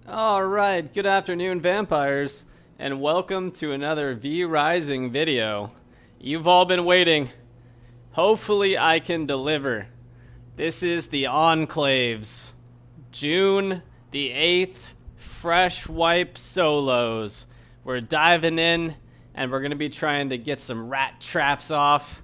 Alright, good afternoon, vampires, and welcome to another V Rising video. You've all been waiting. Hopefully I can deliver. This is the Enclaves. June the 8th, fresh wipe solos. We're diving in, and we're going to be trying to get some rat traps off,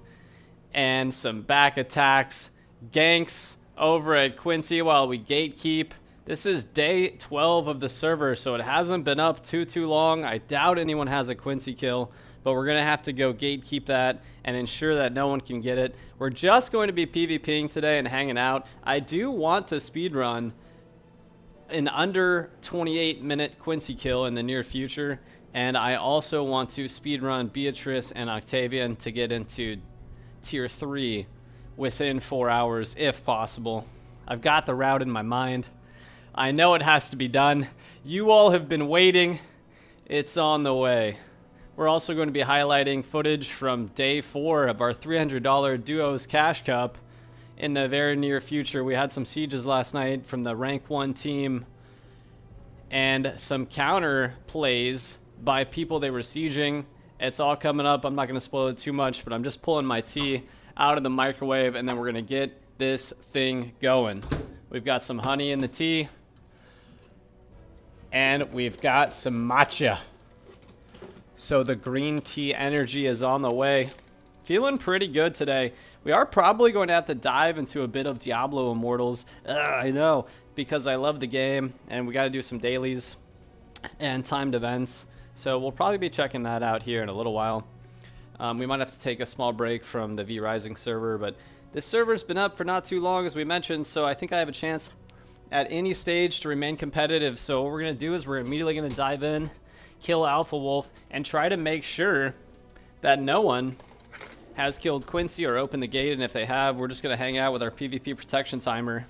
and some back attacks, ganks over at Quincey while we gatekeep. This is day 12 of the server, so it hasn't been up too long. I doubt anyone has a Quincey kill, but we're going to have to go gatekeep that and ensure that no one can get it. We're just going to be PvPing today and hanging out. I do want to speedrun an under 28-minute Quincey kill in the near future, and I also want to speedrun Beatrice and Octavian to get into tier 3 within 4 hours if possible. I've got the route in my mind. I know it has to be done. You all have been waiting. It's on the way. We're also going to be highlighting footage from day 4 of our $300 Duos Cash Cup in the very near future. We had some sieges last night from the rank 1 team and some counter plays by people they were sieging. It's all coming up. I'm not going to spoil it too much, but I'm just pulling my tea out of the microwave, and then we're going to get this thing going. We've got some honey in the tea, and we've got some matcha. So the green tea energy is on the way. Feeling pretty good today. We are probably going to have to dive into a bit of Diablo Immortals. I know, because I love the game, and we got to do some dailies and timed events. So we'll probably be checking that out here in a little while. We might have to take a small break from the V Rising server, but this server's been up for not too long, as we mentioned, so I think I have a chance at any stage to remain competitive. So what we're going to do is we're immediately going to dive in, kill Alpha Wolf, and try to make sure that no one has killed Quincey or opened the gate, and if they have, we're just going to hang out with our PvP protection timer,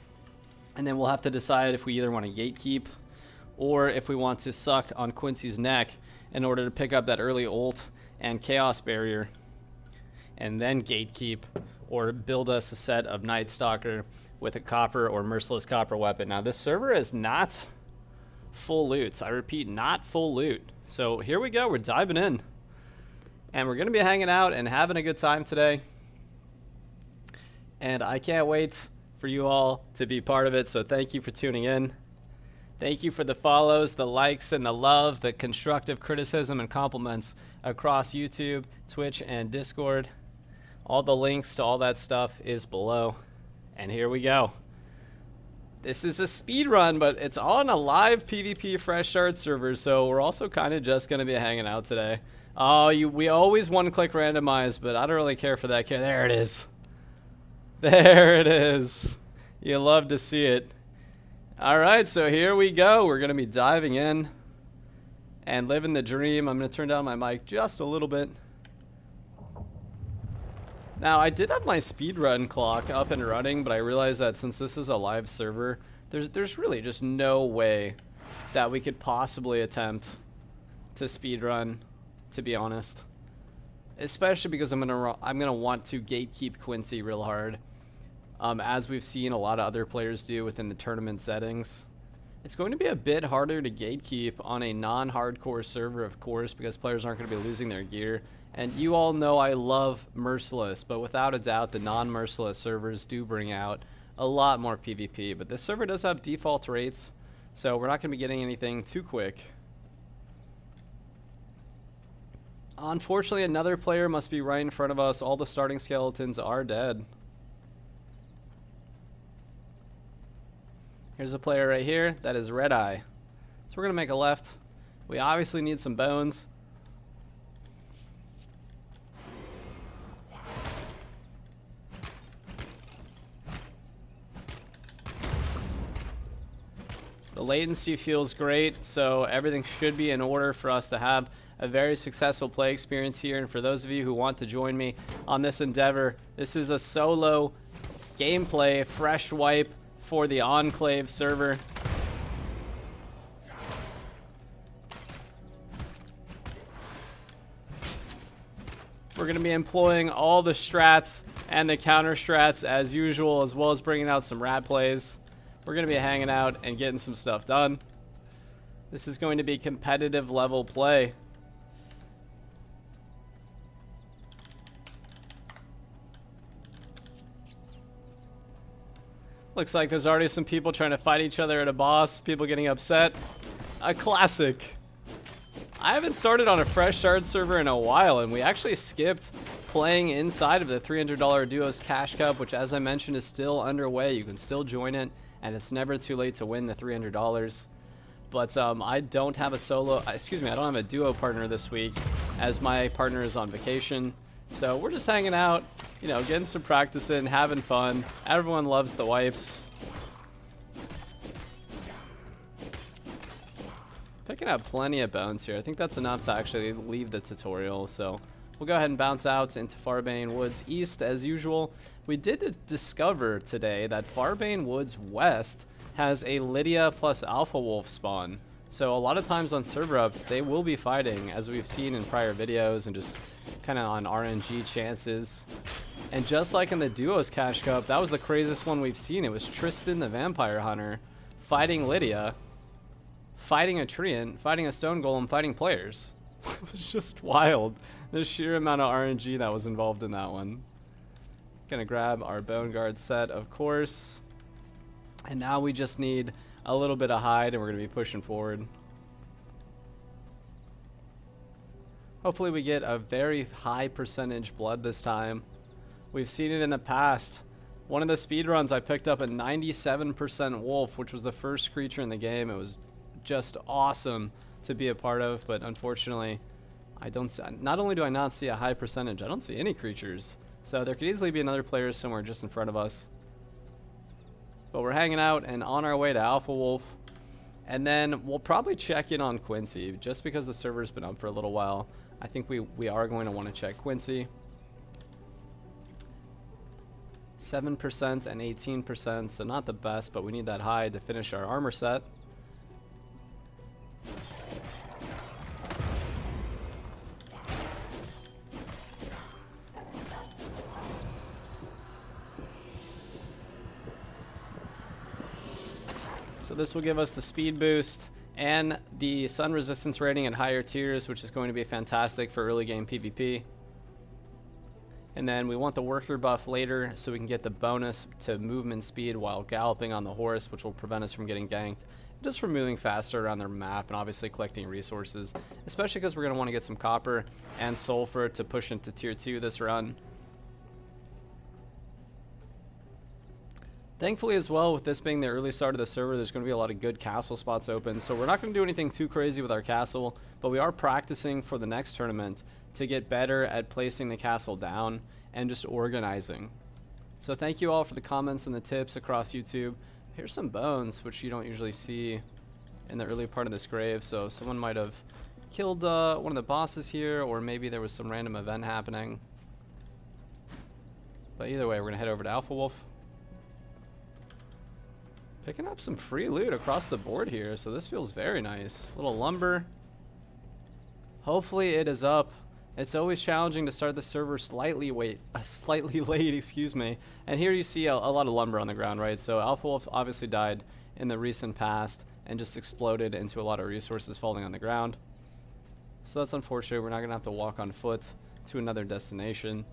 and then we'll have to decide if we either want to gatekeep or if we want to suck on Quincey's neck in order to pick up that early ult and chaos barrier, and then gatekeep, or build us a set of Night Stalker with a copper or merciless copper weapon. Now this server is not full loot. I repeat, not full loot. So here we go. We're diving in, and we're going to be hanging out and having a good time today, and I can't wait for you all to be part of it. So thank you for tuning in. Thank you for the follows, the likes, and the love, the constructive criticism and compliments across YouTube, Twitch, and Discord. All the links to all that stuff is below. And here we go. This is a speed run, but it's on a live PvP Fresh Start server, so we're also kind of just going to be hanging out today. Oh, we always one-click randomize, but I don't really care for that. There it is. There it is. You love to see it. Alright, so here we go. We're going to be diving in and living the dream. I'm going to turn down my mic just a little bit. Now, I did have my speedrun clock up and running, but I realized that since this is a live server, there's really just no way that we could possibly attempt to speedrun, to be honest. Especially because I'm gonna want to gatekeep Quincey real hard. As we've seen a lot of other players do within the tournament settings. It's going to be a bit harder to gatekeep on a non-hardcore server, of course, because players aren't going to be losing their gear. And you all know I love Merciless, but without a doubt, the non-Merciless servers do bring out a lot more PvP. But this server does have default rates, so we're not going to be getting anything too quick. Unfortunately, another player must be right in front of us. All the starting skeletons are dead. Here's a player right here. That is Red Eye. So we're going to make a left. We obviously need some bones. The latency feels great, so everything should be in order for us to have a very successful play experience here. And for those of you who want to join me on this endeavor, this is a solo gameplay, fresh wipe for the Enclave server. We're going to be employing all the strats and the counter strats as usual, as well as bringing out some rat plays. We're going to be hanging out and getting some stuff done. This is going to be competitive level play. Looks like there's already some people trying to fight each other at a boss. People getting upset. A classic. I haven't started on a fresh start server in a while, and we actually skipped playing inside of the $300 Duos Cash Cup, which, as I mentioned, is still underway. You can still join it, and it's never too late to win the $300. But I don't have a solo, excuse me, I don't have a duo partner this week, as my partner is on vacation. So we're just hanging out, you know, getting some practice in, having fun. Everyone loves the wipes. Picking up plenty of bones here. I think that's enough to actually leave the tutorial. So we'll go ahead and bounce out into Farbane Woods East as usual. We did discover today that Farbane Woods West has a Lydia plus Alpha Wolf spawn. So a lot of times on server up, they will be fighting, as we've seen in prior videos, and just kind of on RNG chances. And just like in the Duos Cash Cup, that was the craziest one we've seen. It was Tristan the Vampire Hunter fighting Lydia, fighting a Treant, fighting a Stone Golem, fighting players. It was just wild. The sheer amount of RNG that was involved in that one. Gonna grab our Bone Guard set, of course. And now we just need a little bit of hide, and we're going to be pushing forward. Hopefully we get a very high percentage blood this time. We've seen it in the past. One of the speedruns, I picked up a 97% wolf, which was the first creature in the game. It was just awesome to be a part of, but unfortunately, I don't see, not only do I not see a high percentage, I don't see any creatures. So there could easily be another player somewhere just in front of us. But we're hanging out and on our way to Alpha Wolf. And then we'll probably check in on Quincey, just because the server's been up for a little while. I think we are going to want to check Quincey. 7% and 18%, so not the best, but we need that high to finish our armor set. So this will give us the speed boost and the sun resistance rating at higher tiers, which is going to be fantastic for early game PvP. And then we want the worker buff later so we can get the bonus to movement speed while galloping on the horse, which will prevent us from getting ganked, just from moving faster around their map and obviously collecting resources, especially because we're going to want to get some copper and sulfur to push into tier 2 this run. Thankfully as well, with this being the early start of the server, there's going to be a lot of good castle spots open, so we're not going to do anything too crazy with our castle, but we are practicing for the next tournament to get better at placing the castle down and just organizing. So thank you all for the comments and the tips across YouTube. Here's some bones, which you don't usually see in the early part of this grave, so someone might have killed one of the bosses here, or maybe there was some random event happening. But either way, we're going to head over to Alpha Wolf. Picking up some free loot across the board here, so this feels very nice. Little lumber. Hopefully it is up. It's always challenging to start the server slightly late, excuse me. And here you see a lot of lumber on the ground, right? So Alpha Wolf obviously died in the recent past and just exploded into a lot of resources falling on the ground. So that's unfortunate. We're not going to have to walk on foot to another destination.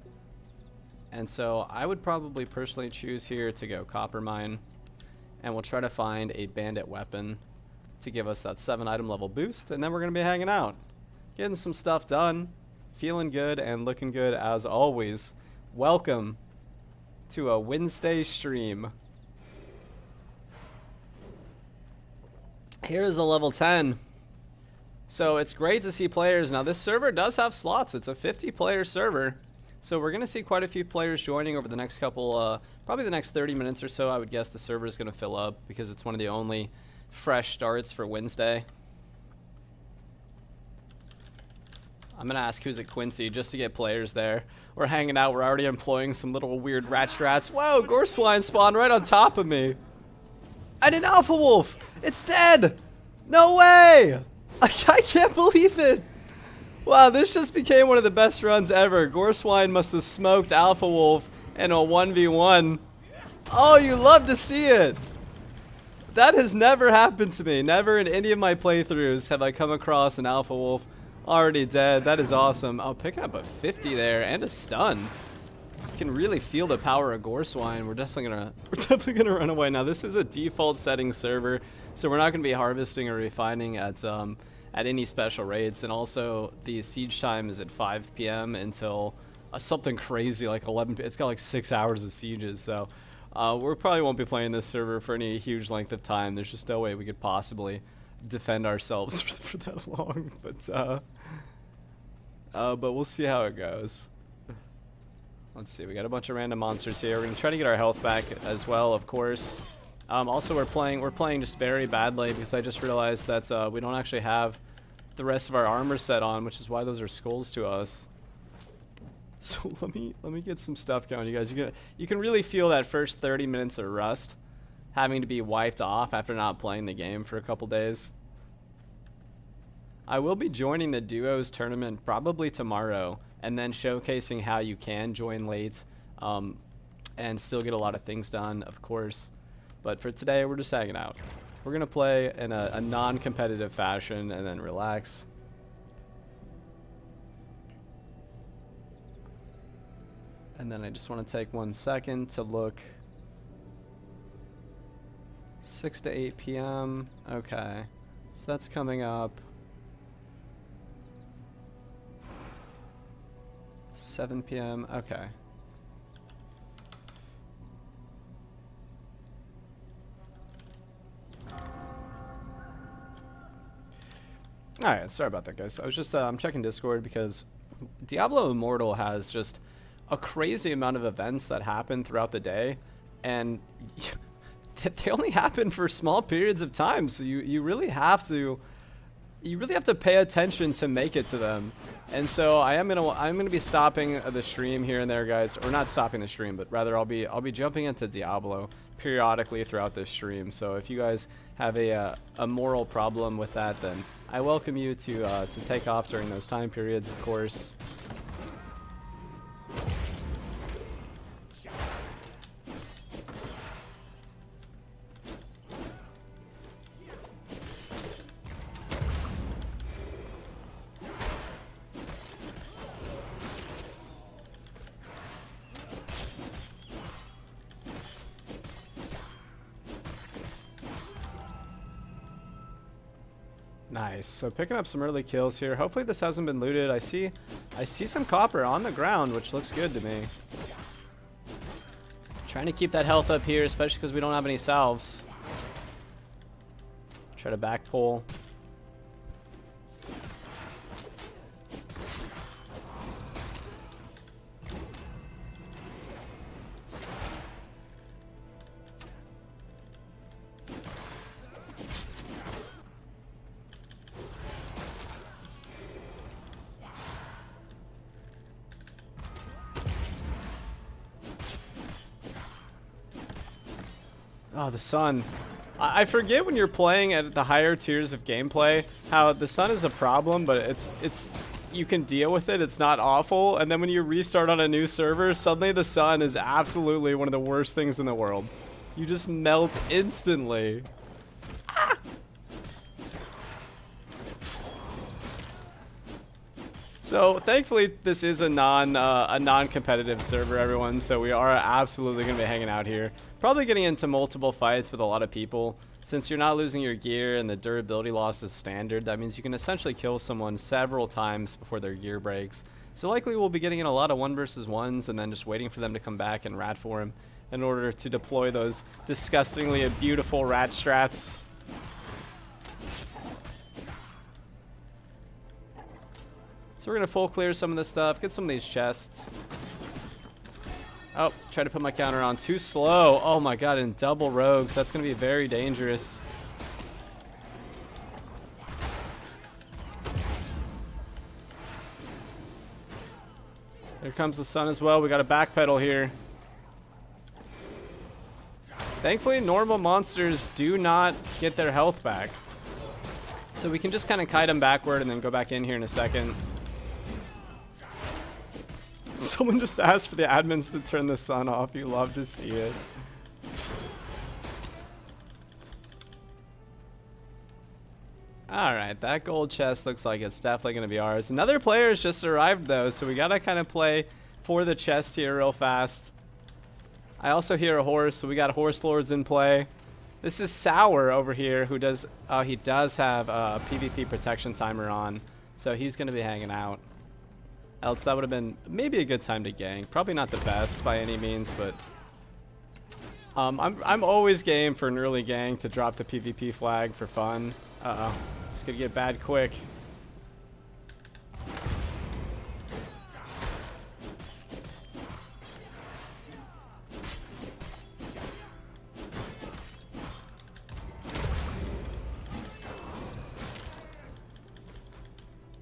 And so I would probably personally choose here to go copper mine. And we'll try to find a bandit weapon to give us that 7 item level boost. And then we're going to be hanging out, getting some stuff done, feeling good and looking good as always. Welcome to a Wednesday stream. Here's a level 10. So it's great to see players. Now this server does have slots. It's a 50-player server. So we're going to see quite a few players joining over the next couple, probably the next 30 minutes or so. I would guess the server is going to fill up because it's one of the only fresh starts for Wednesday. I'm going to ask who's at Quincey just to get players there. We're hanging out. We're already employing some little weird rat strats. Whoa, gore swine spawned right on top of me. And an Alpha Wolf. It's dead. No way. I can't believe it. Wow, this just became one of the best runs ever. Goreswine must have smoked Alpha Wolf in a 1v1. Oh, you love to see it. That has never happened to me. Never in any of my playthroughs have I come across an alpha wolf already dead. That is awesome. Oh, picking up a 50 there and a stun. Can really feel the power of gore swine. We're definitely gonna run away. Now this is a default setting server, so we're not gonna be harvesting or refining at any special rates. And also the siege time is at 5 p.m. until something crazy like 11. It's got like 6 hours of sieges, so we probably won't be playing this server for any huge length of time. There's just no way we could possibly defend ourselves for that long. But we'll see how it goes. Let's see, we got a bunch of random monsters here. We're gonna try to get our health back as well, of course. Also, we're playing just very badly because I just realized that we don't actually have the rest of our armor set on, which is why those are skulls to us. So let me get some stuff going, you guys. You can really feel that first 30 minutes of rust having to be wiped off after not playing the game for a couple days. I will be joining the duos tournament probably tomorrow, and then showcasing how you can join late and still get a lot of things done, of course. But for today, we're just hanging out. We're going to play in a non-competitive fashion and then relax. And then I just want to take 1 second to look. 6 to 8 p.m. Okay. So that's coming up. 7 p.m. Okay. Alright, sorry about that, guys. I was just I'm checking Discord because Diablo Immortal has just a crazy amount of events that happen throughout the day, and they only happen for small periods of time, so you really have to pay attention to make it to them. And so I'm gonna be stopping the stream here and there, guys, or not stopping the stream, but rather I'll be jumping into Diablo periodically throughout this stream. So if you guys have a moral problem with that, then I welcome you to take off during those time periods, of course. Nice. So picking up some early kills here. Hopefully this hasn't been looted. I see some copper on the ground, which looks good to me. Trying to keep that health up here, especially because we don't have any salves. Try to back pull. Oh, the sun. I forget when you're playing at the higher tiers of gameplay how the sun is a problem, but it's you can deal with it. It's not awful. And then when you restart on a new server, suddenly the sun is absolutely one of the worst things in the world. You just melt instantly. Ah! So thankfully this is a non-competitive server, everyone. So we are absolutely going to be hanging out here. Probably getting into multiple fights with a lot of people. Since you're not losing your gear and the durability loss is standard, that means you can essentially kill someone several times before their gear breaks. So likely we'll be getting in a lot of 1 versus 1s and then just waiting for them to come back and rat for him in order to deploy those disgustingly beautiful rat strats. So we're going to full clear some of this stuff, get some of these chests. Oh, try to put my counter on. Too slow. Oh my god, and double rogues. That's going to be very dangerous. There comes the sun as well. We got a backpedal here. Thankfully, normal monsters do not get their health back. So we can just kind of kite them backward and then go back in here in a second. Someone just asked for the admins to turn the sun off. You love to see it. Alright, that gold chest looks like it's definitely going to be ours. Another player has just arrived, though, so we got to kind of play for the chest here real fast. I also hear a horse, so we got horse lords in play. This is Sour over here, who does... Oh, he does have a PvP protection timer on, so he's going to be hanging out. Else that would have been maybe a good time to gank. Probably not the best by any means, but... I'm always game for an early gank to drop the PvP flag for fun. Uh-oh. It's gonna get bad quick.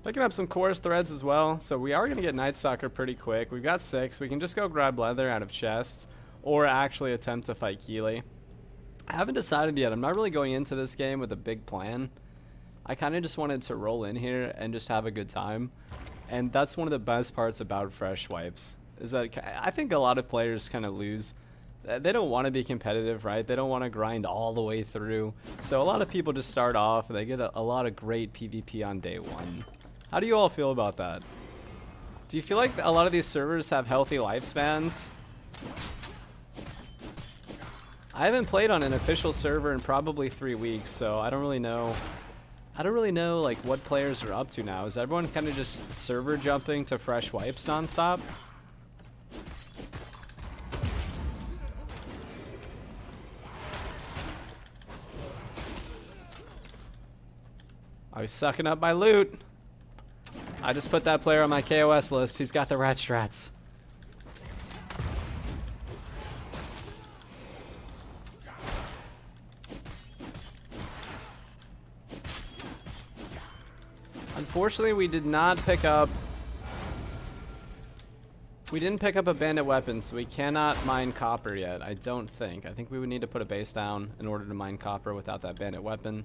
Picking up some chorus threads as well, so we are gonna get Night Stalker pretty quick. We've got 6. We can just go grab leather out of chests, or actually attempt to fight Keely. I haven't decided yet. I'm not really going into this game with a big plan. I kind of just wanted to roll in here and just have a good time. And that's one of the best parts about fresh wipes, is that I think a lot of players kind of lose. They don't want to be competitive, right? They don't want to grind all the way through. So a lot of people just start off and they get a lot of great PvP on day 1. How do you all feel about that? Do you feel like a lot of these servers have healthy lifespans? I haven't played on an official server in probably 3 weeks, so I don't really know. Like what players are up to now. Is everyone kind of just server jumping to fresh wipes nonstop? I was sucking up my loot. I just put that player on my KOS list. He's got the rat strats. Unfortunately, we didn't pick up a bandit weapon, so we cannot mine copper yet, I don't think. I think we would need to put a base down in order to mine copper without that bandit weapon.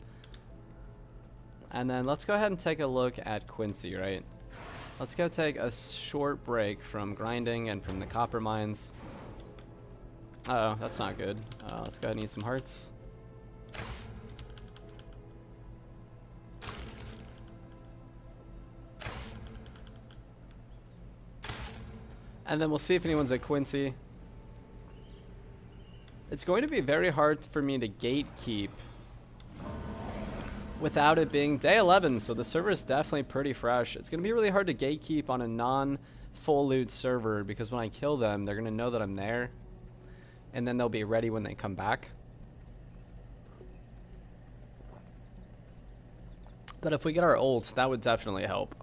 And then let's go ahead and take a look at Quincey, right? Let's go take a short break from grinding and from the copper mines. Uh-oh, that's not good. Let's go ahead and eat some hearts. And then we'll see if anyone's at Quincey. It's going to be very hard for me to gatekeep without it being day 11, so the server is definitely pretty fresh. It's going to be really hard to gatekeep on a non-full loot server, because when I kill them, they're going to know that I'm there, and then they'll be ready when they come back. But if we get our ult, that would definitely help.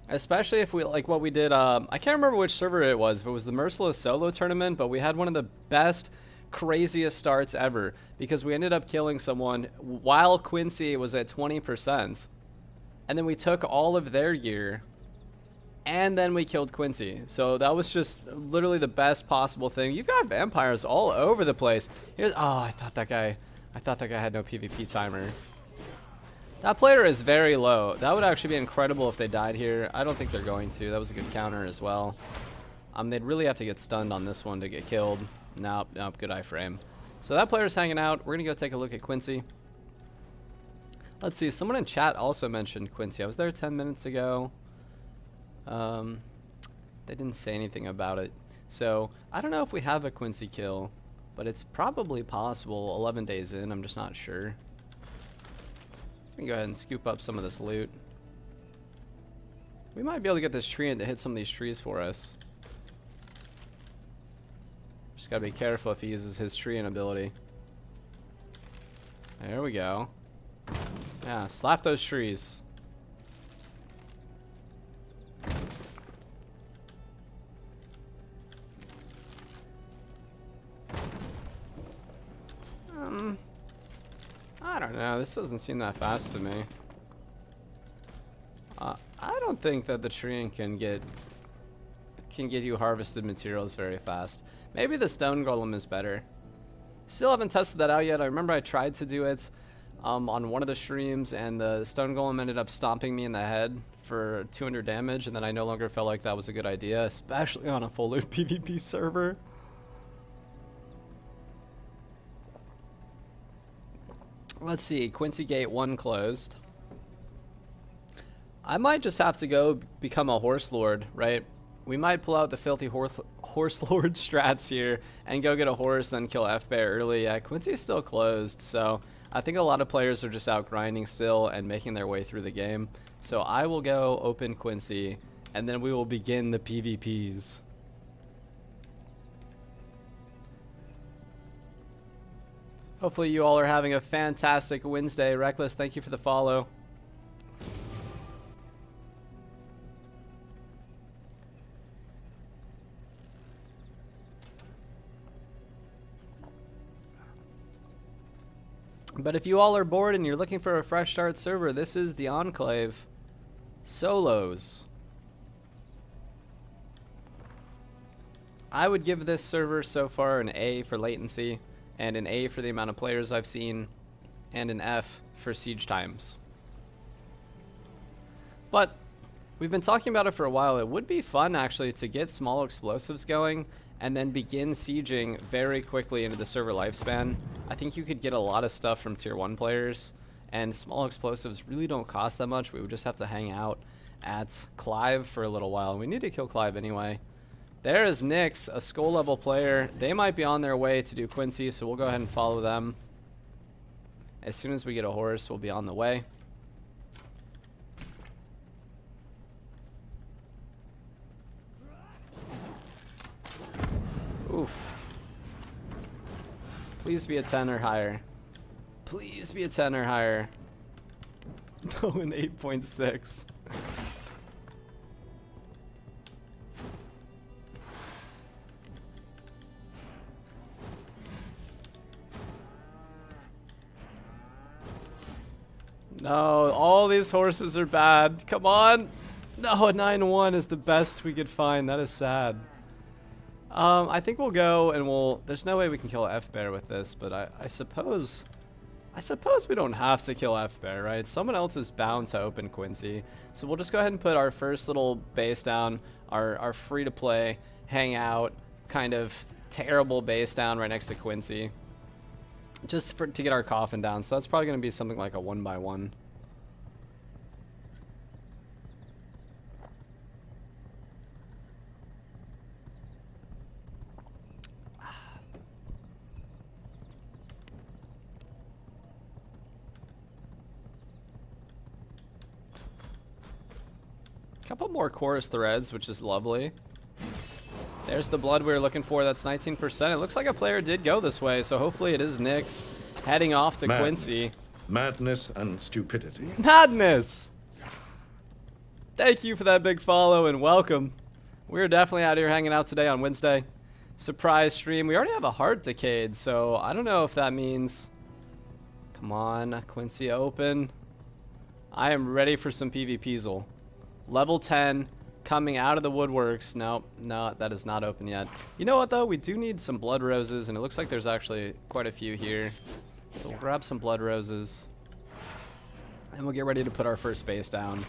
Especially if we, like what we did, I can't remember which server it was, if it was the Merciless Solo tournament, but we had one of the best, craziest starts ever, because we ended up killing someone while Quincey was at 20%, and then we took all of their gear, and then we killed Quincey. So that was just literally the best possible thing. You've got vampires all over the place. Here's, oh, I thought that guy had no PvP timer. That player is very low. That would actually be incredible if they died here. I don't think they're going to. That was a good counter as well. They'd really have to get stunned on this one to get killed. Nope, nope, good iframe. So that player's hanging out. We're going to go take a look at Quincey. Let's see, someone in chat also mentioned Quincey. I was there 10 minutes ago. They didn't say anything about it. So I don't know if we have a Quincey kill, but it's probably possible 11 days in. I'm just not sure. We can go ahead and scoop up some of this loot. We might be able to get this tree in to hit some of these trees for us. Just gotta be careful if he uses his treeing ability. There we go. Yeah, slap those trees. I don't know, this doesn't seem that fast to me. I don't think that the treeing can get you harvested materials very fast. Maybe the stone golem is better. Still haven't tested that out yet. I remember I tried to do it on one of the streams, and the stone golem ended up stomping me in the head for 200 damage, and then I no longer felt like that was a good idea, especially on a full loot PvP server. Let's see. Quincy Gate 1 closed. I might just have to go become a horse lord, right? We might pull out the filthy horse lord strats here and go get a horse and kill F-Bear early. Yeah, Quincy's still closed, so I think a lot of players are just out grinding still and making their way through the game. So I will go open Quincy, and then we will begin the PvPs. Hopefully you all are having a fantastic Wednesday. Reckless, thank you for the follow. But if you all are bored and you're looking for a fresh start server, this is the Enclave Solos. I would give this server so far an A for latency, and an A for the amount of players I've seen, and an F for siege times. But we've been talking about it for a while. It would be fun actually to get small explosives going and then begin sieging very quickly into the server lifespan. I think you could get a lot of stuff from tier 1 players, and small explosives really don't cost that much. We would just have to hang out at Clive for a little while. We need to kill Clive anyway. There is Nyx, a skull level player. They might be on their way to do Quincy, so we'll go ahead and follow them. As soon as we get a horse, we'll be on the way. Oof. Please be a 10 or higher. Please be a 10 or higher. No, an 8.6. No, all these horses are bad. Come on. No, a 9-1 is the best we could find. That is sad. I think we'll go and we'll... There's no way we can kill F-Bear with this, but I suppose we don't have to kill F-Bear, right? Someone else is bound to open Quincy. So we'll just go ahead and put our first little base down, our free-to-play, hangout, kind of terrible base down right next to Quincy. Just to get our coffin down. So that's probably going to be something like a 1x1. Couple more chorus threads, which is lovely. There's the blood we were looking for. That's 19%. It looks like a player did go this way, so hopefully it is Nyx heading off to Quincy. Madness and stupidity. Madness! Thank you for that big follow and welcome. We're definitely out here hanging out today on Wednesday. Surprise stream. We already have a heart decayed, so I don't know if that means... Come on, Quincy open. I am ready for some PvPsel. Level 10 coming out of the woodworks. No, that is not open yet. You know what though? We do need some blood roses, and it looks like there's actually quite a few here. So we'll grab some blood roses. And we'll get ready to put our first base down.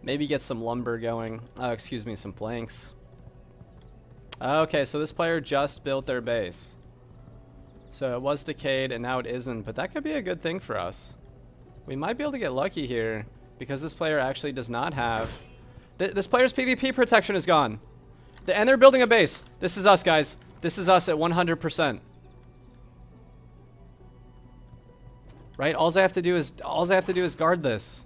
Maybe get some lumber going. Oh, excuse me, some planks. Okay, so this player just built their base. So it was decayed and now it isn't, but that could be a good thing for us. We might be able to get lucky here because this player actually does not have... This player's PvP protection is gone. And they're building a base. This is us, guys. This is us at 100%. Right? All I have to do is guard this.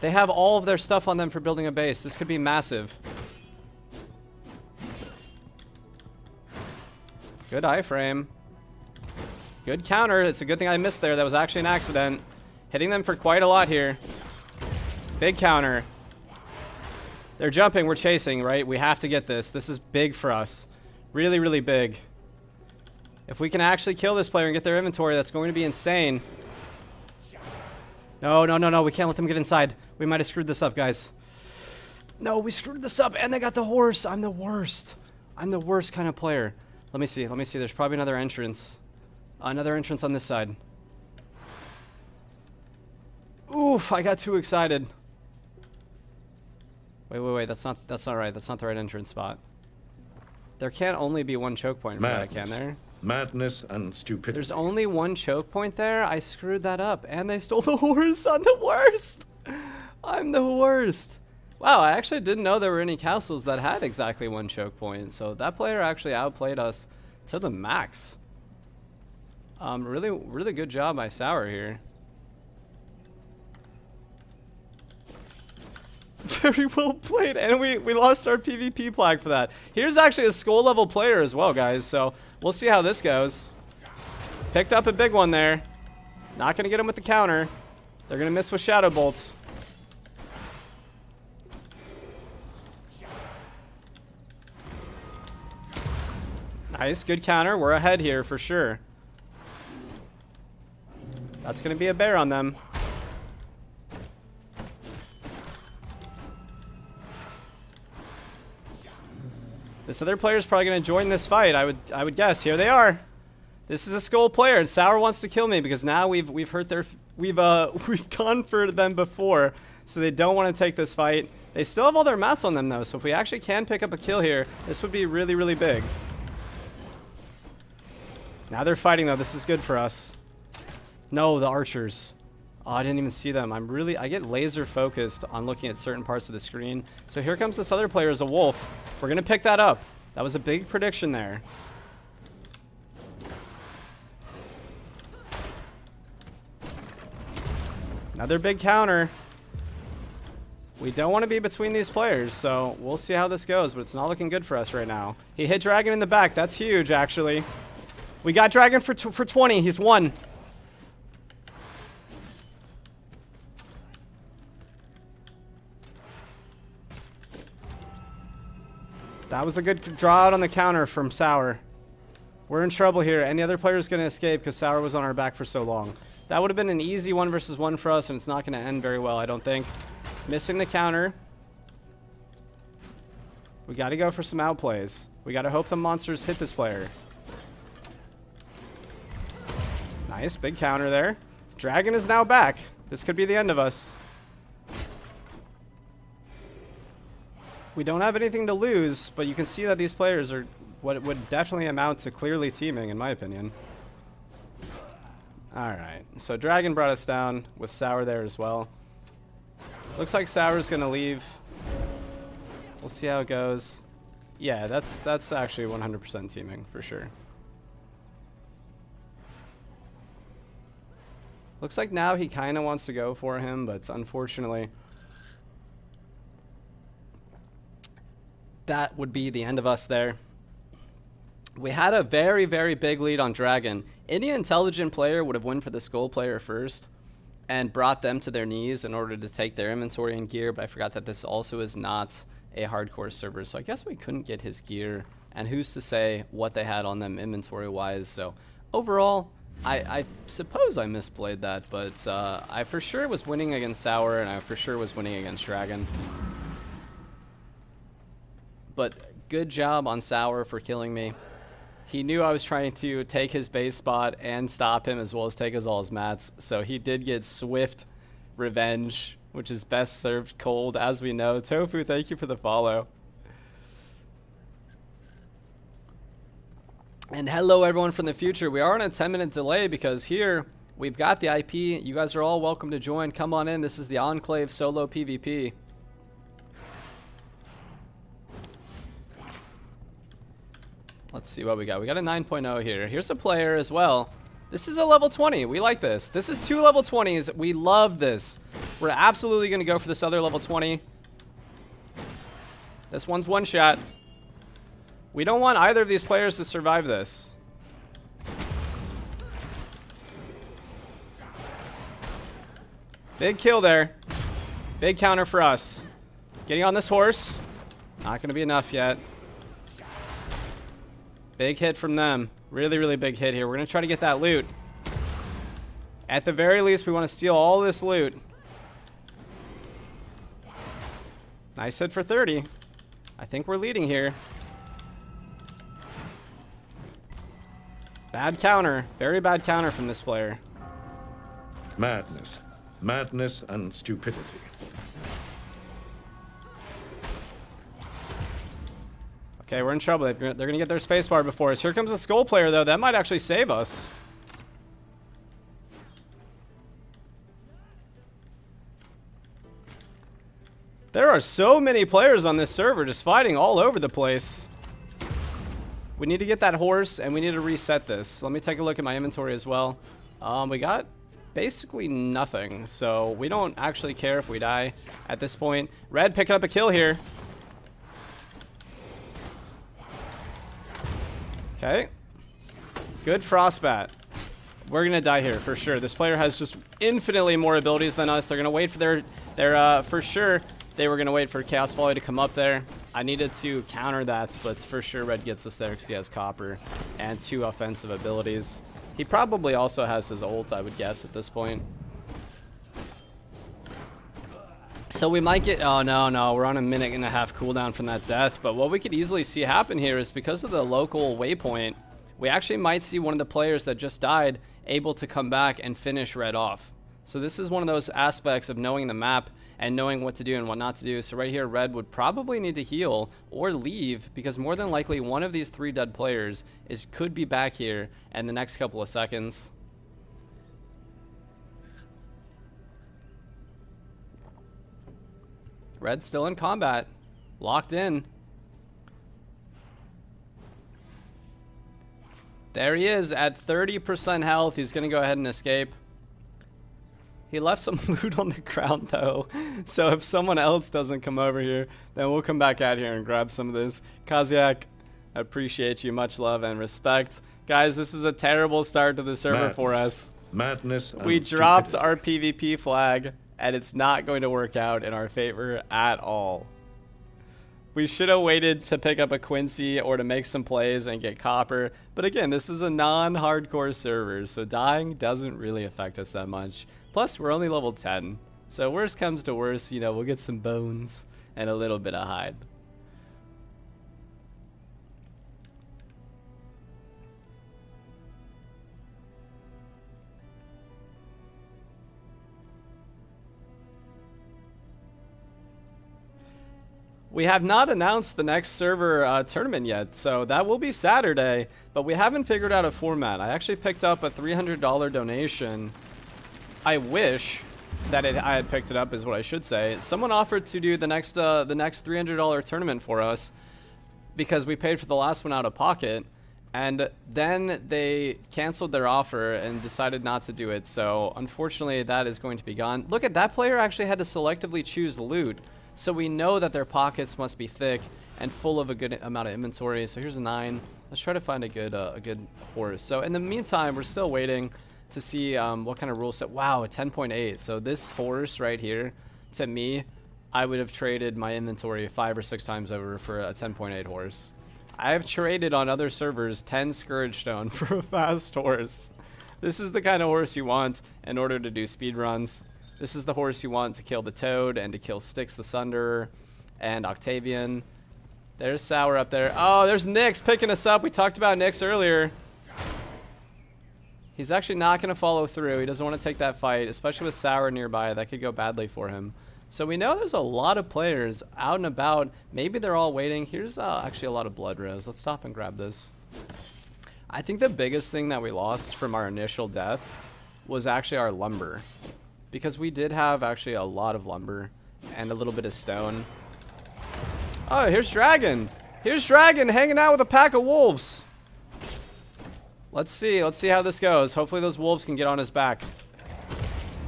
They have all of their stuff on them for building a base. This could be massive. Good iframe. Good counter. It's a good thing I missed there. That was actually an accident. Hitting them for quite a lot here. Big counter. They're jumping. We're chasing, right? We have to get this. This is big for us. Really, really big. If we can actually kill this player and get their inventory, that's going to be insane. No, no, no, no. We can't let them get inside. We might have screwed this up, guys. No, we screwed this up, and they got the horse. I'm the worst. I'm the worst kind of player. Let me see. Let me see. There's probably another entrance. Another entrance on this side. Oof, I got too excited. Wait. That's not right. That's not the right entrance spot. There can't only be one choke point for that, can there? Madness and stupidity. There's only one choke point there. I screwed that up. And they stole the horse. I'm the worst. I'm the worst. Wow, I actually didn't know there were any castles that had exactly one choke point. So that player actually outplayed us to the max. Really, really good job by Sour here. Very well played, and we lost our PvP plaque for that. Here's actually a skull level player as well, guys, so we'll see how this goes. Picked up a big one there. Not going to get him with the counter. They're going to miss with Shadow Bolts. Nice, good counter. We're ahead here for sure. That's going to be a bear on them. This other player is probably going to join this fight. I would guess. Here they are. This is a skull player, and Sour wants to kill me because now we've hurt their we've gone for them before, so they don't want to take this fight. They still have all their mats on them though, so if we actually can pick up a kill here, this would be really, really big. Now they're fighting though. This is good for us. No, the archers. Oh, I didn't even see them. I get laser focused on looking at certain parts of the screen. So here comes this other player as a wolf. We're going to pick that up. That was a big prediction there. Another big counter. We don't want to be between these players, so we'll see how this goes, but it's not looking good for us right now. He hit Dragon in the back. That's huge, actually. We got Dragon for 20. He's won. That was a good draw out on the counter from Sour. We're in trouble here, and the other player is going to escape because Sour was on our back for so long. That would have been an easy 1 versus 1 for us, and it's not going to end very well, I don't think. Missing the counter. We got to go for some outplays. We got to hope the monsters hit this player. Nice, big counter there. Dragon is now back. This could be the end of us. We don't have anything to lose, but you can see that these players are what would definitely amount to clearly teaming, in my opinion. Alright, so Dragon brought us down with Sour there as well. Looks like Sour's going to leave. We'll see how it goes. Yeah, that's actually 100% teaming, for sure. Looks like now he kind of wants to go for him, but unfortunately, that would be the end of us there. We had a very, very big lead on Dragon. Any intelligent player would have won for the skull player first and brought them to their knees in order to take their inventory and gear, but I forgot that this also is not a hardcore server, so I guess we couldn't get his gear, and who's to say what they had on them inventory-wise. So overall, I suppose I misplayed that, but I for sure was winning against Sour, and I for sure was winning against Dragon. But good job on Sour for killing me. He knew I was trying to take his base spot and stop him as well as take all his mats. So he did get swift revenge, which is best served cold, as we know. Tofu, thank you for the follow. And hello everyone from the future. We are on a 10-minute delay because here we've got the IP. You guys are all welcome to join. Come on in. This is the Enclave solo PvP. Let's see what we got. We got a 9.0 here. Here's a player as well. This is a level 20. We like this. This is 2 level 20s. We love this. We're absolutely going to go for this other level 20. This one's one shot. We don't want either of these players to survive this. Big kill there. Big counter for us. Getting on this horse. Not going to be enough yet. Big hit from them. Really, really big hit here. We're going to try to get that loot. At the very least, we want to steal all this loot. Nice hit for 30. I think we're leading here. Bad counter. Very bad counter from this player. Madness. Madness and stupidity. Okay, we're in trouble. They're going to get their spacebar before us. Here comes a skull player, though. That might actually save us. There are so many players on this server just fighting all over the place. We need to get that horse, and we need to reset this. Let me take a look at my inventory as well. We got basically nothing, so we don't actually care if we die at this point. Red picking up a kill here. Okay. Good frostbat. We're gonna die here for sure. This player has just infinitely more abilities than us. They're gonna wait for their for sure. They were gonna wait for Chaos Volley to come up there. I needed to counter that, but for sure Red gets us there because he has copper and 2 offensive abilities. He probably also has his ult, I would guess, at this point. So we might get... Oh, no. We're on a 1.5 minute cooldown from that death. But what we could easily see happen here is because of the local waypoint, we actually might see one of the players that just died able to come back and finish Red off. So this is one of those aspects of knowing the map and knowing what to do and what not to do. So right here, Red would probably need to heal or leave because more than likely one of these 3 dead players could be back here in the next couple of seconds. Red's still in combat. Locked in. There he is at 30% health. He's going to go ahead and escape. He left some loot on the ground, though. So if someone else doesn't come over here, then we'll come back out here and grab some of this. Kaziak, I appreciate you. Much love and respect. Guys, this is a terrible start to the server for us. Madness. We dropped our PvP flag, and it's not going to work out in our favor at all. We should have waited to pick up a Quincey or to make some plays and get copper. But again, this is a non-hardcore server, so dying doesn't really affect us that much. Plus, we're only level 10. So worst comes to worst, you know, we'll get some bones and a little bit of hide. We have not announced the next server tournament yet, so that will be Saturday, but we haven't figured out a format. I actually picked up a $300 donation. I wish that I had picked it up, is what I should say. Someone offered to do the next $300 tournament for us because we paid for the last one out of pocket, and then they canceled their offer and decided not to do it, so unfortunately that is going to be gone. Look at that player actually had to selectively choose loot. So we know that their pockets must be thick and full of a good amount of inventory. So here's a 9. Let's try to find a good horse. So in the meantime, we're still waiting to see what kind of rule set. Wow, a 10.8. So this horse right here, to me, I would have traded my inventory 5 or 6 times over for a 10.8 horse. I have traded on other servers 10 Scourge Stone for a fast horse. This is the kind of horse you want in order to do speed runs. This is the horse you want to kill the Toad and to kill Styx the Sunderer and Octavian. There's Sour up there. Oh, there's Nyx picking us up. We talked about Nyx earlier. He's actually not going to follow through. He doesn't want to take that fight, especially with Sour nearby. That could go badly for him. So we know there's a lot of players out and about. Maybe they're all waiting. Here's actually a lot of blood res. Let's stop and grab this. I think the biggest thing that we lost from our initial death was actually our lumber. Because we did have actually a lot of lumber and a little bit of stone. Oh, here's Dragon. Here's Dragon hanging out with a pack of wolves. Let's see how this goes. Hopefully those wolves can get on his back.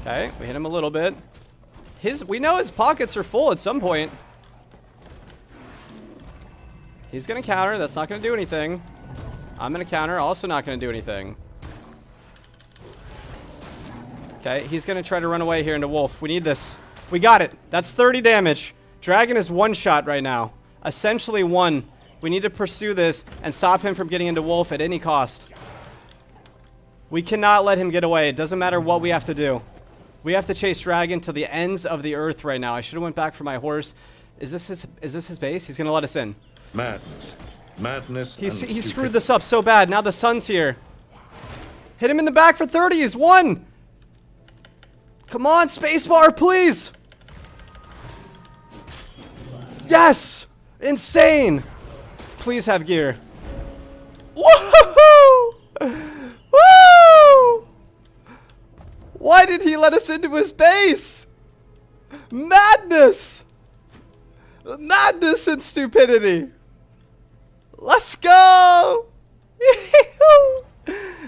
Okay, we hit him a little bit. We know his pockets are full at some point. He's gonna counter. That's not gonna do anything. I'm gonna counter. Also not gonna do anything. Okay, he's going to try to run away here into Wolf. We need this. We got it. That's 30 damage. Dragon is one shot right now. Essentially one. We need to pursue this and stop him from getting into Wolf at any cost. We cannot let him get away. It doesn't matter what we have to do. We have to chase Dragon to the ends of the earth right now. I should have went back for my horse. Is this his base? He's going to let us in. Madness. Madness. He screwed this up so bad. Now the sun's here. Hit him in the back for 30. He's won. Come on, spacebar, please! Yes! Insane! Please have gear. Woohoo! Woo! Why did he let us into his base? Madness! Madness and stupidity. Let's go!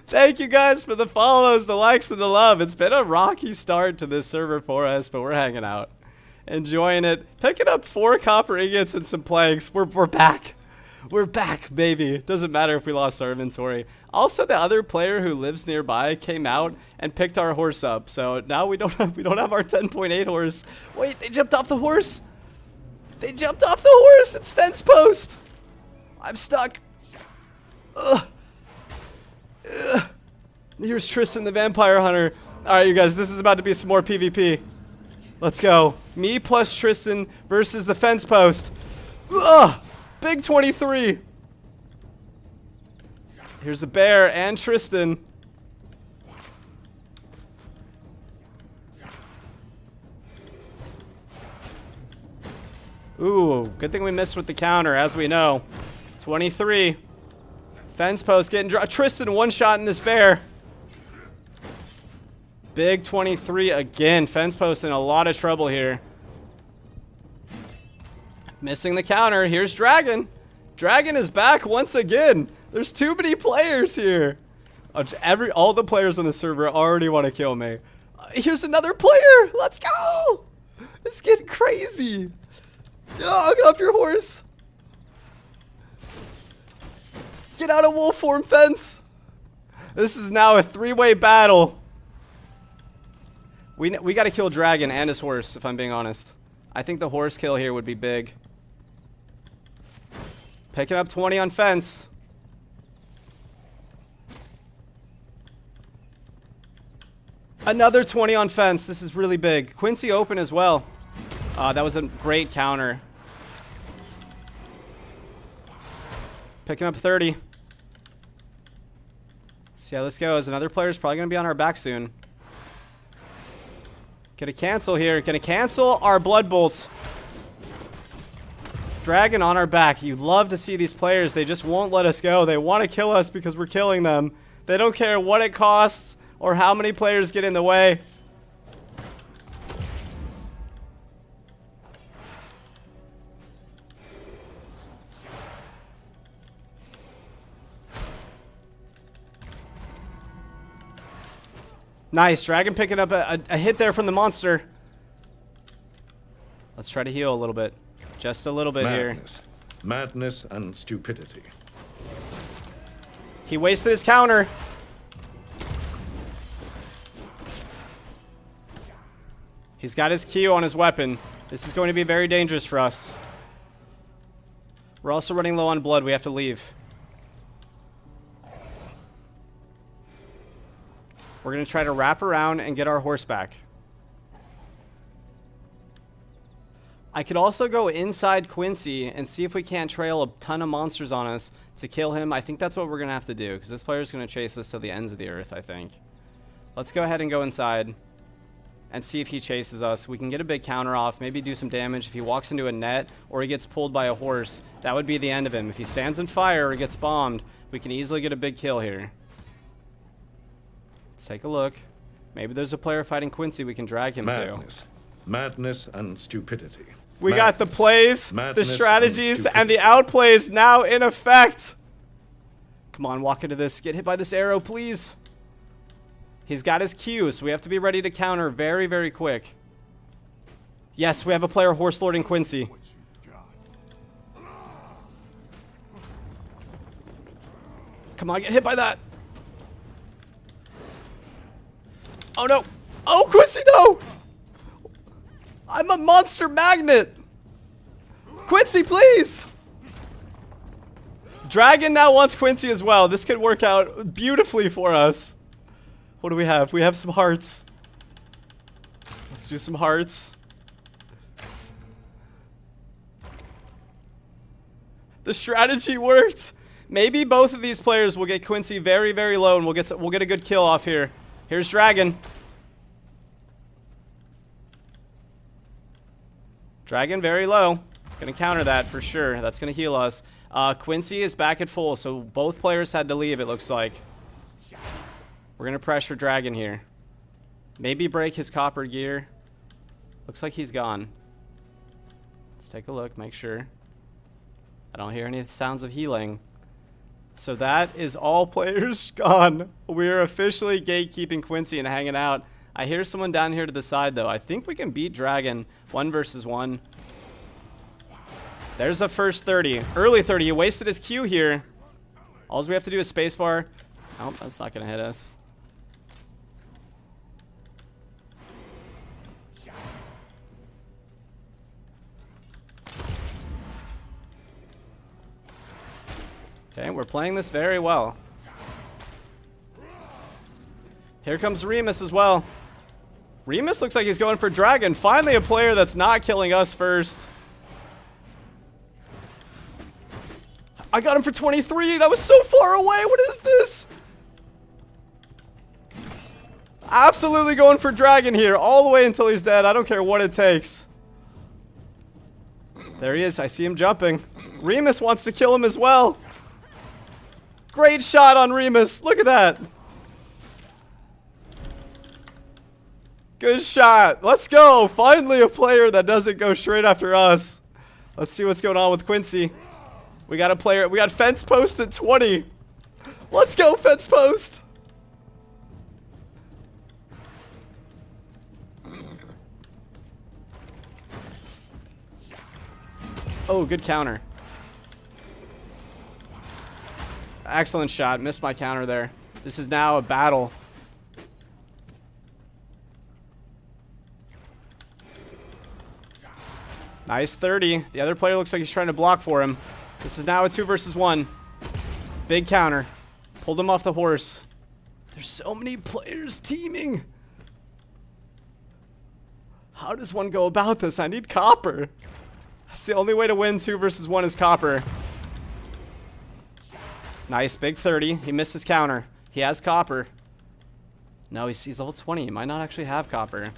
Thank you guys for the follows, the likes, and the love. It's been a rocky start to this server for us, but we're hanging out. Enjoying it. Picking up 4 copper ingots and some planks. We're back. We're back, baby. Doesn't matter if we lost our inventory. Also, the other player who lives nearby came out and picked our horse up. So now we don't have our 10.8 horse. Wait, they jumped off the horse. They jumped off the horse. It's fence post. I'm stuck. Ugh. Ugh. Here's Tristan the Vampire Hunter. Alright, you guys, this is about to be some more PvP. Let's go. Me plus Tristan versus the fence post. Ugh! Big 23. Here's the bear and Tristan. Ooh, good thing we missed with the counter, as we know. 23. Fence post getting Tristan one shot in this bear. Big 23 again. Fence post in a lot of trouble here. Missing the counter. Here's Dragon. Dragon is back once again. There's too many players here. All the players on the server already want to kill me. Here's another player. Let's go. It's getting crazy. Oh, get off your horse. Get out of wolf form fence. This is now a 3-way battle. We got to kill Dragon and his horse, if I'm being honest. I think the horse kill here would be big. Picking up 20 on fence. Another 20 on fence. This is really big. Quincey open as well. That was a great counter. Picking up 30. See how this goes. Another player's probably going to be on our back soon. Gonna cancel here. Gonna cancel our blood bolt. Dragon on our back. You'd love to see these players. They just won't let us go. They want to kill us because we're killing them. They don't care what it costs or how many players get in the way. Nice. Dragon picking up a hit there from the monster. Let's try to heal a little bit. Just a little bit Madness. here. Madness and stupidity. He wasted his counter. He's got his Q on his weapon. This is going to be very dangerous for us. We're also running low on blood. We have to leave. We're going to try to wrap around and get our horse back. I could also go inside Quincey and see if we can't trail a ton of monsters on us to kill him. I think that's what we're going to have to do, because this player is going to chase us to the ends of the earth, I think. Let's go ahead and go inside and see if he chases us. We can get a big counter off, maybe do some damage. If he walks into a net or he gets pulled by a horse, that would be the end of him. If he stands in fire or gets bombed, we can easily get a big kill here. Let's take a look. Maybe there's a player fighting Quincey we can drag him to. Madness and stupidity. We got the plays, the Madness strategies, and the outplays now in effect. Come on, walk into this. Get hit by this arrow, please. He's got his Q, so we have to be ready to counter very, very quick. Yes, we have a player horse lording Quincey. Come on, get hit by that. Oh, no. Oh, Quincey, no. I'm a monster magnet. Quincey, please. Dragon now wants Quincey as well. This could work out beautifully for us. What do we have? We have some hearts. Let's do some hearts. The strategy worked. Maybe both of these players will get Quincey very, very low, and we'll get a good kill off here. Here's Dragon. Dragon very low. Gonna counter that for sure. That's gonna heal us. Quincey is back at full, so both players had to leave, it looks like. We're going to pressure Dragon here. Maybe break his copper gear. Looks like he's gone. Let's take a look, make sure. I don't hear any sounds of healing. So that is all players gone. We're officially gatekeeping Quincey and hanging out. I hear someone down here to the side, though. I think we can beat Dragon 1 versus 1. There's the first 30. Early 30. He wasted his Q here. All we have to do is spacebar. Oh, that's not going to hit us. Okay, we're playing this very well. Here comes Remus as well. Remus looks like he's going for Dragon. Finally a player that's not killing us first. I got him for 23. That was so far away. What is this? Absolutely going for Dragon here all the way until he's dead. I don't care what it takes. There he is. I see him jumping. Remus wants to kill him as well. Great shot on Remus. Look at that. Good shot. Let's go. Finally a player that doesn't go straight after us. Let's see what's going on with Quincey. We got a player. We got fence post at 20. Let's go, fence post. Oh, good counter. Excellent shot. Missed my counter there. This is now a battle. Nice 30. The other player looks like he's trying to block for him. This is now a 2 versus 1. Big counter. Pulled him off the horse. There's so many players teaming. How does one go about this? I need copper. That's the only way to win 2 versus 1 is copper. Nice, big 30. He missed his counter. He has copper. No, he's level 20. He might not actually have copper.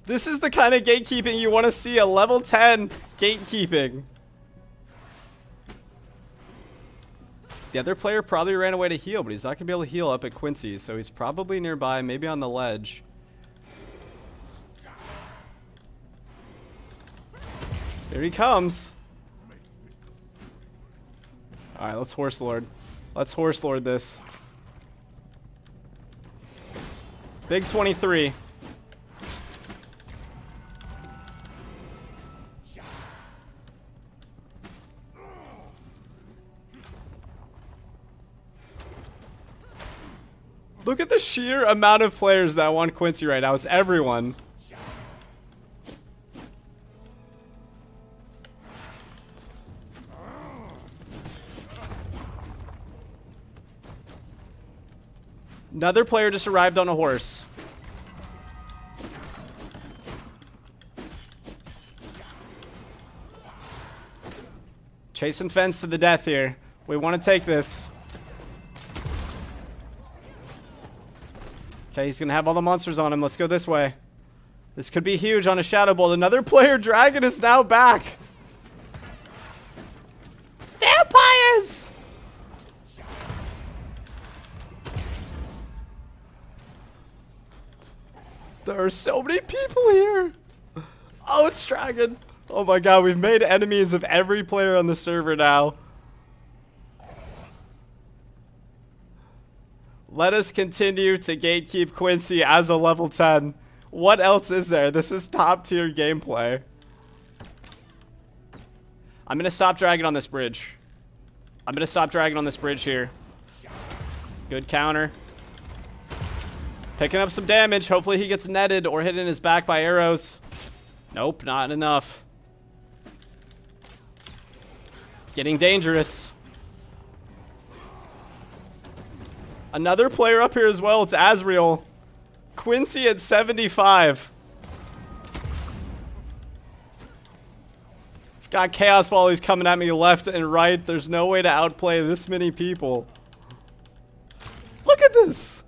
This is the kind of gatekeeping you want to see, a level 10 gatekeeping. The other player probably ran away to heal, but he's not going to be able to heal up at Quincey, so he's probably nearby, maybe on the ledge. Here he comes. Alright, let's Horse Lord. Let's Horse Lord this. Big 23. Look at the sheer amount of players that want Quincey right now. It's everyone. Another player just arrived on a horse. Chasing fence to the death here. We want to take this. Okay, he's going to have all the monsters on him. Let's go this way. This could be huge on a Shadow Bolt. Another player, Dragon, is now back. Vampires! There are so many people here. Oh, it's Dragon. Oh my god, we've made enemies of every player on the server now. Let us continue to gatekeep Quincey as a level 10. What else is there? This is top tier gameplay. I'm going to stop Dragon on this bridge. I'm going to stop Dragon on this bridge here. Good counter. Picking up some damage. Hopefully he gets netted or hit in his back by arrows. Nope, not enough. Getting dangerous. Another player up here as well. It's Azrael. Quincey at 75. Got Chaos Volleys coming at me left and right. There's no way to outplay this many people. Look at this.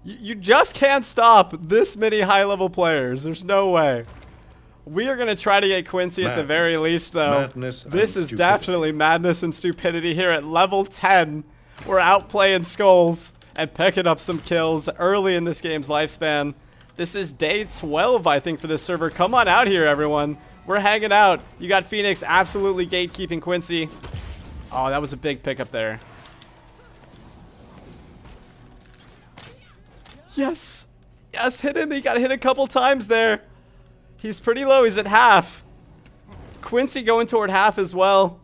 You just can't stop this many high-level players. There's no way. We are going to try to get Quincey at the very least, though. Madness this and is stupidity. definitely madness and stupidity here at level 10. We're outplaying Skulls and picking up some kills early in this game's lifespan. This is day 12, I think, for this server. Come on out here, everyone. We're hanging out. You got Phoenix absolutely gatekeeping Quincey. Oh, that was a big pickup there. Yes. Yes, hit him. He got hit a couple times there. He's pretty low. He's at half. Quincey going toward half as well.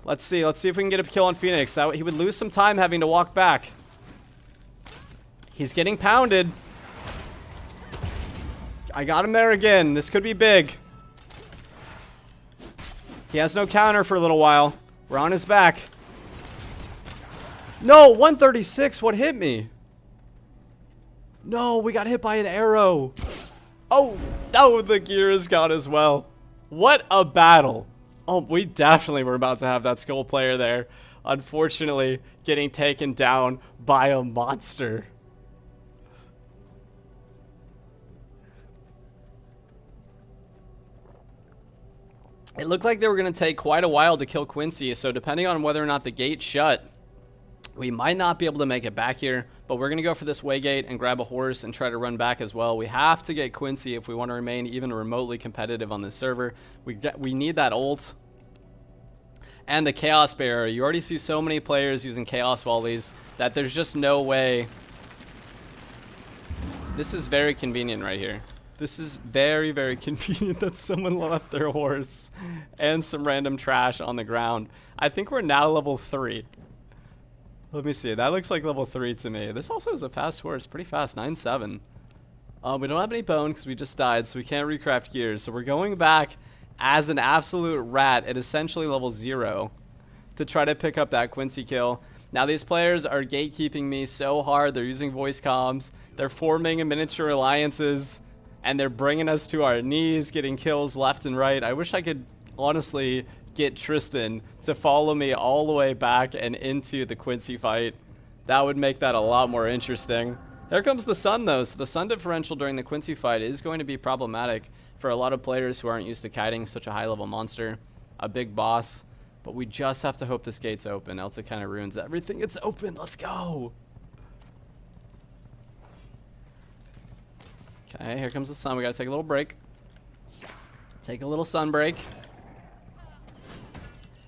Let's see. Let's see if we can get a kill on Phoenix. That way he would lose some time having to walk back. He's getting pounded. I got him there again. This could be big. He has no counter for a little while. We're on his back. No, 136. What hit me? No, we got hit by an arrow. Oh, no, the gear is gone as well. What a battle. Oh, we definitely were about to have that Skull player there. Unfortunately, getting taken down by a monster. It looked like they were going to take quite a while to kill Quincey, so depending on whether or not the gate shut, we might not be able to make it back here, but we're going to go for this way gate and grab a horse and try to run back as well. We have to get Quincey if we want to remain even remotely competitive on this server. We need that ult. And the Chaos Barrier. You already see so many players using Chaos Volleys that there's just no way. This is very convenient right here. This is very, very convenient that someone left their horse and some random trash on the ground. I think we're now level 3. Let me see. That looks like level 3 to me. This also is a fast horse. Pretty fast. 9-7. We don't have any bone because we just died, so we can't recraft gears. So we're going back as an absolute rat at essentially level 0 to try to pick up that Quincey kill. Now these players are gatekeeping me so hard. They're using voice comms. They're forming miniature alliances. And they're bringing us to our knees, getting kills left and right. I wish I could honestly get Tristan to follow me all the way back and into the Quincey fight. That would make that a lot more interesting. There comes the sun though, so the sun differential during the Quincey fight is going to be problematic for a lot of players who aren't used to kiting such a high level monster, a big boss. But we just have to hope this gate's open, else it kind of ruins everything. It's open, let's go! Okay, here comes the sun. We gotta take a little break. Take a little sun break.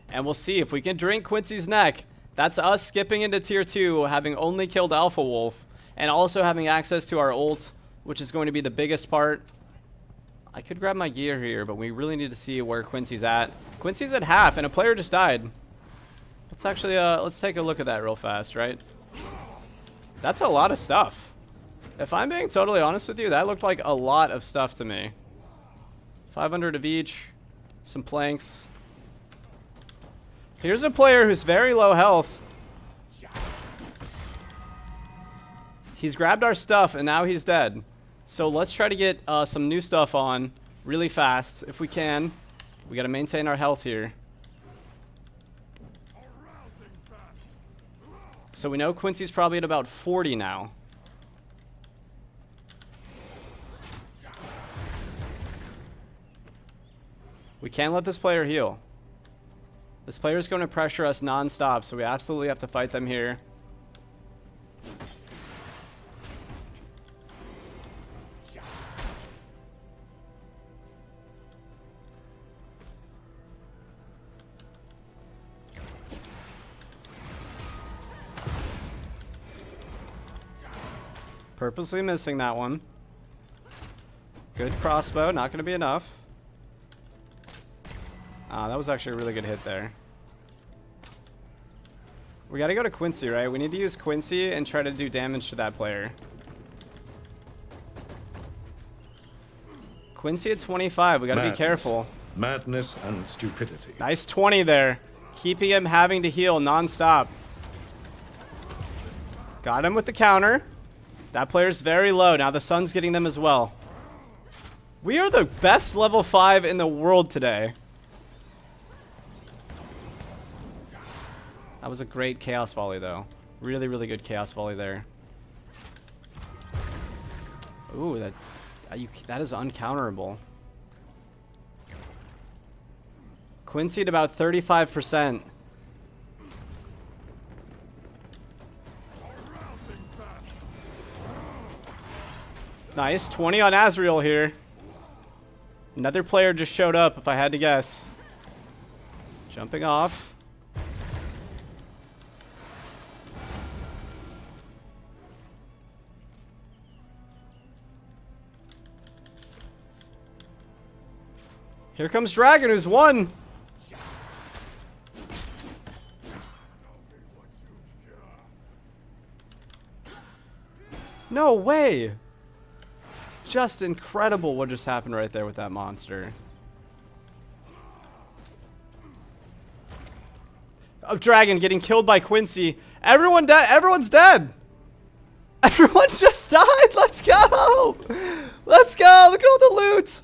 And we'll see if we can drink Quincey's neck. That's us skipping into tier 2, having only killed Alpha Wolf, and also having access to our ult, which is going to be the biggest part. I could grab my gear here, but we really need to see where Quincey's at. Quincey's at half, and a player just died. Let's actually, let's take a look at that real fast, right? That's a lot of stuff. If I'm being totally honest with you, that looked like a lot of stuff to me. 500 of each, some planks. Here's a player who's very low health. He's grabbed our stuff and now he's dead. So let's try to get some new stuff on really fast if we can. We got to maintain our health here. So we know Quincey's probably at about 40 now. We can't let this player heal. This player is going to pressure us non-stop, so we absolutely have to fight them here. Purposely missing that one. Good crossbow, not going to be enough. Ah, that was actually a really good hit there. We gotta go to Quincey, right? We need to use Quincey and try to do damage to that player. Quincey at 25. We gotta be careful. Madness and stupidity. Nice 20 there. Keeping him having to heal non-stop. Got him with the counter. That player's very low. Now the sun's getting them as well. We are the best level 5 in the world today. That was a great chaos volley, though. Really, really good chaos volley there. Ooh, that is uncounterable. Quincey at about 35%. Nice, 20 on Azrael here. Another player just showed up, if I had to guess. Jumping off. Here comes Dragon, who's won. No way. Just incredible what just happened right there with that monster. Oh, Dragon getting killed by Quincey. Everyone's dead. Everyone just died. Let's go. Let's go. Look at all the loot.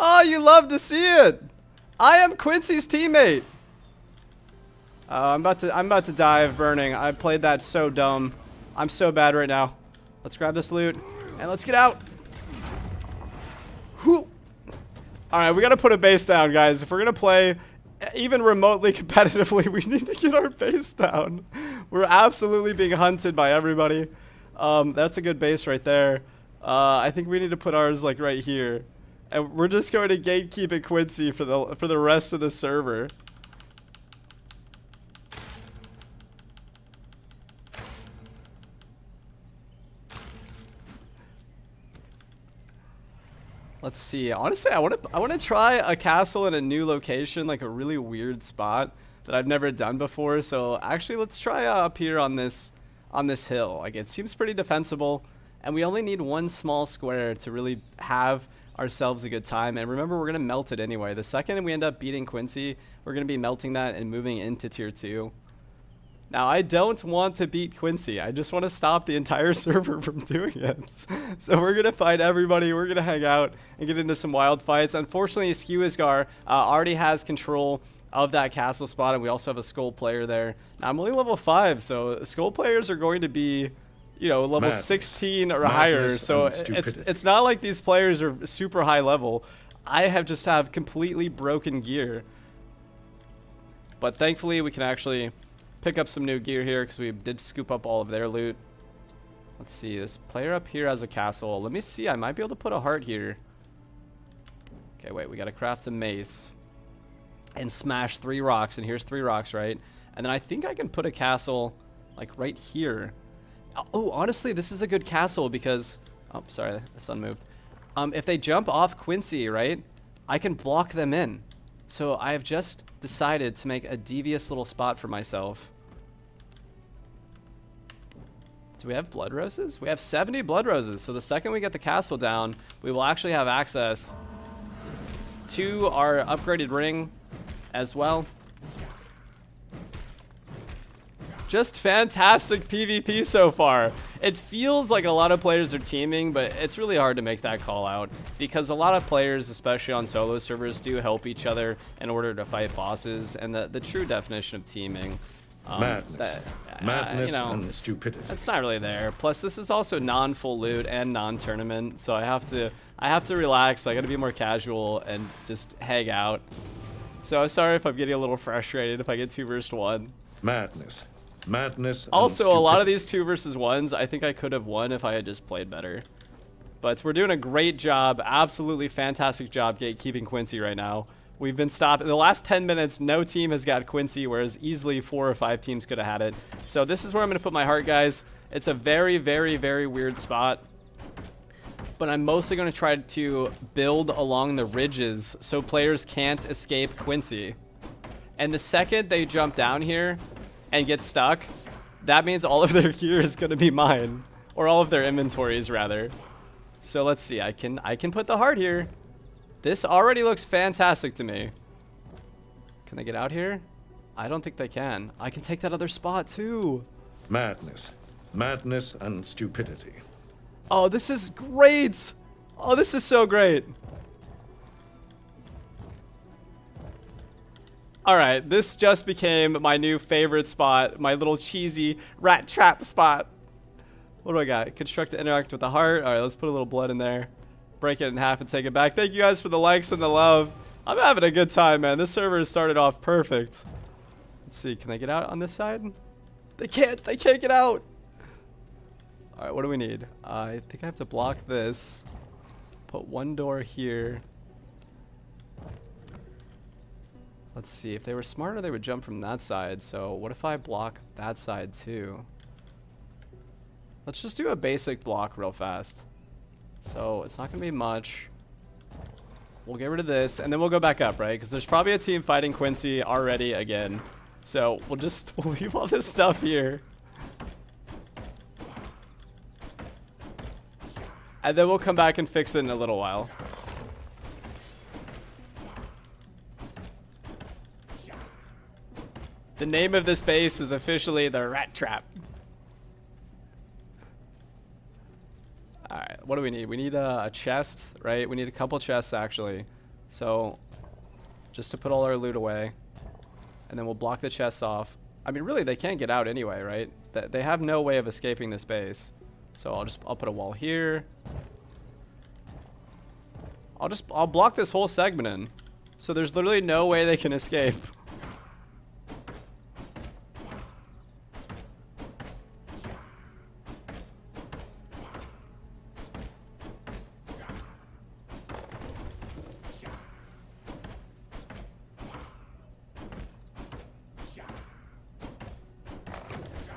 Oh, you love to see it. I am Quincey's teammate. I'm about to die of burning. I played that so dumb. I'm so bad right now. Let's grab this loot and let's get out. Whew. All right, we got to put a base down, guys. If we're gonna play even remotely competitively, we need to get our base down. We're absolutely being hunted by everybody. That's a good base right there. I think we need to put ours like right here. And we're just going to Gatekeeping Quincey for the rest of the server. Let's see. Honestly, I want to try a castle in a new location, like a really weird spot that I've never done before. So actually, let's try up here on this hill. Like, it seems pretty defensible, and we only need one small square to really have ourselves a good time. And remember, we're gonna melt it anyway. The second we end up beating Quincey, we're gonna be melting that and moving into tier 2. Now, I don't want to beat Quincey. I just want to stop the entire server from doing it. So we're gonna fight everybody. We're gonna hang out and get into some wild fights. Unfortunately, Skewizgar already has control of that castle spot, and we also have a skull player there. Now, I'm only level 5, so skull players are going to be, you know, level 16 or higher, so it's not like these players are super high level. I have completely broken gear, but thankfully we can actually pick up some new gear here because we did scoop up all of their loot. Let's see, this player up here has a castle. Let me see, I might be able to put a heart here. Okay, wait, we gotta craft some mace and smash 3 rocks, and here's 3 rocks, right? And then I think I can put a castle like right here. Oh, honestly, this is a good castle because... Oh, sorry, the sun moved. If they jump off Quincey, right, I can block them in. So I have just decided to make a devious little spot for myself. Do we have blood roses? We have 70 blood roses. So the second we get the castle down, we will actually have access to our upgraded ring as well. Just fantastic PvP so far. It feels like a lot of players are teaming, but it's really hard to make that call out because a lot of players, especially on solo servers, do help each other in order to fight bosses. And the true definition of teaming, madness and stupidity. That's not really there. Plus, this is also non-full loot and non-tournament, so I have to relax. I got to be more casual and just hang out. So I'm sorry if I'm getting a little frustrated if I get 2 versus 1. Madness. Also, a lot of these 2 versus 1s, I think I could have won if I had just played better. But we're doing a great job, absolutely fantastic job Gatekeeping Quincey right now. We've been stopped in the last 10 minutes. No team has got Quincey, whereas easily 4 or 5 teams could have had it. So this is where I'm going to put my heart, guys. It's a very, very, very weird spot, but I'm mostly going to try to build along the ridges so players can't escape Quincey. And the second they jump down here and get stuck, that means all of their gear is going to be mine, or all of their inventories rather. So let's see, I can put the heart here. This already looks fantastic to me. Can they get out here? I don't think they can. I can take that other spot too. Madness and stupidity. Oh, this is great. Oh, this is so great. Alright, this just became my new favorite spot. My little cheesy rat trap spot. What do I got? Construct to interact with the heart. Alright, let's put a little blood in there. Break it in half and take it back. Thank you guys for the likes and the love. I'm having a good time, man. This server has started off perfect. Let's see. Can they get out on this side? They can't. They can't get out. Alright, what do we need? I think I have to block this. Put one door here. Let's see. If they were smarter, they would jump from that side. So what if I block that side too? Let's just do a basic block real fast. So it's not going to be much. We'll get rid of this, and then we'll go back up, right? Because there's probably a team fighting Quincey already again. So we'll leave all this stuff here. And then we'll come back and fix it in a little while. The name of this base is officially the Rat Trap. Alright, what do we need? We need a chest, right? We need a couple chests, actually. So, just to put all our loot away. And then we'll block the chests off. I mean, really, they can't get out anyway, right? They have no way of escaping this base. So I'll put a wall here. I'll block this whole segment in. So there's literally no way they can escape.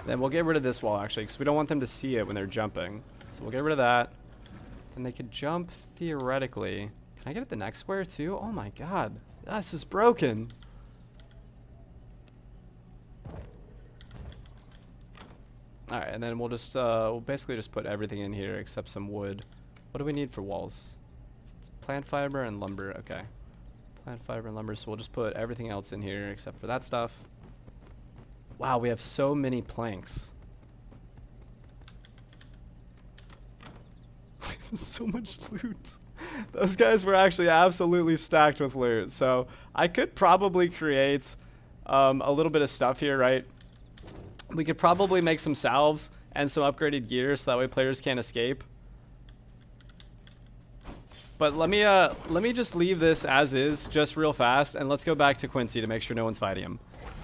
Then we'll get rid of this wall, actually, because we don't want them to see it when they're jumping. So we'll get rid of that. And they could jump, theoretically. Can I get at the next square, too? Oh, my God. This is broken. Alright, and then we'll just, we'll basically just put everything in here except some wood. What do we need for walls? Plant fiber and lumber. Okay. Plant fiber and lumber. So we'll just put everything else in here except for that stuff. Wow, we have so many planks. So much loot. Those guys were actually absolutely stacked with loot. So I could probably create a little bit of stuff here, right? We could probably make some salves and some upgraded gear so that way players can't escape. But let me just leave this as is, just real fast, and let's go back to Quincey to make sure no one's fighting him.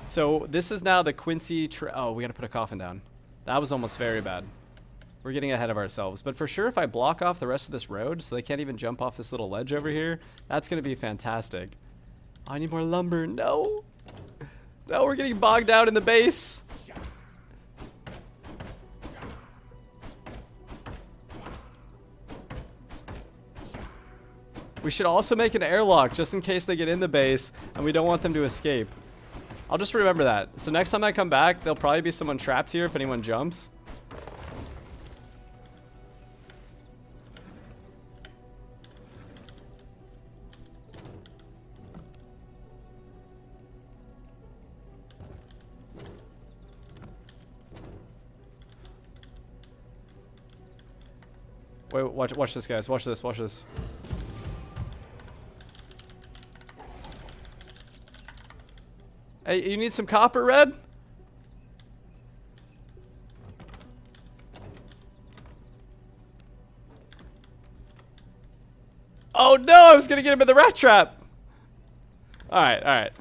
So this is now the Quincey. Oh, we gotta put a coffin down. That was almost very bad. We're getting ahead of ourselves. But for sure, if I block off the rest of this road so they can't even jump off this little ledge over here, that's gonna be fantastic. Oh, I need more lumber. No. No, we're getting bogged down in the base. We should also make an airlock just in case they get in the base and we don't want them to escape. I'll just remember that. So next time I come back, there'll probably be someone trapped here if anyone jumps. Wait, watch this, guys. Watch this, watch this. Hey, you need some copper, Red? Oh no, I was gonna get him in the rat trap. Alright, alright.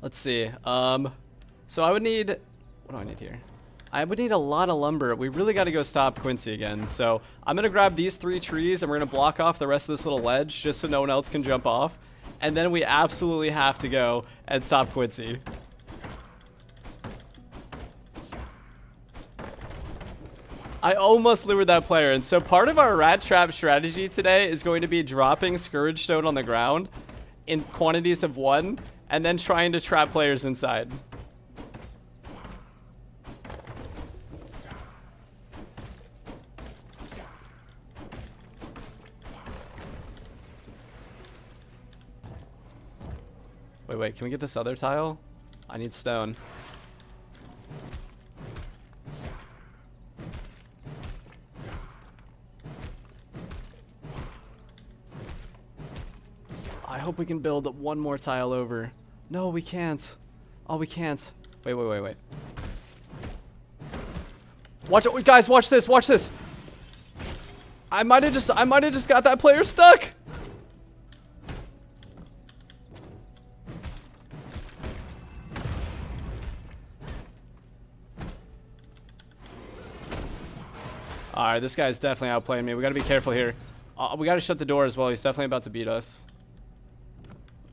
Let's see. So I would need, what do I need here? I would need a lot of lumber. We really got to go stop Quincey again. So I'm going to grab these 3 trees and we're going to block off the rest of this little ledge just so no one else can jump off. And then we absolutely have to go and stop Quincey. I almost lured that player. And so part of our rat trap strategy today is going to be dropping Scourge Stone on the ground in quantities of 1 and then trying to trap players inside. Wait, can we get this other tile? I need stone. I hope we can build one more tile over. No, we can't. Oh, we can't. Wait, wait, wait, wait. Watch it, guys. Watch this. Watch this. I might have just got that player stuck. Alright, this guy's definitely outplaying me. We gotta be careful here. We gotta shut the door as well. He's definitely about to beat us.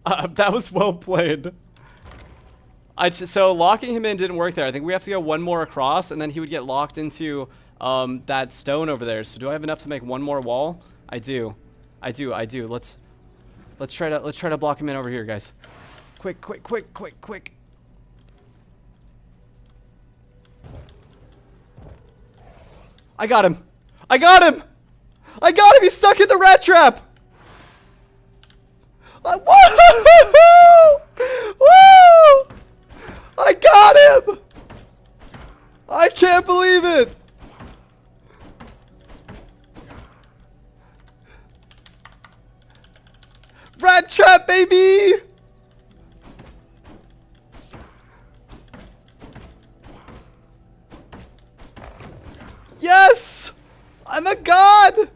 That was well played. So locking him in didn't work there. I think we have to go one more across, and then he would get locked into that stone over there. So do I have enough to make one more wall? I do. I do. Let's try to block him in over here, guys. Quick. I got him! He's stuck in the rat trap! Woo! Woo! I got him! I can't believe it! Rat trap, baby! Yes! I'm a god!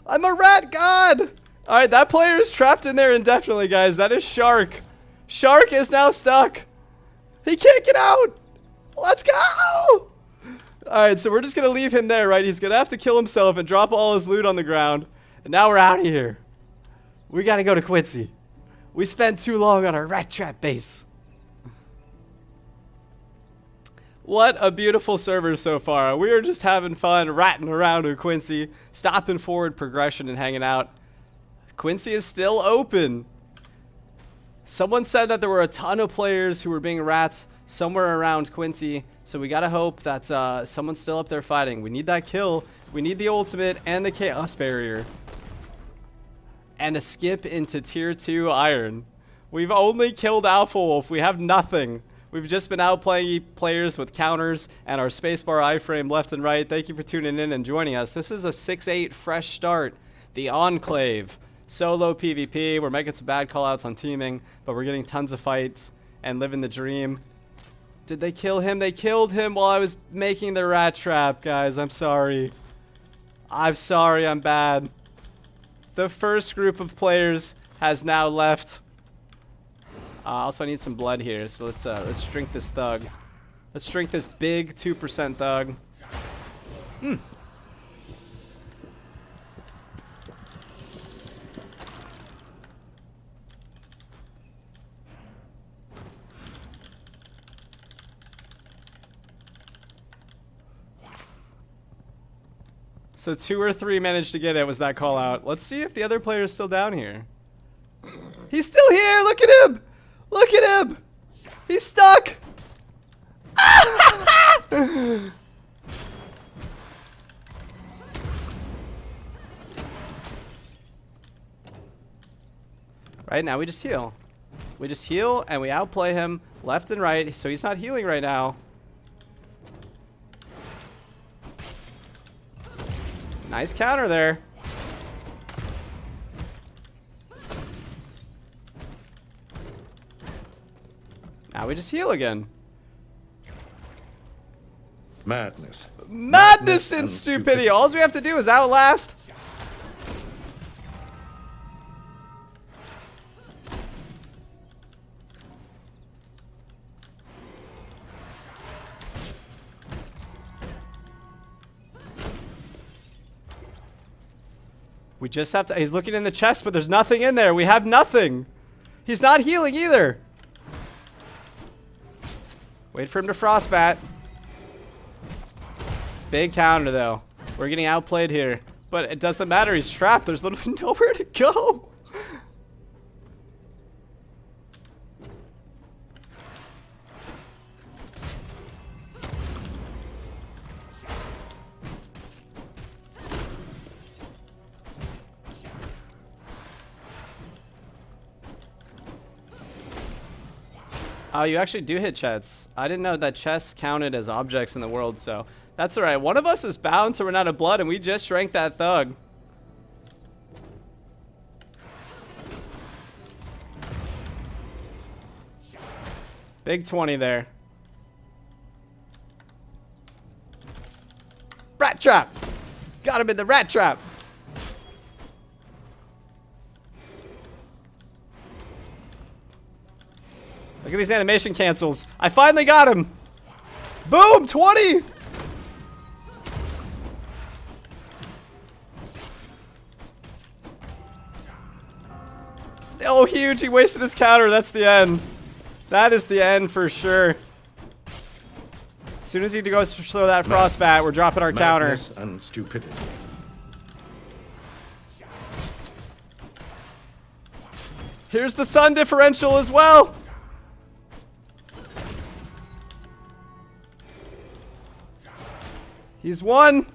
I'm a rat god! Alright, that player is trapped in there indefinitely, guys. That is Shark. Shark is now stuck. He can't get out! Let's go! Alright, so we're just gonna leave him there, right? He's gonna have to kill himself and drop all his loot on the ground. And now we're out of here. We gotta go to Quincy. We spent too long on our rat trap base. What a beautiful server so far. We are just having fun ratting around with Quincy, stopping forward progression and hanging out. Quincy is still open. Someone said that there were a ton of players who were being rats somewhere around Quincy, so we gotta hope that someone's still up there fighting. We need that kill. We need the ultimate and the chaos barrier. And a skip into tier 2 iron. We've only killed Alpha Wolf. We have nothing. We've just been outplaying players with counters and our spacebar iframe left and right. Thank you for tuning in and joining us. This is a 6-8 fresh start. The Enclave. Solo PvP. We're making some bad callouts on teaming, but we're getting tons of fights and living the dream. Did they kill him? They killed him while I was making the rat trap, guys. I'm sorry. I'm sorry. I'm bad. The first group of players has now left. Also, I need some blood here, so let's drink this thug. Let's drink this big 2% thug. So 2 or 3 managed to get it. Was that call out? Let's see if the other player is still down here. He's still here. Look at him. Look at him! He's stuck! Right now we just heal. We just heal and we outplay him left and right, so he's not healing right now. Nice counter there. Now we just heal again. Madness. Madness and stupidity. All we have to do is outlast. We just have to. He's looking in the chest, but there's nothing in there. We have nothing. He's not healing either. Wait for him to frostbat. Big counter, though. We're getting outplayed here. But it doesn't matter. He's trapped. There's literally nowhere to go. Oh, you actually do hit chests. I didn't know that chests counted as objects in the world, so that's alright. One of us is bound to run out of blood, and we just shrank that thug. Big 20 there. Rat trap. Got him in the rat trap. Look at these animation cancels. I finally got him. Boom, 20. Oh, huge. He wasted his counter. That's the end. That is the end for sure. As soon as he goes to throw that frostbat, we're dropping our counter. Madness and stupidity. Here's the sun differential as well. He's won.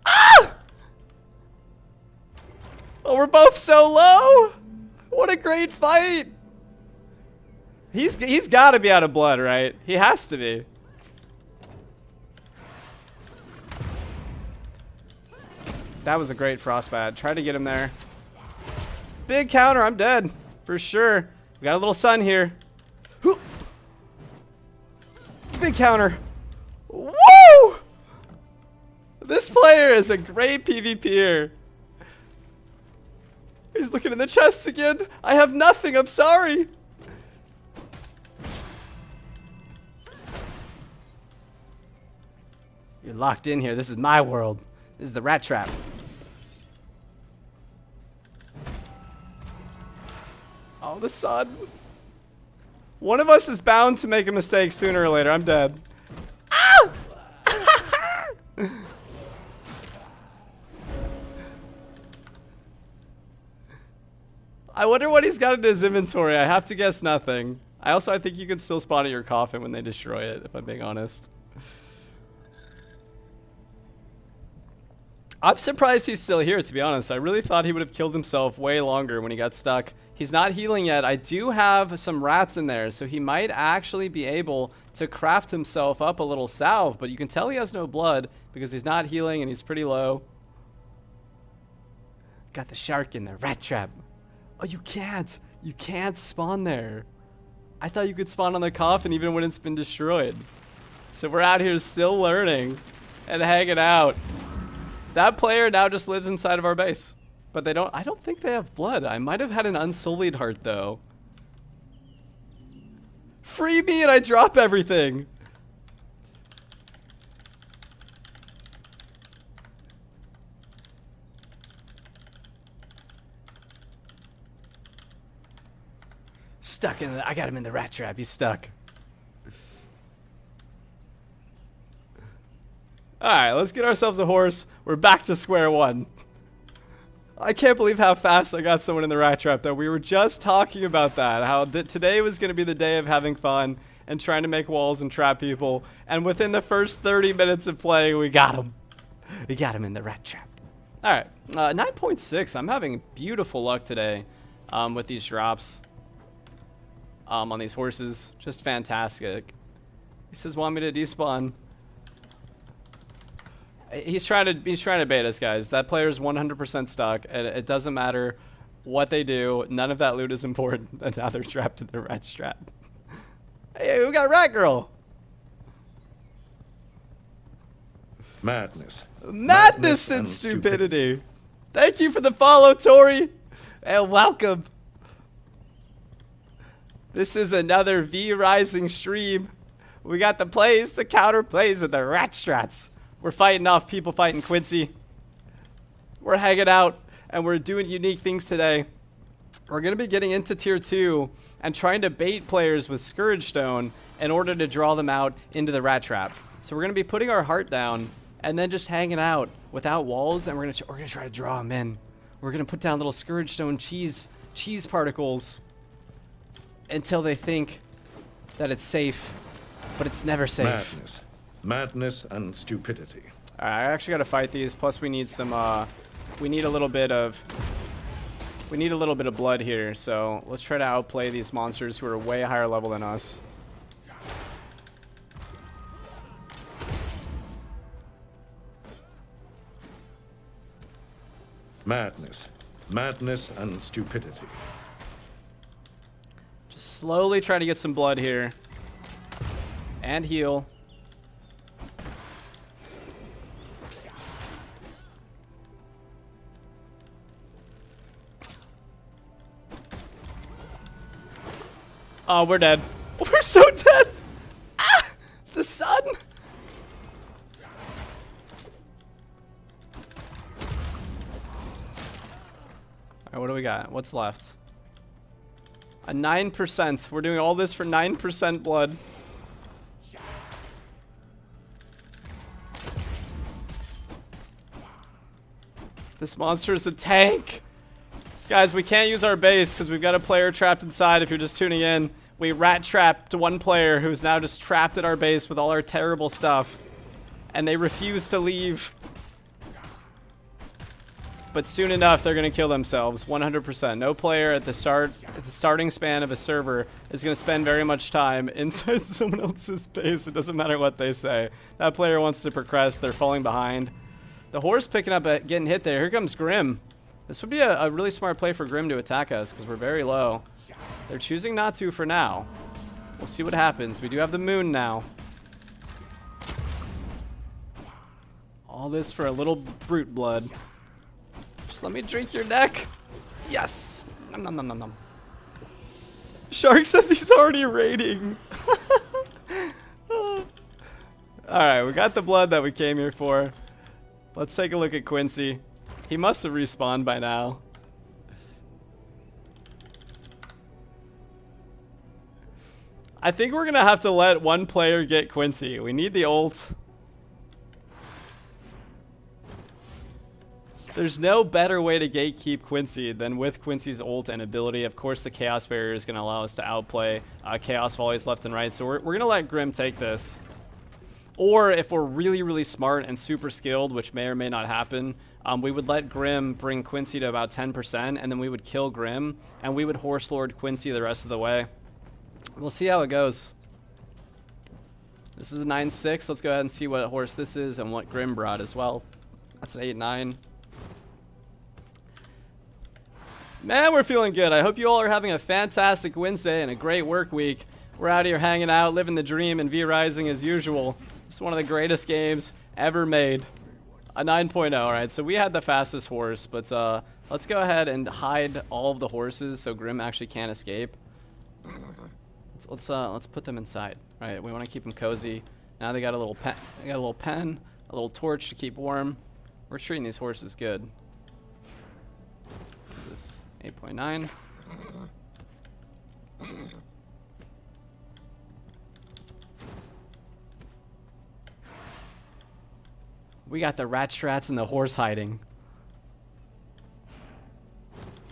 Ah! Oh, we're both so low. What a great fight. He's got to be out of blood, right? He has to be. That was a great frostbat. Try to get him there. Big counter. I'm dead. For sure. We got a little sun here. Big counter. Woo! This player is a great PvPer. He's looking in the chest again. I have nothing. I'm sorry. You're locked in here. This is my world. This is the rat trap. Oh, the sun. One of us is bound to make a mistake sooner or later. I'm dead. Ah! I wonder what he's got in his inventory. I have to guess nothing. I think you can still spawn at your coffin when they destroy it, if I'm being honest. I'm surprised he's still here, to be honest. I really thought he would have killed himself way longer when he got stuck. He's not healing yet. I do have some rats in there, so he might actually be able to craft himself up a little salve, but you can tell he has no blood because he's not healing and he's pretty low. Got the shark in the rat trap. Oh, you can't. You can't spawn there. I thought you could spawn on the coffin even when it's been destroyed. So we're out here still learning and hanging out. That player now just lives inside of our base. But I don't think they have blood. I might have had an unsullied heart though. Free me and I drop everything. Stuck in I got him in the rat trap. He's stuck. Alright, let's get ourselves a horse. We're back to square one. I can't believe how fast I got someone in the rat trap, though. We were just talking about that. How today was going to be the day of having fun and trying to make walls and trap people. And within the first 30 minutes of playing, we got him. We got him in the rat trap. Alright, 9.6. I'm having beautiful luck today with these drops on these horses. Just fantastic. He says, want me to despawn. He's trying to bait us, guys. That player's 100% stuck. It doesn't matter what they do. None of that loot is important. And now they're trapped in the rat trap. Hey, we got a rat girl. Madness. Madness and stupidity. Thank you for the follow, Tori. And welcome. This is another V Rising stream. We got the plays, the counter plays, and the rat strats. We're fighting off people fighting Quincey. We're hanging out, and we're doing unique things today. We're going to be getting into Tier 2 and trying to bait players with Scourge Stone in order to draw them out into the rat trap. So we're going to be putting our heart down and then just hanging out without walls, and we're going to try to draw them in. We're going to put down little Scourge Stone cheese particles until they think that it's safe, but it's never safe. Madness and stupidity. I actually got to fight these. Plus, we need some. We need a little bit of blood here. So let's try to outplay these monsters who are way higher level than us. Madness. Madness and stupidity. Just slowly try to get some blood here. And heal. Oh, we're dead. We're so dead. Ah! The sun. Alright, what do we got? What's left? A 9%. We're doing all this for 9% blood. This monster is a tank. Guys, we can't use our base because we've got a player trapped inside if you're just tuning in. We rat trapped one player who's now just trapped at our base with all our terrible stuff. And they refuse to leave. But soon enough, they're going to kill themselves, 100%. No player at the starting span of a server is going to spend very much time inside someone else's base. It doesn't matter what they say. That player wants to progress. They're falling behind. The horse picking up at getting hit there. Here comes Grim. This would be a really smart play for Grim to attack us because we're very low. They're choosing not to for now. We'll see what happens. We do have the moon now. All this for a little brute blood. Just let me drink your neck. Yes. Nom nom nom nom nom. Shark says he's already raiding. Alright, we got the blood that we came here for. Let's take a look at Quincey. He must have respawned by now. I think we're going to have to let one player get Quincey. We need the ult. There's no better way to gatekeep Quincey than with Quincey's ult and ability. Of course, the Chaos Barrier is going to allow us to outplay Chaos Volleys left and right. So we're going to let Grim take this. Or if we're really, really smart and super skilled, which may or may not happen, we would let Grim bring Quincey to about 10%, and then we would kill Grim, and we would Horse Lord Quincey the rest of the way. We'll see how it goes. This is a 9-6. Let's go ahead and see what horse this is and what Grim brought as well. That's an 8-9. Man, we're feeling good. I hope you all are having a fantastic Wednesday and a great work week. We're out here hanging out, living the dream, and V-Rising as usual. It's one of the greatest games ever made. A 9.0, alright, so we had the fastest horse, but let's go ahead and hide all of the horses so Grim actually can't escape. Let's put them inside. Right, we want to keep them cozy. Now they got a little pen, a little torch to keep warm. We're treating these horses good. What's this? 8.9. We got the rat strats and the horse hiding.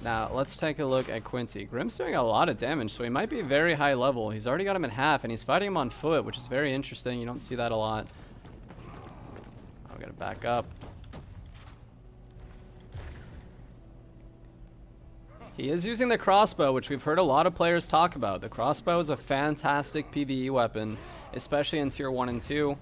Now, let's take a look at Quincey. Grim's doing a lot of damage, so he might be very high level. He's already got him in half, and he's fighting him on foot, which is very interesting. You don't see that a lot. Oh, we gotta back up. He is using the crossbow, which we've heard a lot of players talk about. The crossbow is a fantastic PvE weapon, especially in tier 1 and 2.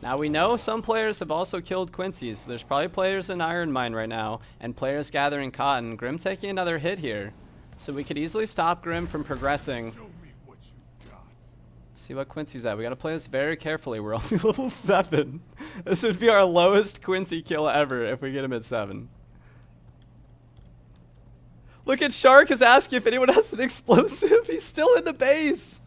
Now we know some players have also killed Quincey, so there's probably players in Iron Mine right now, and players gathering cotton. Grim taking another hit here. So we could easily stop Grim from progressing. Let's see what Quincey's at. We gotta play this very carefully. We're only level 7. This would be our lowest Quincey kill ever if we get him at 7. Look at Shark is asking if anyone has an explosive. He's still in the base.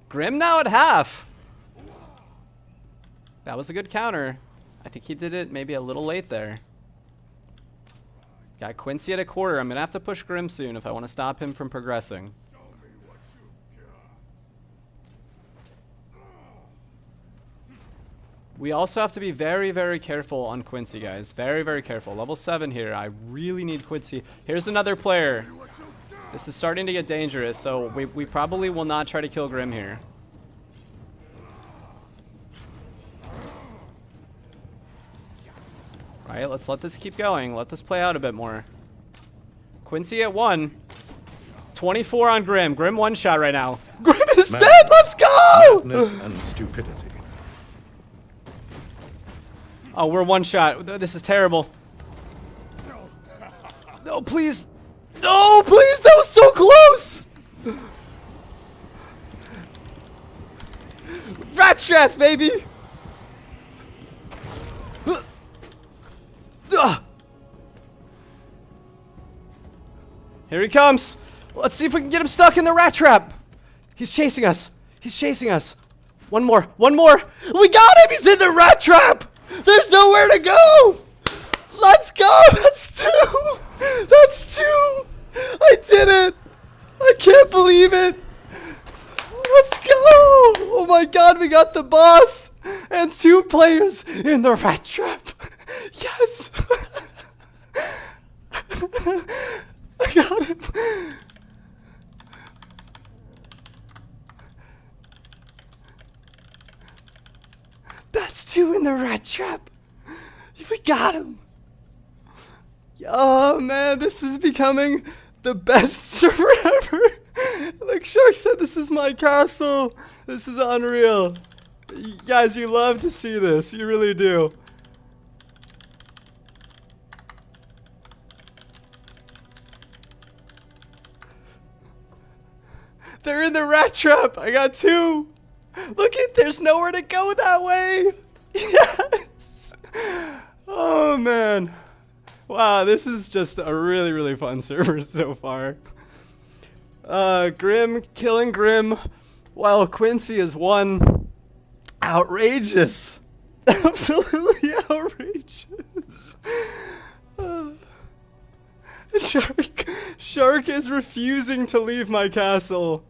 Grim now at half. That was a good counter. I think he did it maybe a little late there. Got Quincey at a quarter. I'm going to have to push Grim soon if I want to stop him from progressing. We also have to be very, very careful on Quincey, guys. Very, very careful. Level 7 here. I really need Quincey. Here's another player. This is starting to get dangerous, so we probably will not try to kill Grim here. Right, let's let this keep going. Let this play out a bit more. Quincey at 1. 24 on Grim. Grim one shot right now. Grim is Madness. dead. Let's go. Madness and stupidity. Oh, we're one shot. This is terrible. No, please. No, please. That was so close. Rat strats, baby. Here he comes. Let's see if we can get him stuck in the rat trap. He's chasing us. He's chasing us. One more. One more. We got him. He's in the rat trap. There's nowhere to go. Let's go. That's two. That's two. I did it. I can't believe it. Let's go. Oh my god, we got the boss and 2 players in the rat trap. Yes. I got him. That's 2 in the rat trap. We got him. Oh man, this is becoming the best server ever. Like Shark said, this is my castle. This is unreal. Guys, you love to see this. You really do. They're in the rat trap. I got 2. Look at, there's nowhere to go that way. Yes. Oh man. Wow, this is just a really, really fun server so far. Grim killing Grim while Quincy is won. Outrageous. Absolutely outrageous. Shark is refusing to leave my castle.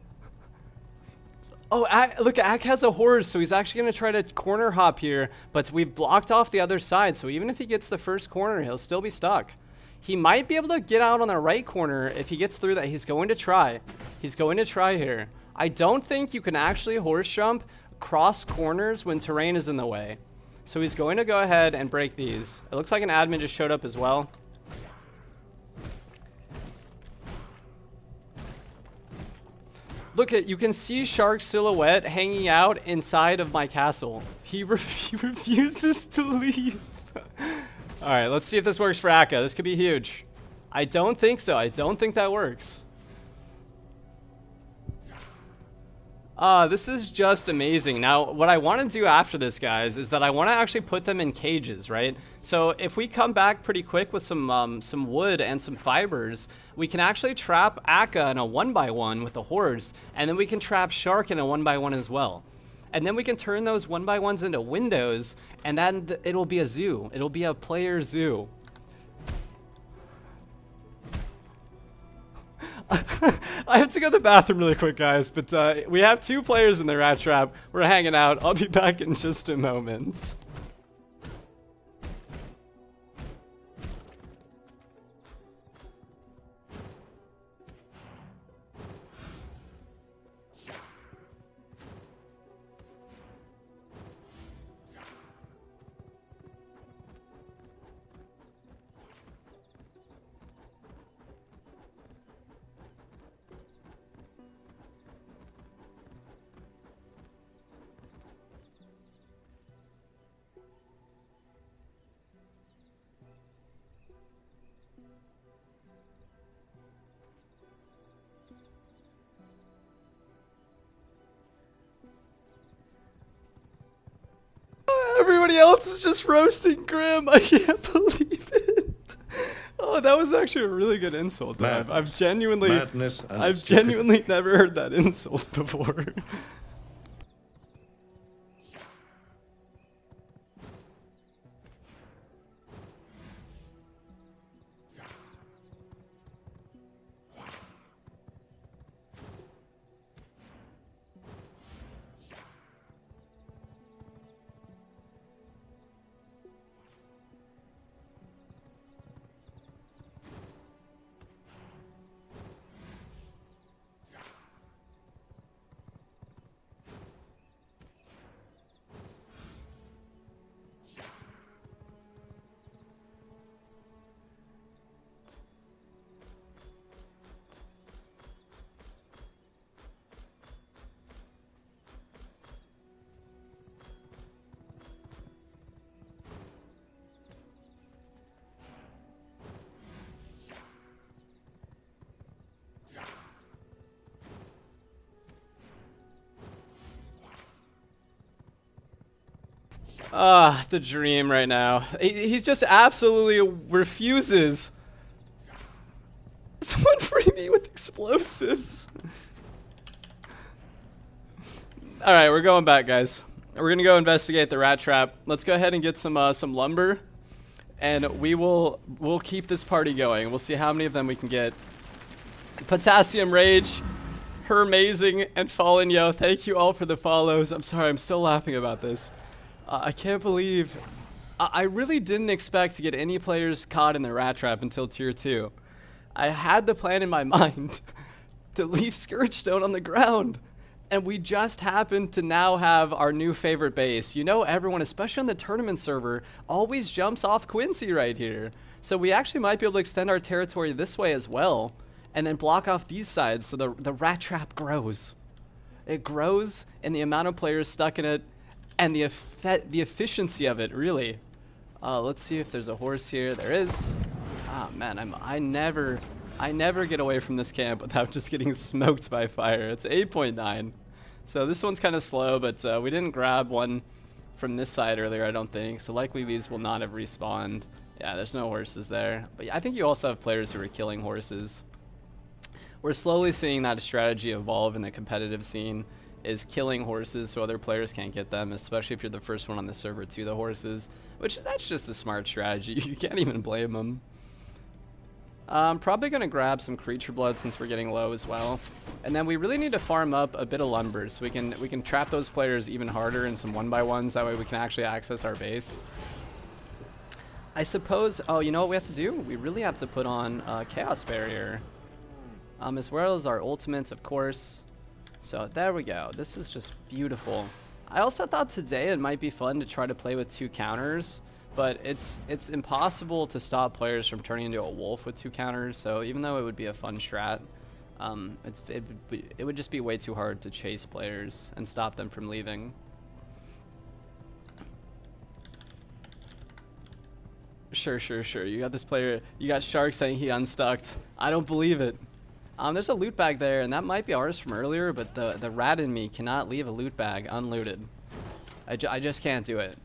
Oh, look, Ak has a horse, so he's actually going to try to corner hop here, but we've blocked off the other side, so even if he gets the first corner, he'll still be stuck. He might be able to get out on the right corner if he gets through that. He's going to try. He's going to try here. I don't think you can actually horse jump cross corners when terrain is in the way. So he's going to go ahead and break these. It looks like an admin just showed up as well. Look at, you can see Shark's silhouette hanging out inside of my castle. He refuses to leave. All right, let's see if this works for Akka. This could be huge. I don't think so. I don't think that works. This is just amazing. Now, what I want to do after this, guys, is that I want to actually put them in cages, right? So if we come back pretty quick with some wood and some fibers, we can actually trap Akka in a 1x1 with the horse, and then we can trap Shark in a 1x1 as well. And then we can turn those 1x1s into windows, and then it'll be a zoo. It'll be a player zoo. I have to go to the bathroom really quick, guys, but we have 2 players in the rat trap. We're hanging out. I'll be back in just a moment. Everybody else is just roasting Grim. I can't believe it. Oh, that was actually a really good insult. I've genuinely never heard that insult before. Ah, the dream right now. He just absolutely refuses. Someone free me with explosives. Alright, we're going back, guys. We're gonna go investigate the rat trap. Let's go ahead and get some lumber. And we'll keep this party going. We'll see how many of them we can get. Potassium Rage, Her Amazing, and Fallen Yo, thank you all for the follows. I'm sorry, I'm still laughing about this. I can't believe... I really didn't expect to get any players caught in the rat trap until tier 2. I had the plan in my mind to leave Scourge Stone on the ground. And we just happened to now have our new favorite base. You know, everyone, especially on the tournament server, always jumps off Quincey right here. So we actually might be able to extend our territory this way as well. And then block off these sides so the rat trap grows. It grows in the amount of players stuck in it and the efficiency of it, really. Let's see if there's a horse here. There is. Ah, man, I never get away from this camp without just getting smoked by fire. It's 8.9. So this one's kind of slow, but we didn't grab one from this side earlier, I don't think. So likely these will not have respawned. Yeah, there's no horses there. But I think you also have players who are killing horses. We're slowly seeing that strategy evolve in the competitive scene, is killing horses so other players can't get them, especially if you're the first one on the server to the horses, which that's just a smart strategy. You can't even blame them. I'm probably going to grab some creature blood since we're getting low as well. And then we really need to farm up a bit of lumber so we can trap those players even harder in some 1x1s. That way we can actually access our base. I suppose, oh, you know what we have to do? We really have to put on Chaos Barrier. As well as our ultimates, of course. So there we go. This is just beautiful. I also thought today it might be fun to try to play with 2 counters. But it's impossible to stop players from turning into a wolf with 2 counters. So even though it would be a fun strat, it would just be way too hard to chase players and stop them from leaving. Sure. You got this player. You got Shark saying he unstucked. I don't believe it. There's a loot bag there, and that might be ours from earlier. But the rat in me cannot leave a loot bag unlooted. I just can't do it.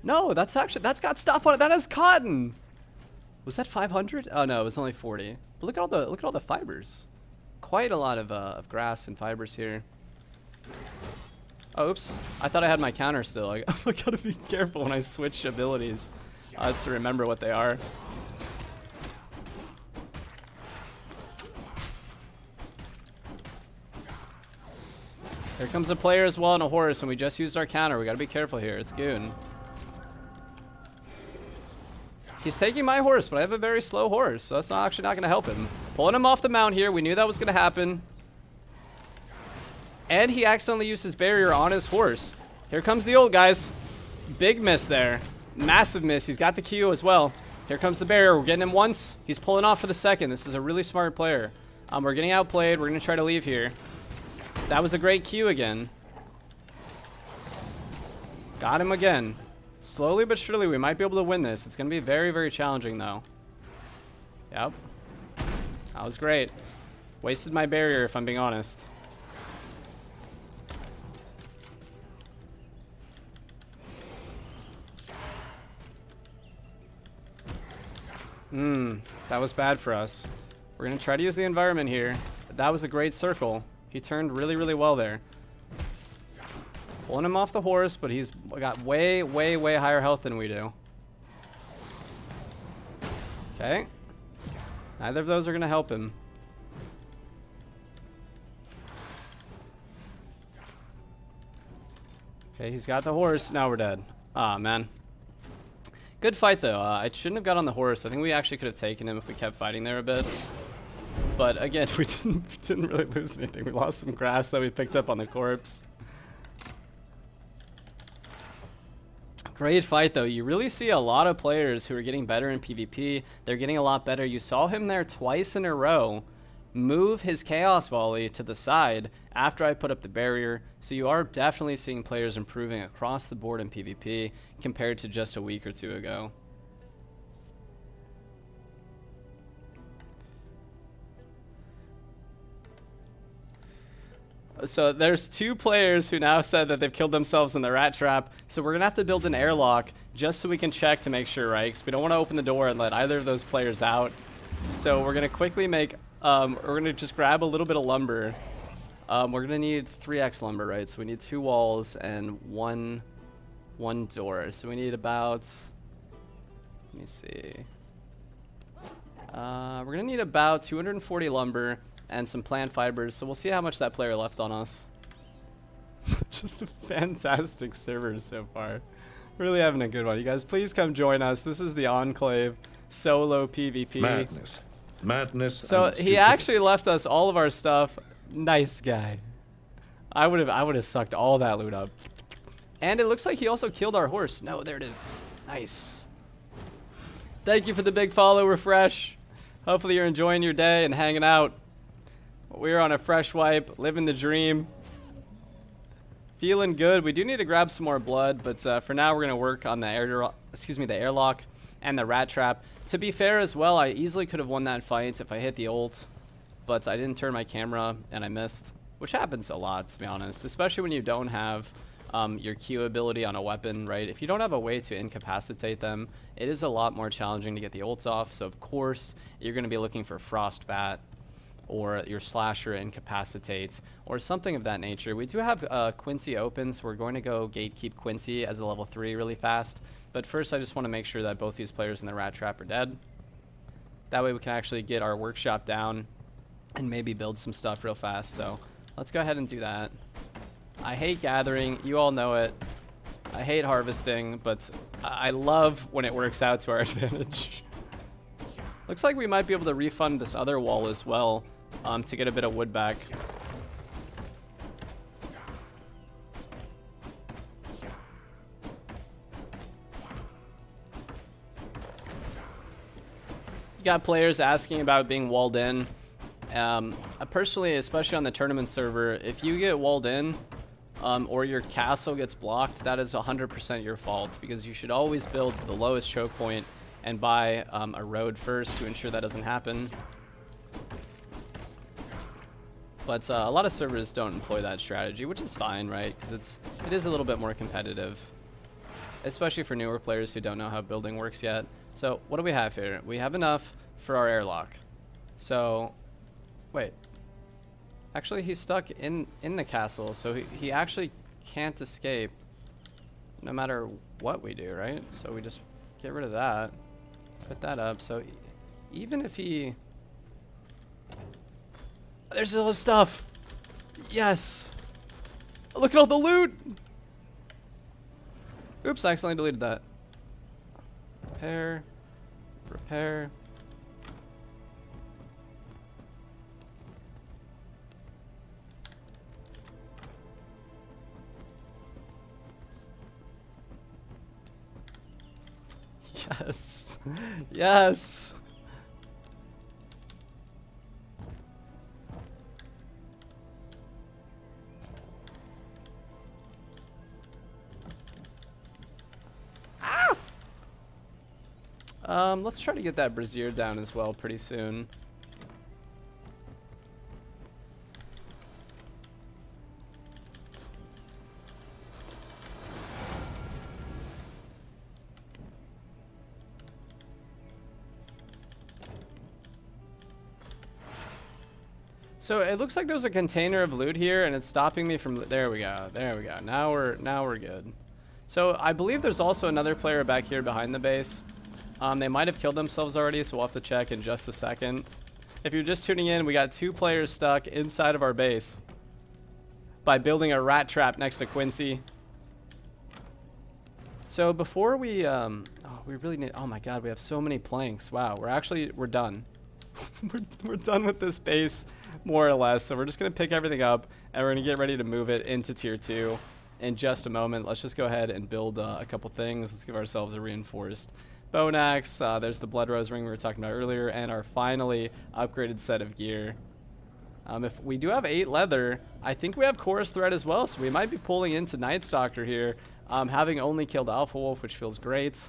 No, that's got stuff on it. That has cotton. Was that 500? Oh no, it was only 40. But look at all the fibers. Quite a lot of grass and fibers here. Oh, oops. I thought I had my counter still. I gotta be careful when I switch abilities to remember what they are. Here comes a player as well on a horse, and we just used our counter. We gotta be careful here. It's Goon. He's taking my horse, but I have a very slow horse, so that's actually not going to help him. Pulling him off the mount here. We knew that was going to happen. And he accidentally used his barrier on his horse. Here comes the ult, guys. Big miss there. Massive miss. He's got the Q as well. Here comes the barrier. We're getting him once. He's pulling off for the second. This is a really smart player. We're getting outplayed. We're going to try to leave here. That was a great Q again. Got him again. Slowly but surely, we might be able to win this. It's going to be very, very challenging, though. Yep. That was great. Wasted my barrier, if I'm being honest. That was bad for us. We're going to try to use the environment here. That was a great circle. He turned really, really well there. Pulling him off the horse, but he's got way, way, way higher health than we do. Okay. Neither of those are going to help him. Okay, he's got the horse. Now we're dead. Ah, man. Good fight, though. I shouldn't have got on the horse. I think we actually could have taken him if we kept fighting there a bit. But again, we didn't really lose anything. We lost some grass that we picked up on the corpse. Great fight, though. You really see a lot of players who are getting better in PvP. They're getting a lot better. You saw him there twice in a row move his Chaos Volley to the side after I put up the barrier. So you are definitely seeing players improving across the board in PvP compared to just a week or two ago. So there's 2 players who now said that they've killed themselves in the rat trap. So we're gonna have to build an airlock just so we can check to make sure, right? Because we don't want to open the door and let either of those players out. So we're gonna quickly make. We're gonna just grab a little bit of lumber. We're gonna need 3x lumber, right? So we need 2 walls and one door. So we need about. Let me see. We're gonna need about 240 lumber and some plant fibers, so we'll see how much that player left on us. Just a fantastic server so far. Really having a good one. You guys, please come join us. This is the Enclave solo PvP. Madness. Madness. So and he stupidity. actually left us all of our stuff. Nice guy. I would have sucked all that loot up. And it looks like he also killed our horse. No, there it is. Nice. Thank you for the big follow, Refresh. Hopefully you're enjoying your day and hanging out. We're on a fresh wipe, living the dream. Feeling good. We do need to grab some more blood, but for now we're gonna work on the airlock and the rat trap. To be fair as well, I easily could have won that fight if I hit the ult, but I didn't turn my camera and I missed, which happens a lot, to be honest, especially when you don't have your Q ability on a weapon, right? If you don't have a way to incapacitate them, it is a lot more challenging to get the ults off. So of course you're going to be looking for Frostbat or your slasher incapacitate or something of that nature. We do have Quincey open, so we're going to go Gatekeep Quincey as a level 3 really fast. But first I just want to make sure that both these players in the rat trap are dead. That way we can actually get our workshop down and maybe build some stuff real fast. So let's go ahead and do that. I hate gathering, you all know it. I hate harvesting, but I love when it works out to our advantage. Looks like we might be able to refund this other wall as well to get a bit of wood back. You got players asking about being walled in. Personally, especially on the tournament server, if you get walled in, or your castle gets blocked, that is 100% your fault, because you should always build the lowest choke point and buy a road first to ensure that doesn't happen. But a lot of servers don't employ that strategy, which is fine, right? Because it is a little bit more competitive, especially for newer players who don't know how building works yet. So what do we have here? We have enough for our airlock. So, wait. Actually, he's stuck in the castle, so he actually can't escape no matter what we do, right? So we just get rid of that, put that up. So even if he... There's all the stuff! Yes! Look at all the loot! Oops, I accidentally deleted that. Repair. Repair. Yes. Yes. Let's try to get that brazier down as well pretty soon. So it looks like there's a container of loot here, and it's stopping me from. There we go. There we go. Now we're good. So I believe there's also another player back here behind the base. They might have killed themselves already, so we'll have to check in just a second. If you're just tuning in, we got 2 players stuck inside of our base by building a rat trap next to Quincey. So before we we really need. Oh my God, we have so many planks. Wow, we're done. we're done with this base. More or less, so we're just going to pick everything up and we're going to get ready to move it into tier 2 in just a moment. Let's just go ahead and build a couple things. Let's give ourselves a reinforced bone axe. There's the blood rose ring we were talking about earlier, and our finally upgraded set of gear. If we do have 8 leather, I think we have chorus thread as well, so we might be pulling into Night Stalker here, having only killed Alpha Wolf, which feels great.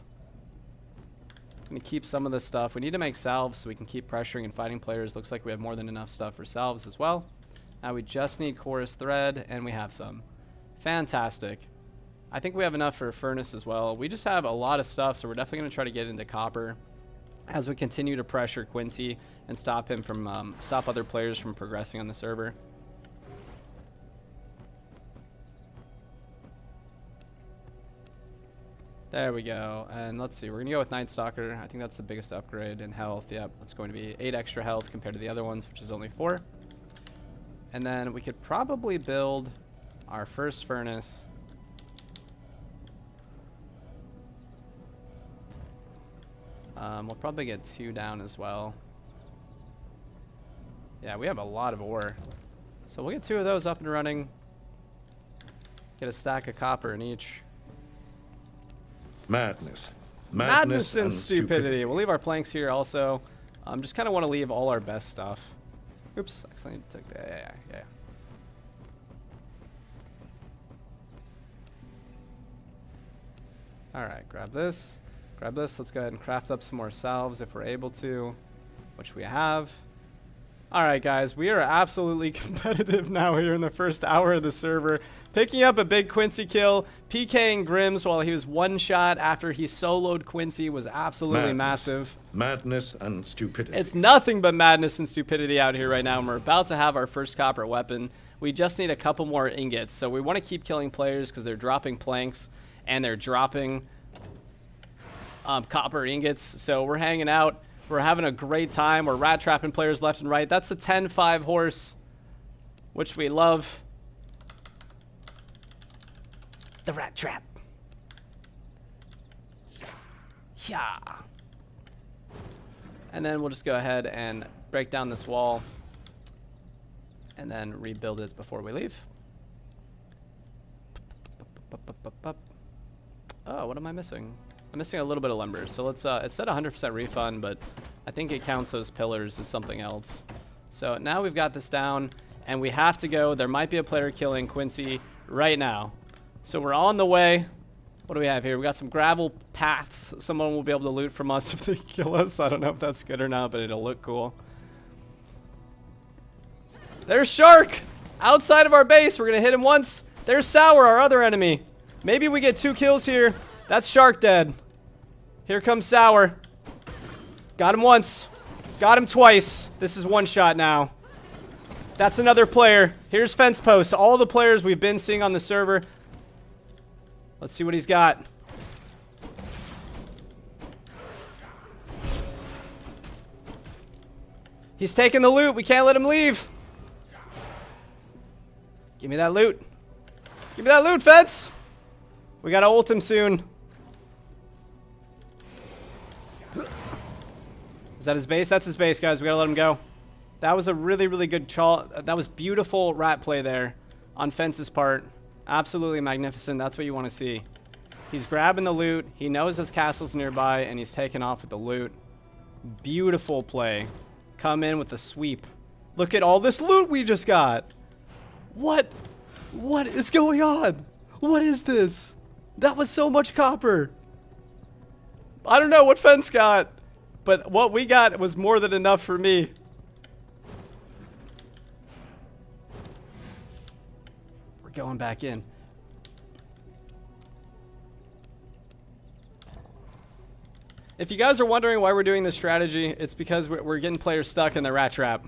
I'm going to keep some of this stuff. We need to make salves so we can keep pressuring and fighting players. Looks like we have more than enough stuff for salves as well. Now we just need chorus thread, and we have some. Fantastic. I think we have enough for a furnace as well. We just have a lot of stuff, so we're definitely going to try to get into copper as we continue to pressure Quincey and stop him from stop other players from progressing on the server. There we go. And let's see, we're going to go with Night Stalker. I think that's the biggest upgrade in health. Yep, it's going to be 8 extra health compared to the other ones, which is only 4. And then we could probably build our first furnace. We'll probably get 2 down as well. Yeah, we have a lot of ore. So we'll get 2 of those up and running. Get a stack of copper in each. Madness. Madness and stupidity. We'll leave our planks here also. Just kind of want to leave all our best stuff. Oops, accidentally took that. Yeah. Alright, grab this. Grab this. Let's go ahead and craft up some more salves if we're able to, which we have. Alright guys, we are absolutely competitive now here in the first hour of the server. Picking up a big Quincey kill, PKing Grims while he was one shot after he soloed Quincey was absolutely massive. Madness and stupidity. It's nothing but madness and stupidity out here right now, and we're about to have our first copper weapon. We just need a couple more ingots, so we want to keep killing players because they're dropping planks and they're dropping copper ingots. So we're hanging out. We're having a great time. We're rat trapping players left and right. That's the 10-5 horse, which we love. The rat trap. Yeah. And then we'll just go ahead and break down this wall and then rebuild it before we leave. Oh, what am I missing? I'm missing a little bit of lumber, so let's it said 100% refund, but I think it counts those pillars as something else. So now we've got this down, and we have to go. There might be a player killing Quincey right now, so we're on the way. What do we have here? We got some gravel paths. Someone will be able to loot from us if they kill us. I don't know if that's good or not, but it'll look cool. There's Shark outside of our base. We're gonna hit him once. There's Sour, our other enemy. Maybe we get 2 kills here. That's Shark dead. Here comes Sour. Got him once. Got him twice. This is 1 shot now. That's another player. Here's Fence Post. All the players we've been seeing on the server. Let's see what he's got. He's taking the loot. We can't let him leave. Give me that loot. Give me that loot, Fence. We gotta ult him soon. Is that his base? That's his base, guys. We gotta let him go. That was a really, really good that was beautiful rat play there on Fence's part. Absolutely magnificent. That's what you want to see. He's grabbing the loot. He knows his castle's nearby, and he's taking off with the loot. Beautiful play. Come in with the sweep. Look at all this loot we just got. What is going on? What is this? That was so much copper. I don't know what Fence got, but what we got was more than enough for me. We're going back in. If you guys are wondering why we're doing this strategy, it's because we're getting players stuck in the rat trap.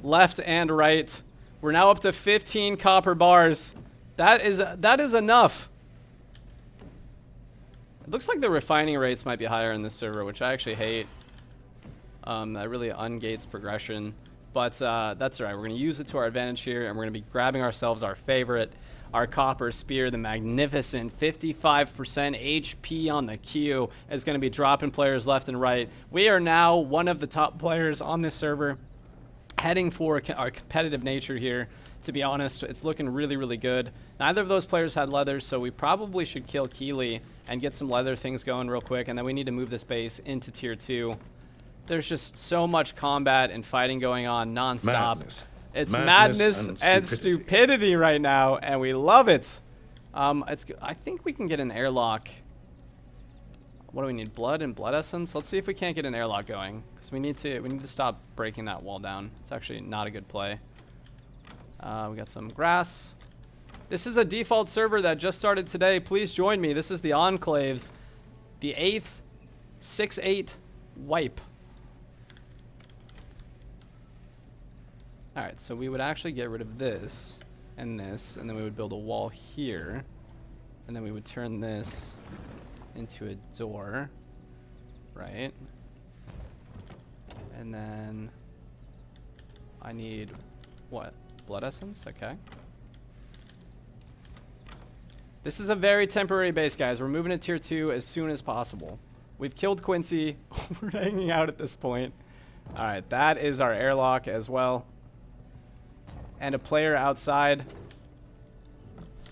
Left and right. We're now up to 15 copper bars. That is enough. It looks like the refining rates might be higher in this server, which I actually hate. That really ungates progression. But that's all right. We're going to use it to our advantage here, and we're going to be grabbing ourselves our favorite, our copper spear. The magnificent 55% HP on the Q is going to be dropping players left and right. We are now one of the top players on this server, heading for our competitive nature here. To be honest, it's looking really, really good. Neither of those players had leather, so we probably should kill Keeley and get some leather things going real quick, and then we need to move this base into tier 2. There's just so much combat and fighting going on nonstop. It's madness and stupidity right now, and we love it. I think we can get an airlock. What do we need? Blood and blood essence? Let's see if we can't get an airlock going, because we need to stop breaking that wall down. It's actually not a good play. We got some grass. This is a default server that just started today. Please join me. This is the Enclaves. The 8th 6-8 wipe. Alright, so we would actually get rid of this, and then we would build a wall here. And then we would turn this into a door. Right? And then I need, what? Blood essence? Okay. This is a very temporary base, guys. We're moving to tier 2 as soon as possible. We've killed Quincey. We're hanging out at this point. Alright, that is our airlock as well. And a player outside.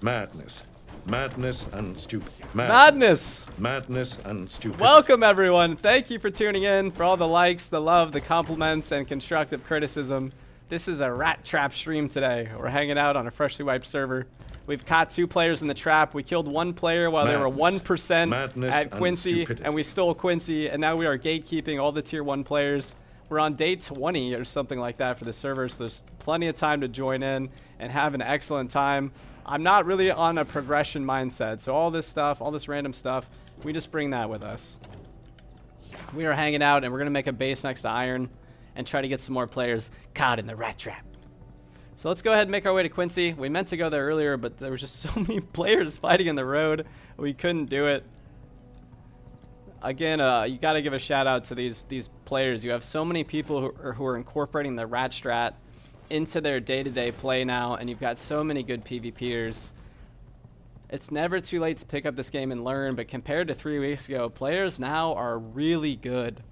Madness. Madness and stupid. Madness! Madness and stupidity. Welcome, everyone. Thank you for tuning in, for all the likes, the love, the compliments, and constructive criticism. This is a rat trap stream today. We're hanging out on a freshly wiped server. We've caught 2 players in the trap. We killed 1 player while they were 1% at Quincey, and we stole Quincey, and now we are gatekeeping all the tier 1 players. We're on day 20 or something like that for the server, so there's plenty of time to join in and have an excellent time. I'm not really on a progression mindset, so all this stuff, all this random stuff, we just bring that with us. We are hanging out, and we're going to make a base next to iron and try to get some more players caught in the rat trap. So let's go ahead and make our way to Quincey. We meant to go there earlier, but there was just so many players fighting in the road, we couldn't do it. Again, you got to give a shout out to these players. You have so many people who are incorporating the rat strat into their day-to-day play now, and you've got so many good PvPers. It's never too late to pick up this game and learn, but compared to 3 weeks ago, players now are really good.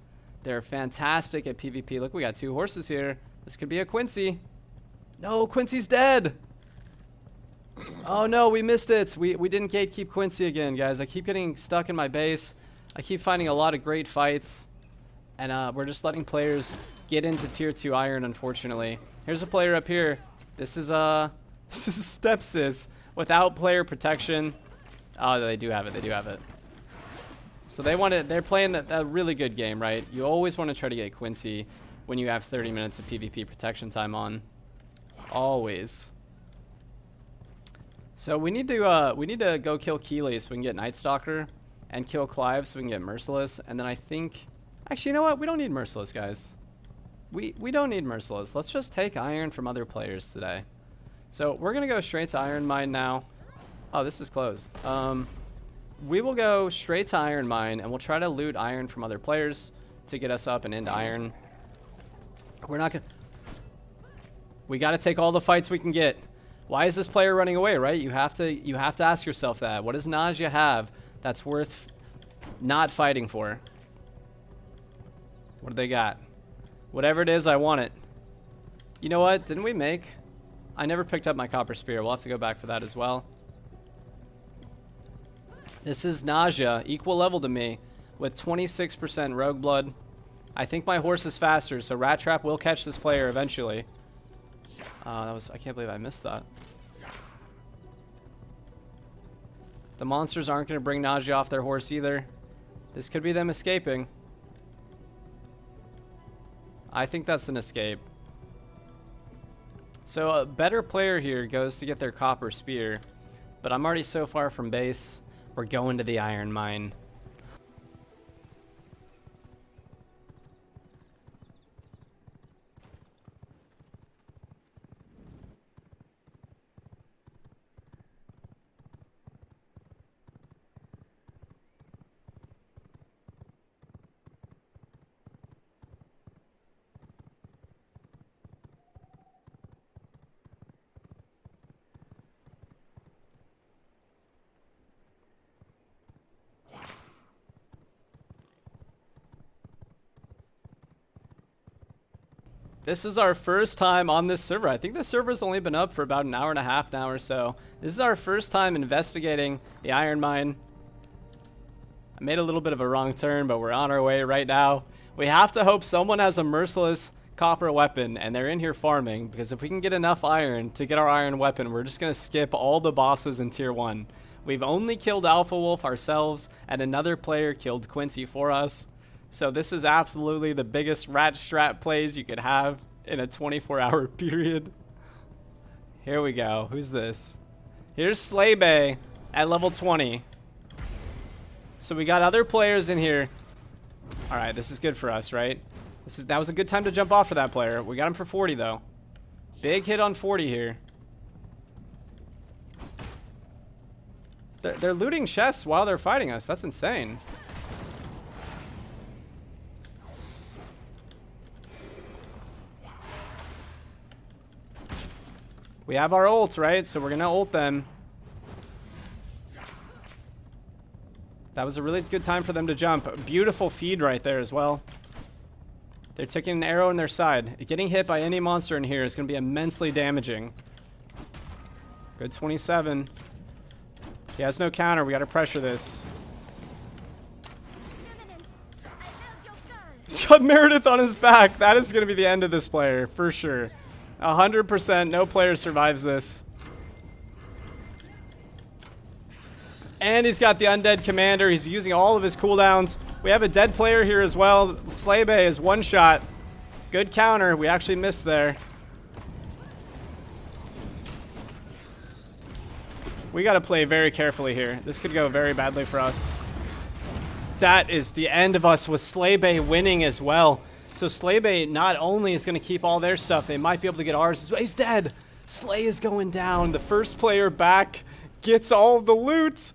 They're fantastic at PvP. Look, we got 2 horses here. This could be a Quincey. No, Quincey's dead. Oh no, we missed it. We didn't gatekeep Quincey again, guys. I keep getting stuck in my base. I keep finding a lot of great fights, and we're just letting players get into tier 2 iron, unfortunately. Here's a player up here. This is Stepsis without player protection. Oh, they do have it. They do have it. So they're playing a really good game, right? You always want to try to get Quincey when you have 30 minutes of PvP protection time on. Always. So we need to go kill Keeley so we can get Night Stalker, and kill Clive so we can get Merciless, and then I think, actually, you know what? We don't need Merciless, guys. We don't need Merciless. Let's just take iron from other players today. So we're gonna go straight to Iron Mine now. Oh, this is closed. We will go straight to Iron Mine, and we'll try to loot iron from other players to get us up and into iron. We're not gonna. We got to take all the fights we can get. Why is this player running away, right? You have to ask yourself that. What does Nausea have that's worth not fighting for? What do they got? Whatever it is, I want it. You know what? Didn't we make? I never picked up my copper spear. We'll have to go back for that as well. This is Nausea, equal level to me, with 26% rogue blood. I think my horse is faster, so Rat Trap will catch this player eventually. I can't believe I missed that. The monsters aren't going to bring Nausea off their horse either. This could be them escaping. I think that's an escape. So a better player here goes to get their copper spear, but I'm already so far from base. We're going to the iron mine. This is our first time on this server. I think the server's only been up for about an hour and a half now or so. This is our first time investigating the iron mine. I made a little bit of a wrong turn, but we're on our way right now. We have to hope someone has a merciless copper weapon and they're in here farming, because if we can get enough iron to get our iron weapon, we're just going to skip all the bosses in tier 1. We've only killed Alpha Wolf ourselves, and another player killed Quincey for us. So this is absolutely the biggest rat strat plays you could have in a 24-hour period. Here we go. Who's this? Here's Slay Bay at level 20. So we got other players in here. All right, this is good for us, right? That was a good time to jump off for that player. We got him for 40 though. Big hit on 40 here. They're looting chests while they're fighting us. That's insane. We have our ults, right? So we're gonna ult them. That was a really good time for them to jump. Beautiful feed right there as well. They're taking an arrow in their side. Getting hit by any monster in here is going to be immensely damaging. Good 27. He has no counter. We got to pressure this. He's got Meredith on his back. That is going to be the end of this player, for sure. 100%. No player survives this. And he's got the undead commander. He's using all of his cooldowns. We have a dead player here as well. Slay Bay is one shot. Good counter. We actually missed there. We got to play very carefully here. This could go very badly for us. That is the end of us with Slay Bay winning as well. So Slay Bay not only is going to keep all their stuff, they might be able to get ours as well. He's dead. Slay is going down. The first player back gets all of the loot.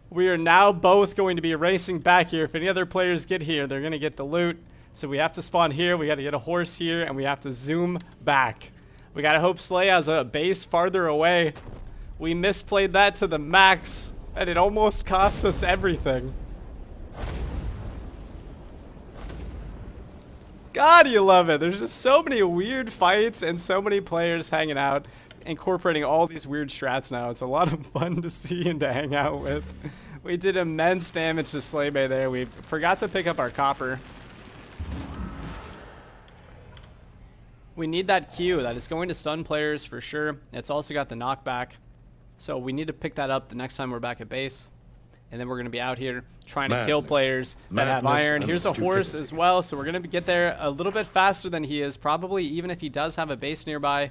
We are now both going to be racing back here. If any other players get here, they're going to get the loot. So we have to spawn here. We got to get a horse here, and we have to zoom back. We got to hope Slay has a base farther away. We misplayed that to the max, and it almost cost us everything. God, you love it. There's just so many weird fights and so many players hanging out, incorporating all these weird strats now. It's a lot of fun to see and to hang out with. We did immense damage to Slay Bay there. We forgot to pick up our copper. We need that Q. That is going to stun players for sure. It's also got the knockback. So we need to pick that up the next time we're back at base. And then we're going to be out here trying to kill players that have iron. Here's a horse as well. So we're going to get there a little bit faster than he is. Probably even if he does have a base nearby,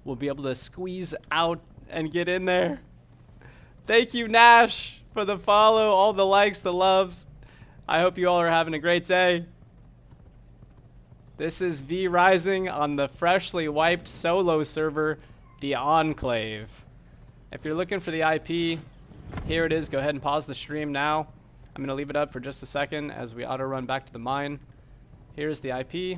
we'll be able to squeeze out and get in there. Thank you, Nash, for the follow, all the likes, the loves. I hope you all are having a great day. This is V Rising on the freshly wiped solo server, the Enclave. If you're looking for the IP, here it is. Go ahead and pause the stream now. I'm going to leave it up for just a second as we auto run back to the mine. Here's the IP.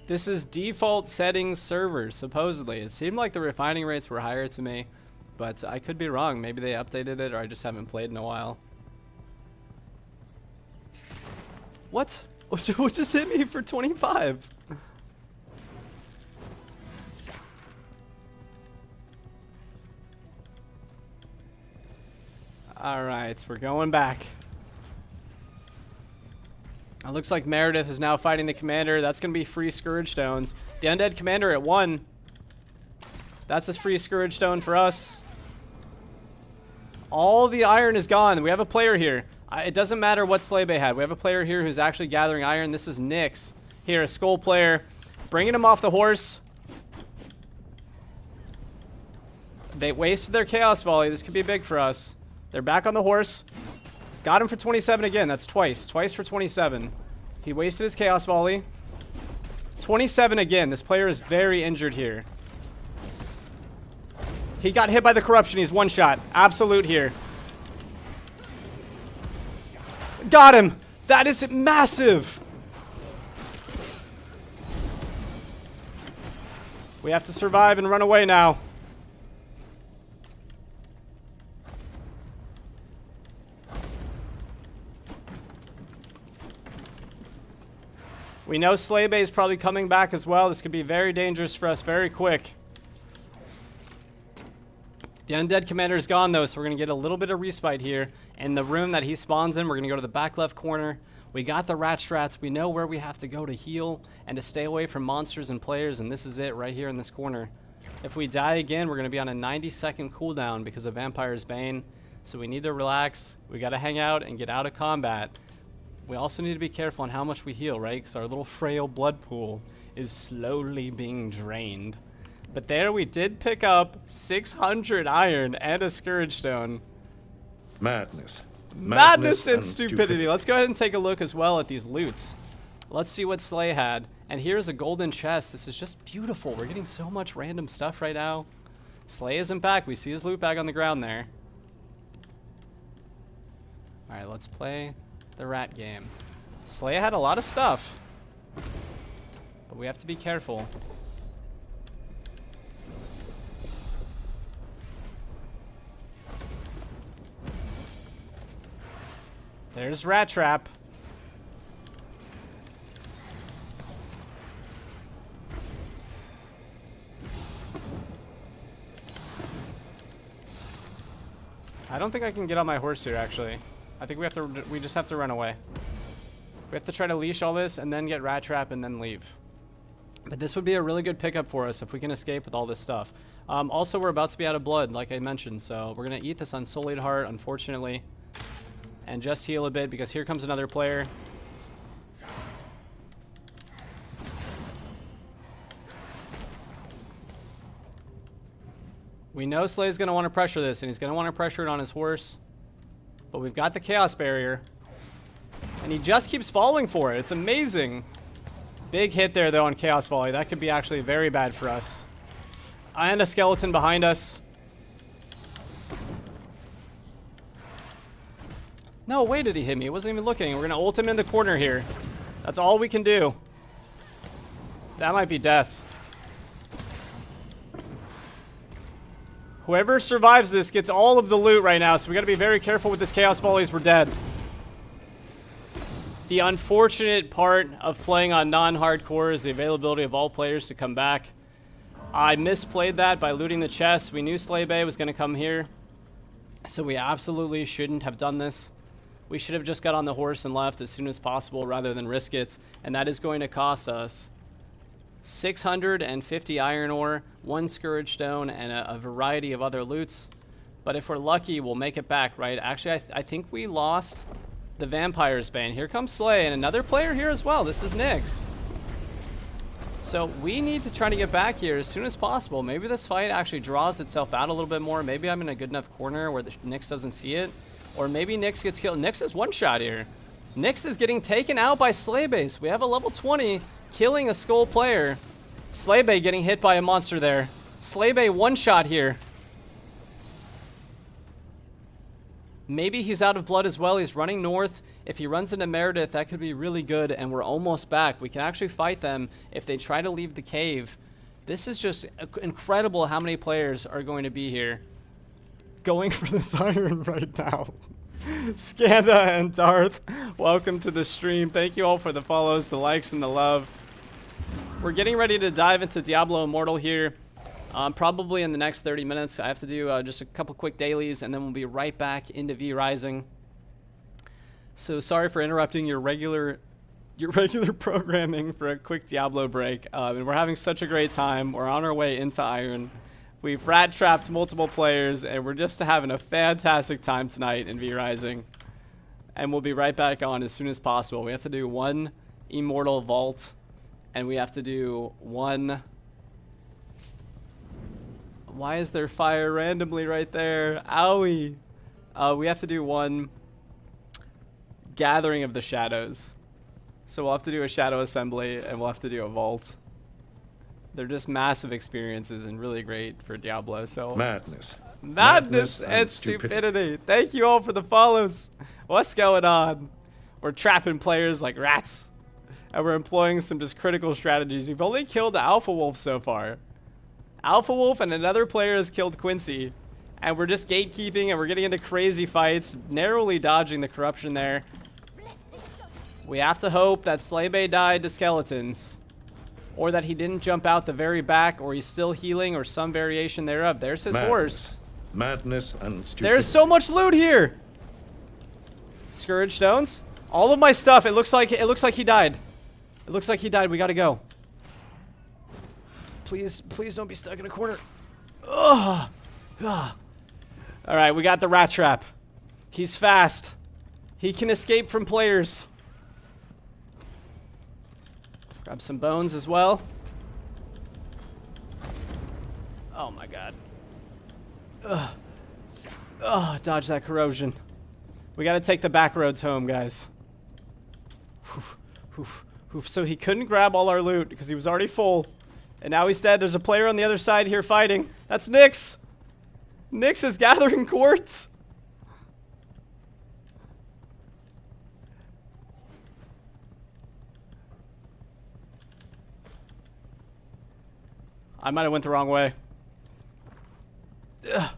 This is default settings server, supposedly. It seemed like the refining rates were higher to me, but I could be wrong. Maybe they updated it or I just haven't played in a while. What? What just hit me for 25? Alright, we're going back. It looks like Meredith is now fighting the commander. That's going to be free Scourge Stones. The Undead Commander at 1. That's a free Scourge Stone for us. All the iron is gone. We have a player here. It doesn't matter what Slay Bay had. We have a player here who's actually gathering iron. This is Nyx. Here, a skull player. Bringing him off the horse. They wasted their Chaos Volley. This could be big for us. They're back on the horse. Got him for 27 again. That's twice. Twice for 27. He wasted his Chaos Volley. 27 again. This player is very injured here. He got hit by the corruption. He's one shot. Absolute here. Got him. That is massive. We have to survive and run away now. We know Slay Bay is probably coming back as well. This could be very dangerous for us very quick. The Undead Commander is gone though, so we're going to get a little bit of respite here. In the room that he spawns in, we're going to go to the back left corner. We got the rat strats. We know where we have to go to heal and to stay away from monsters and players, and this is it right here in this corner. If we die again, we're going to be on a 90-second cooldown because of Vampire's Bane. So we need to relax. We got to hang out and get out of combat. we also need to be careful on how much we heal, right? Because our little frail blood pool is slowly being drained. But there we did pick up 600 iron and a Scourge Stone. Madness. Madness and stupidity. Let's go ahead and take a look as well at these loots. Let's see what Slay had. And here's a golden chest. This is just beautiful. We're getting so much random stuff right now. Slay isn't back. We see his loot bag on the ground there. Alright, let's play the rat game. Slay had a lot of stuff, but we have to be careful. There's Rat Trap. I don't think I can get on my horse here, actually. I think we just have to run away. We have to try to leash all this and then get Rat Trap and then leave. But this would be a really good pickup for us if we can escape with all this stuff. Also, we're about to be out of blood, like I mentioned, so we're going to eat this Unsullied Heart, unfortunately. And just heal a bit, because here comes another player. We know Slay's going to want to pressure this, and he's going to want to pressure it on his horse. But we've got the Chaos Barrier. And he just keeps falling for it. It's amazing. Big hit there, though, on Chaos Volley. That could be actually very bad for us. And a skeleton behind us. No, way did he hit me? He wasn't even looking. We're going to ult him in the corner here. That's all we can do. That might be death. Whoever survives this gets all of the loot right now, so we got to be very careful with this Chaos Volleys. We're dead. The unfortunate part of playing on non-hardcore is the availability of all players to come back. I misplayed that by looting the chest. We knew Slay Bay was going to come here, so we absolutely shouldn't have done this. We should have just got on the horse and left as soon as possible rather than risk it, and that is going to cost us 650 iron ore, 1 Scourge Stone, and a variety of other loots. But if we're lucky, we'll make it back, right? Actually, I think we lost the Vampire's Bane. Here comes Slay, and another player here as well. This is Nyx. So we need to try to get back here as soon as possible. Maybe this fight actually draws itself out a little bit more. Maybe I'm in a good enough corner where the Nyx doesn't see it. Or maybe Nyx gets killed. Nyx is one shot here. Nyx is getting taken out by Slaybase. We have a level 20 killing a Skull player. Slaybay getting hit by a monster there. Slaybay one shot here. Maybe he's out of blood as well. He's running north. If he runs into Meredith, that could be really good, and we're almost back. We can actually fight them if they try to leave the cave. This is just incredible how many players are going to be here. Going for this iron right now. Skanda and Darth, welcome to the stream. Thank you all for the follows, the likes, and the love. We're getting ready to dive into Diablo Immortal here. Probably in the next 30 minutes. I have to do just a couple quick dailies, and then we'll be right back into V Rising. So sorry for interrupting your regular programming for a quick Diablo break. And we're having such a great time. We're on our way into Iron. We've rat trapped multiple players, and we're just having a fantastic time tonight in V Rising. And we'll be right back on as soon as possible. We have to do 1 Immortal Vault, and we have to do 1... Why is there fire randomly right there? Owie! We have to do 1 Gathering of the Shadows. So we'll have to do a Shadow Assembly, and we'll have to do a Vault. They're just massive experiences and really great for Diablo. So Madness and stupidity. Thank you all for the follows. What's going on? We're trapping players like rats. And we're employing some just critical strategies. We've only killed Alpha Wolf so far. Alpha Wolf and another player has killed Quincey. And we're just gatekeeping, and we're getting into crazy fights, narrowly dodging the corruption there. We have to hope that Slaybay died to skeletons, or that he didn't jump out the very back, or he's still healing, or some variation thereof. There's his horse. Madness and stupidity. There's so much loot here. Scourge Stones. All of my stuff. It looks like he died. It looks like he died. We gotta go. Please don't be stuck in a corner. Ugh. Ugh. All right, we got the rat trap. He's fast. He can escape from players. Grab some bones as well. Oh my god. Ugh. Oh, dodge that corrosion. We gotta take the back roads home, guys. Oof, oof, oof. So he couldn't grab all our loot because he was already full. And now he's dead. There's a player on the other side here fighting. That's Nyx. Nyx is gathering quartz. I might have went the wrong way. Ugh.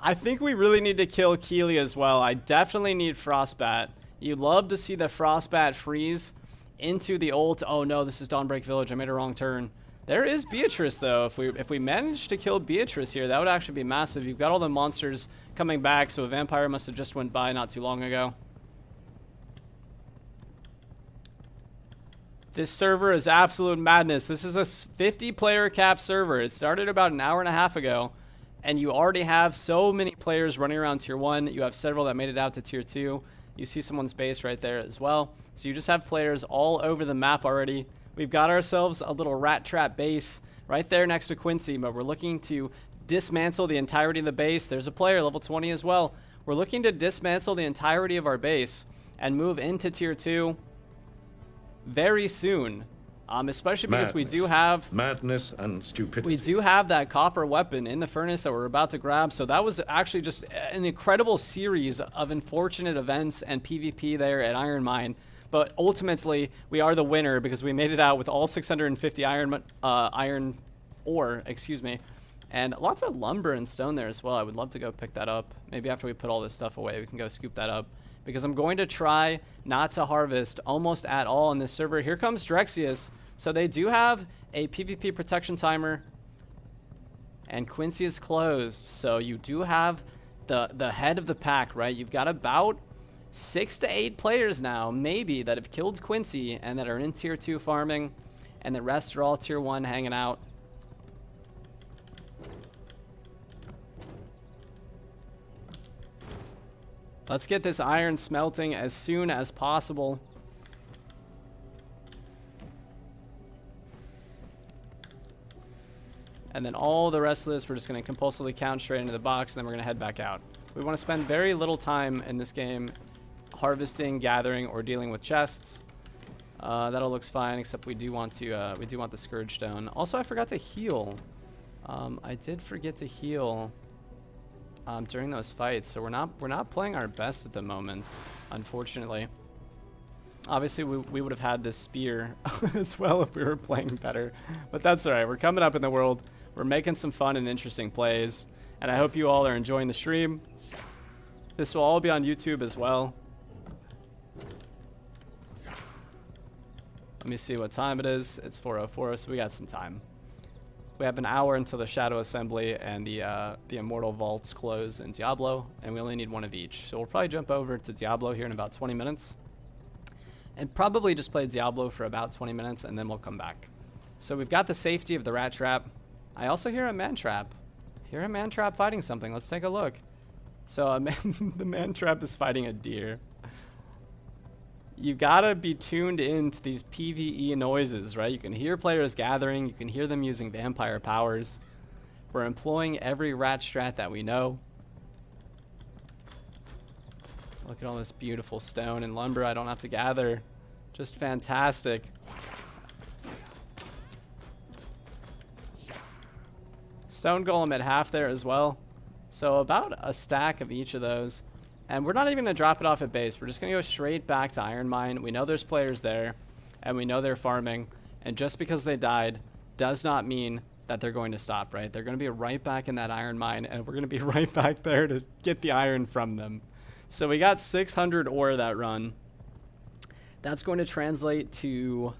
I think we really need to kill Keely as well. I definitely need Frostbat. You love to see the Frostbat freeze into the ult. Oh no, this is Dawnbreak Village. I made a wrong turn. There is Beatrice though. If we manage to kill Beatrice here, that would actually be massive. You've got all the monsters coming back, so a vampire must have just went by not too long ago. This server is absolute madness. This is a 50-player cap server. It started about an hour and a half ago, and you already have so many players running around Tier 1. You have several that made it out to Tier 2. You see someone's base right there as well. So you just have players all over the map already. We've got ourselves a little rat trap base right there next to Quincey, but we're looking to dismantle the entirety of the base. There's a player, level 20 as well. We're looking to dismantle the entirety of our base and move into Tier 2 very soon, especially because we do have madness and stupidity. We do have that copper weapon in the furnace that we're about to grab. So that was actually just an incredible series of unfortunate events and PvP there at Iron Mine. But ultimately, we are the winner because we made it out with all 650 iron ore, excuse me, and lots of lumber and stone there as well. I would love to go pick that up. Maybe after we put all this stuff away, we can go scoop that up, because I'm going to try not to harvest almost at all in this server. Here comes Drexius. So they do have a PvP protection timer, and Quincey is closed. So you do have the head of the pack, right? You've got about 6 to 8 players now, maybe, that have killed Quincey and that are in Tier 2 farming, and the rest are all Tier 1 hanging out. Let's get this iron smelting as soon as possible. And then all the rest of this, we're just going to compulsively count straight into the box, and then we're going to head back out. We want to spend very little time in this game harvesting, gathering, or dealing with chests. That all looks fine, except we do want the Scourge Stone. Also, I forgot to heal. I did forget to heal during those fights, so we're not playing our best at the moment, unfortunately. Obviously, we would have had this spear as well if we were playing better, but that's all right. We're coming up in the world. We're making some fun and interesting plays, and I hope you all are enjoying the stream. This will all be on YouTube as well. Let me see what time it is. It's 4:04, so we got some time. We have an hour until the Shadow Assembly and the Immortal Vaults close in Diablo, and we only need one of each. So we'll probably jump over to Diablo here in about 20 minutes. And probably just play Diablo for about 20 minutes, and then we'll come back. So we've got the safety of the rat trap. I also hear a man trap. Hear a man trap fighting something. Let's take a look. So the man trap is fighting a deer. You gotta be tuned into these PvE noises, right? You can hear players gathering. You can hear them using vampire powers. We're employing every rat strat that we know. Look at all this beautiful stone and lumber I don't have to gather. Just fantastic. Stone golem at half there as well. So about a stack of each of those. And we're not even going to drop it off at base. We're just going to go straight back to Iron Mine. We know there's players there, and we know they're farming. And just because they died does not mean that they're going to stop, right? They're going to be right back in that Iron Mine, and we're going to be right back there to get the iron from them. So we got 600 ore that run. That's going to translate to,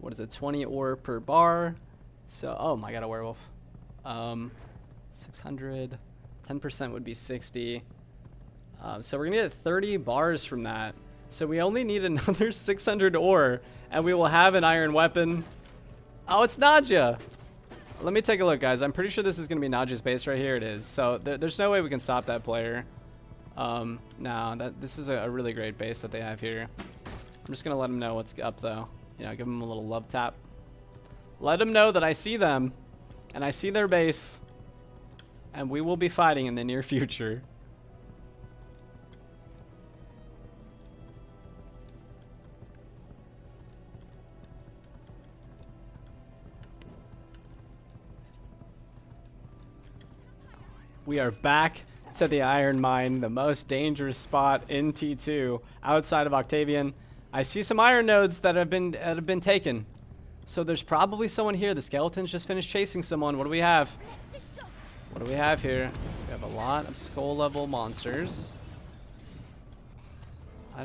what is it, 20 ore per bar. So, oh my god, a werewolf. 600, 10% would be 60. So we're going to get 30 bars from that. So we only need another 600 ore, and we will have an iron weapon. Oh, it's Nadja. Let me take a look, guys. I'm pretty sure this is going to be Nadja's base right here. It is. So there's no way we can stop that player. No, this is a really great base that they have here. I'm just gonna let them know what's up though. You know, give them a little love tap. Let them know that I see them, and I see their base, and we will be fighting in the near future. We are back to the Iron Mine, the most dangerous spot in T2 outside of Octavian. I see some iron nodes that have been taken. So there's probably someone here. The skeletons just finished chasing someone. What do we have? What do we have here? We have a lot of skull level monsters. I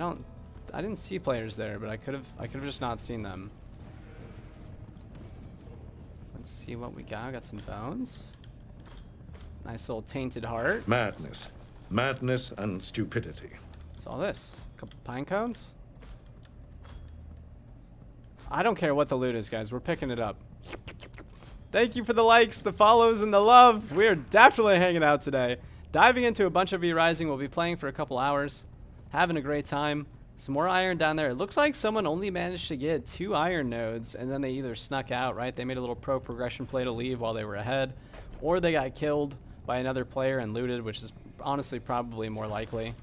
didn't see players there, but I could have just not seen them. Let's see what we got. Got some bones. Nice little tainted heart. Madness. Madness and stupidity. What's all this? A couple pine cones? I don't care what the loot is, guys. We're picking it up. Thank you for the likes, the follows, and the love. We are definitely hanging out today. Diving into a bunch of V-Rising. We'll be playing for a couple hours. Having a great time. Some more iron down there. It looks like someone only managed to get 2 iron nodes, and then they either snuck out, right? They made a little pro progression play to leave while they were ahead, or they got killed by another player and looted, which is honestly probably more likely.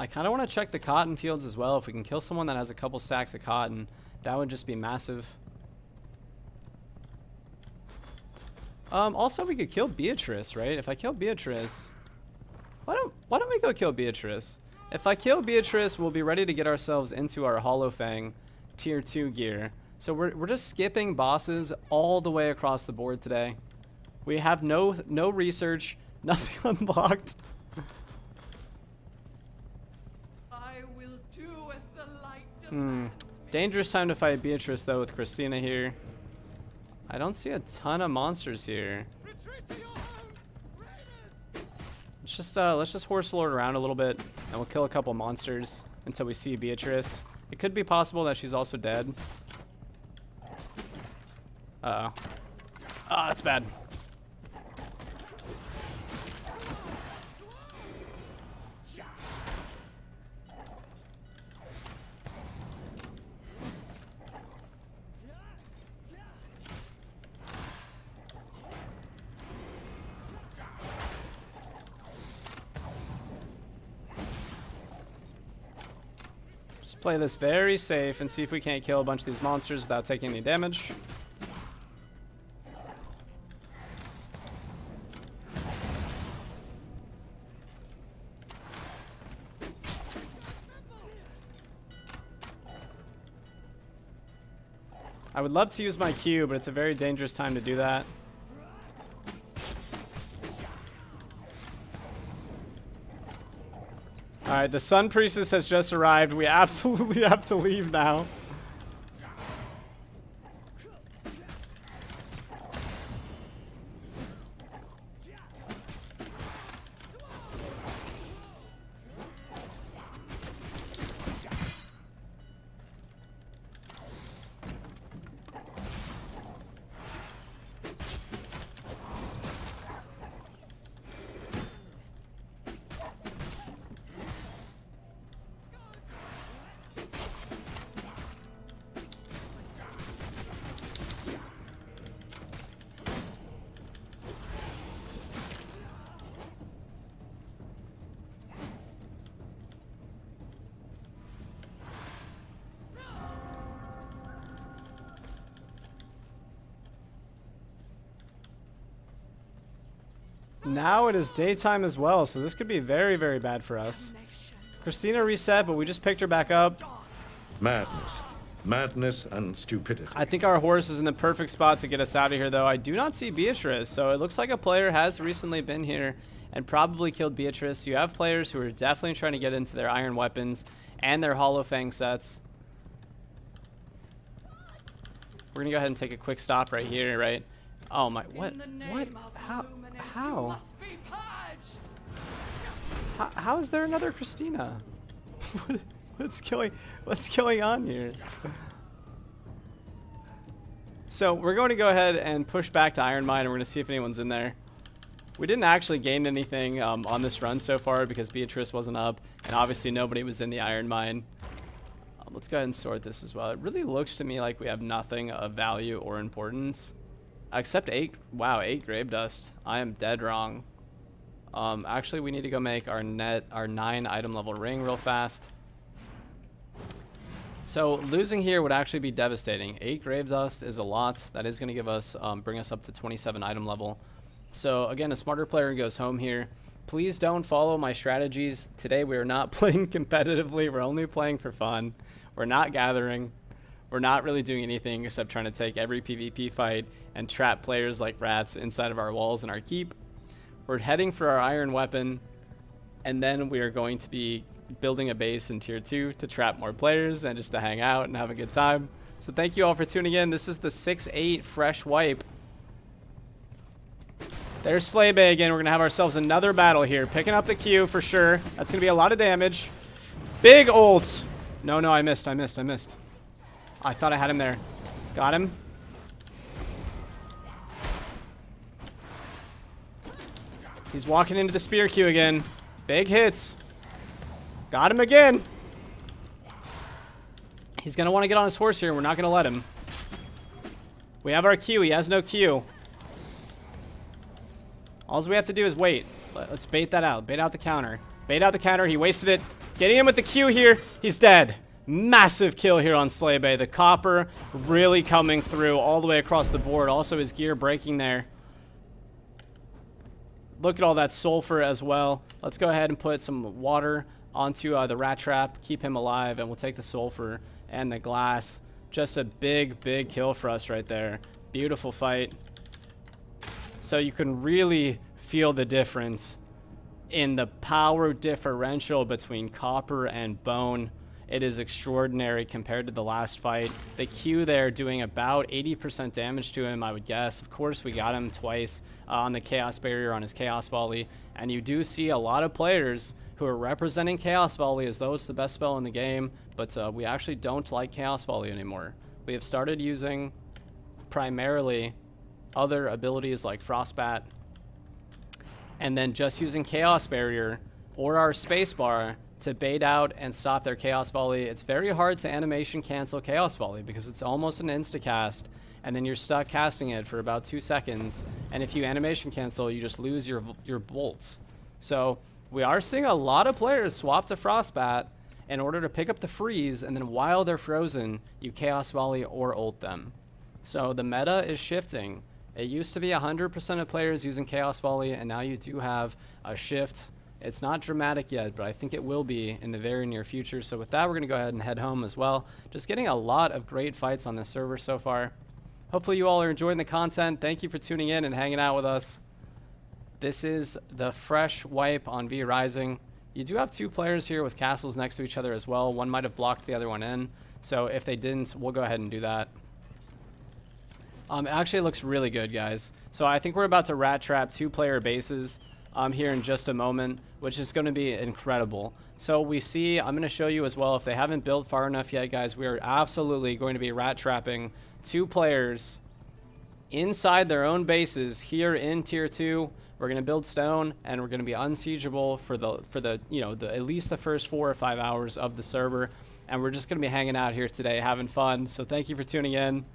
I kind of want to check the cotton fields as well. If we can kill someone that has a couple sacks of cotton, that would just be massive. Also, we could kill Beatrice, right? If I kill Beatrice, why don't we go kill Beatrice? If I kill Beatrice, we'll be ready to get ourselves into our Hollow Fang tier 2 gear. So we're just skipping bosses all the way across the board today. We have no research, nothing unlocked. I will do as the light demands. Dangerous time to fight Beatrice though with Christina here. I don't see a ton of monsters here. Retreat to your homes, raiders! Let's just horse lord around a little bit, and we'll kill a couple monsters until we see Beatrice. It could be possible that she's also dead. Uh-oh. Oh, that's bad. Just play this very safe and see if we can't kill a bunch of these monsters without taking any damage. I would love to use my Q, but it's a very dangerous time to do that. Alright, the Sun Priestess has just arrived. We absolutely have to leave now. Now it is daytime as well, so this could be very, very bad for us. Christina reset, but we just picked her back up. Madness. Madness and stupidity. I think our horse is in the perfect spot to get us out of here, though. I do not see Beatrice, so it looks like a player has recently been here and probably killed Beatrice. You have players who are definitely trying to get into their iron weapons and their Hollow Fang sets. We're gonna go ahead and take a quick stop right here, right? Oh my, what? How? How is there another Christina? What's going on here? So we're going to go ahead and push back to Iron Mine, and we're going to see if anyone's in there. We didn't actually gain anything on this run so far because Beatrice wasn't up, and obviously nobody was in the iron mine. Let's go ahead and sort this as well. It really looks to me like we have nothing of value or importance. Except 8 grave dust. I am dead wrong. Actually, we need to go make our 9 item level ring real fast. So losing here would actually be devastating. 8 grave dust is a lot. That is going to give us, bring us up to 27 item level. So again, a smarter player goes home here. Please don't follow my strategies. Today we are not playing competitively. We're only playing for fun. We're not gathering. We're not really doing anything except trying to take every PvP fight and trap players like rats inside of our walls and our keep. We're heading for our iron weapon, and then we are going to be building a base in tier 2 to trap more players and just to hang out and have a good time. So thank you all for tuning in. This is the 6-8 fresh wipe. There's Slay Bay again. We're going to have ourselves another battle here. Picking up the Q for sure. That's going to be a lot of damage. Big ult. No, I missed. I thought I had him there. Got him. He's walking into the spear queue again. Big hits. Got him again. He's going to want to get on his horse here, and we're not going to let him. We have our Q. He has no Q. All we have to do is wait. Let's bait that out. Bait out the counter. Bait out the counter. He wasted it. Getting him with the Q here. He's dead. Massive kill here on Slay Bay. The copper really coming through all the way across the board. Also his gear breaking there. Look at all that sulfur as well. Let's go ahead and put some water onto the rat trap. Keep him alive, and we'll take the sulfur and the glass. Just a big kill for us right there. Beautiful fight. So you can really feel the difference in the power differential between copper and bone. It is extraordinary compared to the last fight. The Q there doing about 80% damage to him, I would guess. Of course, we got him twice on the Chaos Barrier on his Chaos Volley. And you do see a lot of players who are representing Chaos Volley as though it's the best spell in the game. But we actually don't like Chaos Volley anymore. We have started using primarily other abilities like Frostbat, and then just using Chaos Barrier or our spacebar to bait out and stop their Chaos Volley. It's very hard to animation cancel Chaos Volley because it's almost an insta-cast, and then you're stuck casting it for about 2 seconds, and if you animation cancel, you just lose your bolts. So we are seeing a lot of players swap to Frostbat in order to pick up the freeze, and then while they're frozen, you Chaos Volley or ult them. So the meta is shifting. It used to be 100% of players using Chaos Volley, and now you do have a shift. It's not dramatic yet, but I think it will be in the very near future. So with that, we're going to go ahead and head home as well. Just getting a lot of great fights on this server so far. Hopefully you all are enjoying the content. Thank you for tuning in and hanging out with us. This is the fresh wipe on V Rising. You do have 2 players here with castles next to each other as well. One might have blocked the other one in. So if they didn't, we'll go ahead and do that. It actually looks really good, guys. So I think we're about to rat trap 2-player bases here in just a moment, which is going to be incredible. So we see, I'm going to show you as well, if they haven't built far enough yet, guys, we are absolutely going to be rat trapping 2 players inside their own bases here in tier 2. We're going to build stone, and we're going to be unsiegeable for the at least the first 4 or 5 hours of the server, and we're just going to be hanging out here today, having fun. So thank you for tuning in.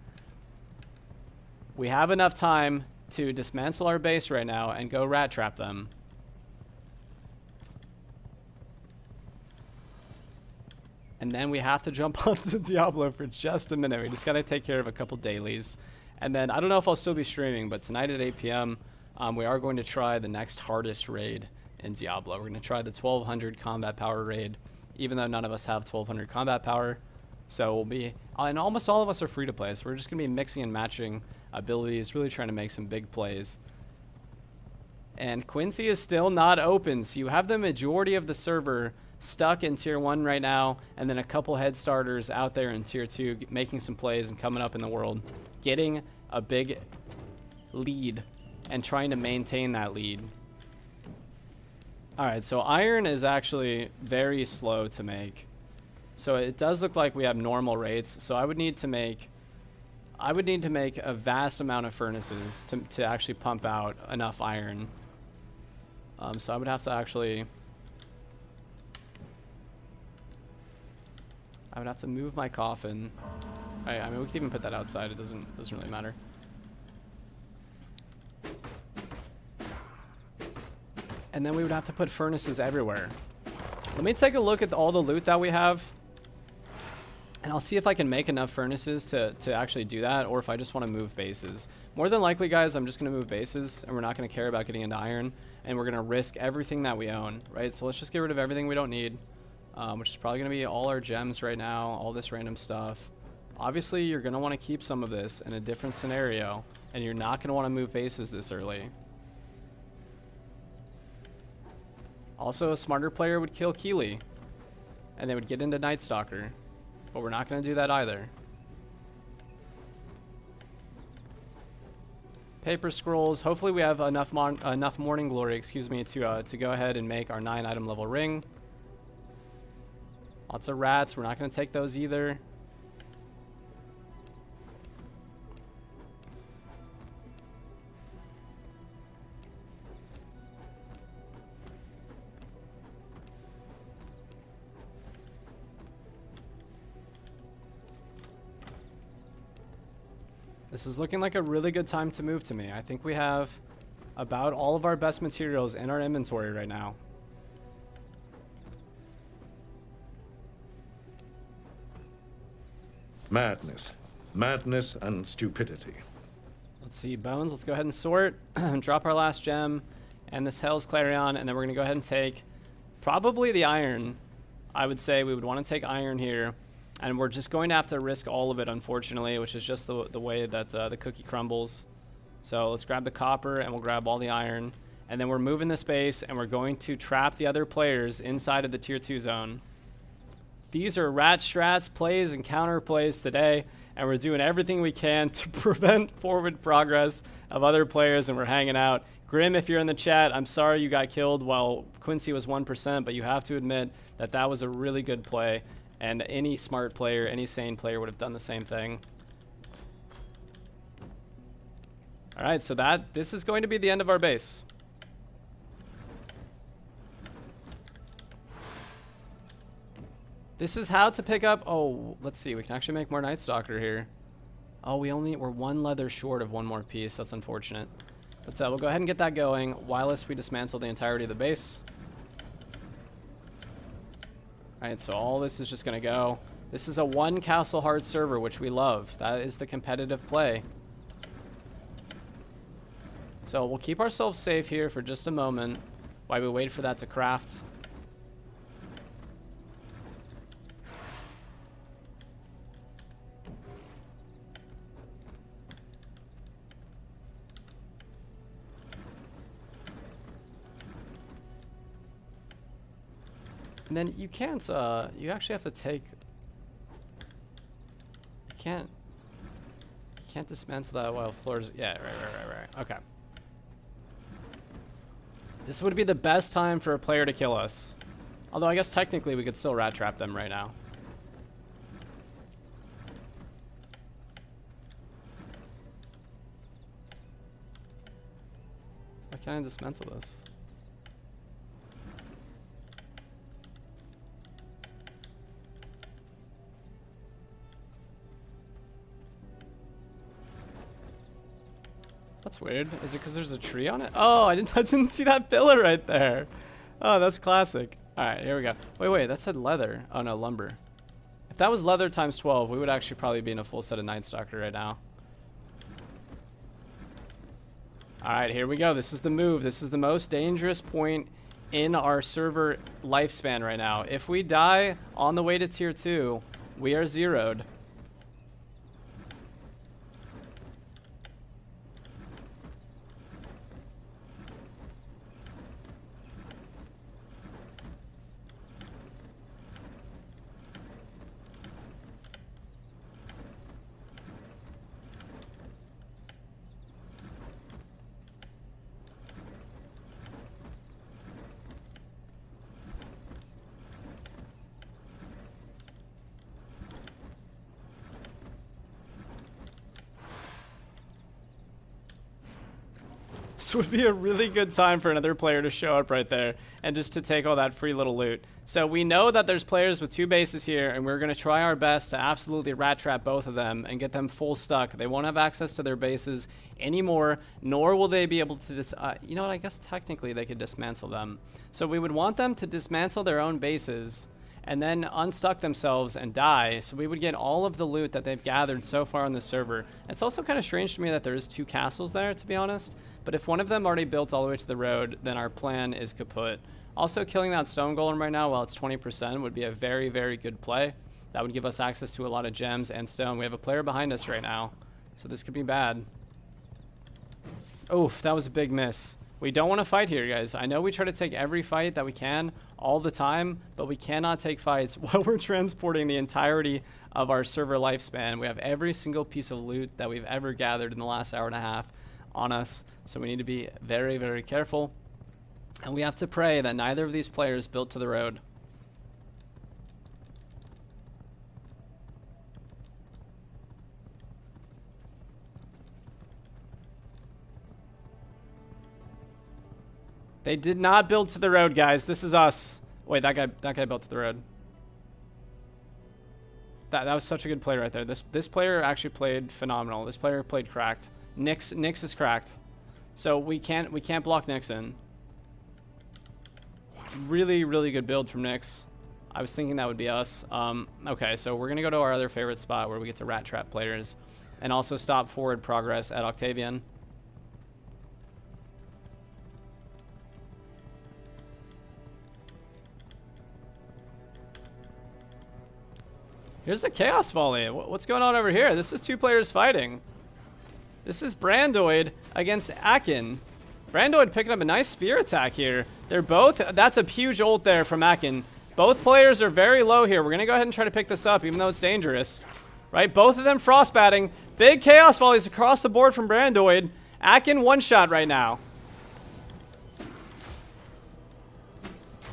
We have enough time to dismantle our base right now and go rat trap them. And then we have to jump onto Diablo for just a minute. We just got to take care of a couple dailies. And then I don't know if I'll still be streaming, but tonight at 8 p.m. We are going to try the next hardest raid in Diablo. We're going to try the 1200 combat power raid, even though none of us have 1200 combat power. So we'll be, and almost all of us are free to play, so we're just going to be mixing and matching abilities, really trying to make some big plays. And Quincey is still not open, so you have the majority of the server stuck in tier 1 right now, and then a couple head starters out there in tier 2 making some plays and coming up in the world, getting a big lead and trying to maintain that lead. Alright, so iron is actually very slow to make. So it does look like we have normal rates, so I would need to make a vast amount of furnaces to actually pump out enough iron. So I would have to actually... I would have to move my coffin. I mean, we could even put that outside. It doesn't really matter. And then we would have to put furnaces everywhere. Let me take a look at all the loot that we have. And I'll see if I can make enough furnaces to actually do that, or if I just want to move bases. More than likely, guys, I'm just going to move bases, and we're not going to care about getting into iron, and we're going to risk everything that we own, right? So let's just get rid of everything we don't need, which is probably going to be all our gems right now, all this random stuff. Obviously, you're going to want to keep some of this in a different scenario, and you're not going to want to move bases this early. Also, a smarter player would kill Keely, and they would get into Night Stalker. But we're not going to do that either. Paper scrolls. Hopefully we have enough morning glory, excuse me, to go ahead and make our 9-item level ring. Lots of rats. We're not going to take those either. This is looking like a really good time to move to me. I think we have about all of our best materials in our inventory right now. Madness. Madness and stupidity. Let's see, bones. Let's go ahead and sort. Drop our last gem and this Hell's Clarion, and then we're going to go ahead and take probably the iron. I would say we would want to take iron here. And we're just going to have to risk all of it, unfortunately, which is just the way that the cookie crumbles. So let's grab the copper, and we'll grab all the iron. And then we're moving the space, and we're going to trap the other players inside of the Tier 2 zone. These are Rat Strats plays and counter plays today, and we're doing everything we can to prevent forward progress of other players, and we're hanging out. Grim, if you're in the chat, I'm sorry you got killed while Quincey was 1%, but you have to admit that that was a really good play. And any smart player, any sane player would have done the same thing. All right, so this is going to be the end of our base. This is how to pick up. Oh, let's see. We can actually make more Night Stalker here. Oh, we're one leather short of one more piece. That's unfortunate. But we'll go ahead and get that going whilst we dismantle the entirety of the base. Alright, so all this is just going to go. This is a one Castle Hard server, which we love. That is the competitive play. So we'll keep ourselves safe here for just a moment while we wait for that to craft. And then you can't, you actually have to take, you can't dismantle that while floors, yeah, right. Okay. This would be the best time for a player to kill us. Although I guess technically we could still rat trap them right now. Why can't I dismantle this? That's weird. Is it because there's a tree on it? Oh, I didn't see that pillar right there. Oh, that's classic. All right, here we go. Wait, that said leather. Oh no, lumber. If that was leather times 12, we would actually probably be in a full set of Night Stalker right now. All right, here we go. This is the move. This is the most dangerous point in our server lifespan right now. If we die on the way to Tier 2, we are zeroed. This would be a really good time for another player to show up right there and just to take all that free little loot. So we know that there's players with 2 bases here, and we're going to try our best to absolutely rat trap both of them and get them full stuck. They won't have access to their bases anymore, nor will they be able to you know what, I guess technically they could dismantle them. So we would want them to dismantle their own bases and then unstuck themselves and die, so we would get all of the loot that they've gathered so far on the server. It's also kind of strange to me that there's 2 castles there, to be honest, but if one of them already built all the way to the road, then our plan is kaput. Also, killing that stone golem right now while it's 20% would be a very, very good play. That would give us access to a lot of gems and stone. We have a player behind us right now, so this could be bad. Oof, that was a big miss. We don't want to fight here, guys. I know we try to take every fight that we can all the time, but we cannot take fights while we're transporting the entirety of our server lifespan. We have every single piece of loot that we've ever gathered in the last hour and a half on us, so we need to be very, very careful. And we have to pray that neither of these players built to the road. They did not build to the road, guys. This is us. Wait, that guy built to the road. That was such a good play right there. This player actually played phenomenal. This player played cracked. Nyx is cracked. So we can't block Nyx in. Really, really good build from Nyx. I was thinking that would be us. Okay, so we're gonna go to our other favorite spot where we get to rat trap players and also stop forward progress at Octavian. Here's the Chaos Volley. What's going on over here? This is 2 players fighting. This is Brandoid against Akin. Brandoid picking up a nice spear attack here. They're both... That's a huge ult there from Akin. Both players are very low here. We're going to go ahead and try to pick this up, even though it's dangerous. Right? Both of them frostbatting. Big Chaos Volleys across the board from Brandoid. Akin one-shot right now.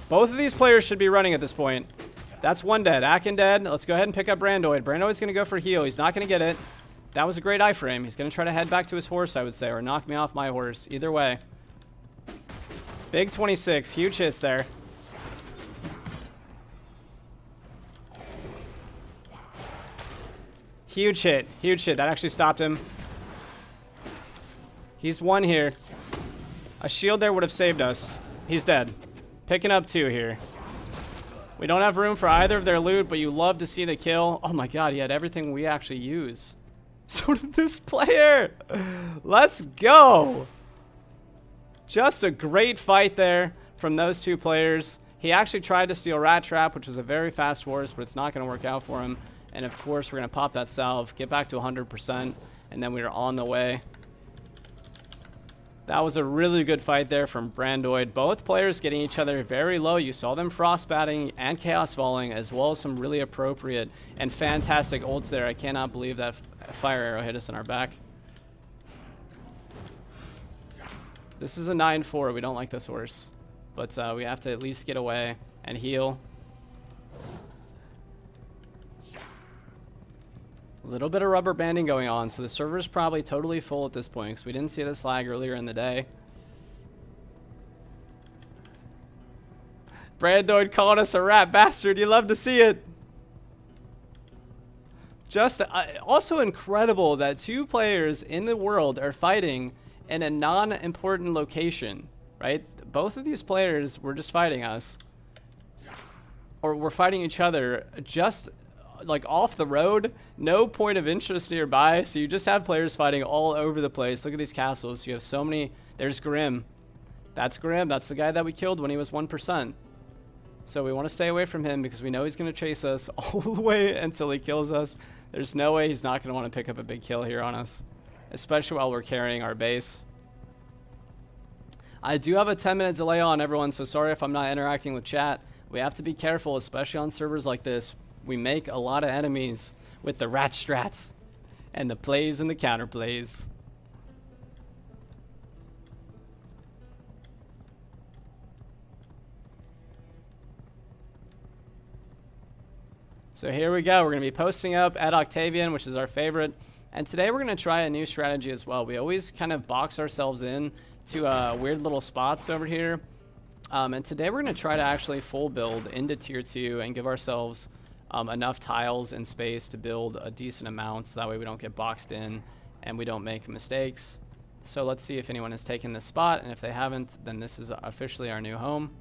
Both of these players should be running at this point. That's one dead. Akin dead. Let's go ahead and pick up Brandoid. Brandoid's going to go for heal. He's not going to get it. That was a great iframe. He's going to try to head back to his horse, I would say, or knock me off my horse. Either way. Big 26. Huge hits there. Huge hit. Huge hit. That actually stopped him. He's one here. A shield there would have saved us. He's dead. Picking up 2 here. We don't have room for either of their loot, but you love to see the kill. Oh my god, he had everything we actually use. So did this player. Let's go. Just a great fight there from those 2 players. He actually tried to steal Rat Trap, which was a very fast horse, but it's not going to work out for him. And of course, we're going to pop that salve, get back to 100%, and then we are on the way. That was a really good fight there from Brandoid. Both players getting each other very low. You saw them frostbatting and chaos falling, as well as some really appropriate and fantastic ults there. I cannot believe that fire arrow hit us in our back. This is a 9-4. We don't like this horse. But we have to at least get away and heal. A little bit of rubber banding going on, so the server's probably totally full at this point because we didn't see this lag earlier in the day. Brandoid calling us a rat bastard. You love to see it. Just also incredible that 2 players in the world are fighting in a non-important location, right? Both of these players were just fighting us, or we're fighting each other just like off the road, no point of interest nearby, so you just have players fighting all over the place. Look at these castles. You have so many. There's Grim. That's Grim. That's the guy that we killed when he was 1%. So we want to stay away from him because we know he's going to chase us all the way until he kills us. There's no way he's not going to want to pick up a big kill here on us, especially while we're carrying our base. I do have a 10-minute delay on, everyone, so sorry if I'm not interacting with chat. We have to be careful, especially on servers like this. We make a lot of enemies with the rat strats and the plays and the counter plays. So here we go. We're going to be posting up at Octavian, which is our favorite. And today we're going to try a new strategy as well. We always kind of box ourselves in to weird little spots over here. And today we're going to try to actually full build into tier 2 and give ourselves enough tiles and space to build a decent amount, so that way we don't get boxed in and we don't make mistakes. So let's see if anyone has taken this spot, and if they haven't, then this is officially our new home.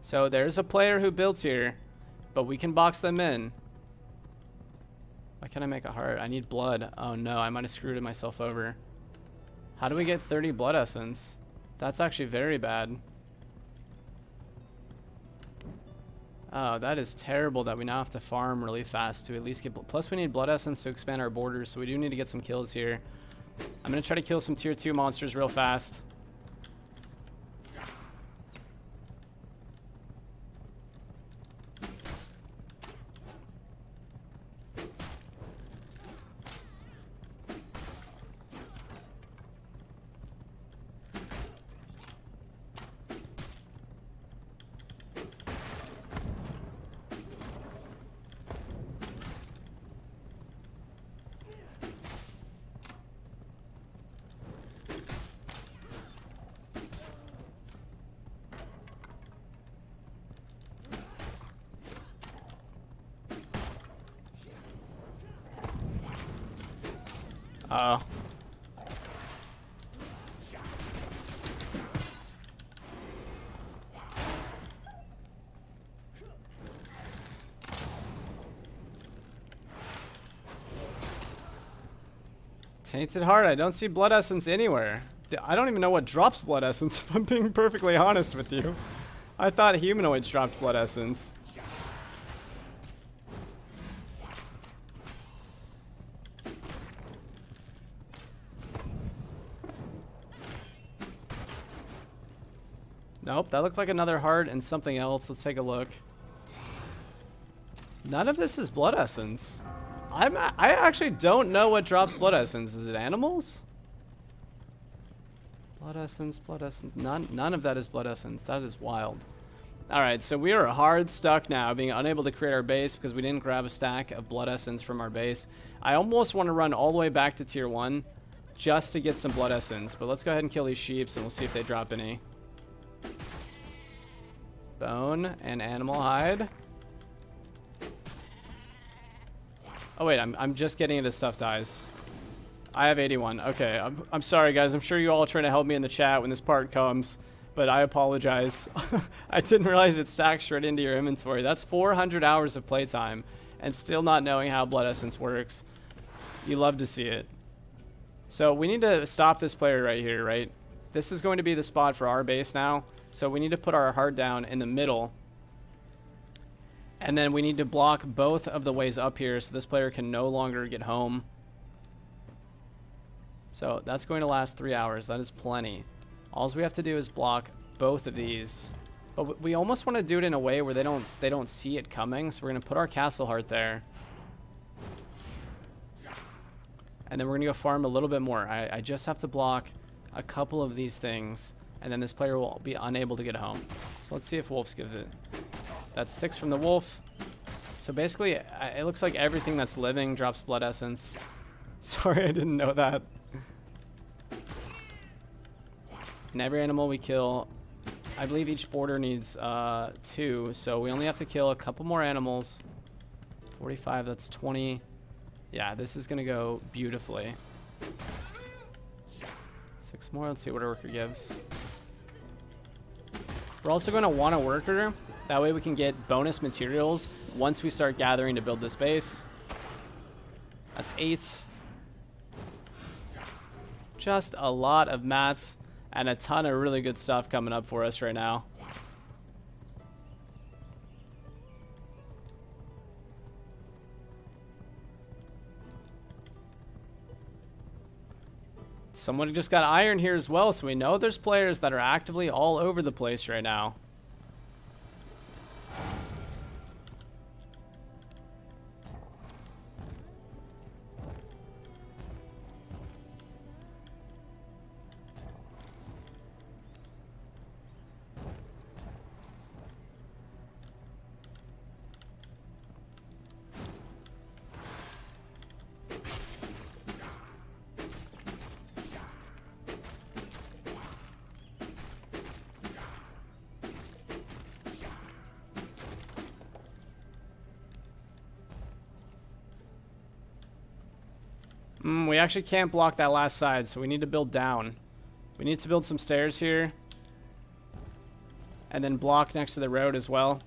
So there's a player who built here, but we can box them in. Why can't I make a heart? I need blood. Oh no, I might have screwed myself over. How do we get 30 blood essence? That's actually very bad. Oh, that is terrible that we now have to farm really fast to at least get... Plus we need blood essence to expand our borders, so we do need to get some kills here. I'm going to try to kill some tier 2 monsters real fast. Uh-oh. Tainted Heart, I don't see blood essence anywhere. I don't even know what drops blood essence, if I'm being perfectly honest with you. I thought humanoids dropped blood essence. Nope, that looked like another heart and something else. Let's take a look. None of this is blood essence. I actually don't know what drops blood essence. Is it animals? Blood essence, blood essence. None of that is blood essence. That is wild. Alright, so we are hard stuck now, being unable to create our base because we didn't grab a stack of blood essence from our base. I almost want to run all the way back to tier 1 just to get some blood essence. But let's go ahead and kill these sheeps and we'll see if they drop any. Bone and animal hide. Oh wait, I'm just getting into stuff dies. I have 81. Okay, I'm sorry guys. I'm sure you all are trying to help me in the chat when this part comes, but I apologize. I didn't realize it stacks straight into your inventory. That's 400 hours of playtime and still not knowing how blood essence works. You love to see it. So we need to stop this player right here, right? This is going to be the spot for our base now. So we need to put our heart down in the middle. And then we need to block both of the ways up here so this player can no longer get home. So that's going to last 3 hours. That is plenty. All we have to do is block both of these. But we almost want to do it in a way where they don't see it coming. So we're going to put our castle heart there. And then we're going to go farm a little bit more. I just have to block a couple of these things. And then this player will be unable to get home. So let's see if wolves give it. That's 6 from the wolf. So basically, it looks like everything that's living drops blood essence. Sorry, I didn't know that. And every animal we kill, I believe each border needs 2. So we only have to kill a couple more animals. 45, that's 20. Yeah, this is going to go beautifully. 6 more. Let's see what a worker gives. We're also going to want a worker. That way we can get bonus materials once we start gathering to build this base. That's 8. Just a lot of mats and a ton of really good stuff coming up for us right now. Someone just got iron here as well, so we know there's players that are actively all over the place right now. We actually can't block that last side, so we need to build down. We need to build some stairs here. And then block next to the road as well.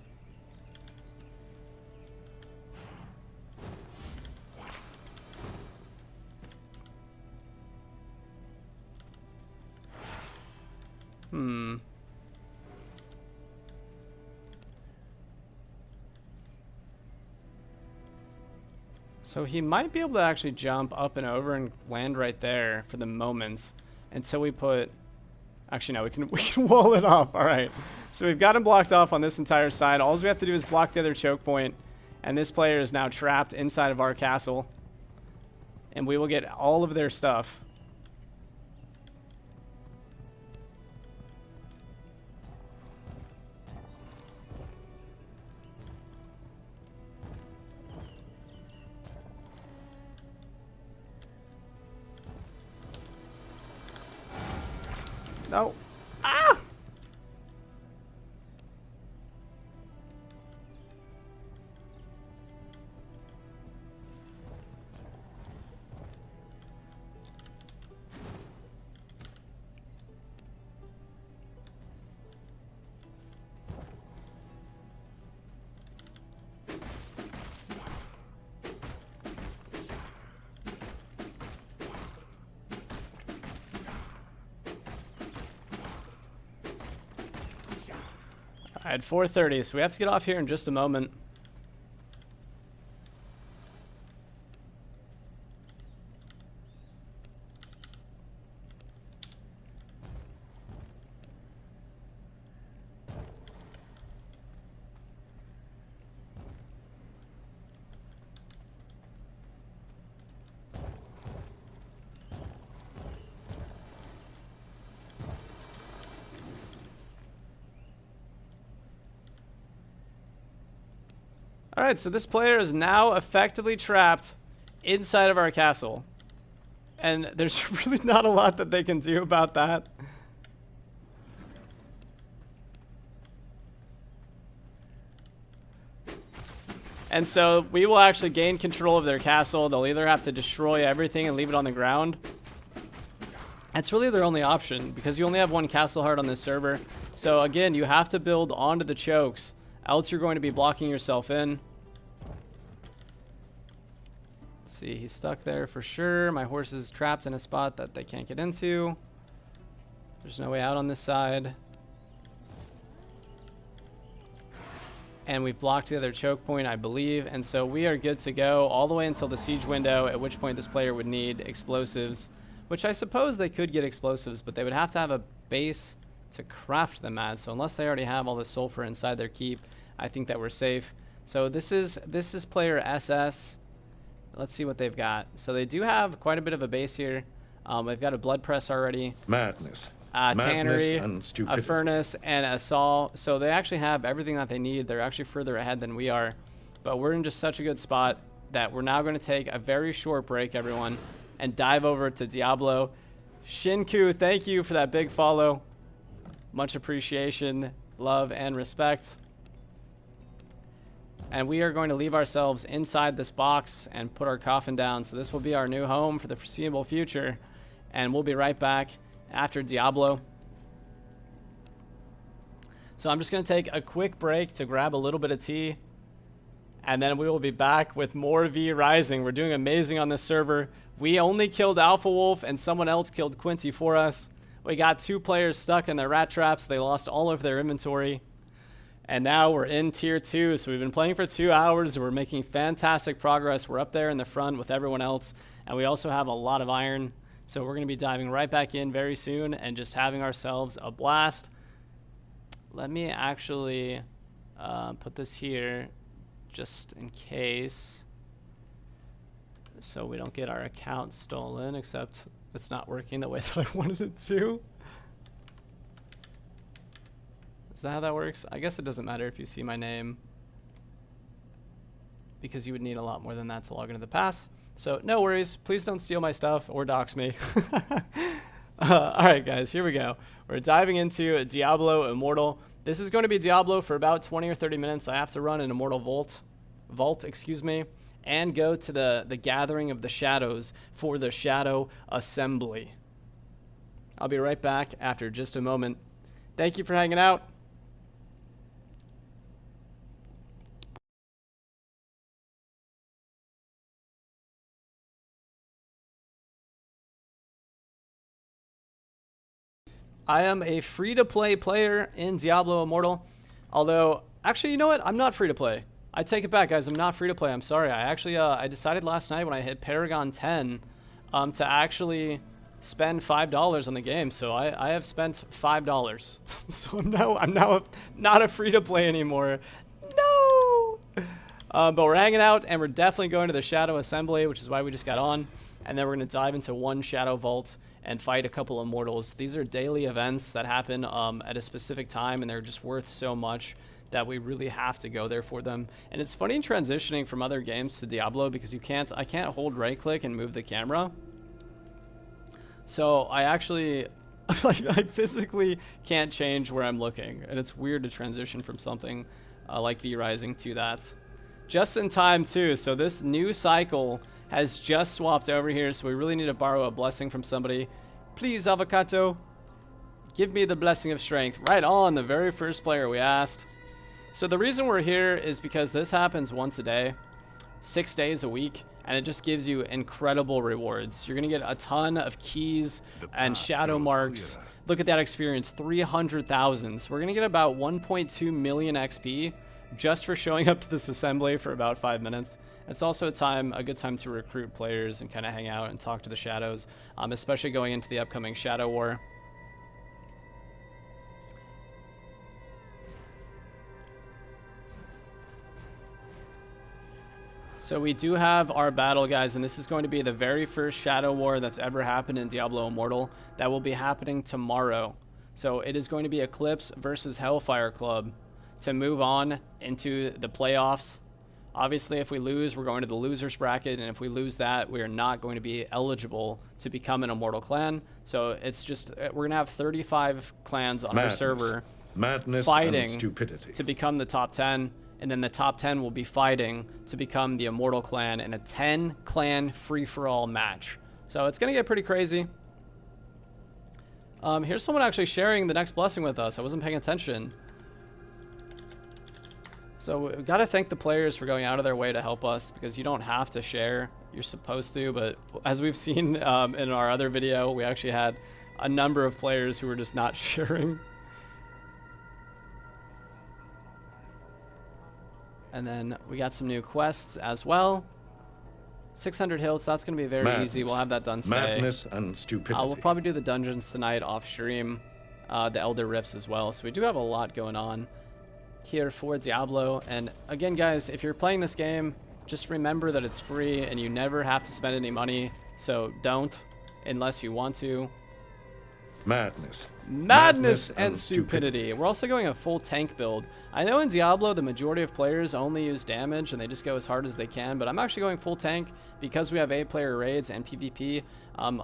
So he might be able to actually jump up and over and land right there for the moment until we put... Actually, no, we can wall it off. All right. So we've got him blocked off on this entire side. All we have to do is block the other choke point, and this player is now trapped inside of our castle. And we will get all of their stuff. No. Ah! At 4:30, so we have to get off here in just a moment. Alright, so this player is now effectively trapped inside of our castle. And there's really not a lot that they can do about that. And so we will actually gain control of their castle. They'll either have to destroy everything and leave it on the ground. That's really their only option, because you only have one castle heart on this server. So again, you have to build onto the chokes, else you're going to be blocking yourself in. Let's see, he's stuck there for sure. My horse is trapped in a spot that they can't get into. There's no way out on this side. And we've blocked the other choke point, I believe. And so we are good to go all the way until the siege window, at which point this player would need explosives, which I suppose they could get explosives, but they would have to have a base to craft them at. So unless they already have all the sulfur inside their keep, I think that we're safe. So this is player SS. Let's see what they've got. So they do have quite a bit of a base here. They've got a blood press already. Madness. Tannery, and stupidity. a furnace, and a saw. So they actually have everything that they need. They're actually further ahead than we are. But we're in just such a good spot that we're now going to take a very short break, everyone, and dive over to Diablo. Shinku, thank you for that big follow. Much appreciation, love, and respect. And we are going to leave ourselves inside this box and put our coffin down. So this will be our new home for the foreseeable future. And we'll be right back after Diablo. So I'm just going to take a quick break to grab a little bit of tea. And then we will be back with more V Rising. We're doing amazing on this server. We only killed Alpha Wolf and someone else killed Quincey for us. We got 2 players stuck in their rat traps. They lost all of their inventory. And now we're in tier 2, so we've been playing for 2 hours. We're making fantastic progress. We're up there in the front with everyone else, and we also have a lot of iron. So we're going to be diving right back in very soon and just having ourselves a blast. Let me actually put this here just in case, so we don't get our account stolen, except it's not working the way that I wanted it to. Is that how that works? I guess it doesn't matter if you see my name, because you would need a lot more than that to log into the pass. So no worries. Please don't steal my stuff or dox me. All right, guys, here we go. We're diving into Diablo Immortal. This is going to be Diablo for about 20 or 30 minutes. I have to run an Immortal Vault, excuse me. and go to the Gathering of the Shadows for the Shadow Assembly. I'll be right back after just a moment. Thank you for hanging out. I am a free-to-play player in Diablo Immortal. Although, actually, you know what? I'm not free-to-play. I take it back, guys. I'm not free-to-play. I'm sorry. I actually, I decided last night when I hit Paragon 10 to actually spend $5 on the game. So I have spent $5. So I'm now not a free-to-play anymore. No! But we're hanging out, and we're definitely going to the Shadow Assembly, which is why we just got on. And then we're going to dive into one Shadow Vault and fight a couple Immortals. These are daily events that happen at a specific time, and they're just worth so much that we really have to go there for them. And it's funny transitioning from other games to Diablo because I can't hold right click and move the camera. So I actually I physically can't change where I'm looking, and it's weird to transition from something like V-Rising to that. Just in time too, so this new cycle has just swapped over here, so we really need to borrow a blessing from somebody. Please, Avocado, give me the blessing of strength. Right on, the very first player we asked. So the reason we're here is because this happens once a day, 6 days a week, and it just gives you incredible rewards. You're gonna get a ton of keys and shadow marks. Clearer. Look at that experience, 300,000. So we're gonna get about 1.2 million XP just for showing up to this assembly for about 5 minutes. It's also a good time to recruit players and kind of hang out and talk to the shadows, especially going into the upcoming Shadow War. So we do have our battle, guys, and this is going to be the very first Shadow War that's ever happened in Diablo Immortal. That will be happening tomorrow. So it is going to be Eclipse versus Hellfire Club to move on into the playoffs. Obviously, if we lose, we're going to the losers bracket, and if we lose that, we are not going to be eligible to become an Immortal clan. So it's just, we're going to have 35 clans on our server fighting to become the top 10, and then the top 10 will be fighting to become the Immortal clan in a 10-clan free-for-all match. So it's going to get pretty crazy. Here's someone actually sharing the next blessing with us. I wasn't paying attention. So we've got to thank the players for going out of their way to help us, because you don't have to share. You're supposed to, but as we've seen in our other video, we actually had a number of players who were just not sharing. And then we got some new quests as well. 600 hills, that's going to be very easy. We'll have that done today. Madness and stupidity. We'll probably do the dungeons tonight off stream, the Elder Rifts as well. So we do have a lot going on here for Diablo. And again, guys, if you're playing this game, just remember that it's free and you never have to spend any money. So don't, unless you want to. Madness and stupidity. We're also going a full tank build. I know in Diablo the majority of players only use damage and they just go as hard as they can, but I'm actually going full tank because we have 8-player raids and PvP.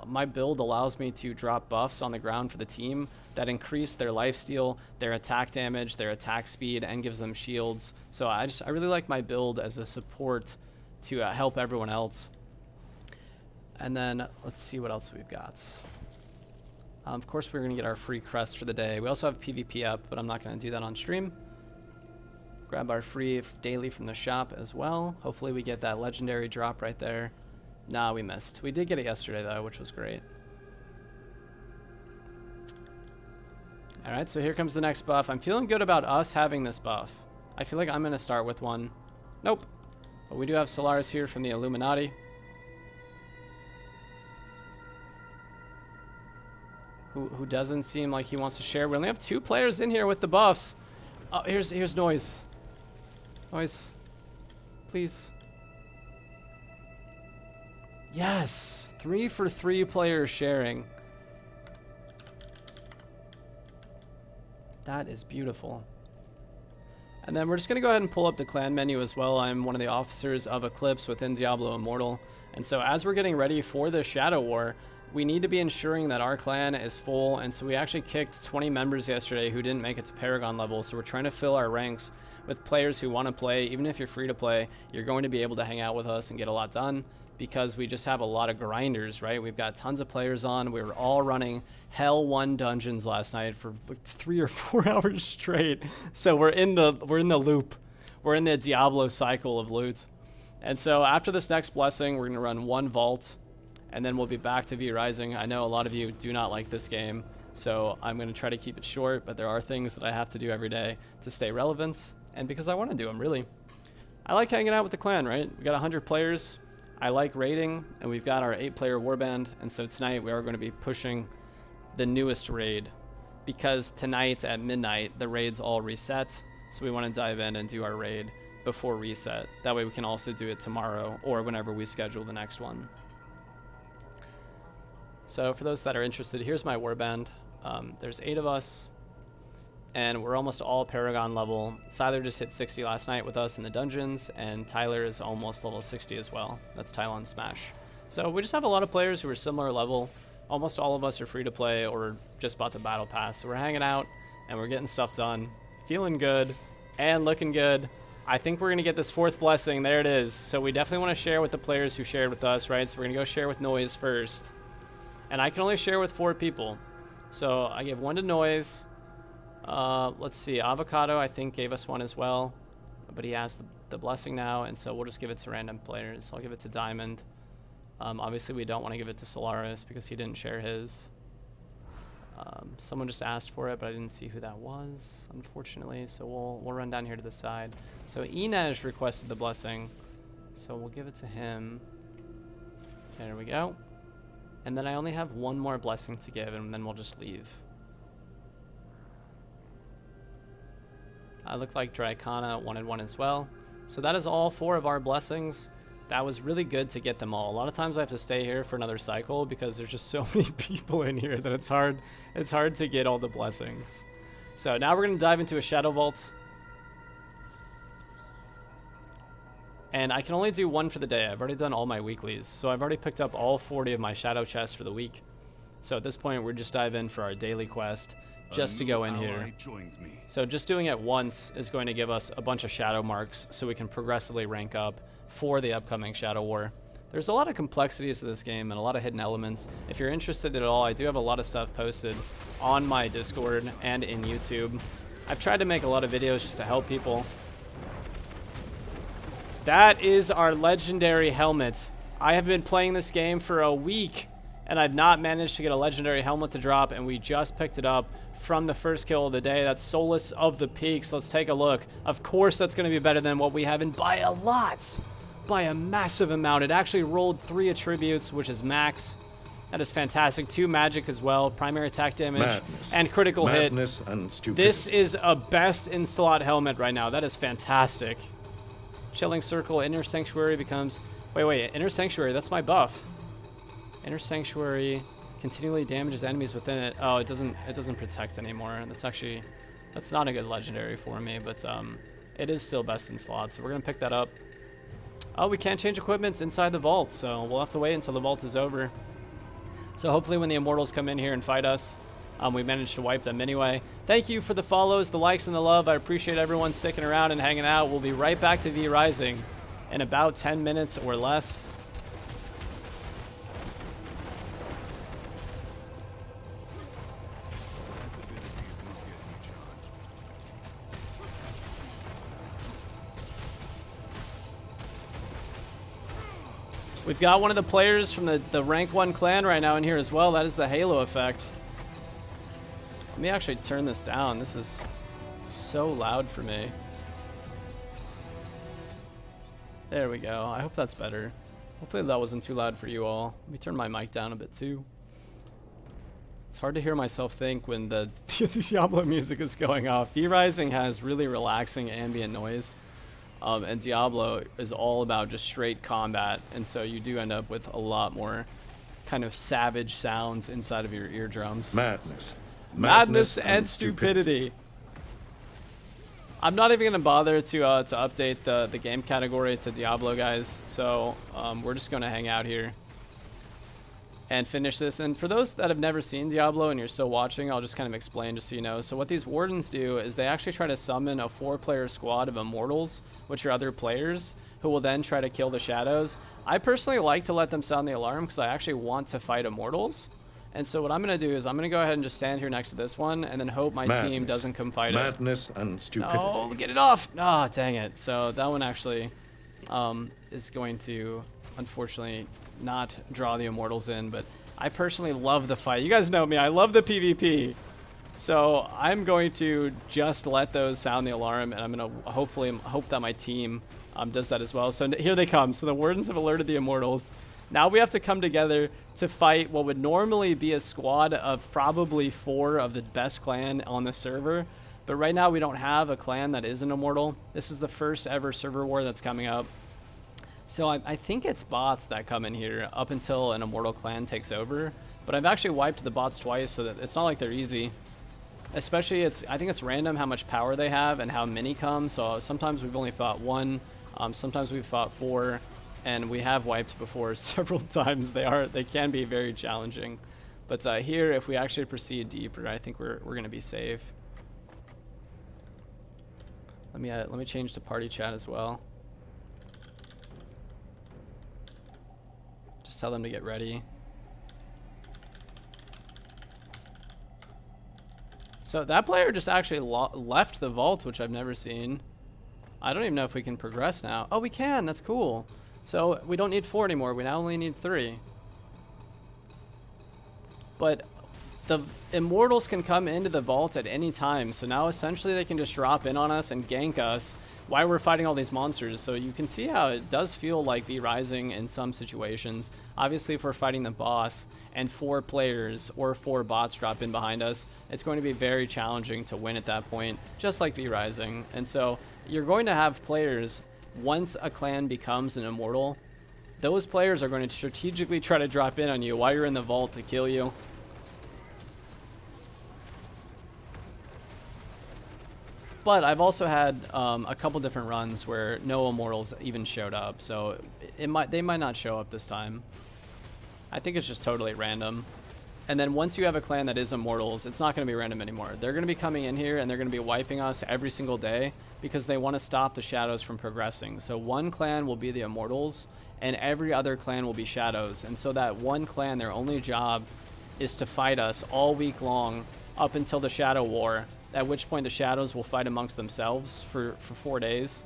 My build allows me to drop buffs on the ground for the team that increase their lifesteal, their attack damage, their attack speed, and gives them shields. So I really like my build as a support to help everyone else. And then let's see what else we've got. Of course, we're going to get our free crest for the day. We also have PvP up, but I'm not going to do that on stream. Grab our free daily from the shop as well. Hopefully we get that legendary drop right there. Nah, we missed. We did get it yesterday, though, which was great. Alright, so here comes the next buff. I'm feeling good about us having this buff. I feel like I'm going to start with one. Nope. But we do have Solaris here from the Illuminati. Who doesn't seem like he wants to share. We only have 2 players in here with the buffs. Oh, here's Noise. Noise. Please. Yes! 3 for 3 players sharing. That is beautiful. And then we're just going to go ahead and pull up the clan menu as well. I'm one of the officers of Eclipse within Diablo Immortal. And so as we're getting ready for the Shadow War, we need to be ensuring that our clan is full, and so we actually kicked 20 members yesterday who didn't make it to Paragon level, so we're trying to fill our ranks with players who want to play. Even if you're free to play, you're going to be able to hang out with us and get a lot done, because we just have a lot of grinders, right? We've got tons of players on. We were all running Hell 1 dungeons last night for like 3 or 4 hours straight, so we're in the loop. We're in the Diablo cycle of loot. And so after this next blessing, we're going to run 1 vault, and then we'll be back to V Rising. I know a lot of you do not like this game, so I'm going to try to keep it short, but there are things that I have to do every day to stay relevant, and because I want to do them, really. I like hanging out with the clan, right? We got 100 players. I like raiding, and we've got our 8-player warband, and so tonight we are going to be pushing the newest raid, because tonight at midnight, the raids all reset, so we want to dive in and do our raid before reset. That way we can also do it tomorrow or whenever we schedule the next one. So for those that are interested, here's my warband. There's 8 of us, and we're almost all Paragon level. Siler just hit 60 last night with us in the dungeons, and Tyler is almost level 60 as well. That's Tylon Smash. So we just have a lot of players who are similar level. Almost all of us are free to play or just bought the battle pass. So we're hanging out, and we're getting stuff done. Feeling good and looking good. I think we're going to get this 4th blessing. There it is. So we definitely want to share with the players who shared with us, right? So we're going to go share with Noise first. And I can only share with 4 people. So I give 1 to Noise. Let's see. Avocado, I think, gave us 1 as well. But he has the blessing now, and so we'll just give it to random players. I'll give it to Diamond. Obviously, we don't want to give it to Solaris because he didn't share his. Someone just asked for it, but I didn't see who that was, unfortunately. So we'll run down here to the side. So Inej requested the blessing, so we'll give it to him. Okay, there we go. And then I only have 1 more blessing to give, and then we'll just leave. I look like Dracana wanted 1 as well. So that is all 4 of our blessings. That was really good to get them all. A lot of times I have to stay here for another cycle because there's just so many people in here that it's hard to get all the blessings. So now we're going to dive into a Shadow Vault. And I can only do 1 for the day. I've already done all my weeklies. So I've already picked up all 40 of my Shadow chests for the week. So at this point, we're just dive in for our daily quest just to go in here. So just doing it once is going to give us a bunch of Shadow marks so we can progressively rank up for the upcoming Shadow War. There's a lot of complexities to this game and a lot of hidden elements. If you're interested at all, I do have a lot of stuff posted on my Discord and in YouTube. I've tried to make a lot of videos just to help people. That is our legendary helmet. I have been playing this game for a week and I've not managed to get a legendary helmet to drop, and we just picked it up from the first kill of the day. That's Solace of the Peaks. Let's take a look. Of course that's going to be better than what we have, and by a lot. By a massive amount. It actually rolled 3 attributes, which is max. That is fantastic. 2 magic as well. Primary attack damage. Madness. And critical hit. Madness and stupidity. This is a best in slot helmet right now. That is fantastic. Chilling Circle. Inner Sanctuary becomes... Wait. Inner Sanctuary. That's my buff. Inner Sanctuary continually damages enemies within it. Oh, it doesn't protect anymore. That's not a good legendary for me, but it is still best in slot, so we're gonna pick that up. Oh, we can't change equipment inside the vault, so we'll have to wait until the vault is over. So hopefully when the Immortals come in here and fight us, we manage to wipe them anyway. Thank you for the follows, the likes, and the love. I appreciate everyone sticking around and hanging out. We'll be right back to V Rising in about 10 minutes or less. We've got one of the players from the rank 1 clan right now in here as well. That is the Halo effect. Let me actually turn this down. This is so loud for me. There we go. I hope that's better. Hopefully that wasn't too loud for you all. Let me turn my mic down a bit too. It's hard to hear myself think when the Diablo music is going off. V Rising has really relaxing ambient noise. And Diablo is all about just straight combat, and so you do end up with a lot more kind of savage sounds inside of your eardrums. Madness and stupidity. I'm not even gonna bother to update the game category to Diablo, guys. So we're just gonna hang out here. and finish this. And for those that have never seen Diablo and you're still watching, I'll just kind of explain just so you know. So what these wardens do is they actually try to summon a 4-player squad of immortals, which are other players, who will then try to kill the shadows. I personally like to let them sound the alarm because I actually want to fight immortals. And so what I'm going to do is I'm going to go ahead and just stand here next to this one and then hope my team doesn't come fight it. Madness and stupidity. Oh, get it off! Ah, dang it. So that one actually is going to, unfortunately, not draw the immortals in. But I personally love the fight. You guys know me. I love the PvP. So I'm going to just let those sound the alarm, and I'm going to hopefully hope that my team does that as well. So here they come. So the wardens have alerted the immortals. Now we have to come together to fight what would normally be a squad of probably 4 of the best clan on the server. But right now we don't have a clan that is an immortal. This is the first ever server war that's coming up. So I think it's bots that come in here up until an immortal clan takes over. But I've actually wiped the bots twice, so that it's not like they're easy. Especially, I think it's random how much power they have and how many come. So sometimes we've only fought 1, sometimes we've fought 4. And we have wiped before several times. They can be very challenging, but here, if we actually proceed deeper, I think we're gonna be safe. Let me change to party chat as well. Just tell them to get ready. So that player just actually left the vault, which I've never seen. I don't even know if we can progress now. Oh, we can. That's cool. So we don't need 4 anymore. We now only need 3. But the immortals can come into the vault at any time. So now essentially they can just drop in on us and gank us while we're fighting all these monsters. So you can see how it does feel like V Rising in some situations. Obviously, if we're fighting the boss and 4 players or 4 bots drop in behind us, it's going to be very challenging to win at that point, just like V Rising. And so you're going to have players. Once a clan becomes an immortal, those players are going to strategically try to drop in on you while you're in the vault to kill you. But I've also had a couple different runs where no immortals even showed up, so they might not show up this time. I think it's just totally random. And then once you have a clan that is immortals, it's not going to be random anymore. They're going to be coming in here and they're going to be wiping us every single day because they want to stop the shadows from progressing. So one clan will be the immortals and every other clan will be shadows. And so that one clan, their only job is to fight us all week long up until the shadow war, at which point the shadows will fight amongst themselves for 4 days.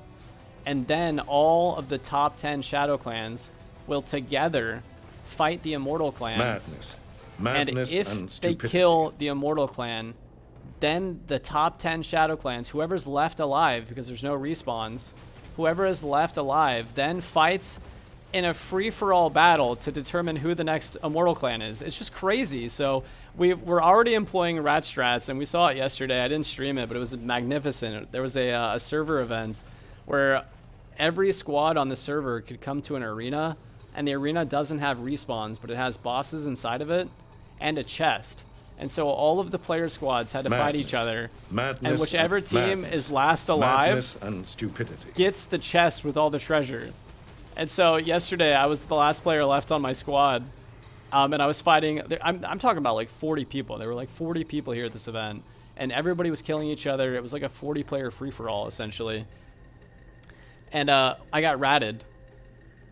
And then all of the top 10 shadow clans will together fight the immortal clan. Madness. And if they kill the immortal clan, then the top 10 shadow clans, whoever's left alive, because there's no respawns, whoever is left alive then fights in a free-for-all battle to determine who the next immortal clan is. It's just crazy. So we're already employing rat strats, and we saw it yesterday. I didn't stream it, but it was magnificent. There was a server event where every squad on the server could come to an arena, and the arena doesn't have respawns, but it has bosses inside of it and a chest. And so all of the player squads had to fight each other. And whichever team is last alive and stupidity gets the chest with all the treasure. And so yesterday I was the last player left on my squad. And I was fighting, I'm talking about like 40 people. There were like 40 people here at this event. And everybody was killing each other. It was like a 40-player free-for-all, essentially. And I got ratted.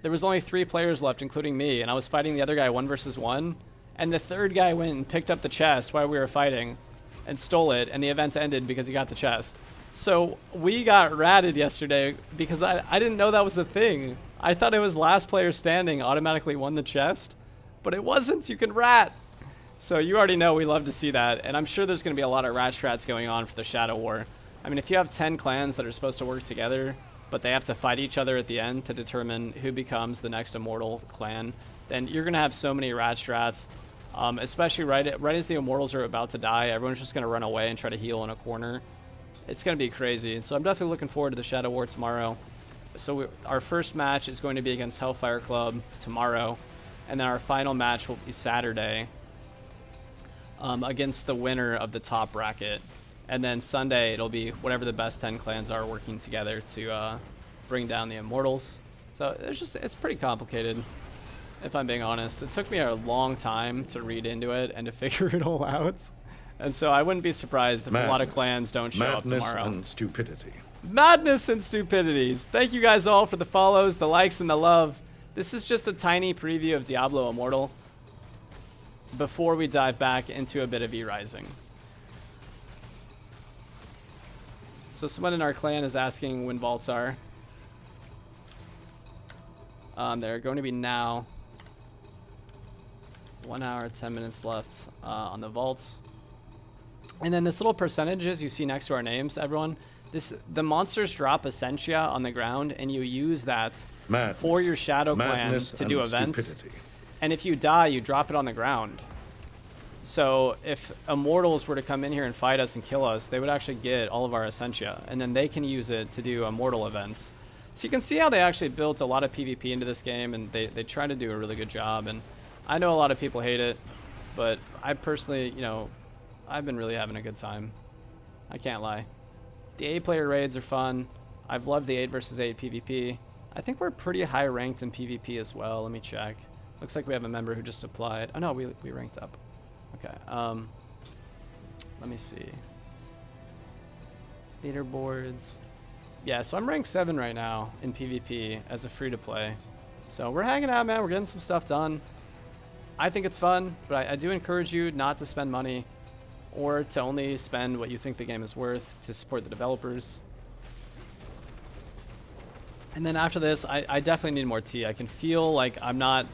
There was only 3 players left, including me. And I was fighting the other guy 1 versus 1. And the third guy went and picked up the chest while we were fighting and stole it, and the event ended because he got the chest. So we got ratted yesterday because I didn't know that was a thing. I thought it was last player standing automatically won the chest, but it wasn't. You can rat. So you already know we love to see that, and I'm sure there's going to be a lot of rat strats going on for the Shadow War. I mean, if you have 10 clans that are supposed to work together, but they have to fight each other at the end to determine who becomes the next immortal clan, then you're going to have so many rat strats. Especially right as the immortals are about to die, everyone's just going to run away and try to heal in a corner. It's going to be crazy. So I'm definitely looking forward to the Shadow War tomorrow. So our first match is going to be against Hellfire Club tomorrow, and then our final match will be Saturday against the winner of the top bracket. And then Sunday it'll be whatever the best 10 clans are working together to bring down the immortals. So it's pretty complicated. if I'm being honest. It took me a long time to read into it and to figure it all out. And so I wouldn't be surprised if a lot of clans don't show up tomorrow. Madness and stupidity. Madness and stupidities. Thank you guys all for the follows, the likes, and the love. This is just a tiny preview of Diablo Immortal before we dive back into a bit of E-Rising. So someone in our clan is asking when vaults are. They're going to be now. 1 hour, 10 minutes left on the vaults. And then this little percentages you see next to our names, everyone. The monsters drop Essentia on the ground, and you use that for your Shadow Clan to do events. Stupidity. And if you die, you drop it on the ground. So if Immortals were to come in here and fight us and kill us, they would actually get all of our Essentia, and then they can use it to do Immortal events. So you can see how they actually built a lot of PvP into this game, and they try to do a really good job. And I know a lot of people hate it, but I personally, you know, I've been really having a good time. I can't lie. The 8-player raids are fun. I've loved the 8 versus 8 PvP. I think we're pretty high ranked in PvP as well. Let me check. Looks like we have a member who just applied. Oh no, we ranked up. Okay. Let me see. Leaderboards. Yeah, so I'm ranked 7 right now in PvP as a free-to-play. So we're hanging out, man. We're getting some stuff done. I think it's fun, but I do encourage you not to spend money or to only spend what you think the game is worth to support the developers. And then after this, I definitely need more tea. I can feel like I'm not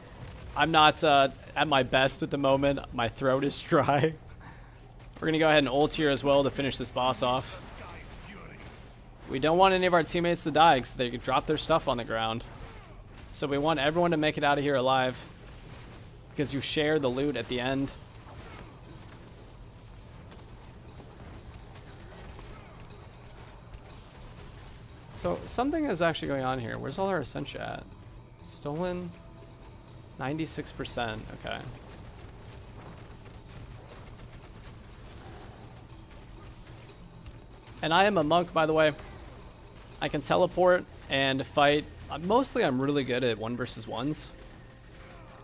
at my best at the moment. My throat is dry. We're gonna go ahead and ult here as well to finish this boss off. We don't want any of our teammates to die because they could drop their stuff on the ground. So we want everyone to make it out of here alive because you share the loot at the end. So something is actually going on here. Where's all our Essentia at? Stolen 96%. Okay. And I am a monk, by the way. I can teleport and fight. Mostly I'm really good at 1 versus 1s.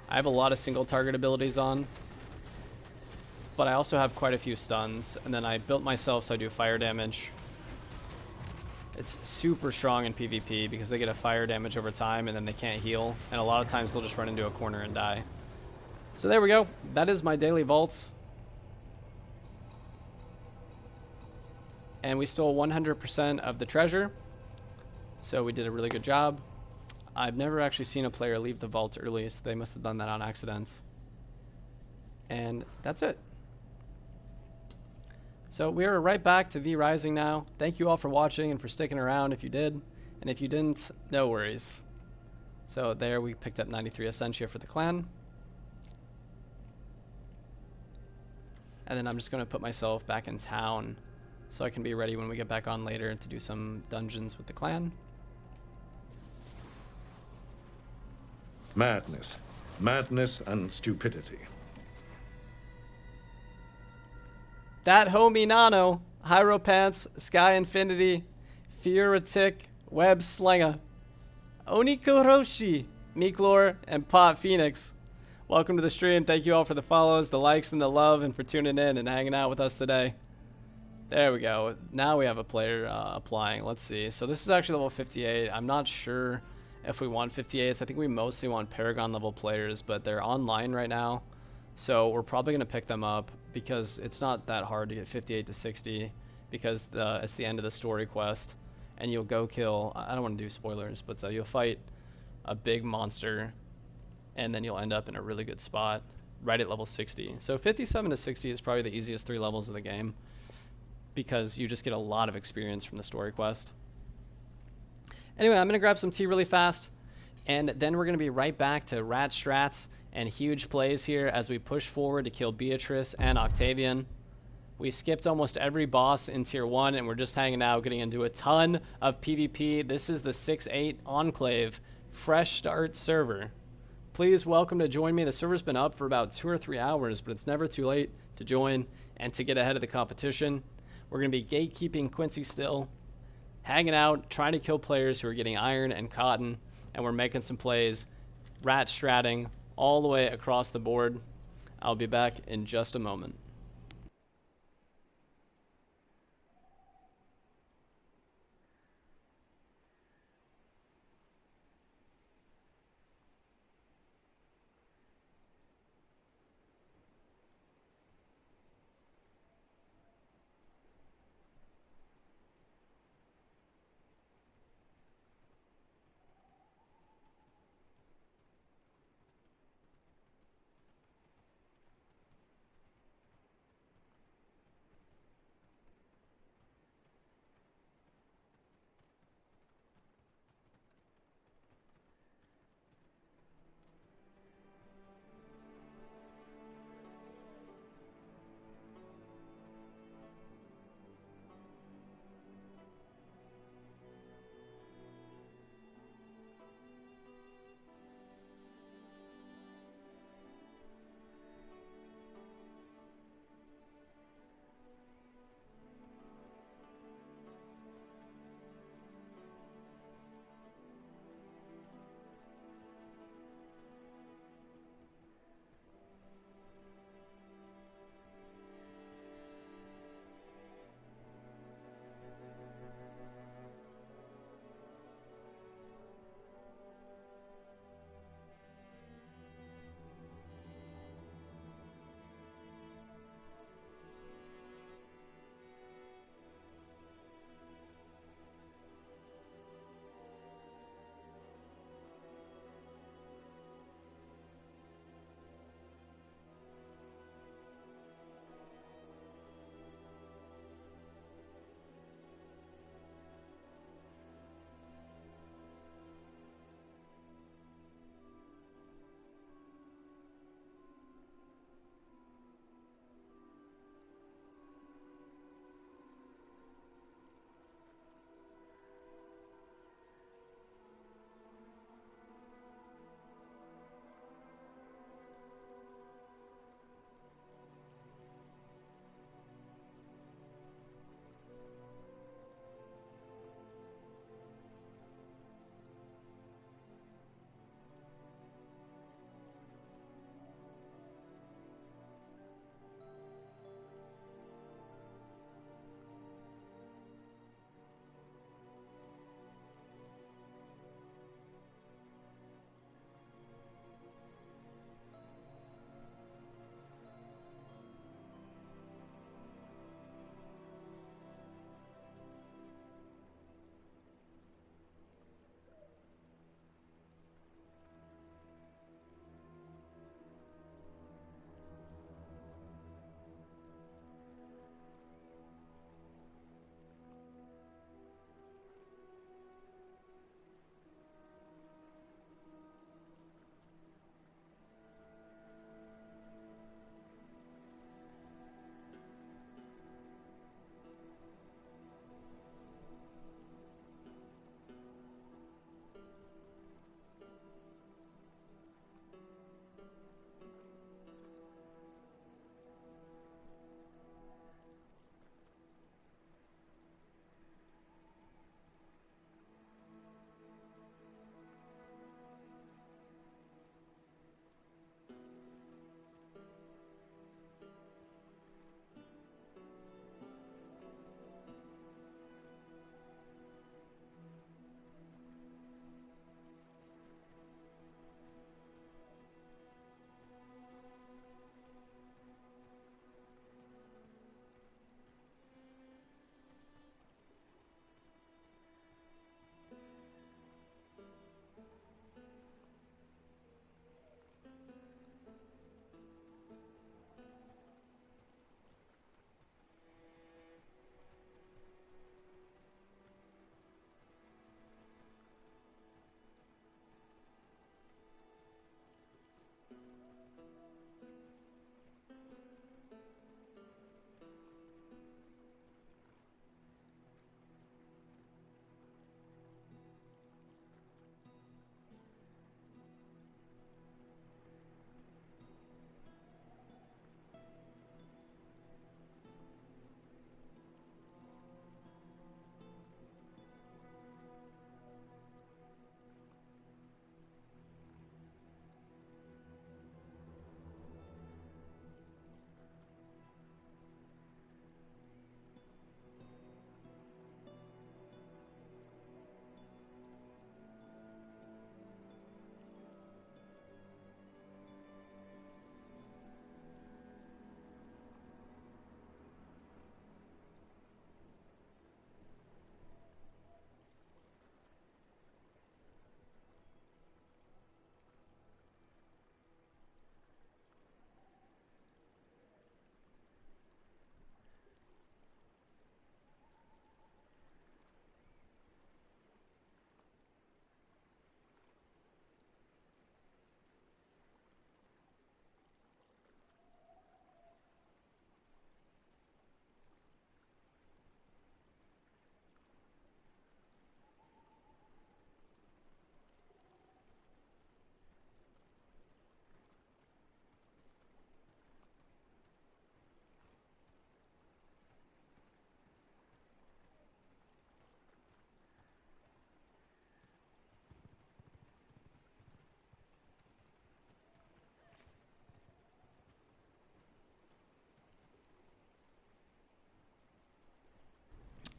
I have a lot of single target abilities on. But I also have quite a few stuns. And then I built myself so I do fire damage. It's super strong in PvP because they get a fire damage over time and then they can't heal. And a lot of times they'll just run into a corner and die. So there we go. That is my daily vault. And we stole 100% of the treasure. So we did a really good job. I've never actually seen a player leave the vault early, so they must have done that on accident. And that's it. So we are right back to V-Rising now. Thank you all for watching and for sticking around if you did. And if you didn't, no worries. So there we picked up 93 Essentia for the clan. And then I'm just going to put myself back in town so I can be ready when we get back on later to do some dungeons with the clan. Madness. Madness and stupidity. That homie Nano, Hyropants, Sky Infinity, Fioratic, Web Slinger, Onikuroshi, Meeklor, and Pot Phoenix. Welcome to the stream. Thank you all for the follows, the likes, and the love, and for tuning in and hanging out with us today. There we go. Now we have a player applying. Let's see. So this is actually level 58. I'm not sure if we want 58s. I think we mostly want Paragon level players, but they're online right now. So we're probably going to pick them up because it's not that hard to get 58 to 60 because it's the end of the story quest. And you'll go kill, I don't want to do spoilers, but you'll fight a big monster and then you'll end up in a really good spot right at level 60. So 57 to 60 is probably the easiest 3 levels of the game because you just get a lot of experience from the story quest. Anyway, I'm going to grab some tea really fast, and then we're going to be right back to RAT strats and huge plays here as we push forward to kill Beatrice and Octavian. We skipped almost every boss in Tier 1, and we're just hanging out, getting into a ton of PvP. This is the 6-8 Enclave Fresh Start server. Please welcome to join me. The server's been up for about 2 or 3 hours, but it's never too late to join and to get ahead of the competition. We're going to be gatekeeping Quincey still, hanging out, trying to kill players who are getting iron and cotton, and we're making some plays, rat stratting, all the way across the board. I'll be back in just a moment.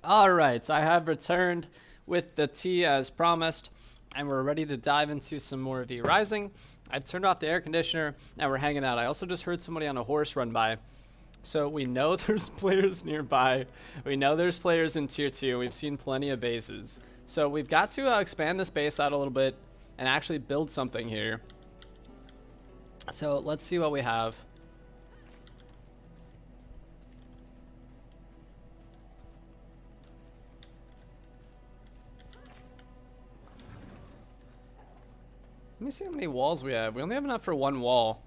Alright, I have returned with the tea as promised, and we're ready to dive into some more V Rising. I've turned off the air conditioner, and we're hanging out. I also just heard somebody on a horse run by. So we know there's players nearby. We know there's players in Tier 2. We've seen plenty of bases. So we've got to expand this base out a little bit and actually build something here. So let's see what we have. Let me see how many walls we have. We only have enough for one wall.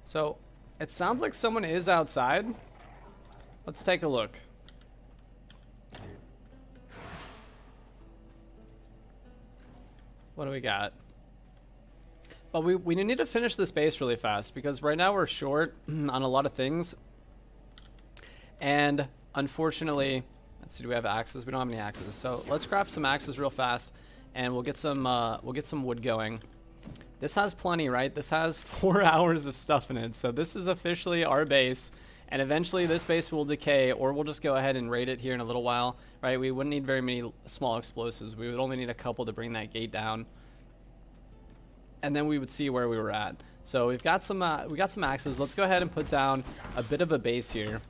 So it sounds like someone is outside. Let's take a look. What do we got? But we need to finish this base really fast because right now we're short on a lot of things. And unfortunately, let's see, do we have axes? We don't have any axes. So let's craft some axes real fast and we'll get some wood going. This has plenty, right? This has 4 hours of stuff in it. So this is officially our base. And eventually this base will decay, or we'll just go ahead and raid it here in a little while, right? We wouldn't need very many small explosives. We would only need a couple to bring that gate down. And then we would see where we were at. So we got some axes. Let's go ahead and put down a bit of a base here.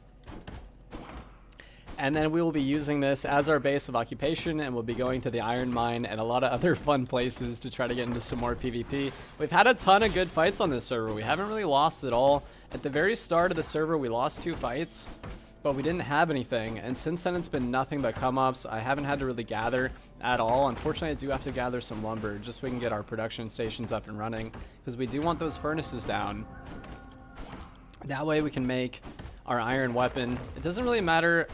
And then we will be using this as our base of occupation, and we'll be going to the iron mine and a lot of other fun places to try to get into some more PvP. We've had a ton of good fights on this server. We haven't really lost at all. At the very start of the server, we lost 2 fights, but we didn't have anything. And since then, it's been nothing but come-ups. I haven't had to really gather at all. Unfortunately, I do have to gather some lumber just so we can get our production stations up and running, because we do want those furnaces down. That way we can make our iron weapon. It doesn't really matter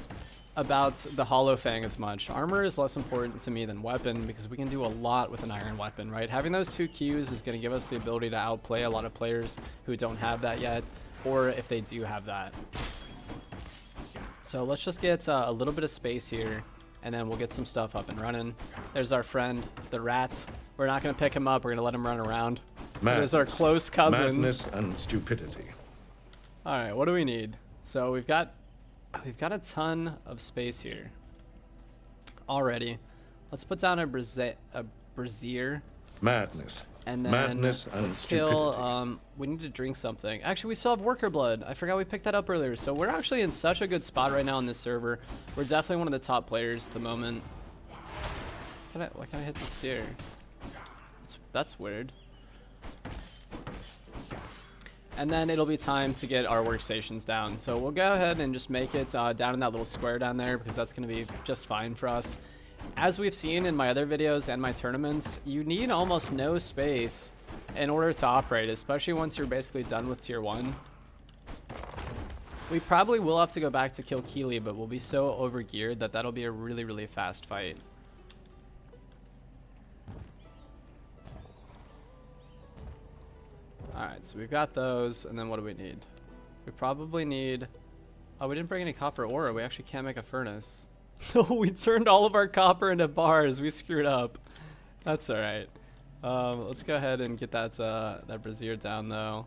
about the hollow fang as much. Armor is less important to me than weapon because we can do a lot with an iron weapon, right? Having those 2 Qs is going to give us the ability to outplay a lot of players who don't have that yet, or if they do have that. So let's just get a little bit of space here, and then we'll get some stuff up and running. There's our friend, the rat. We're not going to pick him up. We're going to let him run around. There's our close cousin. Madness and stupidity. All right, what do we need? So we've got a ton of space here already. Let's put down a brazier. Madness. And then Madness and let's stupidity. kill, we need to drink something. Actually, we still have worker blood. I forgot we picked that up earlier. So we're actually in such a good spot right now on this server. We're definitely one of the top players at the moment. Why can't I hit the steer? That's weird. And then it'll be time to get our workstations down. So we'll go ahead and just make it down in that little square down there because that's going to be just fine for us. As we've seen in my other videos and my tournaments, you need almost no space in order to operate, especially once you're basically done with Tier 1. We probably will have to go back to kill Keely, but we'll be so overgeared that that'll be a really, really fast fight. Alright, so we've got those, and then what do we need? We probably need... Oh, we didn't bring any copper ore. We actually can't make a furnace. So we turned all of our copper into bars. We screwed up. That's alright. Let's go ahead and get that brazier down, though.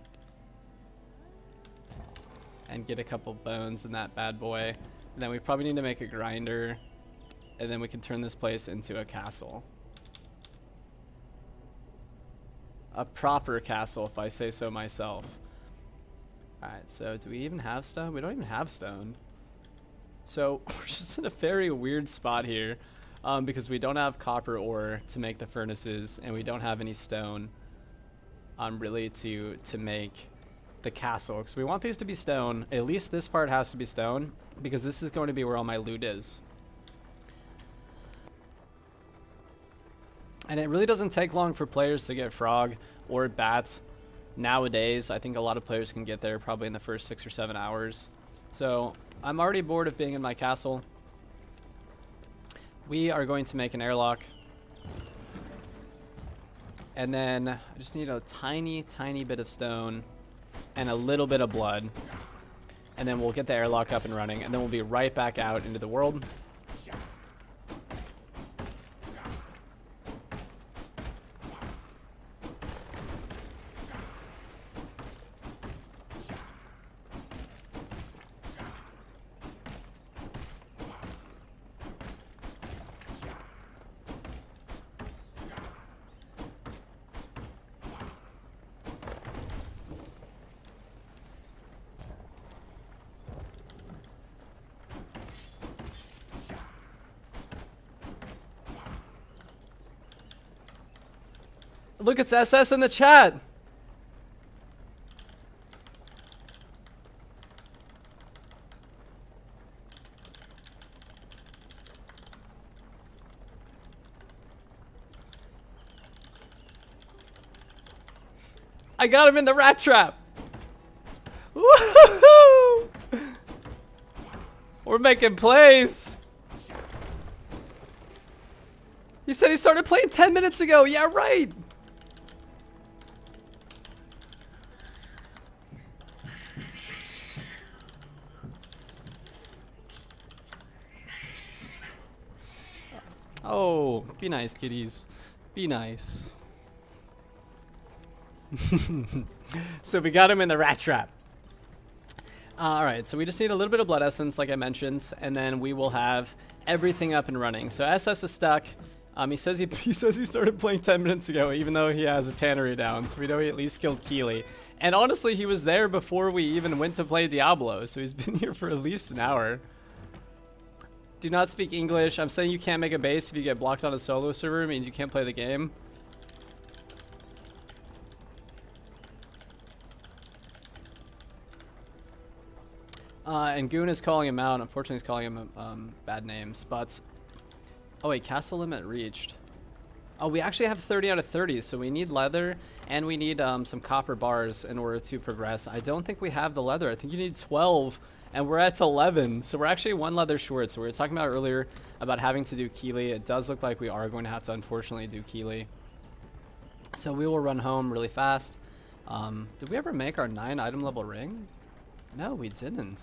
And get a couple bones in that bad boy. And then we probably need to make a grinder. And then we can turn this place into a castle. A proper castle, if I say so myself. Alright, so do we even have stone? We don't even have stone. So we're just in a very weird spot here because we don't have copper ore to make the furnaces, and we don't have any stone really to make the castle. Because we want these to be stone. At least this part has to be stone because this is going to be where all my loot is. And it really doesn't take long for players to get frog or bats. Nowadays, I think a lot of players can get there probably in the first 6 or 7 hours. So I'm already bored of being in my castle. We are going to make an airlock. And then I just need a tiny, tiny bit of stone and a little bit of blood. And then we'll get the airlock up and running. And then we'll be right back out into the world. Look, it's SS in the chat. I got him in the rat trap. Woohoo! We're making plays. He said he started playing 10 minutes ago. Yeah, right. Oh, be nice, kitties. Be nice. So we got him in the rat trap. Alright, so we just need a little bit of blood essence, like I mentioned, and then we will have everything up and running. So SS is stuck. He says he started playing 10 minutes ago, even though he has a tannery down, so we know he at least killed Keeley. And honestly, he was there before we even went to play Diablo, so he's been here for at least an hour. Do not speak English. I'm saying you can't make a base if you get blocked on a solo server. It means you can't play the game. And Goon is calling him out. Unfortunately, he's calling him bad names. But oh wait, castle limit reached. Oh, we actually have 30 out of 30, so we need leather and we need some copper bars in order to progress. I don't think we have the leather. I think you need 12, and we're at 11, so we're actually one leather short. So we were talking about earlier about having to do Keeley. It does look like we are going to have to unfortunately do Keeley. So we will run home really fast. Did we ever make our 9 item level ring? No, we didn't.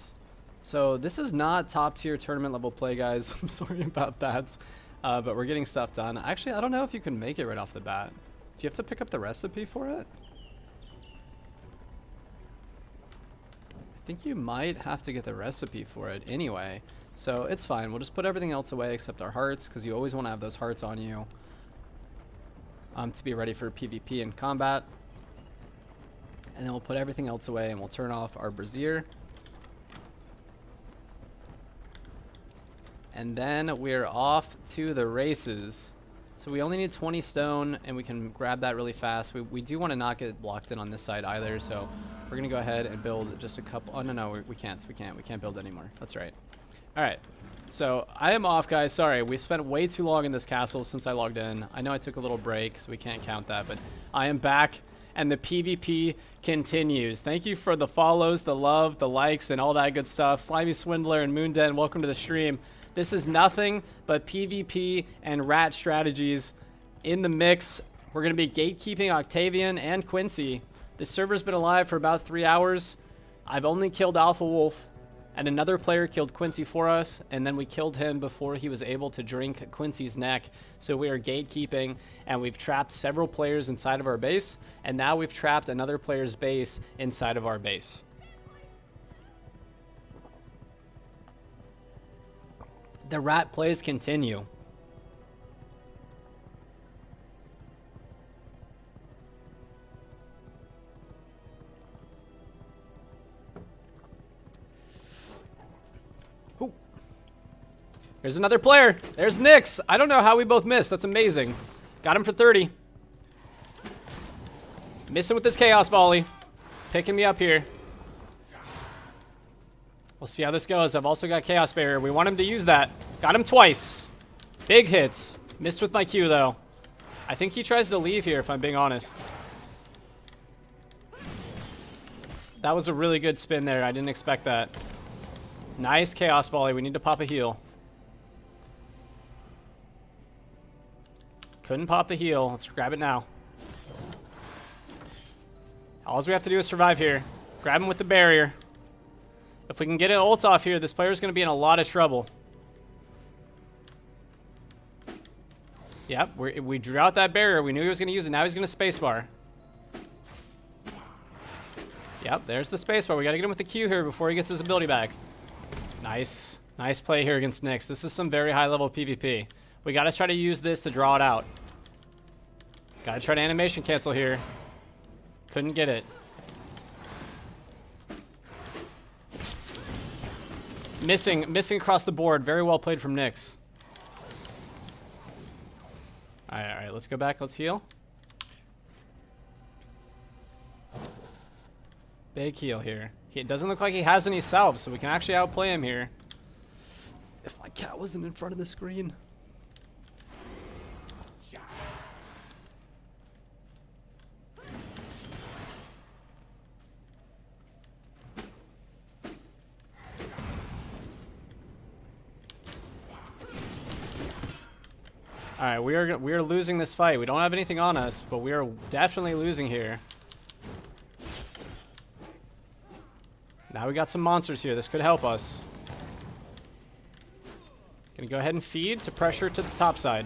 So this is not top tier tournament level play, guys. I'm sorry about that. But we're getting stuff done. Actually, I don't know if you can make it right off the bat. Do you have to pick up the recipe for it? I think you might have to get the recipe for it anyway. So it's fine. We'll just put everything else away except our hearts, because you always want to have those hearts on you to be ready for PvP and combat. And then we'll put everything else away and we'll turn off our brazier. And then we're off to the races. So we only need 20 stone and we can grab that really fast. We do want to not get blocked in on this side either. So we're going to go ahead and build just a couple. Oh, no, we can't. We can't build anymore. That's right. All right. So I am off, guys. Sorry. We spent way too long in this castle since I logged in. I know I took a little break, so we can't count that. But I am back and the PvP continues. Thank you for the follows, the love, the likes, and all that good stuff. Slimy Swindler and Moonden, welcome to the stream. This is nothing but PvP and rat strategies in the mix. We're going to be gatekeeping Octavian and Quincey. This server's been alive for about 3 hours. I've only killed Alpha Wolf, and another player killed Quincey for us, and then we killed him before he was able to drink Quincey's neck. So we are gatekeeping, and we've trapped several players inside of our base, and now we've trapped another player's base inside of our base. The rat plays continue. Ooh. There's another player. There's Nyx. I don't know how we both missed. That's amazing. Got him for 30. Missing with this chaos volley. Picking me up here. We'll see how this goes. I've also got Chaos Barrier. We want him to use that. Got him twice. Big hits. Missed with my Q, though. I think he tries to leave here, if I'm being honest. That was a really good spin there. I didn't expect that. Nice Chaos Volley. We need to pop a heal. Couldn't pop the heal. Let's grab it now. All we have to do is survive here. Grab him with the barrier. If we can get an ult off here, this player's going to be in a lot of trouble. Yep, we drew out that barrier. We knew he was going to use it. Now he's going to spacebar. Yep, there's the spacebar. We got to get him with the Q here before he gets his ability back. Nice. Nice play here against Nyx. This is some very high-level PvP. We got to try to use this to draw it out. Got to try to animation cancel here. Couldn't get it. Missing across the board. Very well played from Nyx. All right, let's go back. Let's heal. Big heal here. It doesn't look like he has any self, so we can actually outplay him here. If my cat wasn't in front of the screen. All right, we are losing this fight. We don't have anything on us, but we are definitely losing here. Now we got some monsters here. This could help us. Gonna go ahead and feed to pressure to the top side.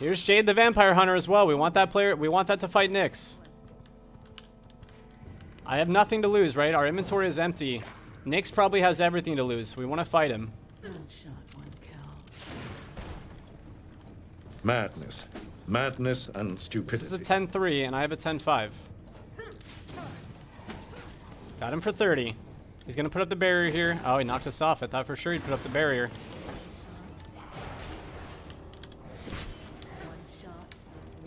Here's Jade the Vampire Hunter as well. We want that player. We want that to fight Nyx. I have nothing to lose, right? Our inventory is empty. Nyx probably has everything to lose. We want to fight him. Madness. Madness and stupidity. This is a 10-3, and I have a 10-5. Got him for 30. He's going to put up the barrier here. Oh, he knocked us off. I thought for sure he'd put up the barrier.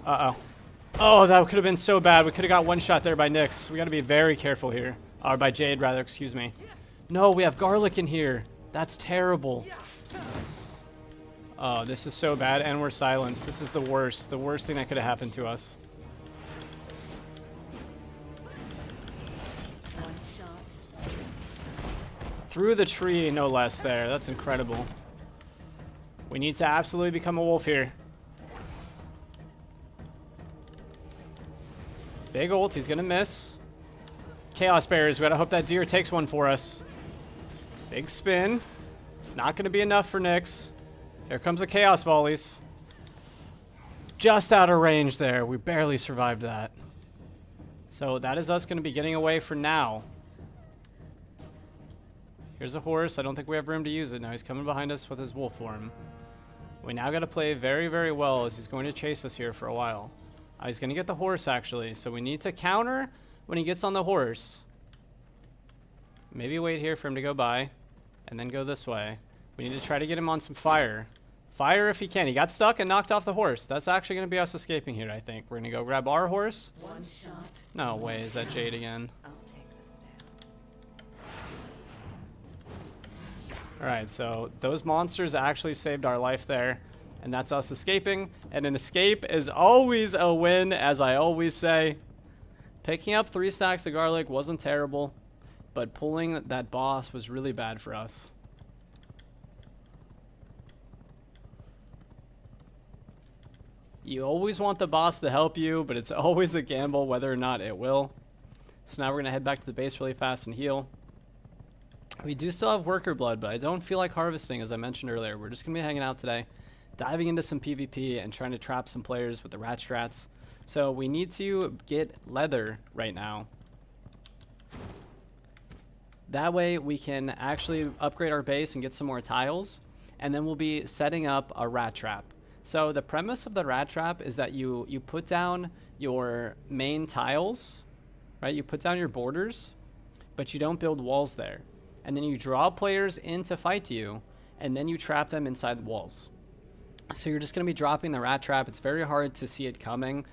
Uh-oh. Oh, that could have been so bad. We could have got one shot there by Nyx. We got to be very careful here. Or by Jade, rather. Excuse me. No, we have garlic in here. That's terrible. Oh, this is so bad, and we're silenced. This is the worst. The worst thing that could have happened to us. Through the tree, no less there. That's incredible. We need to absolutely become a wolf here. Big ult. He's going to miss. Chaos Bears. We got to hope that deer takes one for us. Big spin. Not going to be enough for Nyx. Here comes the Chaos Volleys. Just out of range there. We barely survived that. So that is us going to be getting away for now. Here's a horse. I don't think we have room to use it. Now he's coming behind us with his wolf form. We now got to play very, very well as he's going to chase us here for a while. He's going to get the horse, actually. So we need to counter when he gets on the horse. Maybe wait here for him to go by. And then go this way. We need to try to get him on some fire. Fire if he can. He got stuck and knocked off the horse. That's actually going to be us escaping here, I think. We're going to go grab our horse. One shot. No way. Is that Jade again? I'll take this down. Alright, so those monsters actually saved our life there. And that's us escaping. And an escape is always a win, as I always say. Picking up 3 stacks of garlic wasn't terrible. But pulling that boss was really bad for us. You always want the boss to help you, but it's always a gamble whether or not it will. So now we're going to head back to the base really fast and heal. We do still have worker blood, but I don't feel like harvesting, as I mentioned earlier. We're just going to be hanging out today, diving into some PvP and trying to trap some players with the rat strats. So we need to get leather right now. That way we can actually upgrade our base and get some more tiles, and then we'll be setting up a rat trap. So the premise of the rat trap is that you put down your main tiles, right? You put down your borders, but you don't build walls there. And then you draw players in to fight you, and then you trap them inside the walls. So you're just going to be dropping the rat trap. It's very hard to see it coming.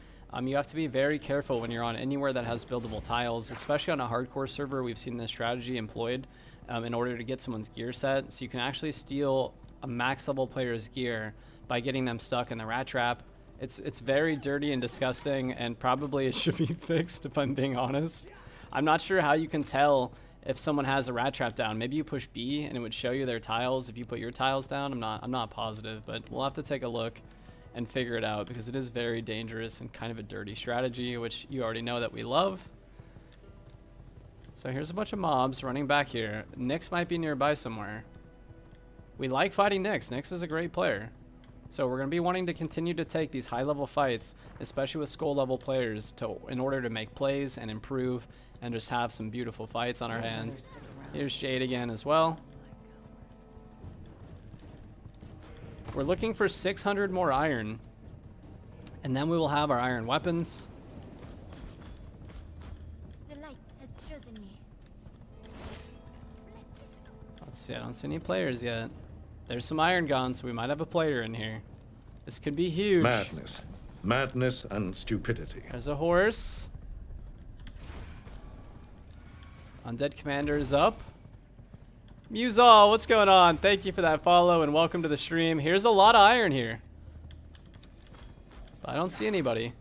You have to be very careful when you're on anywhere that has buildable tiles, especially on a hardcore server. We've seen this strategy employed in order to get someone's gear set. So you can actually steal a max level player's gear by getting them stuck in the rat trap. It's very dirty and disgusting, and probably it should be fixed if I'm being honest. I'm not sure how you can tell if someone has a rat trap down. Maybe you push B and it would show you their tiles if you put your tiles down. I'm not positive, but we'll have to take a look and figure it out, because it is very dangerous and kind of a dirty strategy, which you already know that we love. So here's a bunch of mobs running back here. Nyx might be nearby somewhere. We like fighting Nyx. Nyx is a great player. So we're going to be wanting to continue to take these high-level fights, especially with skull-level players, in order to make plays and improve and just have some beautiful fights on our hands. Here's Jade again as well. We're looking for 600 more iron, and then we will have our iron weapons. The light has chosen me. Let's see, I don't see any players yet. There's some iron guns, so we might have a player in here. This could be huge. Madness. madness and stupidity. There's a horse. Undead Commander is up. Musal, what's going on? Thank you for that follow and welcome to the stream. Here's a lot of iron here. But I don't see anybody.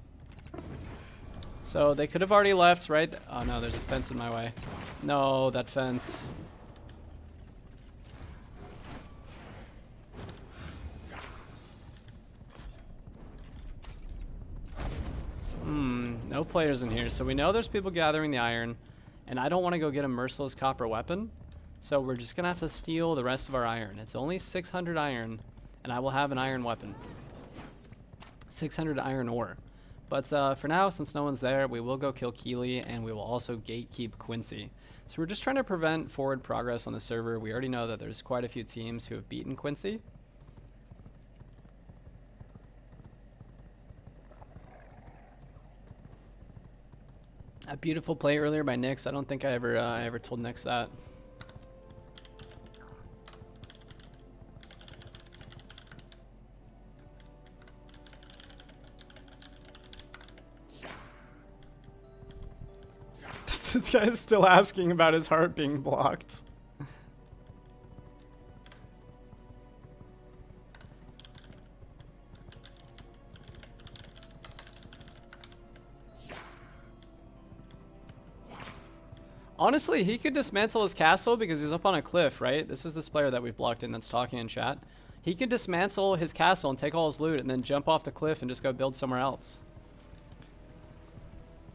So they could have already left, right? Oh no, there's a fence in my way. No, that fence. No players in here. So we know there's people gathering the iron. And I don't want to go get a merciless copper weapon. So we're just going to have to steal the rest of our iron. It's only 600 iron. And I will have an iron weapon. 600 iron ore. But for now, since no one's there, we will go kill Keeley. And we will also gatekeep Quincey. So we're just trying to prevent forward progress on the server. We already know that there's quite a few teams who have beaten Quincey. A beautiful play earlier by Nyx. I don't think I ever told Nyx that. This guy is still asking about his heart being blocked. Honestly, he could dismantle his castle because he's up on a cliff, right? This is this player that we've blocked in that's talking in chat. He could dismantle his castle and take all his loot and then jump off the cliff and just go build somewhere else.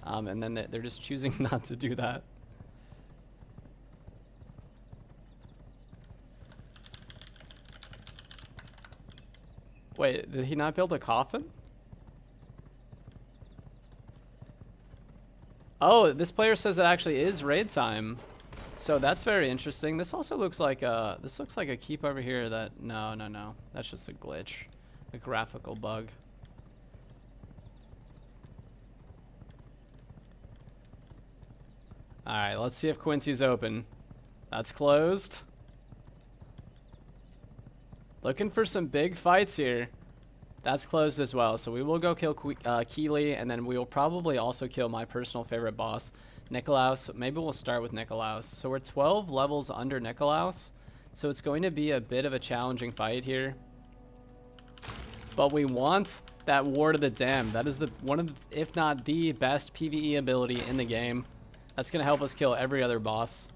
And then they're just choosing not to do that. Wait, did he not build a coffin? Oh, this player says it actually is raid time. So that's very interesting. This also looks like a keep over here that no. That's just a glitch. A graphical bug. Alright, let's see if Quincey's open. That's closed. Looking for some big fights here. That's closed as well. So we will go kill Keeley, and then we will probably also kill my personal favorite boss, Nikolaus. Maybe we'll start with Nikolaus. So we're 12 levels under Nikolaus. So it's going to be a bit of a challenging fight here. But we want that Ward of the Damned. That is one of, if not the best PvE ability in the game. That's going to help us kill every other boss.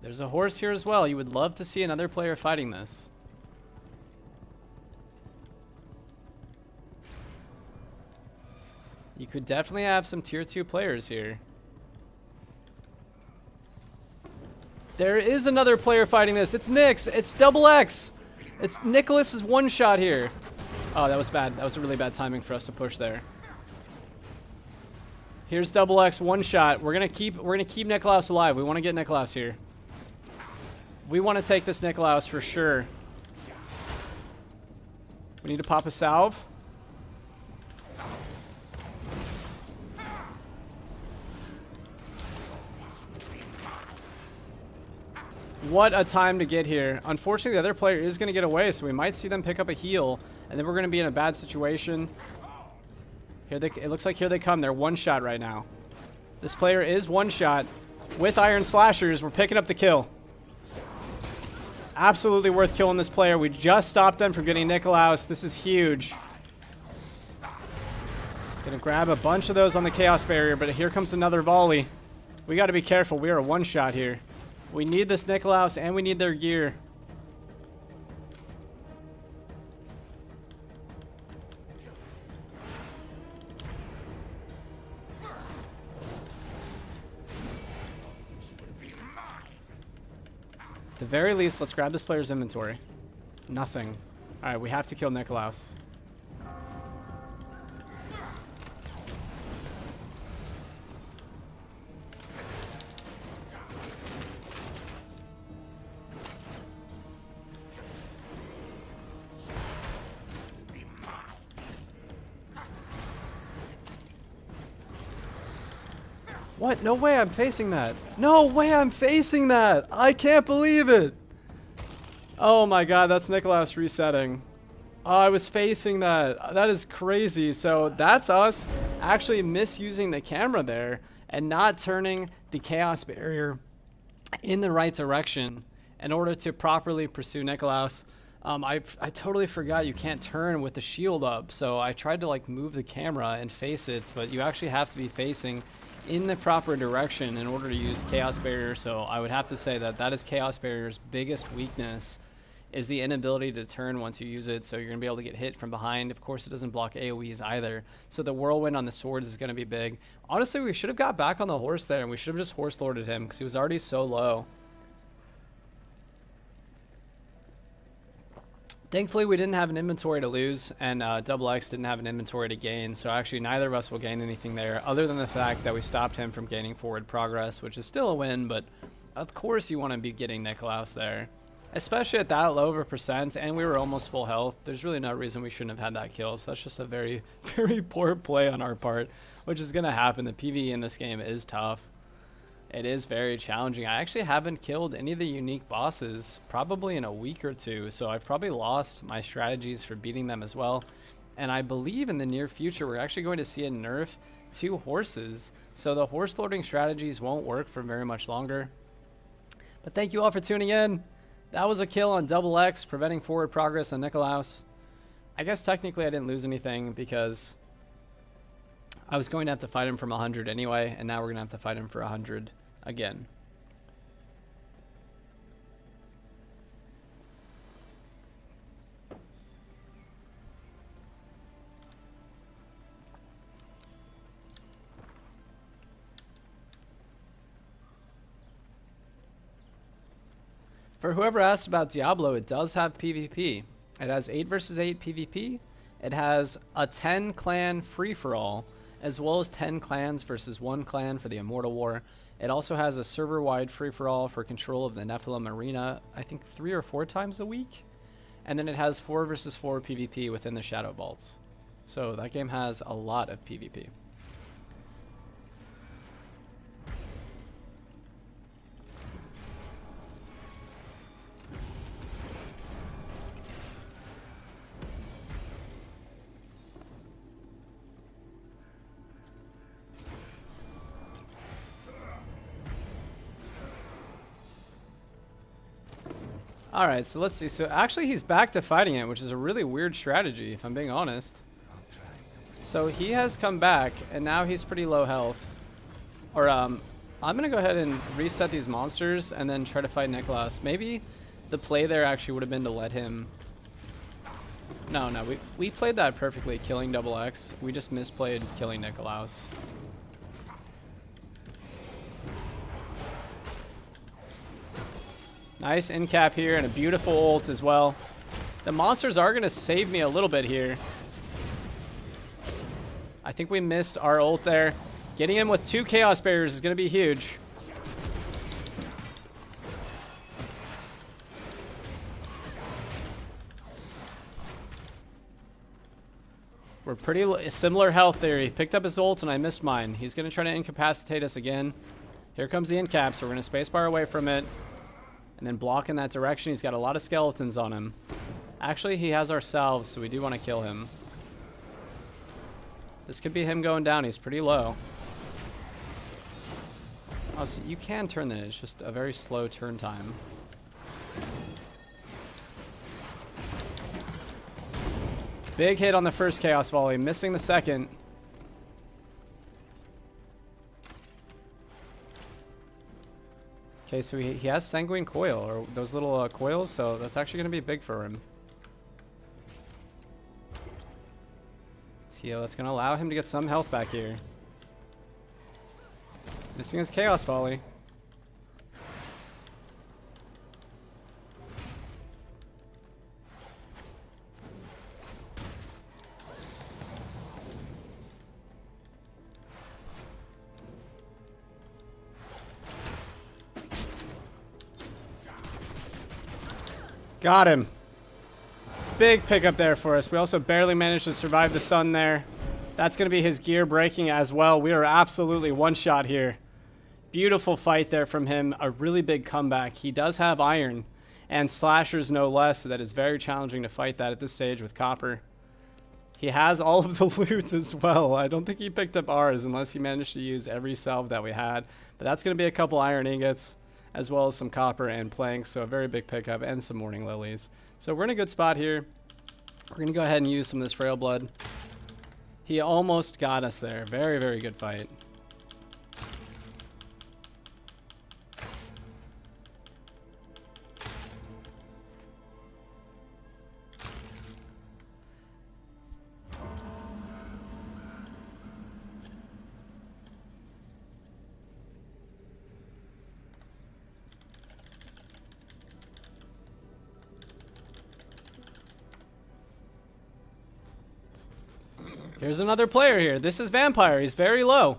There's a horse here as well. You would love to see another player fighting this. You could definitely have some tier 2 players here. There is another player fighting this. It's Nyx. It's Double X. It's Nicholas's one shot here. Oh, that was bad. That was a really bad timing for us to push there. Here's Double X one shot. We're gonna keep Nikolaus alive. We want to get Nikolaus here. We want to take this Nikolaus for sure. We need to pop a salve. What a time to get here. Unfortunately, the other player is going to get away, so we might see them pick up a heal, and then we're going to be in a bad situation. Here it looks like here they come. They're one shot right now. This player is one shot with iron slashers. We're picking up the kill. Absolutely worth killing this player. We just stopped them from getting Nikolaus. This is huge. Gonna grab a bunch of those on the chaos barrier, but here comes another volley. We got to be careful. We are a one shot here. We need this Nikolaus and we need their gear. At the very least, let's grab this player's inventory. Nothing. Alright, we have to kill Nikolaus. What? No way I'm facing that. No way I'm facing that. I can't believe it. Oh my god, that's Nikolaus resetting. Oh, I was facing that. That is crazy. So that's us actually misusing the camera there and not turning the chaos barrier in the right direction in order to properly pursue Nikolaus. I totally forgot you can't turn with the shield up, so I tried to like move the camera and face it, but you actually have to be facing in the proper direction in order to use Chaos Barrier. So I would have to say that that is Chaos Barrier's biggest weakness, is the inability to turn once you use it. So you're going to be able to get hit from behind. Of course, it doesn't block AoEs either. So the whirlwind on the swords is going to be big. Honestly, we should have got back on the horse there, and we should have just horse lorded him because he was already so low. Thankfully, we didn't have an inventory to lose, and Double X didn't have an inventory to gain, so actually neither of us will gain anything there, other than the fact that we stopped him from gaining forward progress, which is still a win, but of course you want to be getting Nikolaus there. Especially at that low of a percent, and we were almost full health. There's really no reason we shouldn't have had that kill, so that's just a very, very poor play on our part, which is going to happen. The PvE in this game is tough. It is very challenging. I actually haven't killed any of the unique bosses probably in a week or two, so I've probably lost my strategies for beating them as well. And I believe in the near future we're actually going to see a nerf to horses, so the horse lording strategies won't work for very much longer. But thank you all for tuning in. That was a kill on Double X, preventing forward progress on Nikolaus. I guess technically I didn't lose anything because I was going to have to fight him from 100 anyway, and now we're going to have to fight him for 100 again. For whoever asked about Diablo, it does have PvP. It has 8 versus 8 PvP. It has a 10 clan free-for-all, as well as 10 clans versus 1 clan for the Immortal War. It also has a server-wide free-for-all for control of the Nephilim Arena, I think 3 or 4 times a week. And then it has 4 versus 4 PvP within the Shadow Vaults. So that game has a lot of PvP. Alright, so let's see. So actually he's back to fighting it, which is a really weird strategy, if I'm being honest. So he has come back, and now he's pretty low health. Or, I'm going to go ahead and reset these monsters, and then try to fight Nikolaus. Maybe the play there actually would have been to let him... No, we played that perfectly, killing Double X. We just misplayed killing Nikolaus. Nice in cap here and a beautiful ult as well. The monsters are going to save me a little bit here. I think we missed our ult there. Getting him with 2 Chaos Barriers is going to be huge. We're pretty similar health there. He picked up his ult and I missed mine. He's going to try to incapacitate us again. Here comes the incap, so we're going to spacebar away from it. And then block in that direction. He's got a lot of skeletons on him. Actually, he has our salves, so we do want to kill him. This could be him going down. He's pretty low. Oh, so you can turn it. It's just a very slow turn time. Big hit on the first Chaos Volley. Missing the second. Okay, so he has Sanguine Coil, or those little coils, so that's actually going to be big for him. So that's going to allow him to get some health back here. Missing his Chaos Volley. Got him. Big pickup there for us. We also barely managed to survive the sun there. That's going to be his gear breaking as well. We are absolutely one shot here. Beautiful fight there from him. A really big comeback. He does have iron. and slashers no less, so that is very challenging to fight that at this stage with copper. He has all of the loot as well. I don't think he picked up ours unless he managed to use every salve that we had. But that's going to be a couple iron ingots as well as some copper and planks. So a very big pickup and some morning lilies. So we're in a good spot here. We're going to go ahead and use some of this frail blood. He almost got us there. Very, very good fight. Here's another player here. This is Vampire. He's very low.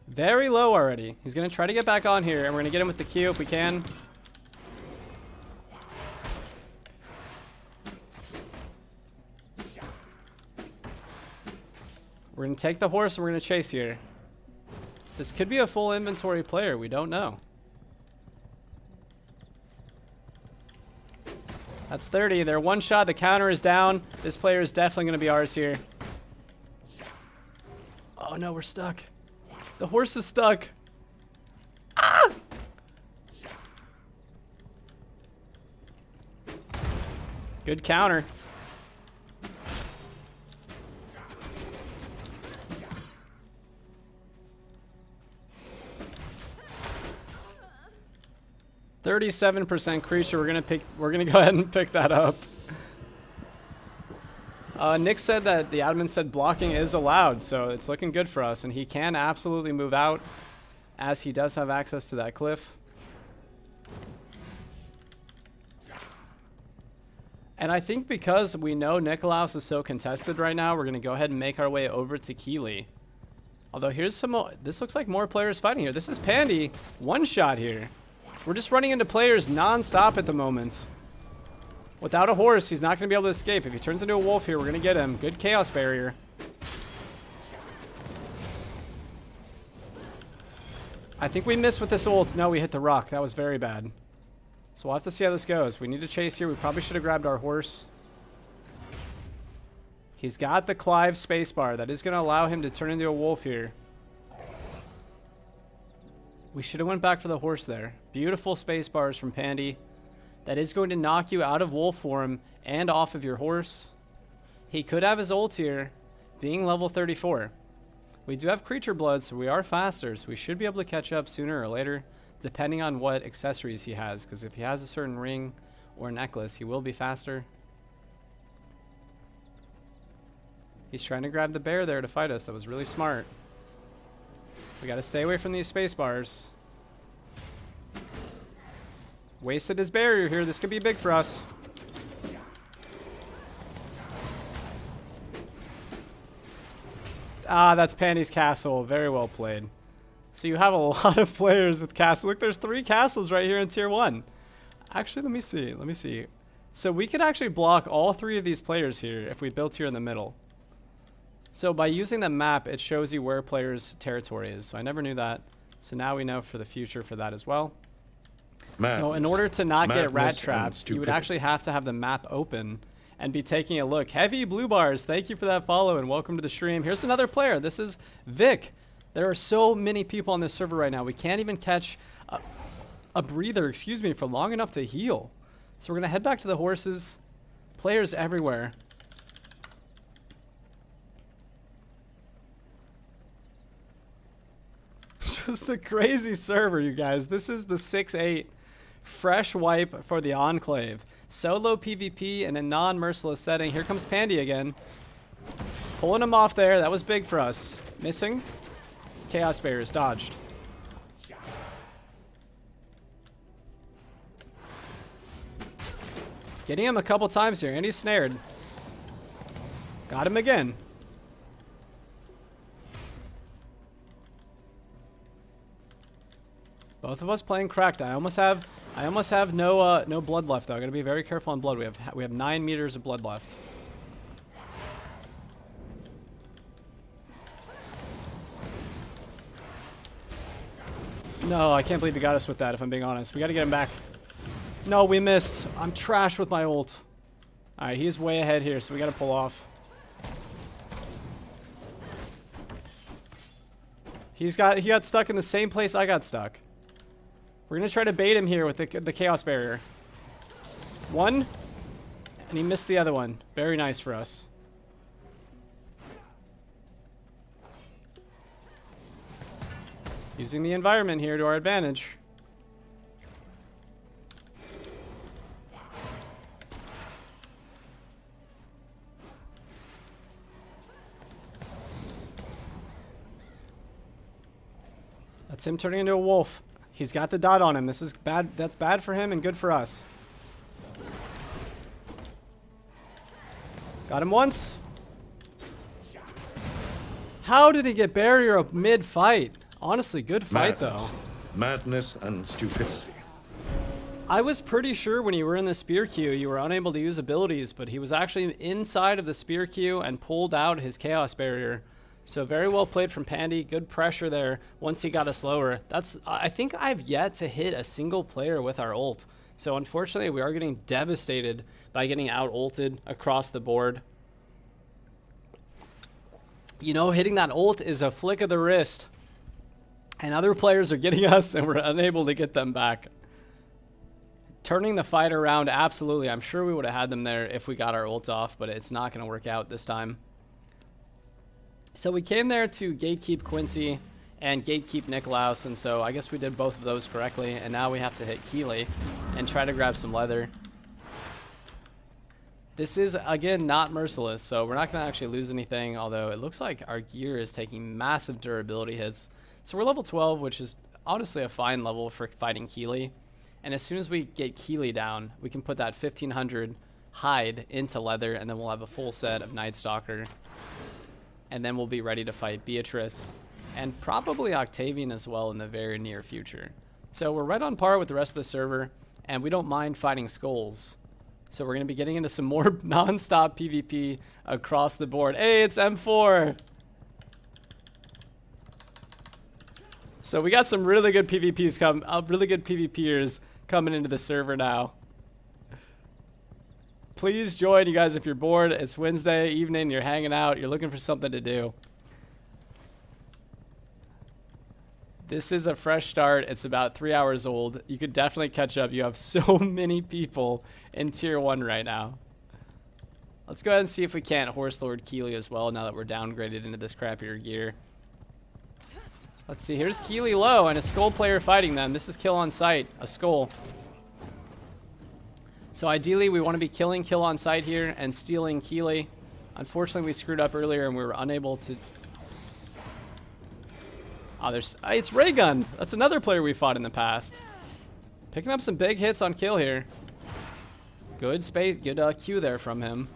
Very low already. He's going to try to get back on here, and we're going to get him with the Q if we can. We're going to take the horse, and we're going to chase here. This could be a full inventory player. We don't know. That's 30. They're one shot. The counter is down. This player is definitely going to be ours here. Oh, no, we're stuck. The horse is stuck. Ah! Good counter. %37 creature. We're gonna go ahead and pick that up. Nick said that the admin said blocking is allowed, so it's looking good for us, and he can absolutely move out as he does have access to that cliff. And I think because we know Nikolaus is so contested right now, we're gonna go ahead and make our way over to Keeley. Although here's some more. This looks like more players fighting here. This is Pandy. One shot here. We're just running into players non-stop at the moment. Without a horse, he's not going to be able to escape. If he turns into a wolf here, we're going to get him. Good chaos barrier. I think we missed with this ult. No, we hit the rock. That was very bad. So we'll have to see how this goes. We need to chase here. We probably should have grabbed our horse. He's got the Clive spacebar. That is going to allow him to turn into a wolf here. We should have went back for the horse there. Beautiful space bars from Pandy. That is going to knock you out of wolf form and off of your horse. He could have his ult here, being level 34. We do have creature blood, so we are faster, so we should be able to catch up sooner or later, depending on what accessories he has, because if he has a certain ring or necklace, he will be faster. He's trying to grab the bear there to fight us. That was really smart. We gotta stay away from these space bars. Wasted his barrier here. This could be big for us. Ah, that's Pandy's castle. Very well played. So you have a lot of players with castle. Look, there's 3 castles right here in tier 1. Actually, let me see. Let me see. So we could actually block all 3 of these players here if we built here in the middle. So by using the map, it shows you where players' territory is. So I never knew that. So now we know for the future for that as well. So in order to not get rat trapped, you would actually have to have the map open and be taking a look. Heavy Blue Bars, thank you for that follow and welcome to the stream. Here's another player. This is Vic. There are so many people on this server right now. We can't even catch a breather, excuse me, for long enough to heal. So we're going to head back to the horses. Players everywhere. Just a crazy server, you guys. This is the 6-8 fresh wipe for the Enclave. Solo PvP in a non-merciless setting. Here comes Pandy again. Pulling him off there. That was big for us. Missing. Chaos Bears dodged. Getting him a couple times here, and he's snared. Got him again. Both of us playing cracked. I almost have no blood left though. I gotta be very careful on blood. We have 9 meters of blood left. No, I can't believe he got us with that, if I'm being honest. We got to get him back. No, we missed. I'm trash with my ult. Alright, he's way ahead here, so we got to pull off. He got stuck in the same place I got stuck. We're going to try to bait him here with the Chaos Barrier. One. And he missed the other one. Very nice for us. Using the environment here to our advantage. That's him turning into a wolf. He's got the dot on him. This is bad. That's bad for him and good for us. Got him once. How did he get barrier up mid-fight? Honestly, good fight though. Madness and stupidity. I was pretty sure when you were in the spear queue you were unable to use abilities, but he was actually inside of the spear queue and pulled out his Chaos Barrier. So very well played from Pandy. Good pressure there once he got us lower. I think I've yet to hit a single player with our ult. So unfortunately we are getting devastated by getting out ulted across the board. You know, hitting that ult is a flick of the wrist. And other players are getting us and we're unable to get them back. Turning the fight around, absolutely. I'm sure we would have had them there if we got our ult off, but it's not going to work out this time. So we came there to gatekeep Quincey and gatekeep Nicolaus, and so I guess we did both of those correctly, and now we have to hit Keeley and try to grab some leather. This is, again, not merciless, so we're not going to actually lose anything, although it looks like our gear is taking massive durability hits. So we're level 12, which is honestly a fine level for fighting Keeley. And as soon as we get Keeley down, we can put that 1500 hide into leather, and then we'll have a full set of Night Stalker. And then we'll be ready to fight Beatrice and probably Octavian as well in the very near future. So we're right on par with the rest of the server, and we don't mind fighting skulls. So we're going to be getting into some more Nonstop PvP across the board. Hey, it's M4! So we got some really good PvPers coming into the server now. Please join, you guys, if you're bored. It's Wednesday evening, you're hanging out, you're looking for something to do. This is a fresh start. It's about 3 hours old. You could definitely catch up. You have so many people in tier 1 right now. Let's go ahead and see if we can't Horse Lord Keeley as well now that we're downgraded into this crappier gear. Let's see, here's Keeley low and a skull player fighting them. This is kill on sight, a skull. So ideally we want to be killing kill on sight here and stealing Keeley. Unfortunately we screwed up earlier and we were unable to... Oh, it's Raygun. That's another player we fought in the past. Picking up some big hits on kill here. Good space, good Q there from him.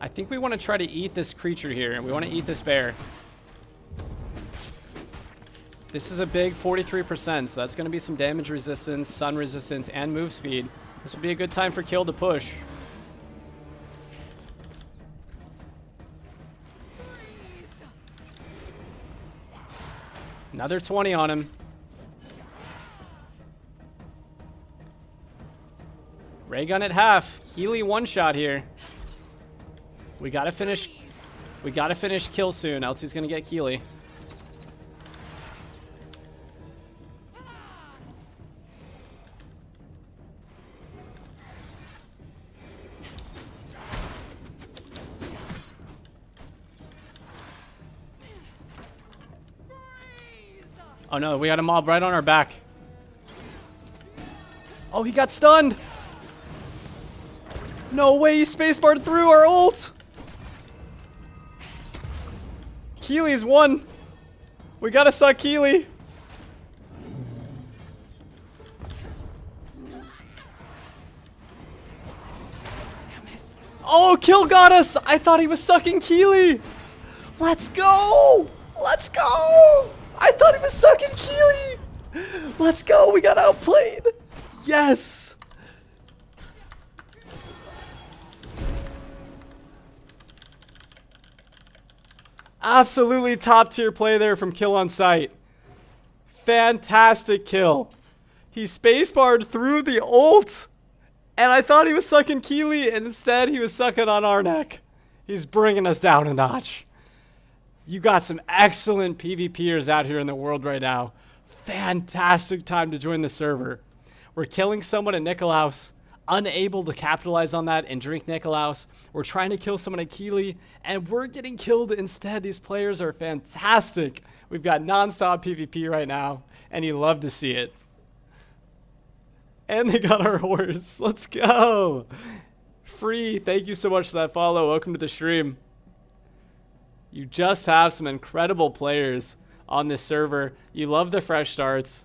I think we want to try to eat this creature here, and we want to eat this bear. This is a big 43%, so that's going to be some damage resistance, sun resistance, and move speed. This would be a good time for kill to push. Another 20 on him. Raygun at half. Keeley one shot here. We gotta finish kill soon, else he's gonna get Keeley. Oh no, we got a mob right on our back. Oh, he got stunned! No way, he spacebarred through our ult! Keeley's won! We gotta suck Keeley! Oh, kill got us! I thought he was sucking Keeley! Let's go! Let's go! I thought he was sucking Keeley! Let's go! We got outplayed! Yes! Absolutely top tier play there from Kill on Sight. Fantastic kill. He spacebarred through the ult. And I thought he was sucking Keely, and instead he was sucking on our neck. He's bringing us down a notch. You got some excellent PvPers out here in the world right now. Fantastic time to join the server. We're killing someone at Nikolaus, unable to capitalize on that and drink Nikolaus. We're trying to kill someone at Keely, and we're getting killed instead. These players are fantastic. We've got Nonstop PvP right now, and you love to see it. And they got our horse. Let's go. Free, thank you so much for that follow. Welcome to the stream. You just have some incredible players on this server. You love the fresh starts.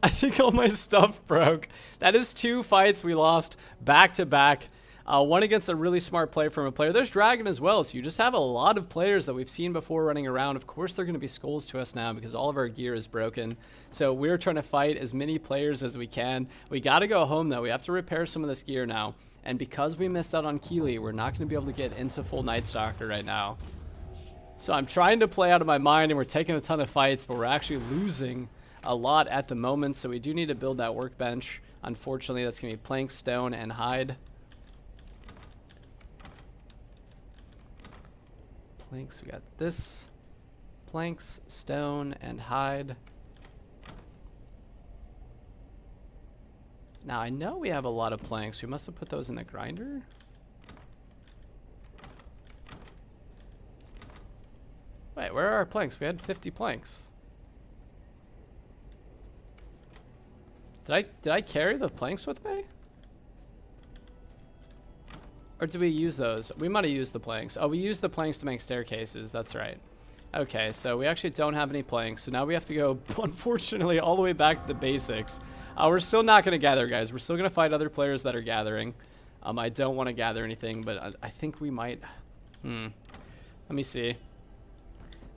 I think all my stuff broke. That is 2 fights we lost back to back. One against a really smart play from a player. There's Dragon as well, so you just have a lot of players that we've seen before running around. Of course, they're going to be skulls to us now because all of our gear is broken. So we're trying to fight as many players as we can. We got to go home, though. We have to repair some of this gear now. And because we missed out on Keely, we're not going to be able to get into full Night Stalker right now. So I'm trying to play out of my mind, and we're taking a ton of fights, but we're actually losing a lot at the moment, so we do need to build that workbench. Unfortunately, that's going to be plank, stone, and hide. Planks, we got this. Planks, stone, and hide. Now, I know we have a lot of planks. We must have put those in the grinder. Wait, where are our planks? We had 50 planks. Did I carry the planks with me? Or did we use those? We might have used the planks. Oh, we used the planks to make staircases. That's right. Okay, so we actually don't have any planks. So now we have to go, unfortunately, all the way back to the basics. We're still not going to gather, guys. We're still going to fight other players that are gathering. I don't want to gather anything, but I think we might. Let me see.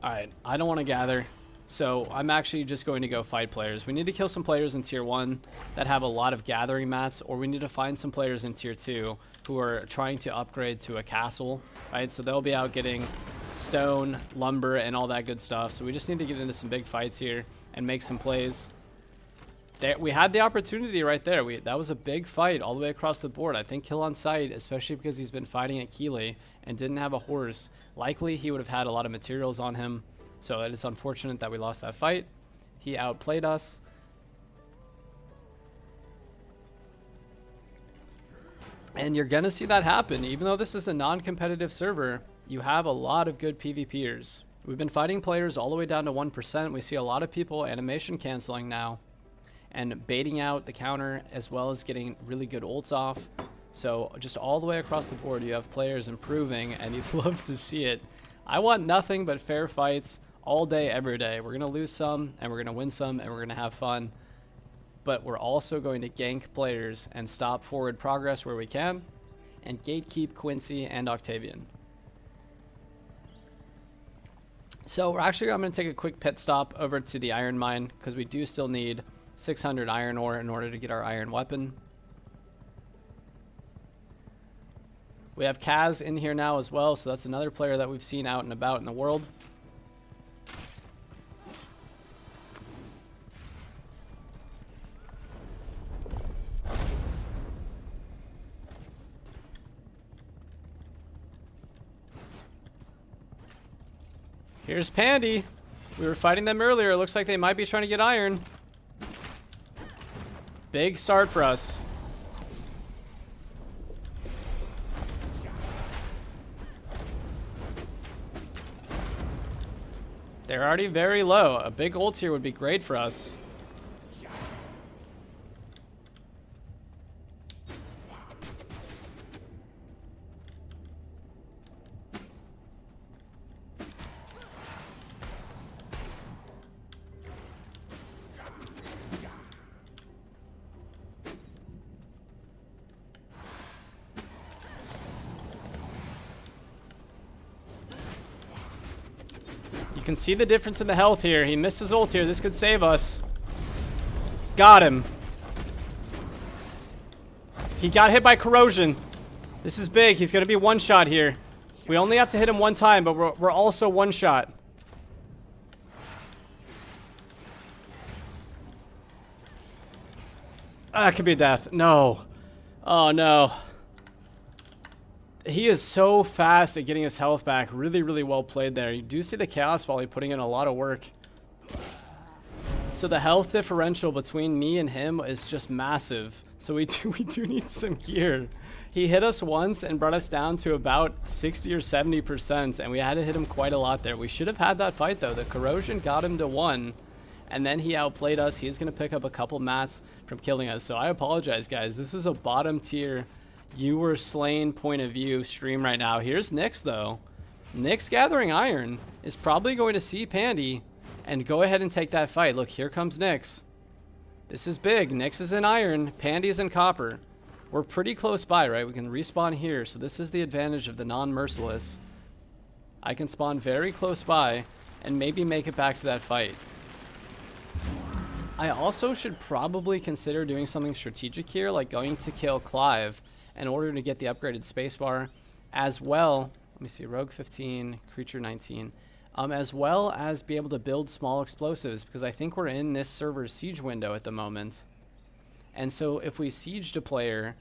All right, I don't want to gather. So I'm actually just going to go fight players. We need to kill some players in tier 1 that have a lot of gathering mats, or we need to find some players in tier 2 who are trying to upgrade to a castle, right? So they'll be out getting stone, lumber, and all that good stuff. So we just need to get into some big fights here and make some plays. We had the opportunity right there. That was a big fight all the way across the board. I think Kill on Sight, especially because he's been fighting at Keely and didn't have a horse. Likely he would have had a lot of materials on him. So it is unfortunate that we lost that fight. He outplayed us. And you're going to see that happen. Even though this is a non-competitive server, you have a lot of good PvPers. We've been fighting players all the way down to 1%. We see a lot of people animation canceling now and baiting out the counter, as well as getting really good ults off. So just all the way across the board, you have players improving, and you'd love to see it. I want nothing but fair fights all day, every day. We're going to lose some, and we're going to win some, and we're going to have fun. But we're also going to gank players and stop forward progress where we can, and gatekeep Quincey and Octavian. So I'm going to take a quick pit stop over to the iron mine, because we do still need 600 iron ore in order to get our iron weapon. We have Kaz in here now as well, so that's another player that we've seen out and about in the world. Here's Pandy. We were fighting them earlier. It looks like they might be trying to get iron. Big start for us. They're already very low. A big ult here would be great for us. can see the difference in the health here. He missed his ult here. This could save us. Got him. He got hit by corrosion. This is big. He's going to be one shot here. We only have to hit him one time, but we're also one shot. That could be death. No. Oh, no. He is so fast at getting his health back. Really, really well played there. You do see the Chaos Volley putting in a lot of work. So the health differential between me and him is just massive. So we do need some gear. He hit us once and brought us down to about 60 or 70%, and we had to hit him quite a lot there. We should have had that fight, though. The corrosion got him to 1, and then he outplayed us. He's going to pick up a couple mats from killing us. So I apologize, guys. This is a bottom tier, you were slain point of view stream right now. Here's Nyx, though. Nyx gathering iron is probably going to see Pandy and go ahead and take that fight. Look, here comes Nyx. This is big. Nyx is in iron. Pandy's in copper. We're pretty close by, right? We can respawn here. So this is the advantage of the non-merciless. I can spawn very close by and maybe make it back to that fight. I also should probably consider doing something strategic here, like going to kill Clive in order to get the upgraded spacebar, as well. Let me see, Rogue 15, Creature 19. As well as be able to build small explosives, because I think we're in this server's siege window at the moment. And so if we sieged a player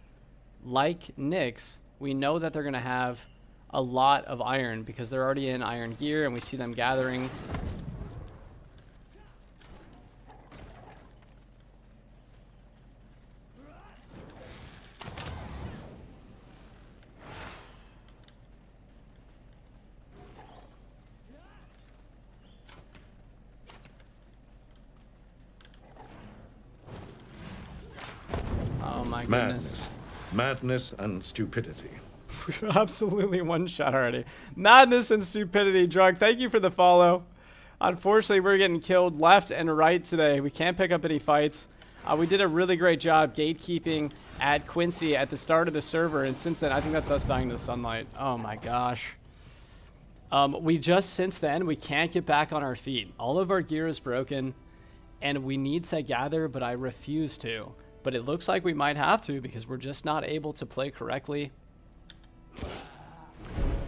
like Nyx, we know that they're going to have a lot of iron because they're already in iron gear and we see them gathering. Oh my goodness. Madness and stupidity. We're absolutely one shot already. Madness and stupidity. Drug, thank you for the follow. Unfortunately, we're getting killed left and right today. We can't pick up any fights. We did a really great job gatekeeping at Quincey at the start of the server, and since then, I think that's us dying to the sunlight. Oh my gosh. Since then, we can't get back on our feet. All of our gear is broken, and we need to gather, but I refuse to. But it looks like we might have to because we're just not able to play correctly.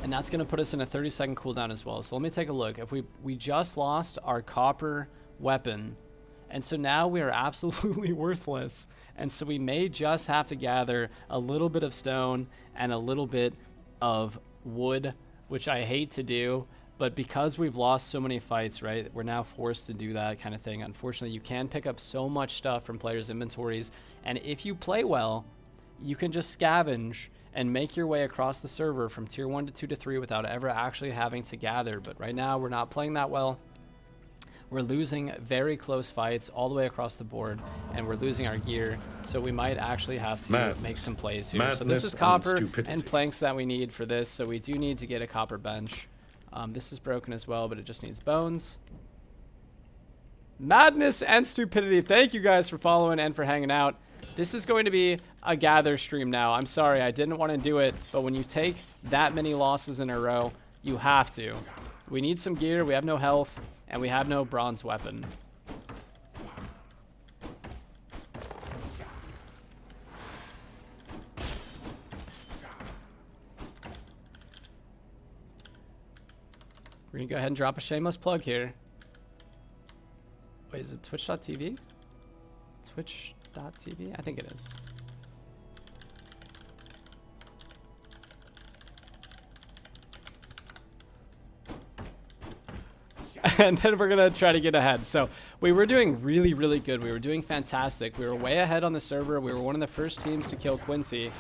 And that's going to put us in a 30-second cooldown as well. So let me take a look. If we just lost our copper weapon, and so now we are absolutely worthless. And so we may just have to gather a little bit of stone and a little bit of wood, which I hate to do. But because we've lost so many fights, right, we're now forced to do that kind of thing. Unfortunately, you can pick up so much stuff from players' inventories. And if you play well, you can just scavenge and make your way across the server from tier 1 to 2 to 3 without ever actually having to gather. But right now, we're not playing that well. We're losing very close fights all the way across the board, and we're losing our gear. So we might actually have to make some plays here. So this is copper and planks that we need for this. So we do need to get a copper bench. This is broken as well, but it just needs bones. Madness and stupidity. Thank you guys for following and for hanging out. This is going to be a gather stream now. I'm sorry, I didn't want to do it, but when you take that many losses in a row, you have to. We need some gear, we have no health, and we have no bronze weapon. We're going to go ahead and drop a shameless plug here. Wait, is it twitch.tv? Twitch.tv? I think it is. And then we're going to try to get ahead. So we were doing really, really good. We were doing fantastic. We were way ahead on the server. We were one of the first teams to kill Quincey.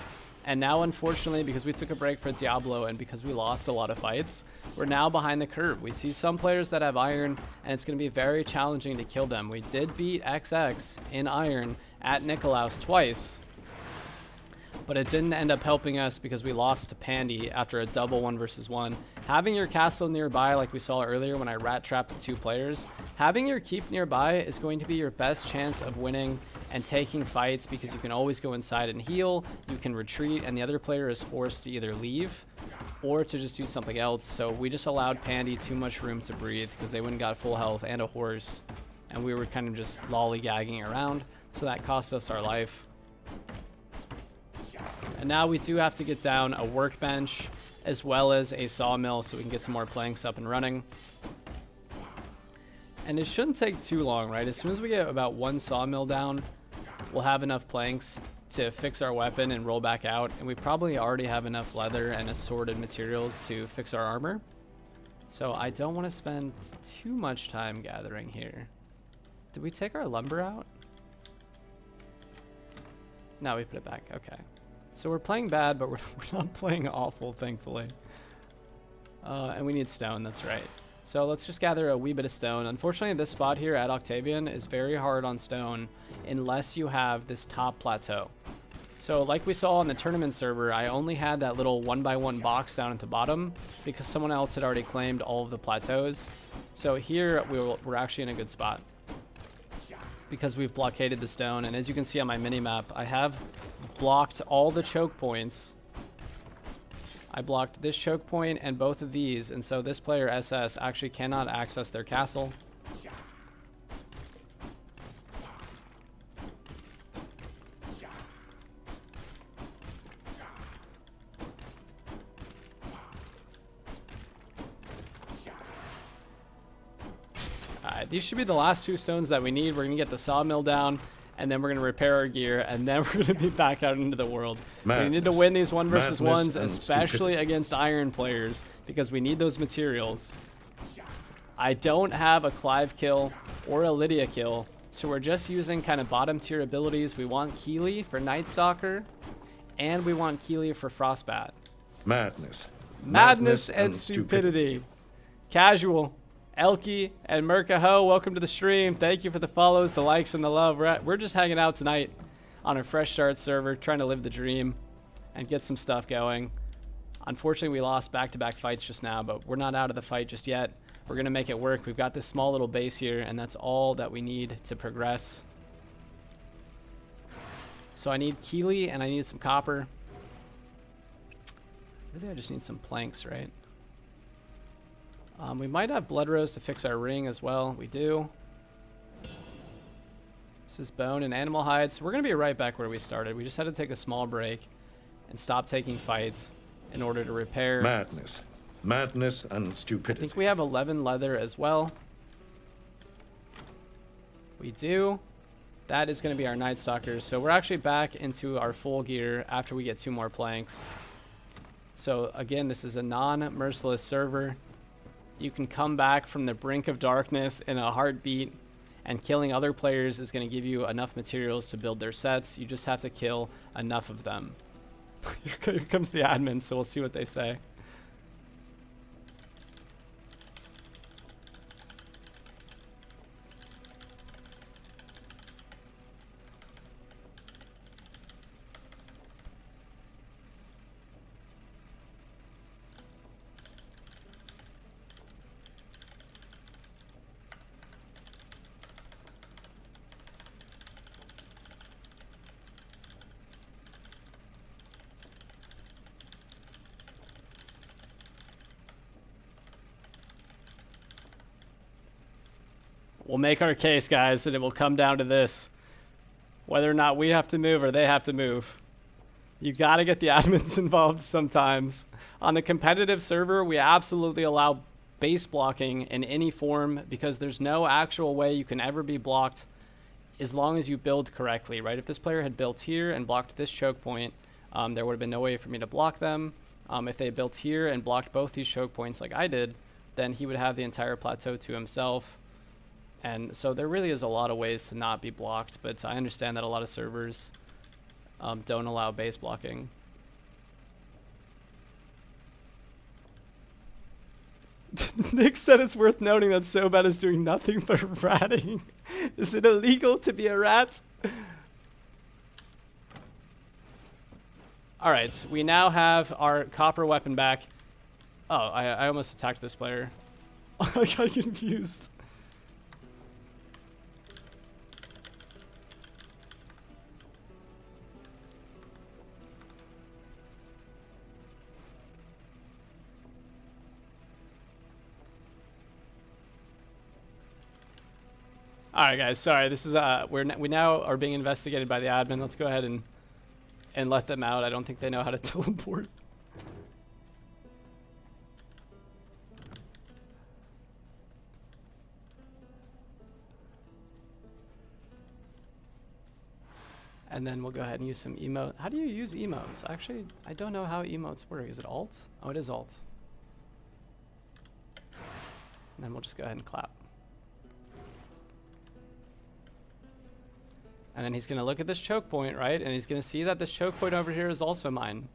And now, unfortunately, because we took a break for Diablo and because we lost a lot of fights, we're now behind the curve. We see some players that have iron, and it's going to be very challenging to kill them. We did beat XX in iron at Nikolaus twice, but it didn't end up helping us because we lost to Pandy after a double 1 versus 1. Having your castle nearby, like we saw earlier when I rat trapped 2 players, having your keep nearby is going to be your best chance of winning and taking fights because you can always go inside and heal, you can retreat, and the other player is forced to either leave or to just do something else. So we just allowed Pandy too much room to breathe because they went and got full health and a horse, and we were kind of just lollygagging around, so that cost us our life. And now we do have to get down a workbench as well as a sawmill so we can get some more planks up and running. And it shouldn't take too long, right? As soon as we get about one sawmill down, we'll have enough planks to fix our weapon and roll back out. And we probably already have enough leather and assorted materials to fix our armor. So I don't want to spend too much time gathering here. Did we take our lumber out? No, we put it back. Okay. So we're playing bad, but we're not playing awful, thankfully. And we need stone, that's right. So let's just gather a wee bit of stone. Unfortunately, this spot here at Octavian is very hard on stone unless you have this top plateau. So like we saw on the tournament server, I only had that little 1x1 box down at the bottom because someone else had already claimed all of the plateaus. So here we're actually in a good spot because we've blockaded the stone. And as you can see on my mini-map, I have blocked all the choke points. I blocked this choke point and both of these, and so this player SS actually cannot access their castle. Alright, these should be the last two stones that we need. We're going to get the sawmill down, and then we're going to repair our gear, and then we're going to be back out into the world. We need to win these 1v1s, especially against iron players, because we need those materials. I don't have a Clive kill or a Lydia kill, so we're just using kind of bottom tier abilities. We want Keely for Night Stalker, and we want Keely for Frostbat. Madness and stupidity. Casual. Elky and Mercaho, welcome to the stream. Thank you for the follows, the likes, and the love. We're just hanging out tonight on a fresh start server, trying to live the dream and get some stuff going. Unfortunately, we lost back-to-back fights just now, but we're not out of the fight just yet. We're going to make it work. We've got this small little base here, and that's all that we need to progress. So I need Keely, and I need some copper. Really, I just need some planks, right? We might have blood rose to fix our ring as well. We do. This is bone and animal hides. We're going to be right back where we started. We just had to take a small break and stop taking fights in order to repair. Madness and stupidity. I think we have 11 leather as well. We do. That is going to be our Night Stalkers. So we're actually back into our full gear after we get 2 more planks. So again, this is a non-merciless server. You can come back from the brink of darkness in a heartbeat, and killing other players is going to give you enough materials to build their sets. You just have to kill enough of them. Here comes the admin, so we'll see what they say. We'll make our case, guys, and it will come down to this. Whether or not we have to move or they have to move. You gotta get the admins involved sometimes. On the competitive server, we absolutely allow base blocking in any form because there's no actual way you can ever be blocked as long as you build correctly, right? If this player had built here and blocked this choke point, there would have been no way for me to block them. If they built here and blocked both these choke points like I did, then he would have the entire plateau to himself. And so there really is a lot of ways to not be blocked, but I understand that a lot of servers don't allow base blocking. Nick said it's worth noting that Sobat is doing nothing but ratting. Is it illegal to be a rat? Alright, so we now have our copper weapon back. Oh, I almost attacked this player. I got confused. All right, guys. Sorry, this is we now are being investigated by the admin. Let's go ahead and let them out. I don't think they know how to teleport. And then we'll go ahead and use some emote. How do you use emotes? Actually, I don't know how emotes work. Is it alt? Oh, it is alt. And then we'll just go ahead and clap. And then he's going to look at this choke point, right? And he's going to see that this choke point over here is also mine.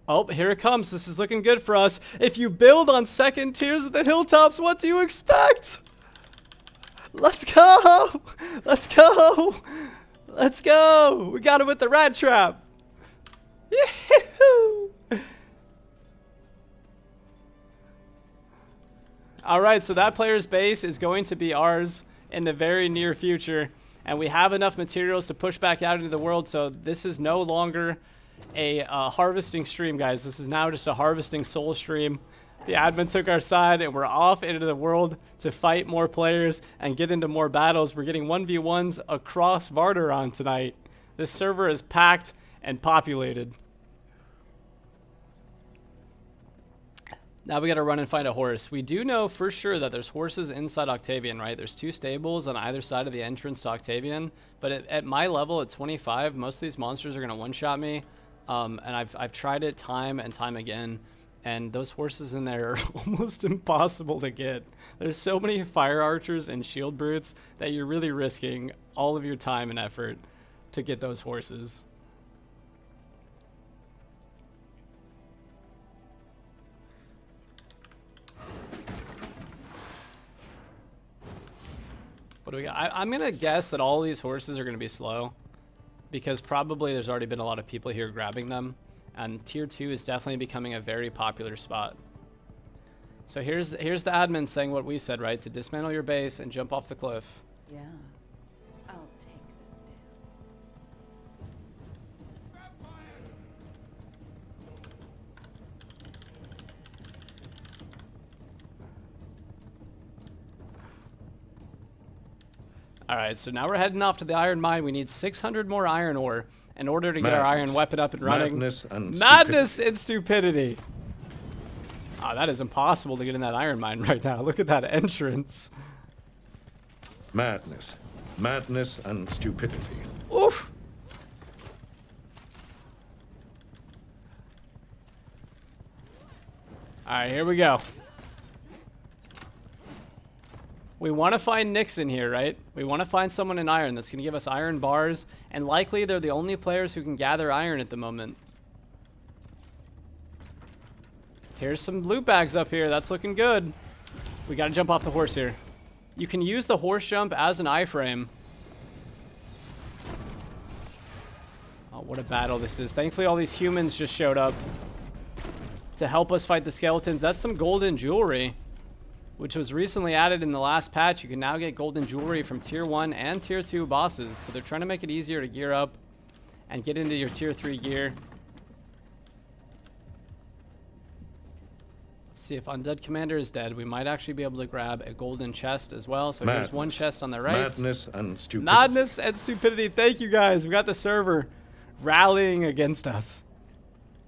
Oh, here it comes. This is looking good for us. If you build on second tiers of the hilltops, what do you expect? Let's go. Let's go. Let's go. We got it with the rat trap. Yee-hoo. All right, so that player's base is going to be ours in the very near future. And we have enough materials to push back out into the world, so this is no longer a harvesting stream, guys. This is now just a harvesting soul stream. The admin took our side and we're off into the world to fight more players and get into more battles. We're getting 1v1s across Varderon tonight. This server is packed and populated. Now we gotta run and find a horse. We do know for sure that there's horses inside Octavian, right? There's 2 stables on either side of the entrance to Octavian. But at my level, at 25, most of these monsters are gonna one-shot me. And I've tried it time and time again, and those horses in there are almost impossible to get. There's so many fire archers and shield brutes that you're really risking all of your time and effort to get those horses. What do we got? I'm gonna guess that all these horses are gonna be slow, because probably there's already been a lot of people here grabbing them, and tier 2 is definitely becoming a very popular spot. So here's the admin saying what we said, right? To dismantle your base and jump off the cliff. Yeah, I'll take this dance. All right, so now we're heading off to the iron mine. We need 600 more iron ore in order to get our iron weapon up and running. Madness and stupidity. Oh, that is impossible to get in that iron mine right now. Look at that entrance. Madness. Madness and stupidity. Oof. All right, here we go. We want to find Nixon here, right? We want to find someone in iron that's going to give us iron bars, and likely they're the only players who can gather iron at the moment. Here's some loot bags up here. That's looking good. We got to jump off the horse here. You can use the horse jump as an iframe. Oh, what a battle this is. Thankfully, all these humans just showed up to help us fight the skeletons. That's some golden jewelry, which was recently added in the last patch. You can now get golden jewelry from tier 1 and tier 2 bosses. So they're trying to make it easier to gear up and get into your tier 3 gear. Let's see if Undead Commander is dead. We might actually be able to grab a golden chest as well. So here's one chest on the right. Madness and stupidity. Madness and stupidity. Thank you, guys. We got the server rallying against us.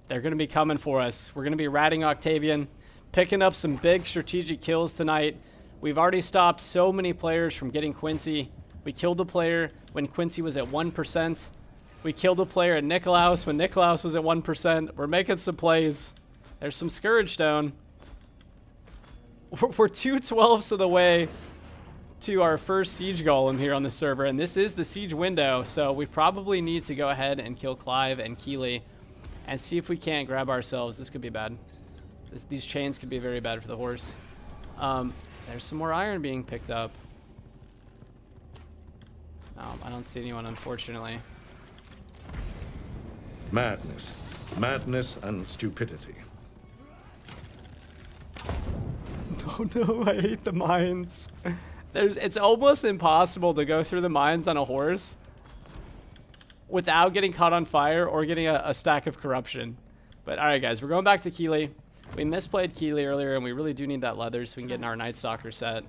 They're going to be coming for us. We're going to be ratting Octavian, picking up some big strategic kills tonight. We've already stopped so many players from getting Quincey. We killed a player when Quincey was at 1%. We killed a player at Nikolaus when Nikolaus was at 1%. We're making some plays. There's some Scourge Stone. We're 2/12ths of the way to our first Siege Golem here on the server, and this is the Siege window, so we probably need to go ahead and kill Clive and Keeley and see if we can't grab ourselves. This could be bad. These chains could be very bad for the horse. There's some more iron being picked up. No, I don't see anyone, unfortunately. Madness. Madness and stupidity. Oh no, I hate the mines. It's almost impossible to go through the mines on a horse without getting caught on fire or getting a stack of corruption. But alright guys, we're going back to Keeley. We misplayed Keeley earlier and we really do need that leather so we can get in our Night Stalker set.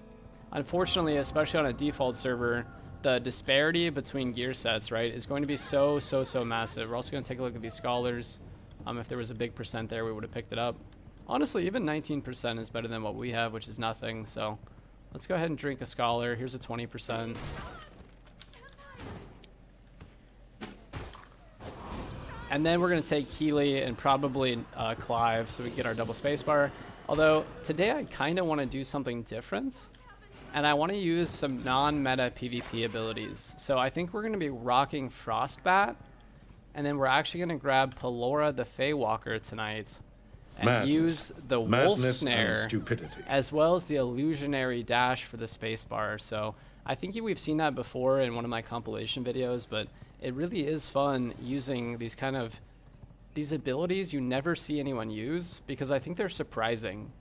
Unfortunately, especially on a default server, the disparity between gear sets, right, is going to be so massive. We're also going to take a look at these scholars. If there was a big percent there, we would have picked it up. Honestly, even 19% is better than what we have, which is nothing. So let's go ahead and drink a scholar. Here's a 20%. And then we're going to take Keeley and probably Clive so we can get our double spacebar. Although today I kind of want to do something different. And I want to use some non-meta PvP abilities. So I think we're going to be rocking Frostbat. And then we're actually going to grab Pelora the Feywalker tonight. And use the Wolf Snare as well as the Illusionary Dash for the spacebar. So I think we've seen that before in one of my compilation videos. But it really is fun using these abilities you never see anyone use. Because I think they're surprising.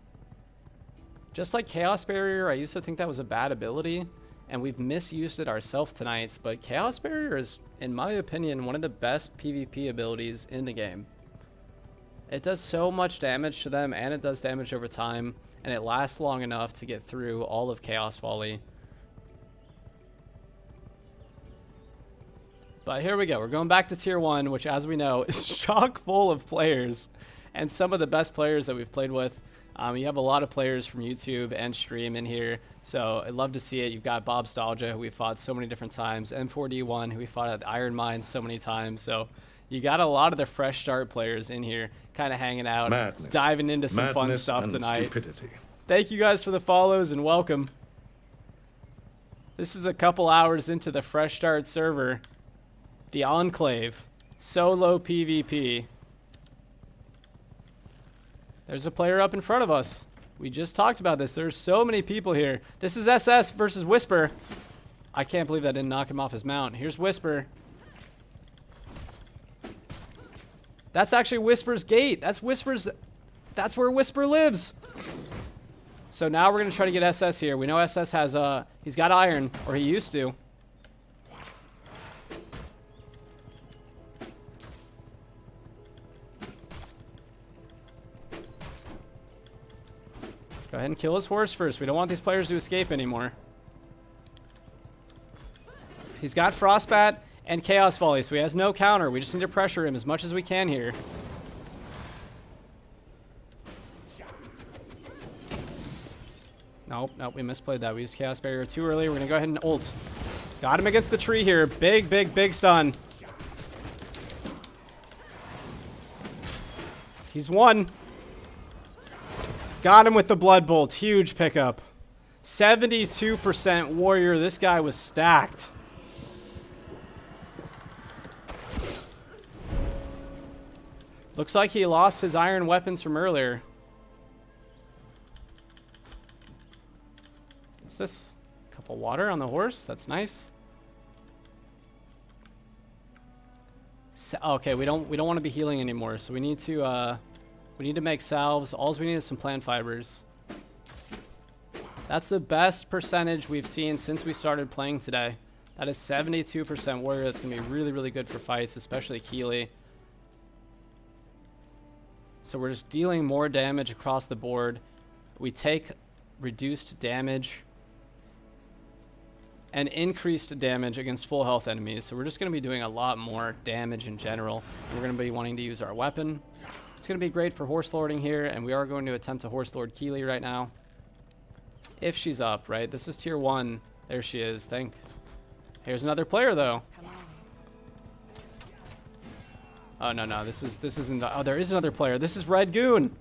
Just like Chaos Barrier, I used to think that was a bad ability, and we've misused it ourselves tonight, but Chaos Barrier is, in my opinion, one of the best PvP abilities in the game. It does so much damage to them, and it does damage over time, and it lasts long enough to get through all of Chaos Volley. But here we go, we're going back to Tier 1, which as we know is chock full of players, and some of the best players that we've played with. You have a lot of players from YouTube and stream in here, so I'd love to see it. You've got Bobstalgia, who we fought so many different times, M4D1, who we fought at Iron Mine so many times, so you got a lot of the fresh start players in here, kind of hanging out, diving into some fun stuff tonight. Stupidity. Thank you guys for the follows and welcome. This is a couple hours into the fresh start server, the Enclave, solo PvP. There's a player up in front of us. We just talked about this. There's so many people here. This is SS versus Whisper. I can't believe that didn't knock him off his mount. Here's Whisper. That's actually Whisper's gate. That's where Whisper lives. So now we're going to try to get SS here. We know SS has he's got iron, or he used to. Go ahead and kill his horse first. We don't want these players to escape anymore. He's got Frostbat and Chaos Volley, so he has no counter. We just need to pressure him as much as we can here. Nope, we misplayed that. We used Chaos Barrier too early. We're going to go ahead and ult. Got him against the tree here. Big stun. He's won. Got him with the Blood Bolt. Huge pickup. 72% warrior. This guy was stacked. Looks like he lost his iron weapons from earlier. What's this? A cup of water on the horse? That's nice. Okay, we don't want to be healing anymore, so we need to make salves. All we need is some plant fibers. That's the best percentage we've seen since we started playing today. That is 72% warrior. That's going to be really, really good for fights, especially Keeley. So we're just dealing more damage across the board. We take reduced damage and increased damage against full health enemies. So we're just going to be doing a lot more damage in general. We're going to be wanting to use our weapon. It's going to be great for horse lording here, and we are going to attempt to horse lord Keeley right now. If she's up, right? This is tier 1. There she is. Here's another player, though. Oh, no. This isn't... Oh, there is another player. This is Red Goon.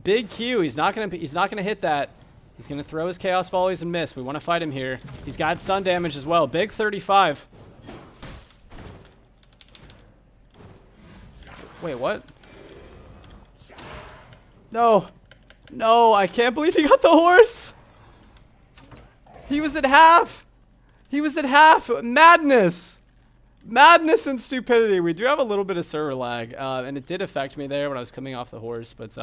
Big Q. He's not going to hit that. He's going to throw his Chaos Volleys and miss. We want to fight him here. He's got stun damage as well. Big 35. Wait, what? No, I can't believe he got the horse. He was at half. Madness. Madness and stupidity. We do have a little bit of server lag, and it did affect me there when I was coming off the horse, but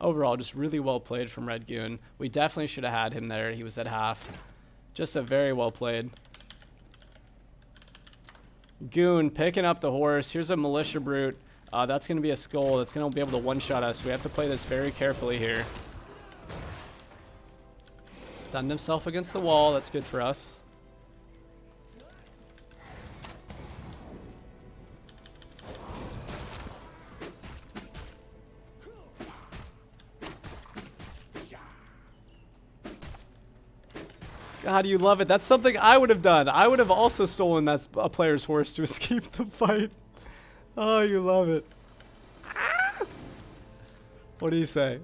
overall, just really well played from Red Goon. We definitely should have had him there. He was at half. Just a very well played. Goon picking up the horse. Here's a militia brute. That's going to be a skull. That's going to be able to one-shot us. We have to play this very carefully here. Stunned himself against the wall. That's good for us. God, you love it. That's something I would have done. I would have also stolen that a player's horse to escape the fight. Oh, you love it. What do you say?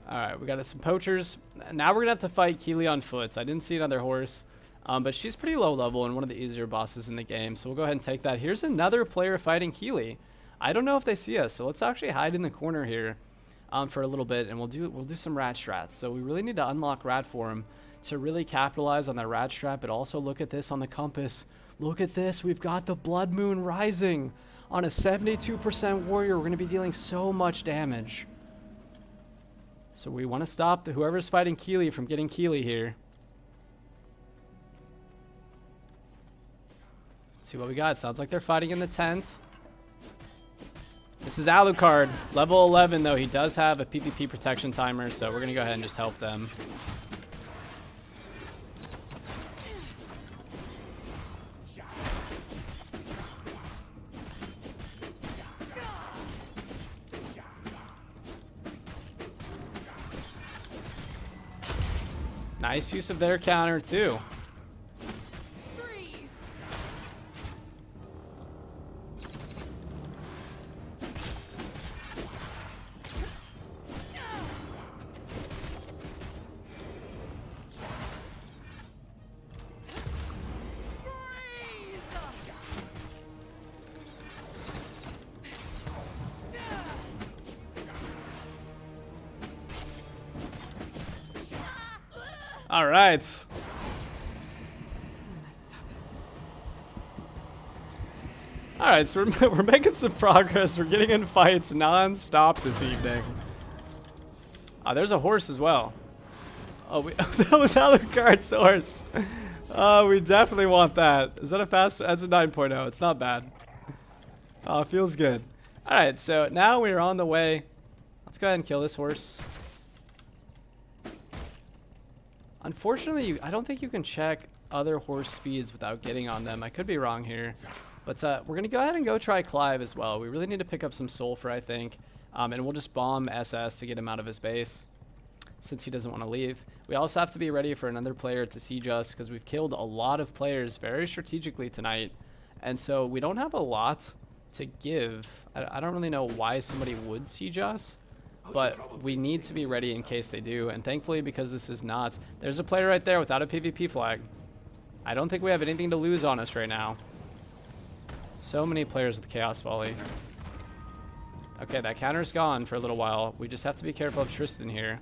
Alright, we got some poachers. Now we're going to have to fight Keely on foot. I didn't see another horse. But she's pretty low level and one of the easier bosses in the game. So we'll go ahead and take that. Here's another player fighting Keely. I don't know if they see us, so let's actually hide in the corner here for a little bit, and we'll do some rat strats. So we really need to unlock rat form to really capitalize on that rat strat, but also look at this on the compass. Look at this. We've got the blood moon rising on a 72% warrior. We're going to be dealing so much damage. So we want to stop whoever's fighting Keely from getting Keely here. Let's see what we got. Sounds like they're fighting in the tent. This is Alucard, level 11 though. He does have a PvP protection timer, so we're gonna go ahead and just help them. Nice use of their counter too. All right. All right, so we're making some progress. We're getting in fights non-stop this evening. There's a horse as well. Oh, that was Alucard's horse. We definitely want that. Is that a fast? That's a 9.0. It's not bad. Feels good. All right, so now we're on the way. Let's go ahead and kill this horse. Unfortunately, I don't think you can check other horse speeds without getting on them. I could be wrong here. But we're going to go ahead and go try Clive as well. We really need to pick up some sulfur, I think. And we'll just bomb SS to get him out of his base, since he doesn't want to leave. We also have to be ready for another player to siege us, because we've killed a lot of players very strategically tonight. And so we don't have a lot to give. I don't really know why somebody would siege us. But we need to be ready in case they do. And thankfully, because this is not... There's a player right there without a PvP flag. I don't think we have anything to lose on us right now. So many players with Chaos Volley. Okay, that counter's gone for a little while. We just have to be careful of Tristan here.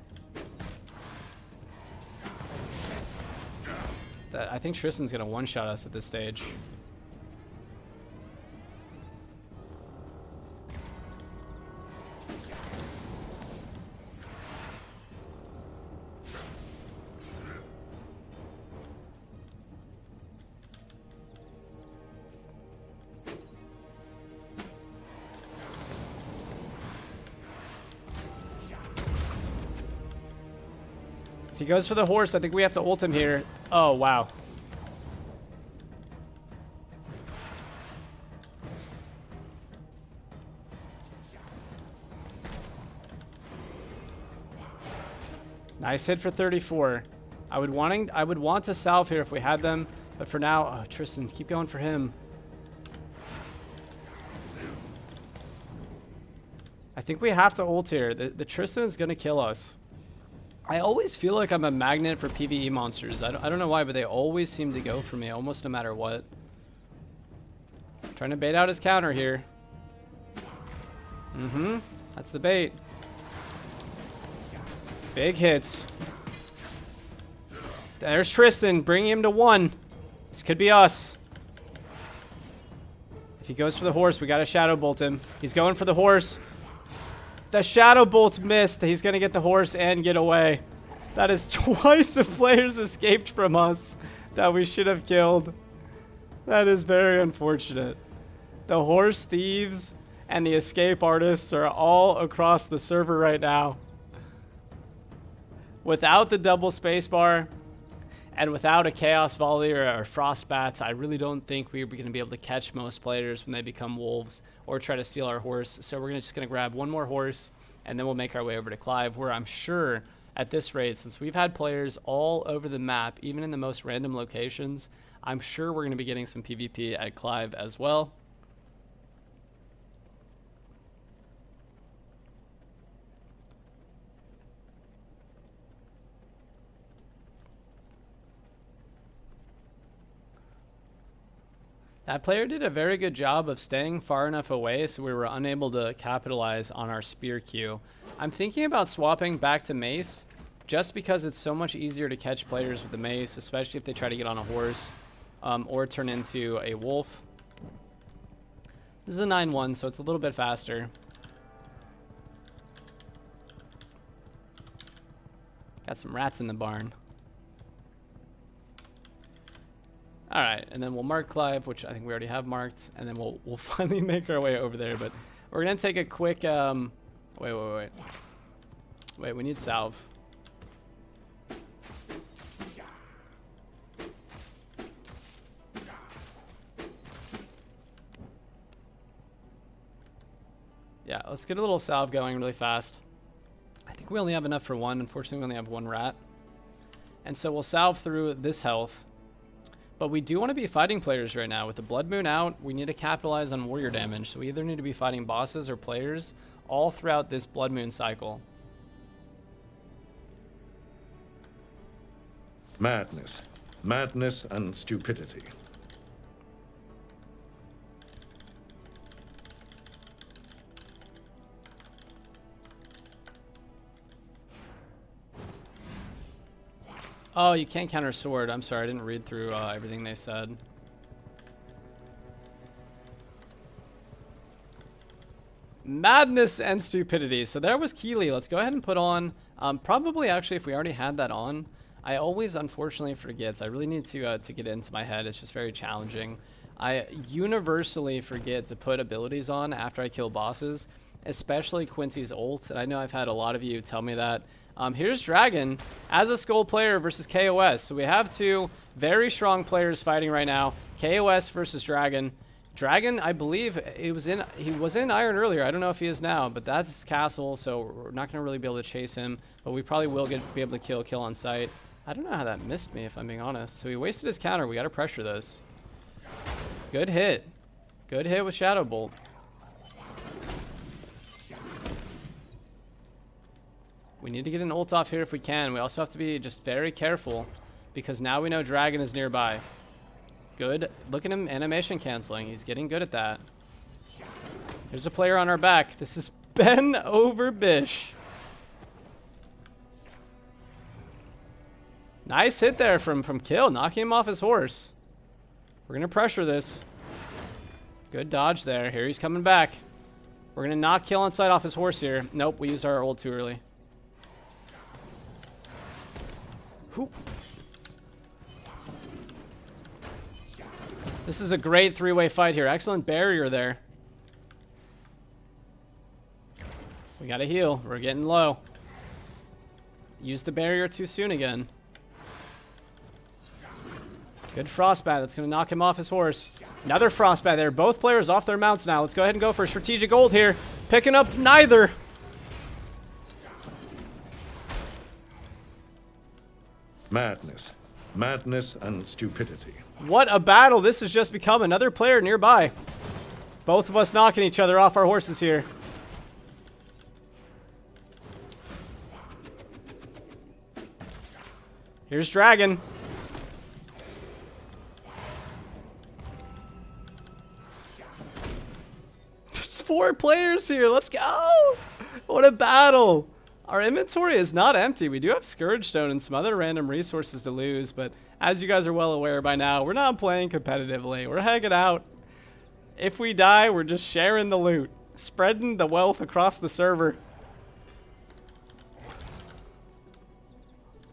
I think Tristan's going to one-shot us at this stage. If he goes for the horse, I think we have to ult him here. Oh, wow. Nice hit for 34. I would want to salve here if we had them, but for now, oh, Tristan, keep going for him. I think we have to ult here. The Tristan is gonna kill us. I always feel like I'm a magnet for PvE monsters. I don't know why, but they always seem to go for me almost no matter what. Trying to bait out his counter here. That's the bait. Big hits. There's Tristan, bringing him to 1. This could be us. If he goes for the horse, we gotta Shadow Bolt him. He's going for the horse. The Shadow Bolt missed. He's gonna get the horse and get away. That is twice the players escaped from us that we should have killed. That is very unfortunate. The horse thieves and the escape artists are all across the server right now. Without the double spacebar and without a Chaos Volley or Frost Bats, I really don't think we're going to be able to catch most players when they become wolves or try to steal our horse. So we're just going to grab one more horse and then we'll make our way over to Clive, where I'm sure at this rate, since we've had players all over the map, even in the most random locations, I'm sure we're going to be getting some PvP at Clive as well. That player did a very good job of staying far enough away so we were unable to capitalize on our spear queue. I'm thinking about swapping back to mace just because it's so much easier to catch players with the mace, especially if they try to get on a horse or turn into a wolf. This is a 9-1, so it's a little bit faster. Got some rats in the barn. All right, and then we'll mark Clive, which I think we already have marked, and then we'll finally make our way over there. But we're gonna take a quick wait, we need salve. Yeah, let's get a little salve going really fast. I think we only have enough for one. Unfortunately, we only have one rat, and so we'll salve through this health. But we do want to be fighting players right now. With the Blood Moon out, we need to capitalize on warrior damage. So we either need to be fighting bosses or players all throughout this Blood Moon cycle. Madness. Madness and stupidity. Oh, you can't counter sword. I'm sorry, I didn't read through everything they said. Madness and stupidity. So there was Keeley. Let's go ahead and put on, probably actually if we already had that on. I always unfortunately forget. I really need to get it into my head. It's just very challenging. I universally forget to put abilities on after I kill bosses, especially Quincey's ult. And I know I've had a lot of you tell me that. Here's Dragon as a skull player versus KOS. So we have two very strong players fighting right now. KOS versus Dragon. Dragon, I believe he was in Iron earlier. I don't know if he is now, but that's Castle, so we're not going to really be able to chase him. But we probably will be able to kill on sight. I don't know how that missed me, if I'm being honest. So he wasted his counter. We got to pressure this. Good hit. Good hit with Shadow Bolt. We need to get an ult off here if we can. We also have to be just very careful because now we know Dragon is nearby. Good. Look at him animation canceling. He's getting good at that. There's a player on our back. This is Ben over Bish. Nice hit there from Kill, knocking him off his horse. We're going to pressure this. Good dodge there. Here he's coming back. We're going to knock Kill on sight off his horse here. Nope, we used our ult too early. Whoop. This is a great three-way fight here. Excellent barrier there. We gotta heal. We're getting low. Use the barrier too soon again. Good frostbat. That's gonna knock him off his horse. Another frostbat there. Both players off their mounts now. Let's go ahead and go for a strategic ult here. Picking up neither. Madness. Madness and stupidity. What a battle. This has just become another player nearby. Both of us knocking each other off our horses here. Here's Dragon. There's 4 players here. Let's go. What a battle. Our inventory is not empty. We do have Scourge Stone and some other random resources to lose, but as you guys are well aware by now, we're not playing competitively. We're hanging out. If we die, we're just sharing the loot, spreading the wealth across the server.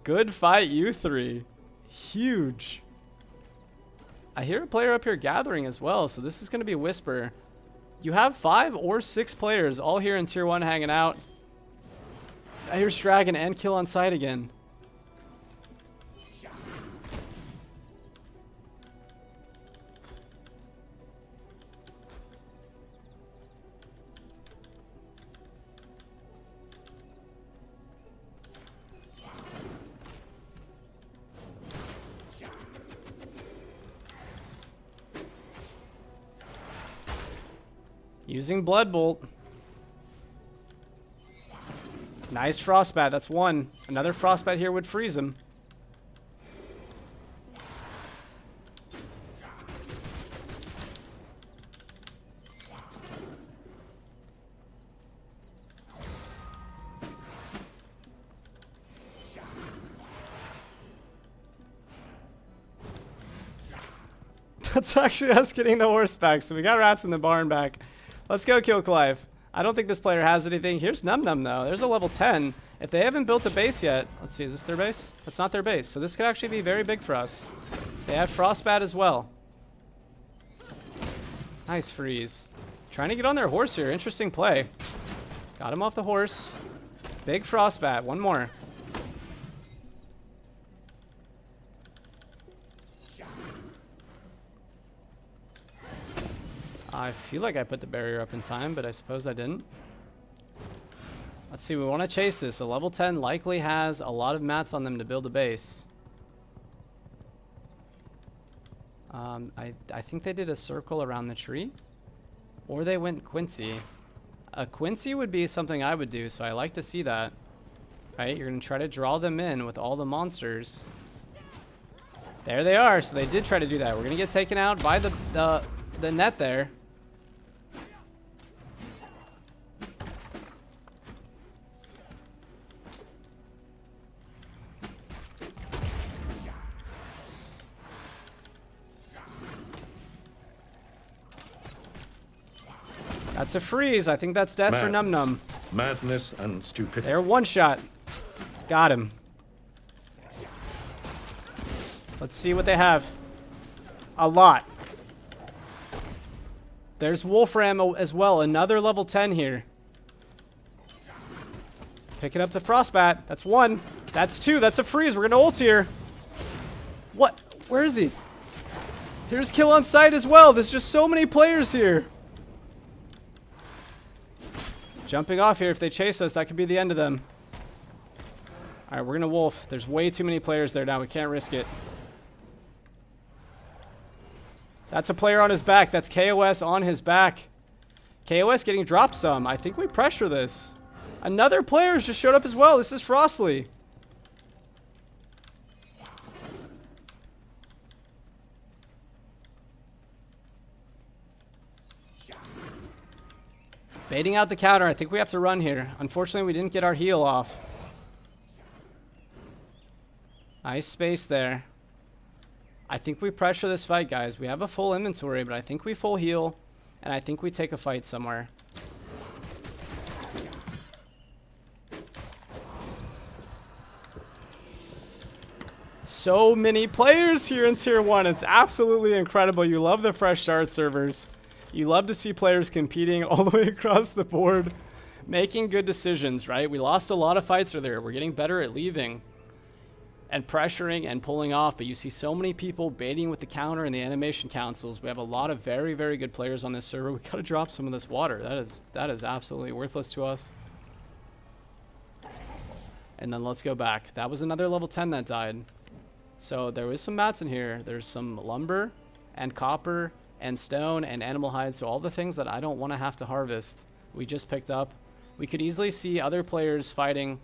Good fight, you three. Huge. I hear a player up here gathering as well, so this is going to be a whisper. You have 5 or 6 players all here in tier 1 hanging out. I hear Stragon and kill on sight again. Using Blood Bolt. Nice Frostbat. That's one. Another Frostbat here would freeze him. That's actually us getting the horse back. So we got rats in the barn back. Let's go kill Clive. I don't think this player has anything. Here's Num Num though. There's a level 10. If they haven't built a base yet, let's see, is this their base? That's not their base. So this could actually be very big for us. They have Frostbat as well. Nice freeze. Trying to get on their horse here. Interesting play. Got him off the horse. Big Frostbat. One more. I feel like I put the barrier up in time, but I suppose I didn't. Let's see, we want to chase this. A level 10 likely has a lot of mats on them to build a base. I think they did a circle around the tree. Or they went Quincey. A Quincey would be something I would do, so I like to see that. Right, you're going to try to draw them in with all the monsters. There they are, so they did try to do that. We're going to get taken out by the net there. That's a freeze. I think that's death for Num Num. Madness and stupidity. They're one shot. Got him. Let's see what they have. A lot. There's Wolfram as well. Another level 10 here. Picking up the Frostbat. That's one. That's two. That's a freeze. We're going to ult here. What? Where is he? Here's kill on sight as well. There's just so many players here. Jumping off here. If they chase us, that could be the end of them. Alright, we're going to wolf. There's way too many players there now. We can't risk it. That's a player on his back. That's KOS on his back. KOS getting dropped some. I think we pressure this. Another player just showed up as well. This is Frostly. Baiting out the counter. I think we have to run here. Unfortunately, we didn't get our heal off. Nice space there. I think we pressure this fight, guys. We have a full inventory, but I think we full heal, and I think we take a fight somewhere. So many players here in Tier 1. It's absolutely incredible. You love the fresh start servers. You love to see players competing all the way across the board, making good decisions, right? We lost a lot of fights earlier. We're getting better at leaving and pressuring and pulling off, but you see so many people baiting with the counter and the animation councils. We have a lot of very, very good players on this server. We gotta drop some of this water. That is absolutely worthless to us. And then let's go back. That was another level 10 that died. So there was some mats in here. There's some lumber and copper and stone and animal hide. So all the things that I don't want to have to harvest, we just picked up. We could easily see other players fighting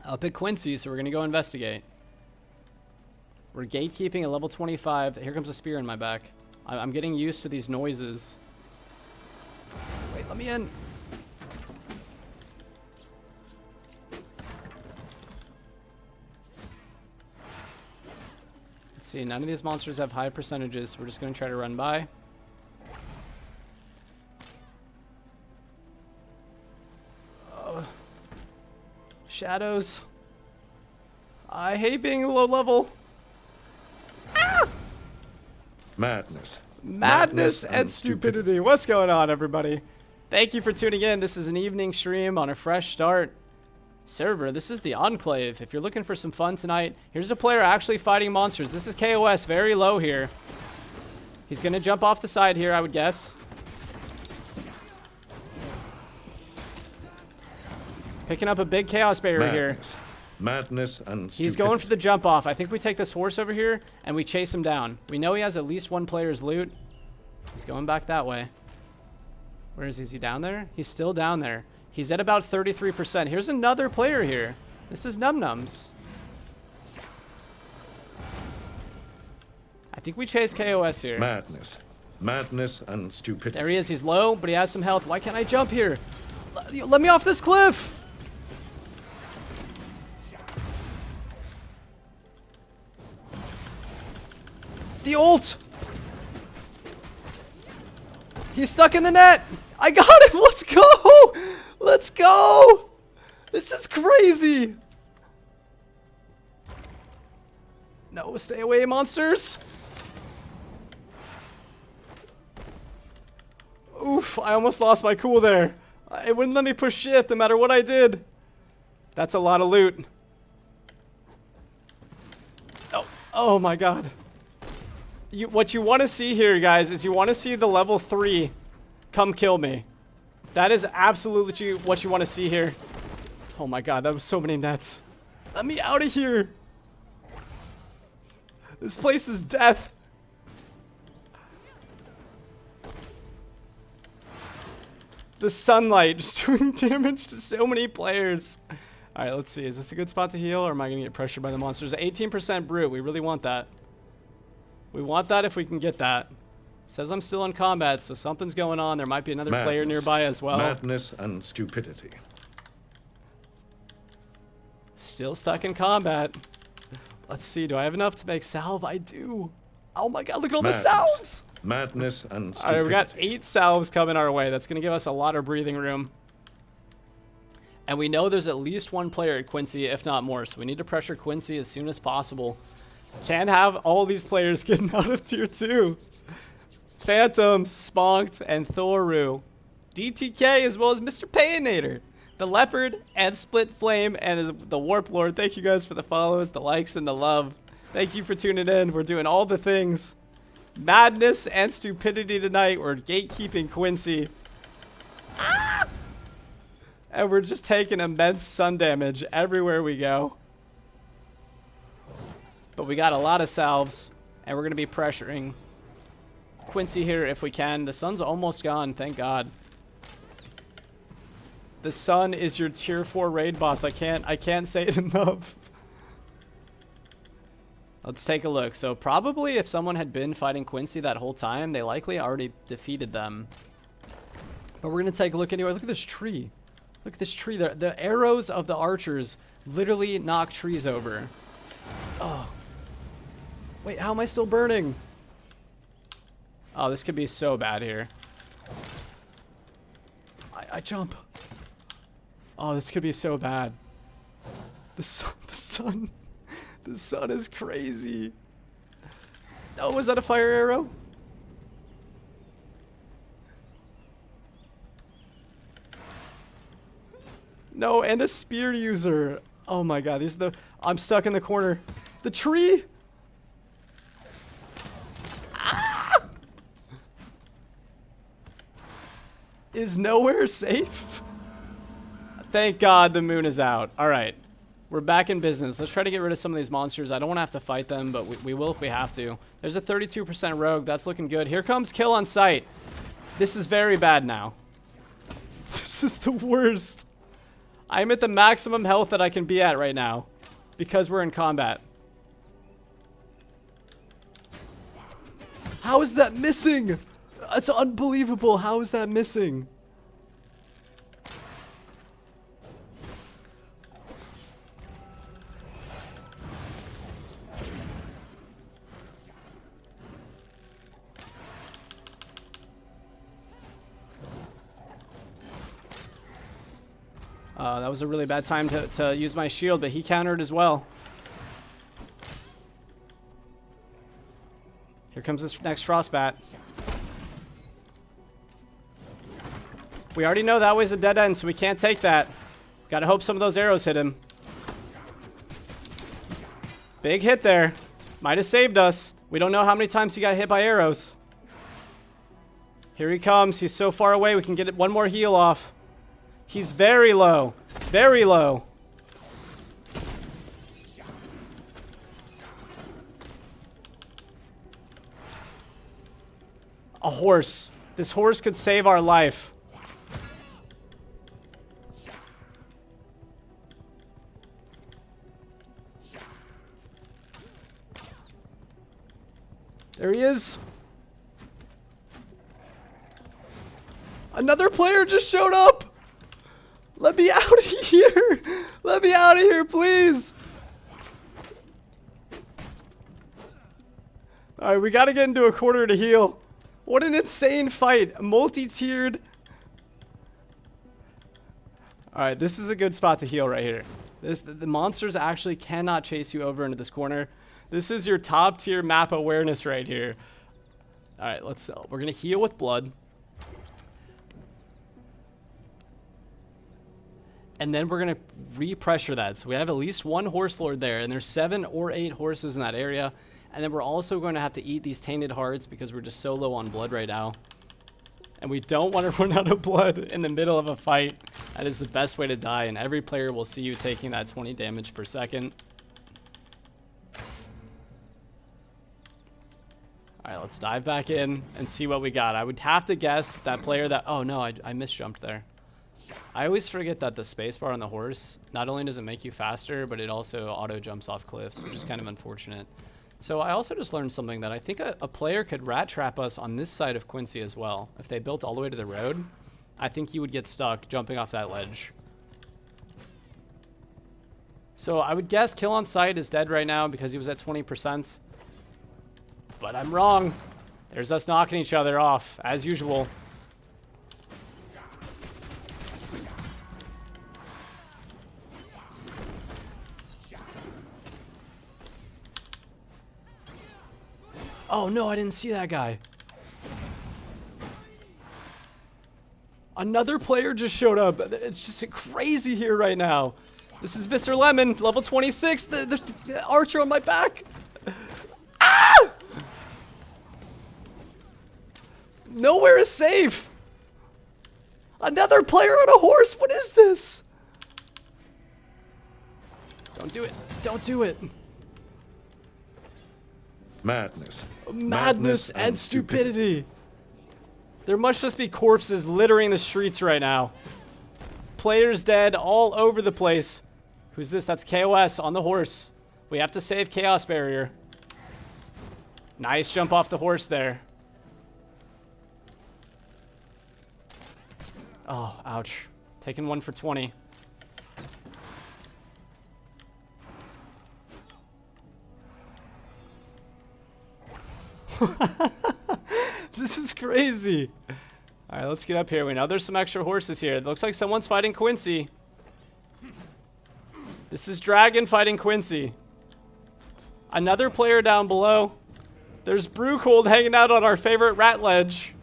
up at Quincey, so we're going to go investigate. We're gatekeeping at level 25. Here comes a spear in my back. I'm getting used to these noises. Wait, let me in. See, none of these monsters have high percentages. We're just going to try to run by. Shadows. I hate being low level. Ah! Madness and stupidity. What's going on, everybody? Thank you for tuning in. This is an evening stream on a fresh start server. This is the Enclave. If you're looking for some fun tonight, here's a player actually fighting monsters. This is KOS, very low here. He's going to jump off the side here, I would guess. Picking up a big chaos barrier here. Madness and stupidity. He's going for the jump off. I think we take this horse over here and we chase him down. We know he has at least one player's loot. He's going back that way. Where is he? Is he down there? He's still down there. He's at about 33%. Here's another player here. This is Num Nums. I think we chase KOS here. Madness and stupidity. There he is. He's low, but he has some health. Why can't I jump here? Let me off this cliff. The ult. He's stuck in the net. I got him. Let's go. Let's go. This is crazy. No, stay away, monsters. Oof, I almost lost my cool there. It wouldn't let me push shift no matter what I did. That's a lot of loot. Oh my god. What you want to see here, guys, is you want to see the level 3 come kill me. That is absolutely what you want to see here. Oh my god, that was so many nets. Let me out of here. This place is death. The sunlight just doing damage to so many players. All right, let's see. Is this a good spot to heal, or am I going to get pressured by the monsters? 18% brute. We really want that. We want that if we can get that. Says I'm still in combat, so something's going on. There might be another player nearby as well. Madness and stupidity. Still stuck in combat. Let's see. Do I have enough to make salve? I do. Oh my god, look at all the salves. Madness and stupidity. All right, we got 8 salves coming our way. That's going to give us a lot of breathing room. And we know there's at least one player at Quincey, if not more. So we need to pressure Quincey as soon as possible. Can't have all these players getting out of tier 2. Phantoms, Sponked, and Thoru. DTK as well as Mr. Payinator. The Leopard and Split Flame and the Warp Lord. Thank you guys for the follows, the likes, and the love. Thank you for tuning in. We're doing all the things. Madness and stupidity tonight. We're gatekeeping Quincey. Ah! And we're just taking immense sun damage everywhere we go. But we got a lot of salves, and we're going to be pressuring Quincey here if we can. The sun's almost gone, thank God. The sun is your tier 4 raid boss. I can't say it enough. Let's take a look. So probably if someone had been fighting Quincey that whole time, they likely already defeated them. But we're going to take a look anyway. Look at this tree. Look at this tree. The arrows of the archers literally knock trees over. Oh. Wait, how am I still burning? Oh, this could be so bad here. I jump. Oh, this could be so bad. The sun is crazy. Oh, was that a fire arrow? No, and a spear user. Oh my god, I'm stuck in the corner. The tree. Ah! Is nowhere safe. Thank God the moon is out. All right, we're back in business. Let's try to get rid of some of these monsters. I don't want to have to fight them, but we will if we have to. There's a 32% rogue. That's looking good. Here comes kill on sight. This is very bad now. This is the worst. I'm at the maximum health that I can be at right now because we're in combat. How is that missing? That's unbelievable. How is that missing? That was a really bad time to use my shield, but he countered as well. Here comes this next frostbat. We already know that way's a dead end, so we can't take that. Gotta hope some of those arrows hit him. Big hit there. Might have saved us. We don't know how many times he got hit by arrows. Here he comes. He's so far away, we can get one more heal off. He's very low. Very low. A horse. This horse could save our life. There he is. Another player just showed up. Let me out of here. Let me out of here, please. All right, we got to get into a corner to heal. What an insane fight. Multi-tiered. All right, this is a good spot to heal right here. The monsters actually cannot chase you over into this corner. This is your top tier map awareness right here. All right, we're going to heal with blood. And then we're going to re-pressure that. So we have at least one horse lord there, and there's 7 or 8 horses in that area. And then we're also going to have to eat these tainted hearts because we're just so low on blood right now. And we don't want to run out of blood in the middle of a fight. That is the best way to die, and every player will see you taking that 20 damage per second. Alright, let's dive back in and see what we got. I would have to guess that player that... Oh no, I misjumped there. I always forget that the spacebar on the horse, not only does it make you faster, but it also auto jumps off cliffs, which is kind of unfortunate. So I also just learned something that I think a player could rat trap us on this side of Quincey as well. If they built all the way to the road, I think you would get stuck jumping off that ledge. So I would guess Kill on Sight is dead right now because he was at 20%. But I'm wrong. There's us knocking each other off, as usual. Oh no, I didn't see that guy. Another player just showed up. It's just crazy here right now. This is Mr. Lemon, level 26. The archer on my back. Ah! Nowhere is safe. Another player on a horse. What is this? Don't do it. Don't do it. Madness. Madness and stupidity. There must just be corpses littering the streets right now. Players dead all over the place. Who's this? That's KOS on the horse. We have to save Chaos Barrier. Nice jump off the horse there. Oh, ouch. Taking one for 20. This is crazy. All right, let's get up here. We know there's some extra horses here. It looks like someone's fighting Quincey. This is Dragon fighting Quincey. Another player down below. There's Brewcold hanging out on our favorite rat ledge.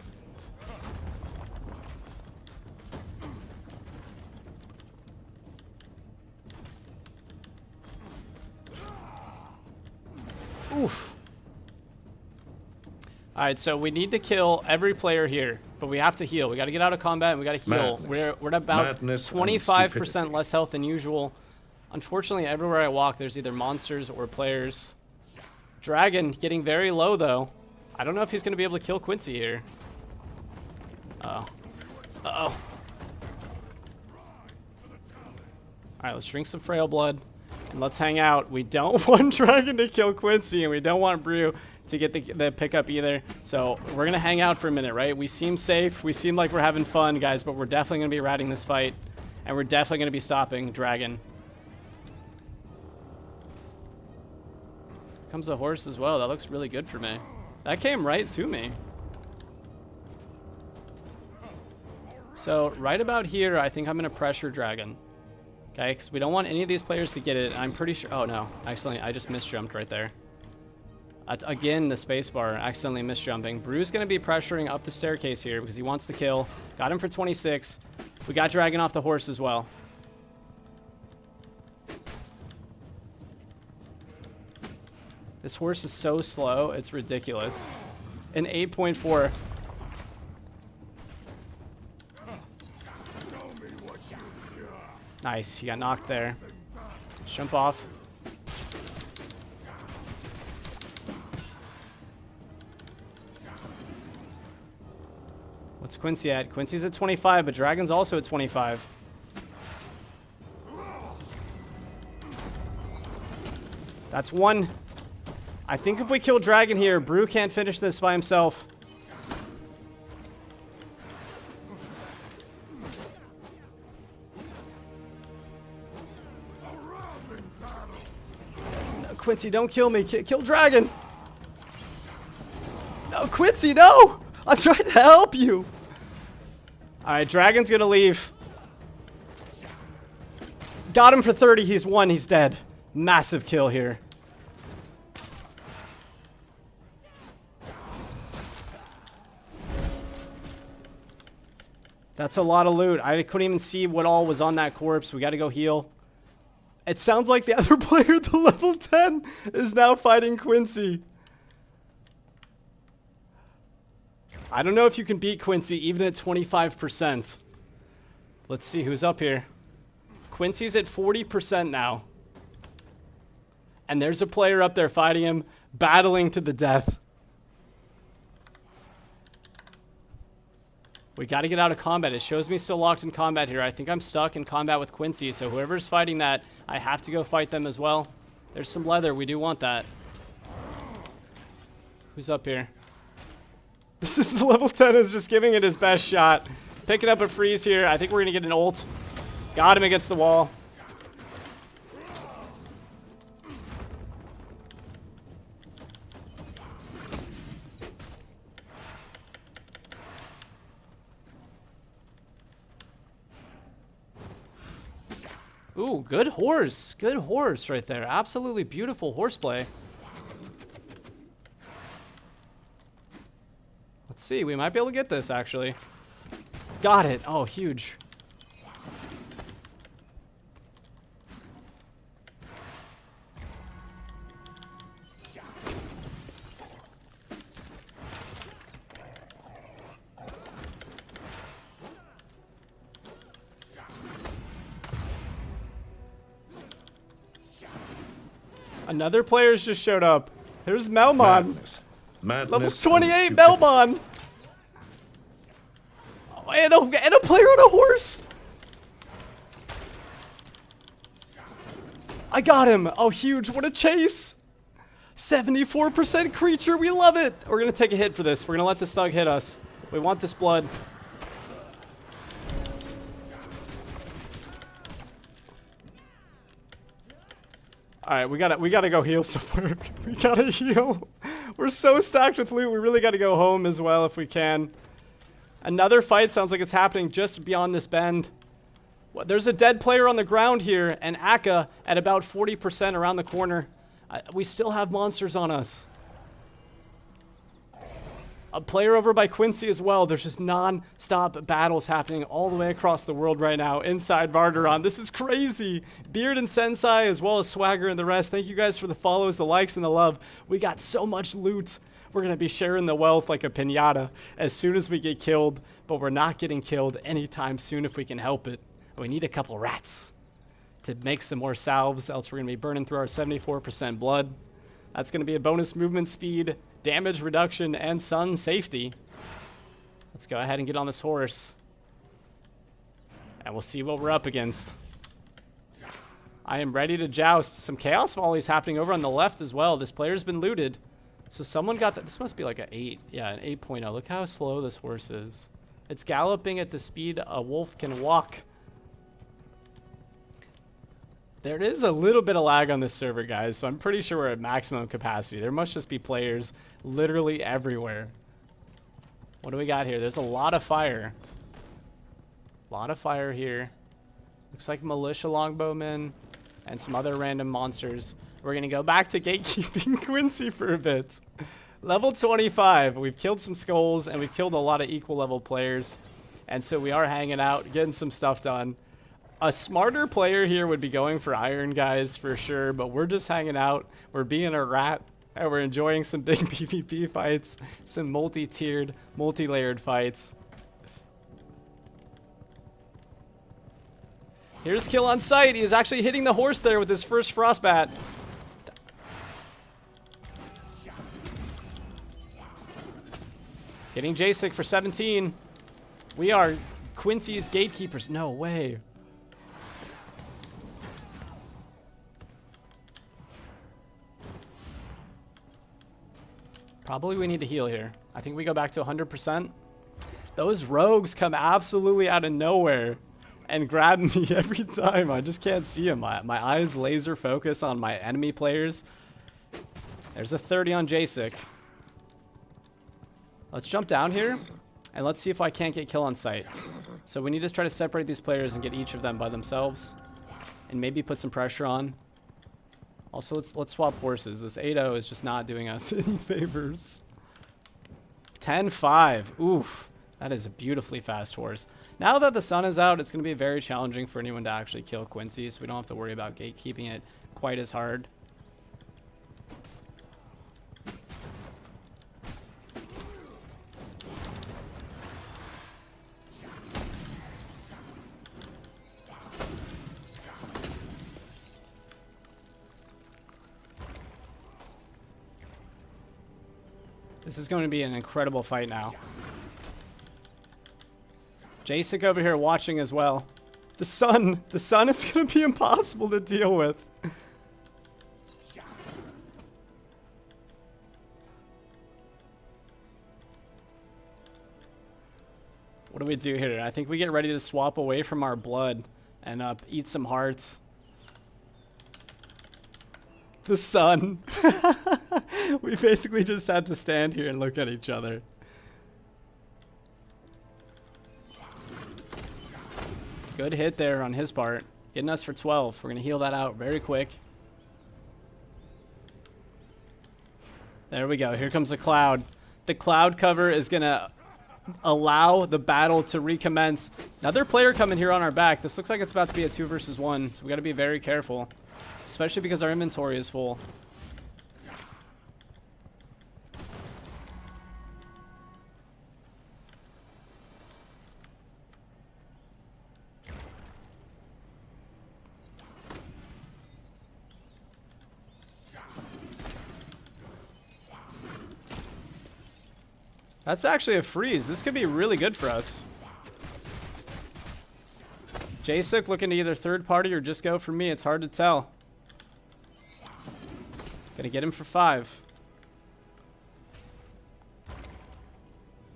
Oof. Alright, so we need to kill every player here, but we have to heal. We got to get out of combat and we got to heal. Madness. We're at about Madness 25% less health than usual. Unfortunately, everywhere I walk, there's either monsters or players. Dragon getting very low, though. I don't know if he's going to be able to kill Quincey here. Uh-oh. Uh-oh. Alright, let's drink some frail blood. And let's hang out. We don't want Dragon to kill Quincey, and we don't want Brew to get the pickup either. So we're going to hang out for a minute, right? We seem safe. We seem like we're having fun, guys, but we're definitely going to be ratting this fight. And we're definitely going to be stopping Dragon. Here comes a horse as well. That looks really good for me. That came right to me. So right about here, I think I'm going to pressure Dragon. Okay, because we don't want any of these players to get it. I'm pretty sure... Oh, no. Accidentally, I just misjumped right there. Again, the spacebar, accidentally misjumping. Brew's going to be pressuring up the staircase here because he wants the kill. Got him for 26. We got Dragon off the horse as well. This horse is so slow, it's ridiculous. An 8.4. Nice, he got knocked there. Jump off. What's Quincey at? Quincey's at 25, but Dragon's also at 25. That's one. I think if we kill Dragon here, Brew can't finish this by himself. No, Quincey, don't kill me. Kill Dragon. No, Quincey, no! I'm trying to help you. Alright, Dragon's gonna leave. Got him for 30. He's won. He's dead. Massive kill here. That's a lot of loot. I couldn't even see what all was on that corpse. We got to go heal. It sounds like the other player at the level 10 is now fighting Quincey. I don't know if you can beat Quincey even at 25%. Let's see who's up here. Quincey's at 40% now. And there's a player up there fighting him, battling to the death. We got to get out of combat. It shows me still locked in combat here. I think I'm stuck in combat with Quincey, so whoever's fighting that, I have to go fight them as well. There's some leather. We do want that. Who's up here? This is the level 10 is just giving it his best shot. Picking up a freeze here. I think we're going to get an ult. Got him against the wall. Ooh, good horse. Good horse right there. Absolutely beautiful horseplay. Let's see. We might be able to get this, actually. Got it. Oh, huge. Another player's just showed up. There's Melmon. Madness. Level 28 Melmon. Oh, and a player on a horse. I got him. Oh, huge. What a chase. 74% creature. We love it. We're going to take a hit for this. We're going to let this thug hit us. We want this blood. All right, we gotta go heal somewhere. We gotta heal. We're so stacked with loot. We really gotta go home as well if we can. Another fight sounds like it's happening just beyond this bend. Well, there's a dead player on the ground here, and Akka at about 40% around the corner. We still have monsters on us. A player over by Quincey as well. There's just non-stop battles happening all the way across the world right now inside Varderon. This is crazy. Beard and Sensei as well as Swagger and the rest. Thank you guys for the follows, the likes, and the love. We got so much loot. We're going to be sharing the wealth like a piñata as soon as we get killed, but we're not getting killed anytime soon if we can help it. We need a couple rats to make some more salves, else we're going to be burning through our 74% blood. That's going to be a bonus movement speed, damage reduction, and sun safety. Let's go ahead and get on this horse. And we'll see what we're up against. I am ready to joust. Some chaos volleys happening over on the left as well. This player's been looted. So someone got that. This must be like an 8. Yeah, an 8.0. Look how slow this horse is. It's galloping at the speed a wolf can walk. There is a little bit of lag on this server, guys, so I'm pretty sure we're at maximum capacity. There must just be players literally everywhere. What do we got here? There's a lot of fire. A lot of fire here. Looks like militia longbowmen and some other random monsters. We're going to go back to Gatekeeping Quincey for a bit. Level 25. We've killed some skulls, and we've killed a lot of equal level players. And so we are hanging out, getting some stuff done. A smarter player here would be going for iron guys for sure, but we're just hanging out. We're being a rat, and we're enjoying some big PvP fights, some multi-tiered, multi-layered fights. Here's kill on sight. He is actually hitting the horse there with his first frostbat. Getting Jacek for 17. We are Quincey's gatekeepers. No way. Probably we need to heal here. I think we go back to 100%. Those rogues come absolutely out of nowhere and grab me every time. I just can't see them. My eyes laser focus on my enemy players. There's a 30 on Jacek. Let's jump down here and let's see if I can't get kill on sight. So we need to try to separate these players and get each of them by themselves and maybe put some pressure on. Also, let's swap horses. This 8-0 is just not doing us any favors. 10-5. Oof. That is a beautifully fast horse. Now that the sun is out, it's going to be very challenging for anyone to actually kill Quincey, so we don't have to worry about gatekeeping it quite as hard. This is going to be an incredible fight now. Jacek over here watching as well. The sun is going to be impossible to deal with. What do we do here? I think we get ready to swap away from our blood and eat some hearts. The sun. We basically just had to stand here and look at each other. Good hit there on his part. Getting us for 12. We're going to heal that out very quick. There we go. Here comes the cloud. The cloud cover is going to allow the battle to recommence. Another player coming here on our back. This looks like it's about to be a 2 versus 1, so we got to be very careful. Especially because our inventory is full. That's actually a freeze. This could be really good for us. Jacek looking to either third party or just go for me. It's hard to tell. Gonna get him for 5.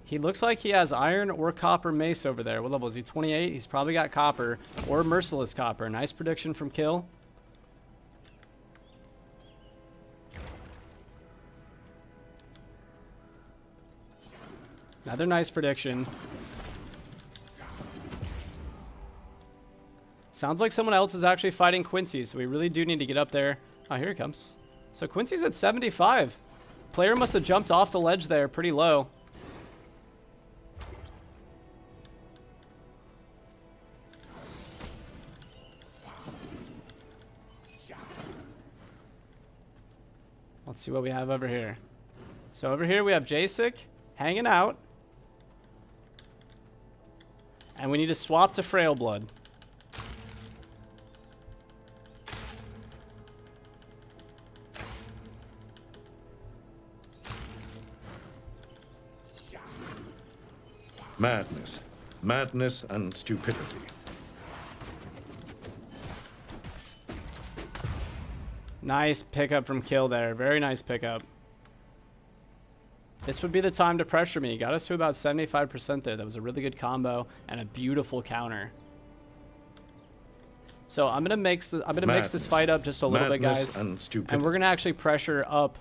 He looks like he has iron or copper mace over there. What level is he? 28? He's probably got copper or merciless copper. Nice prediction from Kill. Another nice prediction. Sounds like someone else is actually fighting Quincey, so we really do need to get up there. Oh, here he comes. So Quincey's at 75. Player must have jumped off the ledge there pretty low. Let's see what we have over here. So over here we have Jacek hanging out. And we need to swap to Frail Blood. Madness. Madness and stupidity. Nice pickup from Kill there. Very nice pickup. This would be the time to pressure me. Got us to about 75% there. That was a really good combo and a beautiful counter. So I'm gonna mix this fight up just a little bit, guys. And we're gonna actually pressure up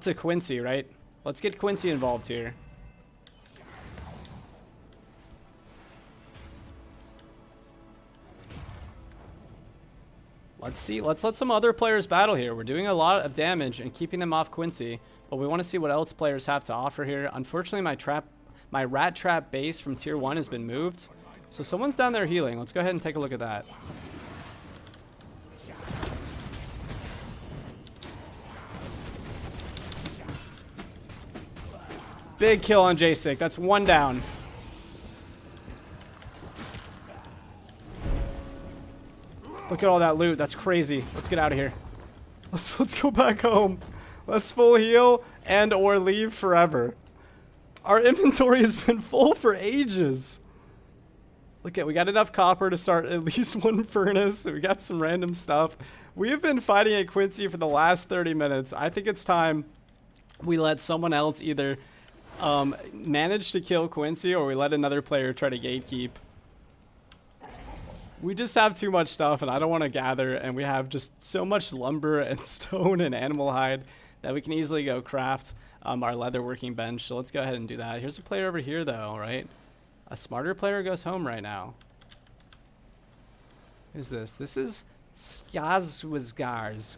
to Quincey, right? Let's get Quincey involved here. Let's see. Let's let some other players battle here. We're doing a lot of damage and keeping them off Quincey, but we want to see what else players have to offer here. Unfortunately, my rat trap base from tier 1 has been moved. So someone's down there healing. Let's go ahead and take a look at that. Big kill on J-Sick. That's 1 down. Look at all that loot. That's crazy. Let's get out of here. Let's go back home. Let's full heal and or leave forever. Our inventory has been full for ages. Look at, we got enough copper to start at least 1 furnace. We got some random stuff. We have been fighting at Quincey for the last 30 minutes. I think it's time we let someone else either manage to kill Quincey or we let another player try to gatekeep. We just have too much stuff and I don't want to gather, and we have just so much lumber and stone and animal hide that we can easily go craft our leather working bench. So let's go ahead and do that. Here's a player over here though, right? A smarter player goes home right now. Who's this? This is Skazwizgarsk.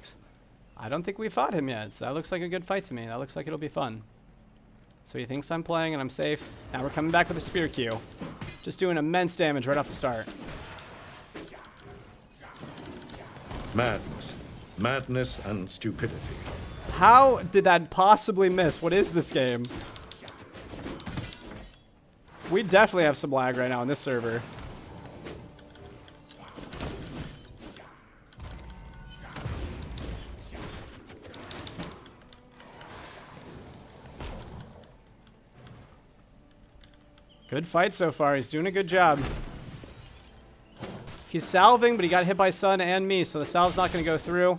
I don't think we fought him yet, so that looks like a good fight to me. That looks like it'll be fun. So he thinks I'm playing and I'm safe. Now we're coming back with a spear Q. Just doing immense damage right off the start. Madness. Madness and stupidity. How did that possibly miss? What is this game? We definitely have some lag right now on this server. Good fight so far. He's doing a good job. He's salving, but he got hit by Sun and me, so the salve's not going to go through.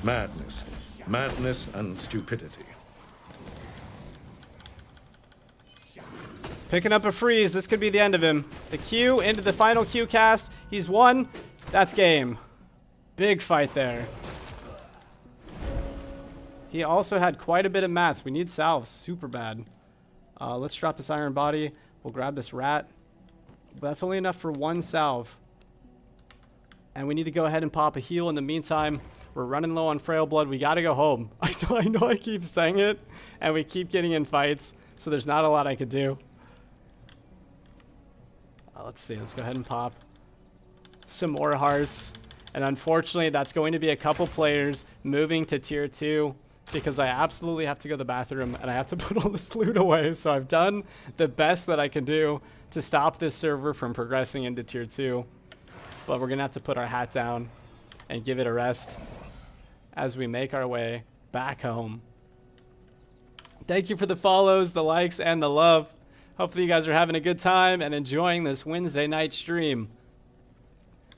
Madness. Madness and stupidity. Picking up a freeze. This could be the end of him. The Q into the final Q cast. He's won. That's game. Big fight there. He also had quite a bit of mats. We need salves super bad. Let's drop this iron body. We'll grab this rat. But that's only enough for 1 salve. And we need to go ahead and pop a heal in the meantime. We're running low on frail blood. We got to go home. I know I keep saying it. And we keep getting in fights. So there's not a lot I could do. Let's see. Let's go ahead and pop some more hearts. And unfortunately, that's going to be a couple players moving to tier 2. Because I absolutely have to go to the bathroom and I have to put all this loot away. So I've done the best that I can do to stop this server from progressing into tier 2. But we're going to have to put our hat down and give it a rest as we make our way back home. Thank you for the follows, the likes, and the love. Hopefully you guys are having a good time and enjoying this Wednesday night stream.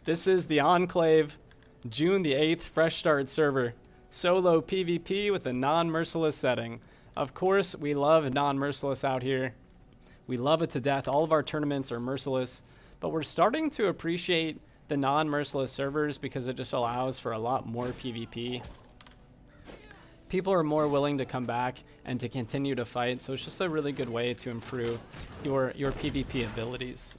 This is the Enclave, June the 8th, fresh start server. Solo PvP with a non-merciless setting. Of course, we love non-merciless out here. We love it to death. All of our tournaments are merciless, but we're starting to appreciate the non-merciless servers because it just allows for a lot more PvP. People are more willing to come back and to continue to fight, so it's just a really good way to improve your PvP abilities.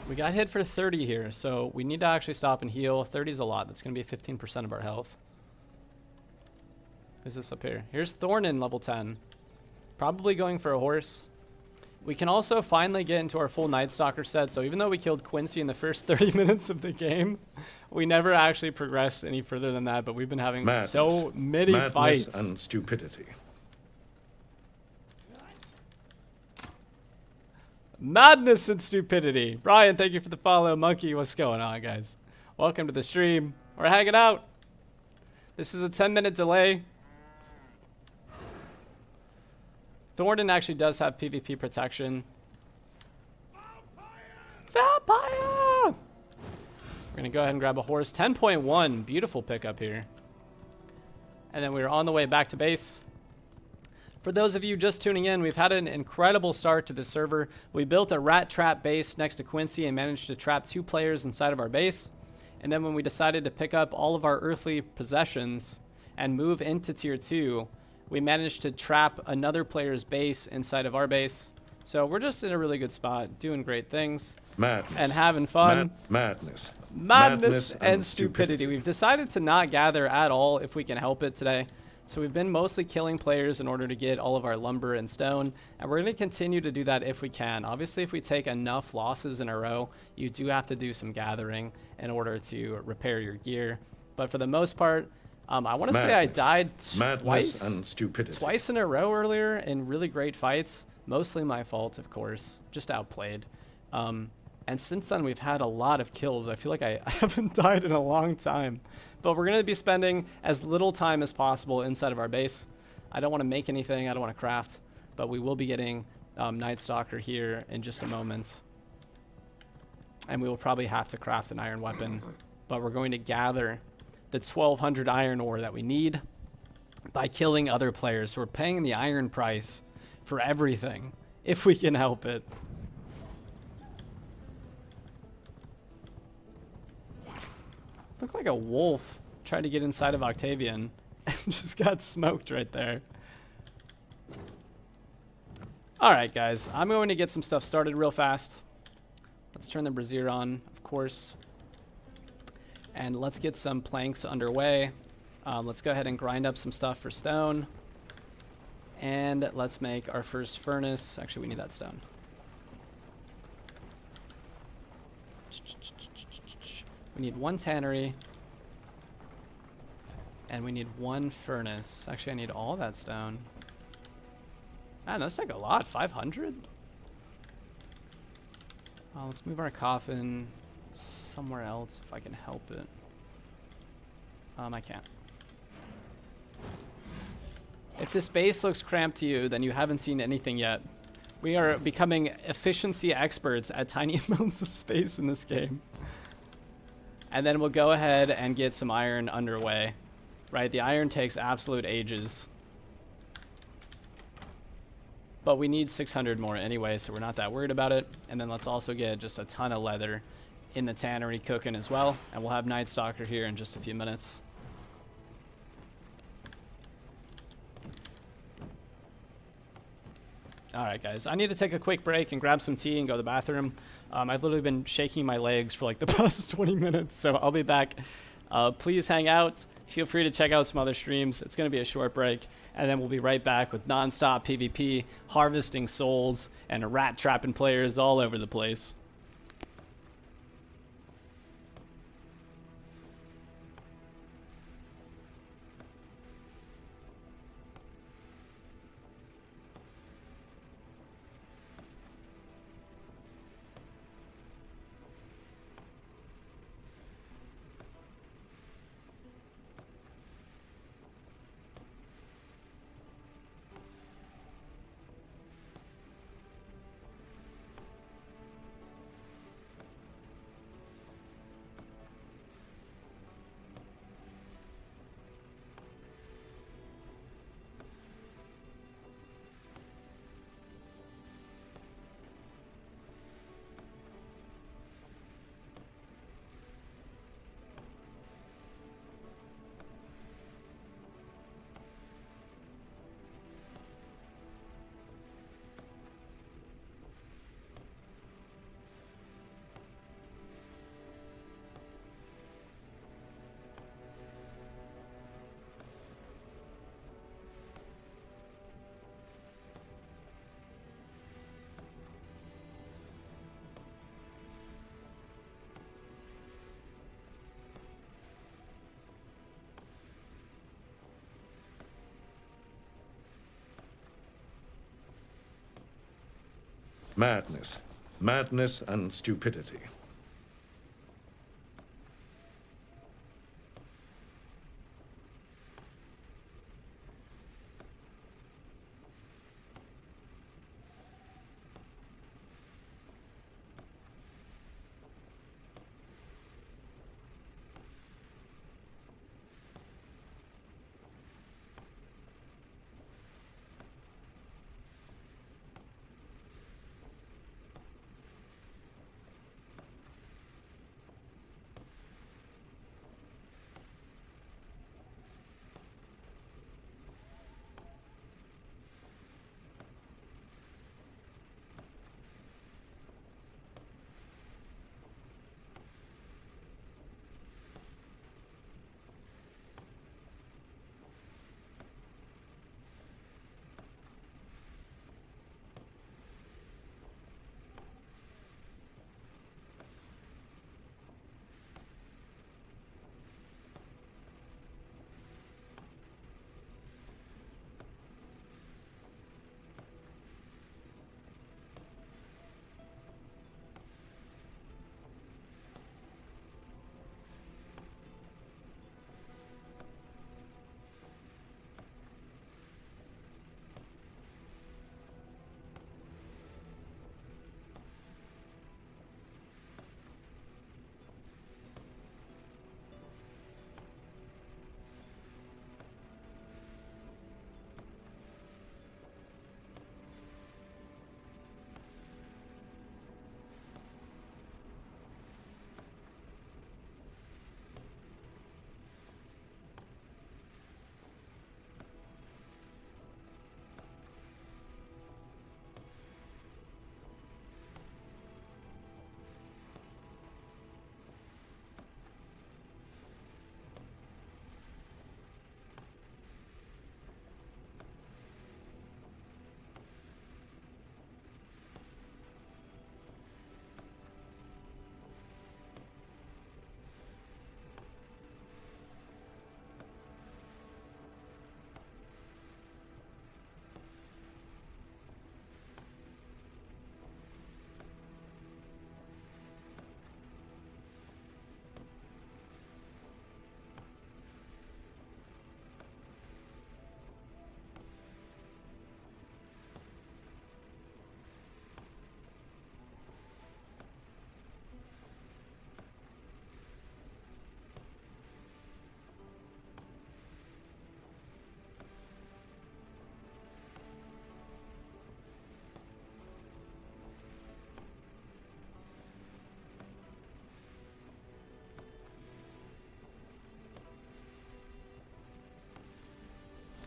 We got hit for 30 here, so we need to actually stop and heal. 30 is a lot. That's going to be 15% of our health. Who's this up here? Here's Thornin, level 10. Probably going for a horse. We can also finally get into our full Night Stalker set, so even though we killed Quincey in the first 30 minutes of the game, we never actually progressed any further than that, but we've been having so many fights. Madness and stupidity. Madness and stupidity. Brian, thank you for the follow. Monkey, what's going on, guys? Welcome to the stream. We're hanging out. This is a 10-minute delay. Thornton actually does have PvP protection. Vampire! We're going to go ahead and grab a horse. 10.1. Beautiful pickup here. And then we're on the way back to base. For those of you just tuning in, we've had an incredible start to the server. We built a rat trap base next to Quincey and managed to trap 2 players inside of our base. And then when we decided to pick up all of our earthly possessions and move into tier 2, we managed to trap another player's base inside of our base. So we're just in a really good spot, doing great things Madness. and having fun. Madness. Madness and stupidity. We've decided to not gather at all if we can help it today. So we've been mostly killing players in order to get all of our lumber and stone, and we're going to continue to do that if we can. Obviously, if we take enough losses in a row, you do have to do some gathering in order to repair your gear. But for the most part, I want to say I died Madness and stupidity. twice in a row earlier in really great fights. Mostly my fault, of course. Just outplayed. And since then, we've had a lot of kills. I feel like I haven't died in a long time. But we're going to be spending as little time as possible inside of our base. I don't want to make anything. I don't want to craft. But we will be getting Night Stalker here in just a moment. And we will probably have to craft an iron weapon. But we're going to gather the 1,200 iron ore that we need by killing other players. So we're paying the iron price for everything, if we can help it. Looked like a wolf tried to get inside of Octavian and just got smoked right there. Alright guys, I'm going to get some stuff started real fast. Let's turn the brazier on, of course. And let's get some planks underway. Let's go ahead and grind up some stuff for stone. And let's make our first furnace. Actually, we need that stone. We need 1 tannery. And we need 1 furnace. Actually, I need all that stone. Man, that's like a lot. 500? Let's move our coffin somewhere else if I can help it. I can't. If this base looks cramped to you, then you haven't seen anything yet. We are becoming efficiency experts at tiny amounts of space in this game. And then we'll go ahead and get some iron underway. Right, the iron takes absolute ages. But we need 600 more anyway, so we're not that worried about it. And then let's also get just a ton of leather in the tannery cooking as well. And we'll have Night Stalker here in just a few minutes. Alright guys, I need to take a quick break and grab some tea and go to the bathroom. I've literally been shaking my legs for like the past 20 minutes, so I'll be back. Please hang out. Feel free to check out some other streams. It's going to be a short break, and then we'll be right back with Nonstop PvP, harvesting souls, and rat trapping players all over the place. Madness. Madness and stupidity.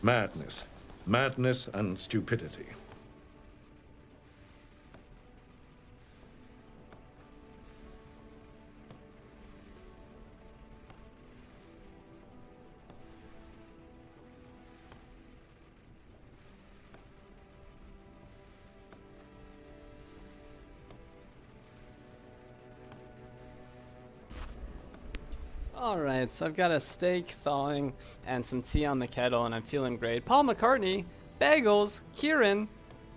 Madness. Madness and stupidity. Alright, so I've got a steak thawing and some tea on the kettle, and I'm feeling great. Paul McCartney, Bagels, Kieran,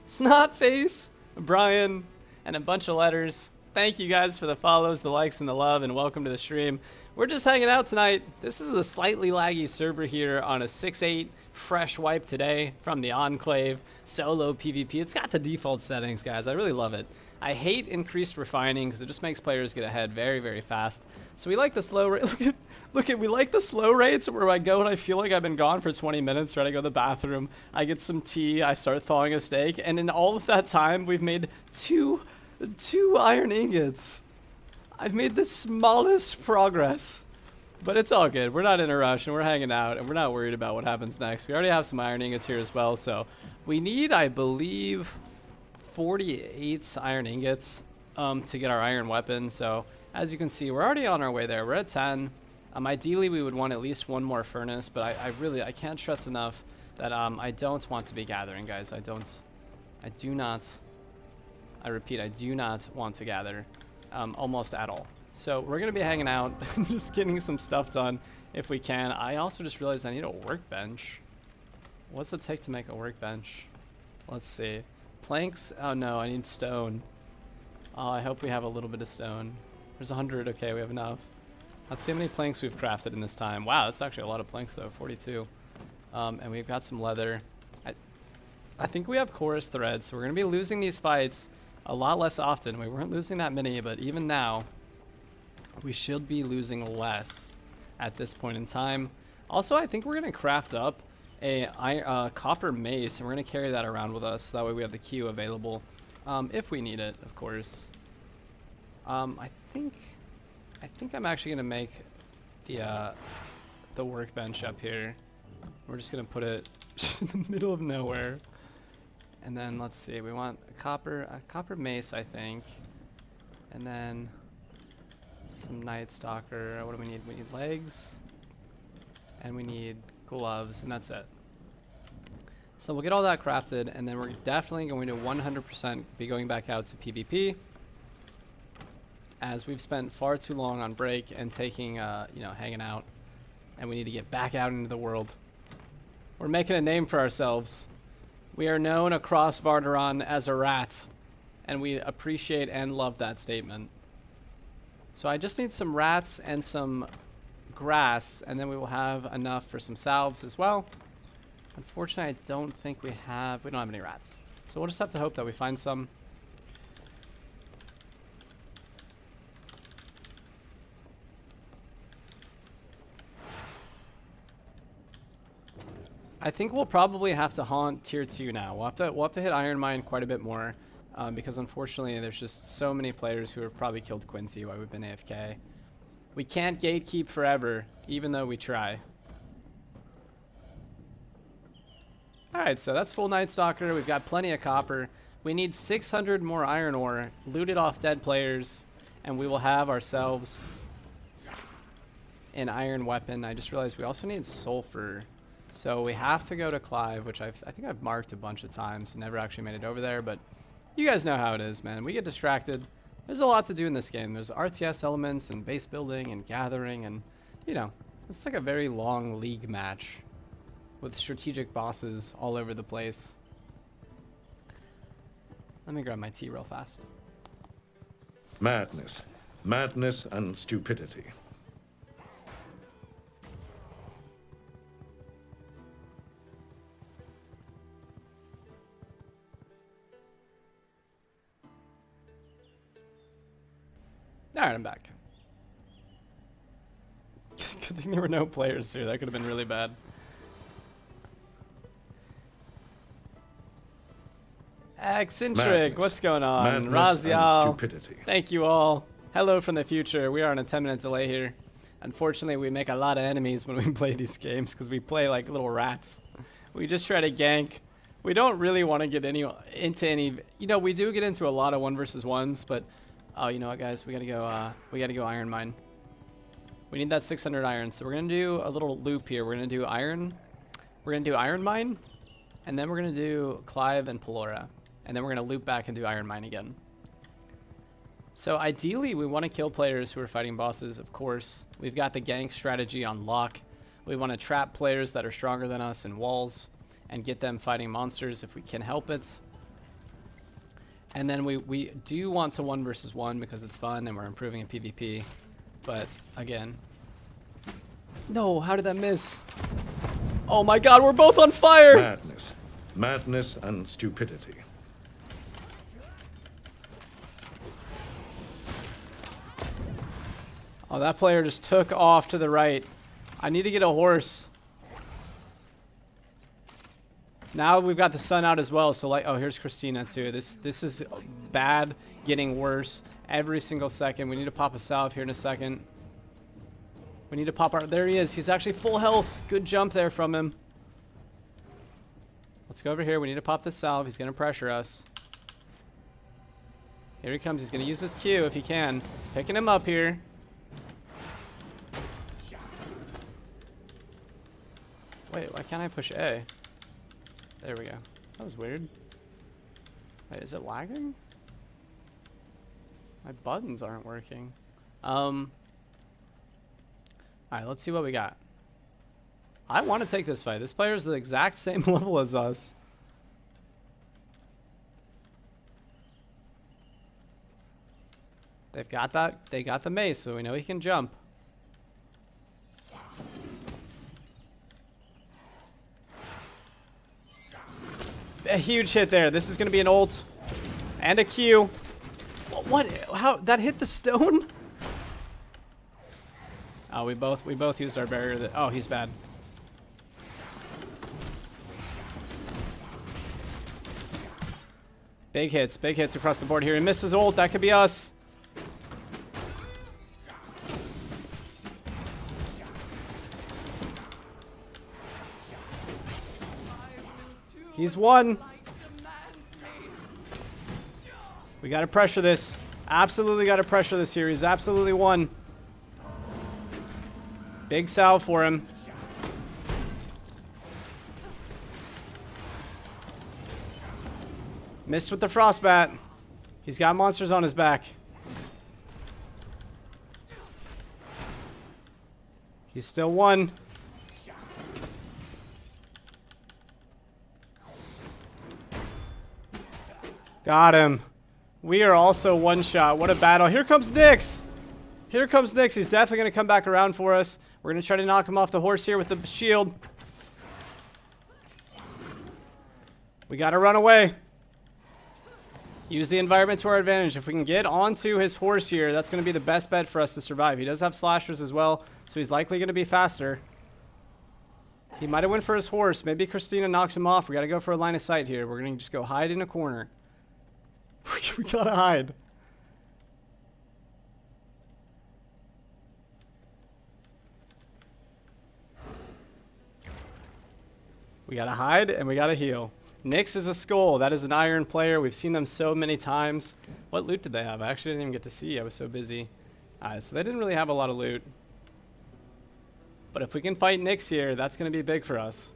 Snotface, Brian, and a bunch of letters. Thank you guys for the follows, the likes, and the love, and welcome to the stream. We're just hanging out tonight. This is a slightly laggy server here on a 6.8 fresh wipe today from the Enclave, solo PvP. It's got the default settings, guys. I really love it. I hate increased refining because it just makes players get ahead very, very fast. So we like the slow rate. We like the slow rates where I go and I feel like I've been gone for 20 minutes, right? I go to the bathroom, I get some tea, I start thawing a steak, and in all of that time, we've made two iron ingots. I've made the smallest progress, but it's all good. We're not in a rush, and we're hanging out, and we're not worried about what happens next. We already have some iron ingots here as well, so we need, I believe, 48 iron ingots to get our iron weapon. So as you can see, we're already on our way there. We're at 10. Ideally, we would want at least one more furnace, but I can't stress enough that I don't want to be gathering, guys. I repeat, I do not want to gather almost at all. So we're going to be hanging out, just getting some stuff done if we can. I also just realized I need a workbench. What's it take to make a workbench? Let's see. Planks? Oh no, I need stone. Oh, I hope we have a little bit of stone. There's 100. Okay, we have enough. Let's see how many planks we've crafted in this time. Wow, that's actually a lot of planks though, 42. And we've got some leather. I think we have chorus threads, so we're going to be losing these fights a lot less often. We weren't losing that many, but even now, we should be losing less at this point in time. Also, I think we're going to craft up a copper mace, and we're going to carry that around with us. So that way we have the queue available if we need it, of course. I think I'm actually going to make the workbench up here. We're just going to put it in the middle of nowhere. And then let's see, we want a copper mace, I think. And then some Night Stalker. What do we need? We need legs. And we need gloves, and that's it. So we'll get all that crafted, and then we're definitely going to 100% be going back out to PvP, as we've spent far too long on break and taking, hanging out, and we need to get back out into the world. We're making a name for ourselves. We are known across Vardaron as a rat, and we appreciate and love that statement. So I just need some rats and some grass, and then we will have enough for some salves as well. Unfortunately, I don't think we don't have any rats. So we'll just have to hope that we find some. I think we'll probably have to haunt tier 2 now. We'll have to hit Iron Mine quite a bit more, because unfortunately there's just so many players who have probably killed Quincey while we've been AFK. We can't gatekeep forever, even though we try. Alright, so that's full Night Stalker. We've got plenty of copper. We need 600 more iron ore, looted off dead players, and we will have ourselves an iron weapon. I just realized we also need sulfur. So we have to go to Clive, which I think I've marked a bunch of times. Never actually made it over there, but you guys know how it is, man. We get distracted. There's a lot to do in this game. There's RTS elements and base building and gathering, and, it's like a very long league match with strategic bosses all over the place. Let me grab my tea real fast. Madness. Madness and stupidity. Alright, I'm back. Good thing there were no players here. That could have been really bad. Eccentric, Madness. what's going on? Madness and Raziel, stupidity. thank you all. Hello from the future. We are on a 10-minute delay here. Unfortunately, we make a lot of enemies when we play these games because we play like little rats. We just try to gank. We don't really want to get into any. You know, we do get into a lot of 1 versus 1s, but oh, you know what, guys? We gotta go iron mine. We need that 600 iron, so we're gonna do a little loop here. We're gonna do iron. We're gonna do iron mine, and then we're gonna do Clive and Pelora, and then we're gonna loop back and do iron mine again. So ideally, we want to kill players who are fighting bosses. Of course, we've got the gank strategy on lock. We want to trap players that are stronger than us in walls and get them fighting monsters if we can help it. And then we do want to 1 versus 1 because it's fun and we're improving in PvP. But again, no, how did that miss? Oh my god, we're both on fire! Madness. Madness and stupidity. Oh, that player just took off to the right. I need to get a horse. Now we've got the sun out as well, so like, oh, here's Christina too. This is bad, getting worse every single second. We need to pop a salve here in a second. We need to pop our, there he is. He's actually full health. Good jump there from him. Let's go over here. We need to pop this salve. He's going to pressure us. Here he comes. He's going to use his Q if he can. Picking him up here. Wait, why can't I push A? There we go. That was weird. Wait, is it lagging? My buttons aren't working. Alright, let's see what we got. I want to take this fight. This player is the exact same level as us. They've got that. They got the mace, so we know he can jump. A huge hit there. This is going to be an ult and a Q. What? How? That hit the stone? Oh, we both used our barrier. Oh, he's bad. Big hits across the board here. He missed his ult. That could be us. He's won. We got to pressure this. Absolutely got to pressure this here. He's absolutely won. Big salve for him. Missed with the frostbat. He's got monsters on his back. He's still won. Got him. We are also one shot. What a battle. Here comes Nyx. Here comes Nyx. He's definitely going to come back around for us. We're going to try to knock him off the horse here with the shield. We got to run away. Use the environment to our advantage. If we can get onto his horse here, that's going to be the best bet for us to survive. He does have slashers as well, so he's likely going to be faster. He might have went for his horse. Maybe Christina knocks him off. We got to go for a line of sight here. We're going to just go hide in a corner. We got to hide. We got to hide and we got to heal. Nyx is a skull. That is an iron player. We've seen them so many times. What loot did they have? I actually didn't even get to see. I was so busy. So they didn't really have a lot of loot. But if we can fight Nyx here, that's going to be big for us.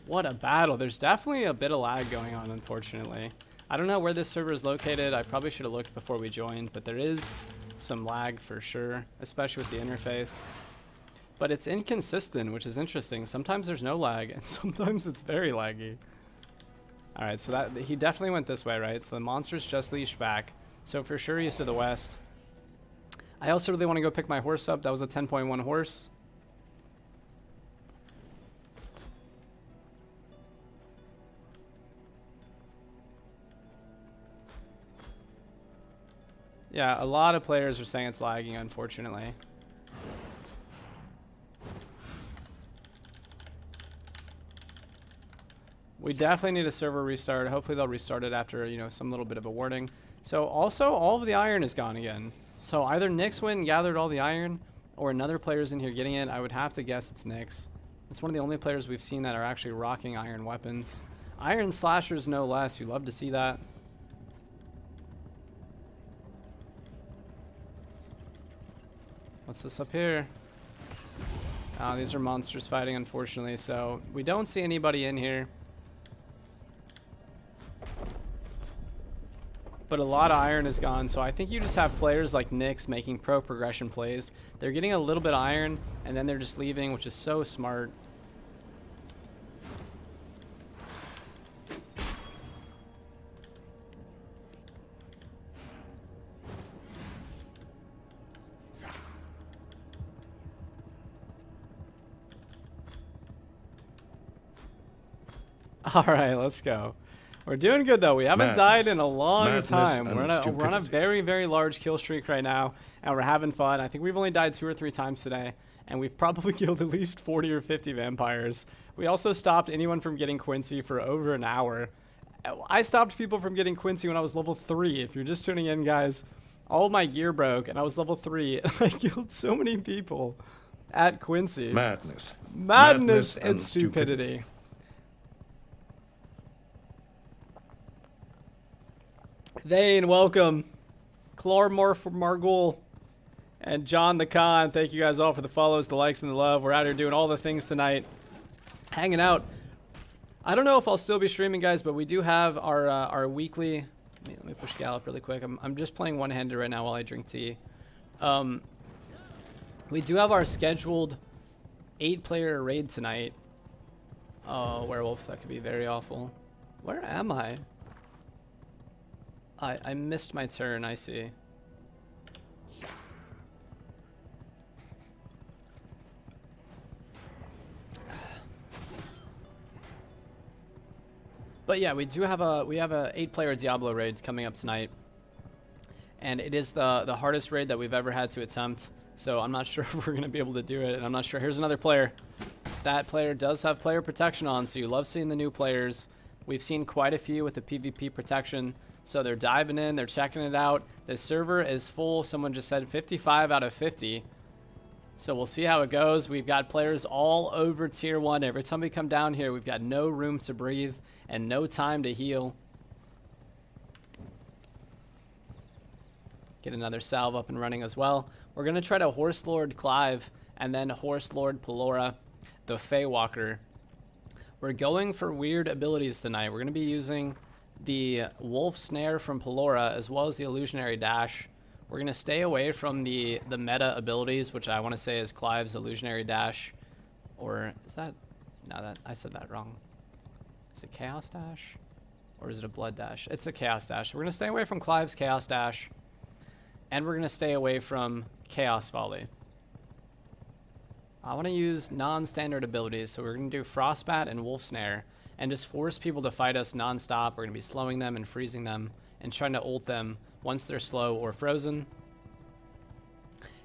What a battle. There's definitely a bit of lag going on, unfortunately. I don't know where this server is located. I probably should have looked before we joined, but there is some lag for sure, especially with the interface. But it's inconsistent, which is interesting. Sometimes there's no lag, and sometimes it's very laggy. Alright, so that he definitely went this way, right? So the monster's just leashed back. So for sure he's to the west. I also really want to go pick my horse up. That was a 10.1 horse. Yeah, a lot of players are saying it's lagging, unfortunately. We definitely need a server restart. Hopefully they'll restart it after, you know, some little bit of a warning. So also, all of the iron is gone again. So either Nyx went and gathered all the iron, or another player's in here getting it, I would have to guess it's Nyx. It's one of the only players we've seen that are actually rocking iron weapons. Iron slashers no less. You love to see that. What's this up here? These are monsters fighting, unfortunately, so we don't see anybody in here. But a lot of iron is gone, so I think you just have players like Nyx making pro progression plays. They're getting a little bit of iron, and then they're just leaving, which is so smart. All right, let's go. We're doing good though. We haven't died in a long time. We're on a very, very large kill streak right now, and we're having fun. I think we've only died 2 or 3 times today, and we've probably killed at least 40 or 50 vampires. We also stopped anyone from getting Quincey for over an hour. I stopped people from getting Quincey when I was level 3. If you're just tuning in, guys, all of my gear broke, and I was level 3, and I killed so many people at Quincey. Madness and stupidity. Thane, welcome. Clarmorph Margul and John the Con, thank you guys all for the follows, the likes, and the love. We're out here doing all the things tonight. Hanging out. I don't know if I'll still be streaming, guys, but we do have our weekly... Let me push Gallop really quick. I'm just playing one-handed right now while I drink tea. We do have our scheduled 8-player raid tonight. Oh, Werewolf, that could be very awful. Where am I? I missed my turn, I see. But yeah, we have a 8-player Diablo raid coming up tonight. And it is the hardest raid that we've ever had to attempt. So I'm not sure if we're going to be able to do it. And I'm not sure. Here's another player. That player does have player protection on, so you love seeing the new players. We've seen quite a few with the PvP protection. So they're diving in, they're checking it out. The server is full. Someone just said 55 out of 50. So we'll see how it goes. We've got players all over tier 1. Every time we come down here, we've got no room to breathe and no time to heal. Get another salve up and running as well. We're going to try to Horse Lord Clive and then Horse Lord Pelora, the Feywalker. We're going for weird abilities tonight. We're going to be using the Wolf Snare from Pelora as well as the Illusionary Dash. We're going to stay away from the meta abilities, which I want to say is Clive's Illusionary Dash. Or is that... No, I said that wrong. Is it Chaos Dash? Or is it a Blood Dash? It's a Chaos Dash. We're going to stay away from Clive's Chaos Dash. And we're going to stay away from Chaos Volley. I want to use non-standard abilities, so we're going to do Frostbat and Wolf Snare. And just force people to fight us non-stop. We're going to be slowing them and freezing them and trying to ult them once they're slow or frozen.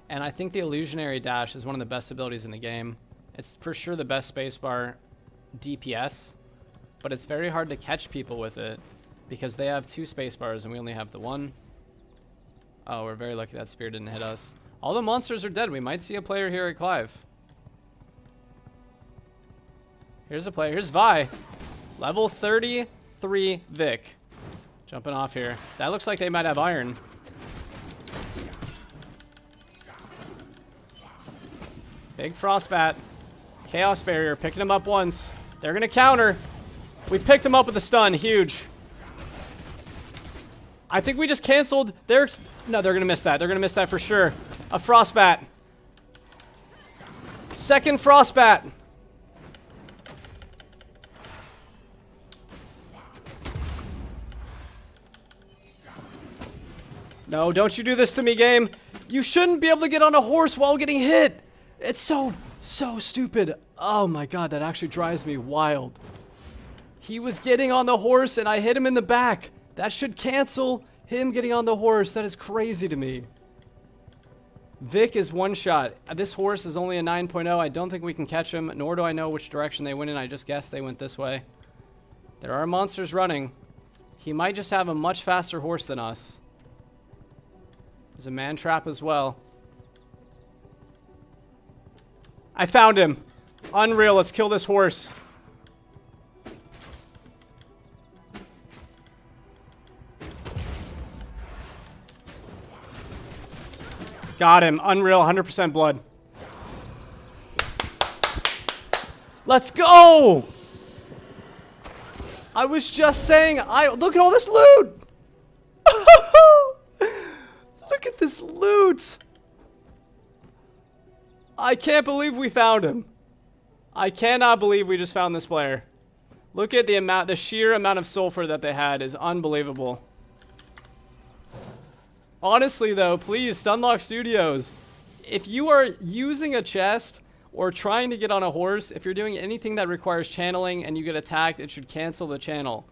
And I think the Illusionary Dash is one of the best abilities in the game. It's for sure the best spacebar DPS, but it's very hard to catch people with it because they have 2 spacebars and we only have the 1. Oh, we're very lucky that spear didn't hit us. All the monsters are dead. We might see a player here at Clive. Here's a player. Here's Vi. Level 33 Vic. Jumping off here. That looks like they might have iron. Big Frostbat. Chaos Barrier. Picking him up once. They're going to counter. We picked him up with a stun. Huge. I think we just canceled their... No, they're going to miss that. They're going to miss that for sure. A Frostbat. Second Frostbat. No, don't you do this to me, game. You shouldn't be able to get on a horse while getting hit. It's so stupid. Oh my god, that actually drives me wild. He was getting on the horse and I hit him in the back. That should cancel him getting on the horse. That is crazy to me. Vic is one shot. This horse is only a 9.0. I don't think we can catch him, nor do I know which direction they went in. I just guessed they went this way. There are monsters running. He might just have a much faster horse than us. There's a man trap as well. I found him. Unreal. Let's kill this horse. Got him. Unreal. 100% blood. Let's go! I was just saying, look at all this loot! Look at this loot! I can't believe we found him. I cannot believe we just found this player. Look at the sheer amount of sulfur that they had is unbelievable. Honestly though, please, Stunlock Studios, if you are using a chest or trying to get on a horse, if you're doing anything that requires channeling and you get attacked, it should cancel the channel.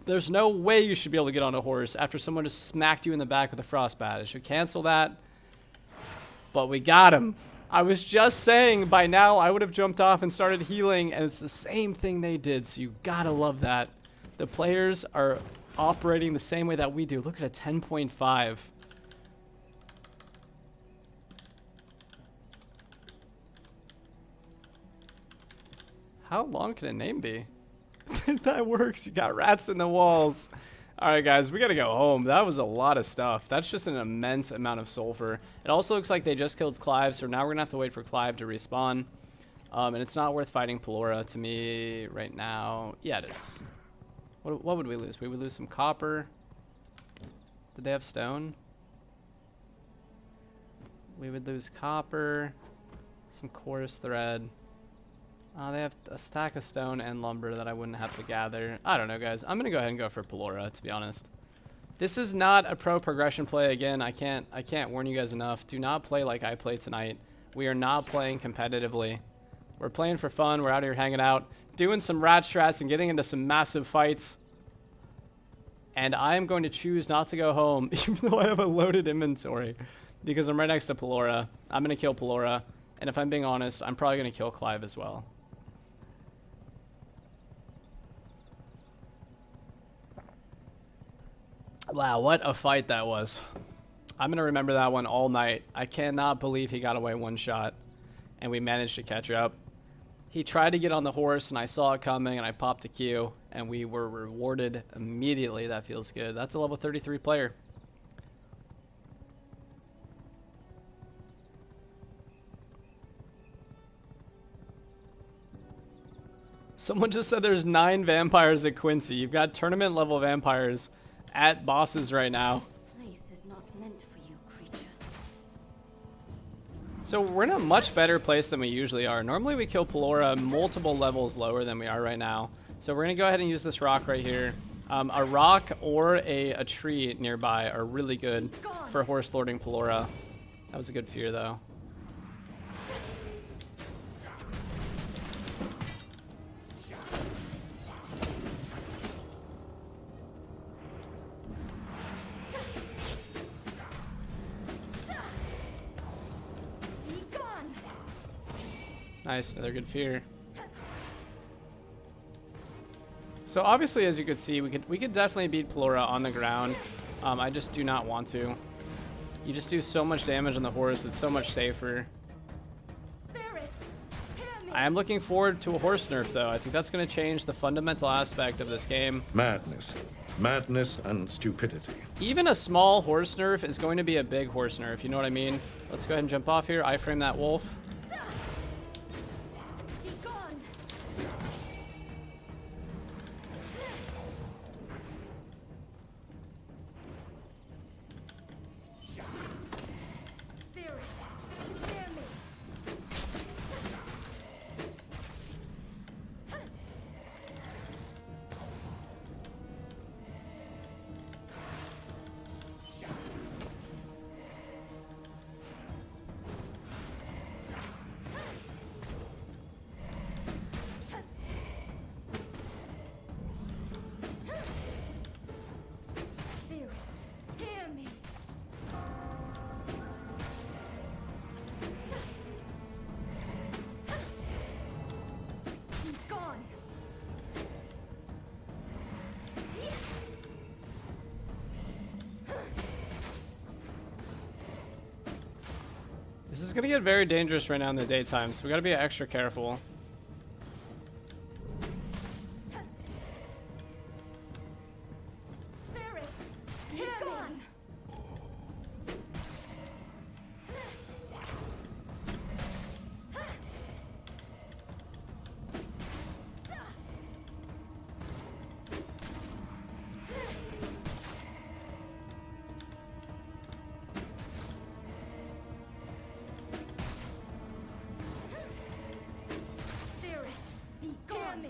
There's no way you should be able to get on a horse after someone just smacked you in the back with a frostbat. It should cancel that. But we got him. I was just saying by now I would have jumped off and started healing, and it's the same thing they did, so you gotta love that. The players are operating the same way that we do. Look at a 10.5. How long can a name be? That works. You got rats in the walls. Alright guys, we gotta go home. That was a lot of stuff. That's just an immense amount of sulfur. It also looks like they just killed Clive, so now we're gonna have to wait for Clive to respawn. And it's not worth fighting Pelora to me right now. Yeah, it is. What would we lose? We would lose some copper. Did they have stone? We would lose copper, some coarse thread. They have a stack of stone and lumber that I wouldn't have to gather. I don't know, guys. I'm gonna go ahead and go for Pelora, to be honest. This is not a pro progression play. Again, I can't warn you guys enough. Do not play like I played tonight. We are not playing competitively. We're playing for fun. We're out here hanging out, doing some rat strats and getting into some massive fights. And I am going to choose not to go home, even though I have a loaded inventory, because I'm right next to Pelora. I'm gonna kill Pelora, and if I'm being honest, I'm probably gonna kill Clive as well. Wow, what a fight that was. I'm going to remember that one all night. I cannot believe he got away one shot, and we managed to catch up. He tried to get on the horse, and I saw it coming, and I popped the Q, and we were rewarded immediately. That feels good. That's a level 33 player. Someone just said there's 9 vampires at Quincey. You've got tournament level vampires at bosses right now. This place is not meant for you, creature. So we're in a much better place than we usually are. Normally we kill Pelora multiple levels lower than we are right now. So we're gonna go ahead and use this rock right here. A rock or a tree nearby are really good for horse lording Pelora. That was a good fear though. Nice, another good fear. So obviously, as you could see, we could definitely beat Pelora on the ground. I just do not want to. You just do so much damage on the horse. It's so much safer. I am looking forward to a horse nerf, though. I think that's going to change the fundamental aspect of this game. Madness. Madness and stupidity. Even a small horse nerf is going to be a big horse nerf, you know what I mean? Let's go ahead and jump off here. I frame that wolf. This is gonna get very dangerous right now in the daytime, so we gotta be extra careful. Spirits, be gone. Spirits, be gone.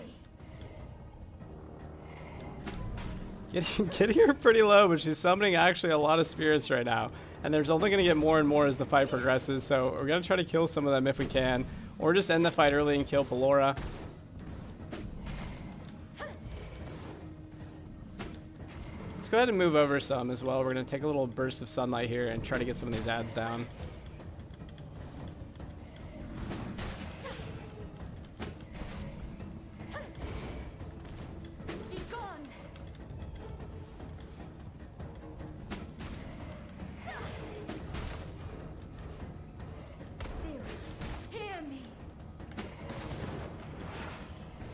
Getting her pretty low, but she's summoning actually a lot of spirits right now. And there's only going to get more and more as the fight progresses, so we're going to try to kill some of them if we can. Or just end the fight early and kill Pelora. Let's go ahead and move over some as well. We're going to take a little burst of sunlight here and try to get some of these ads down. Be gone. Spirits, hear me.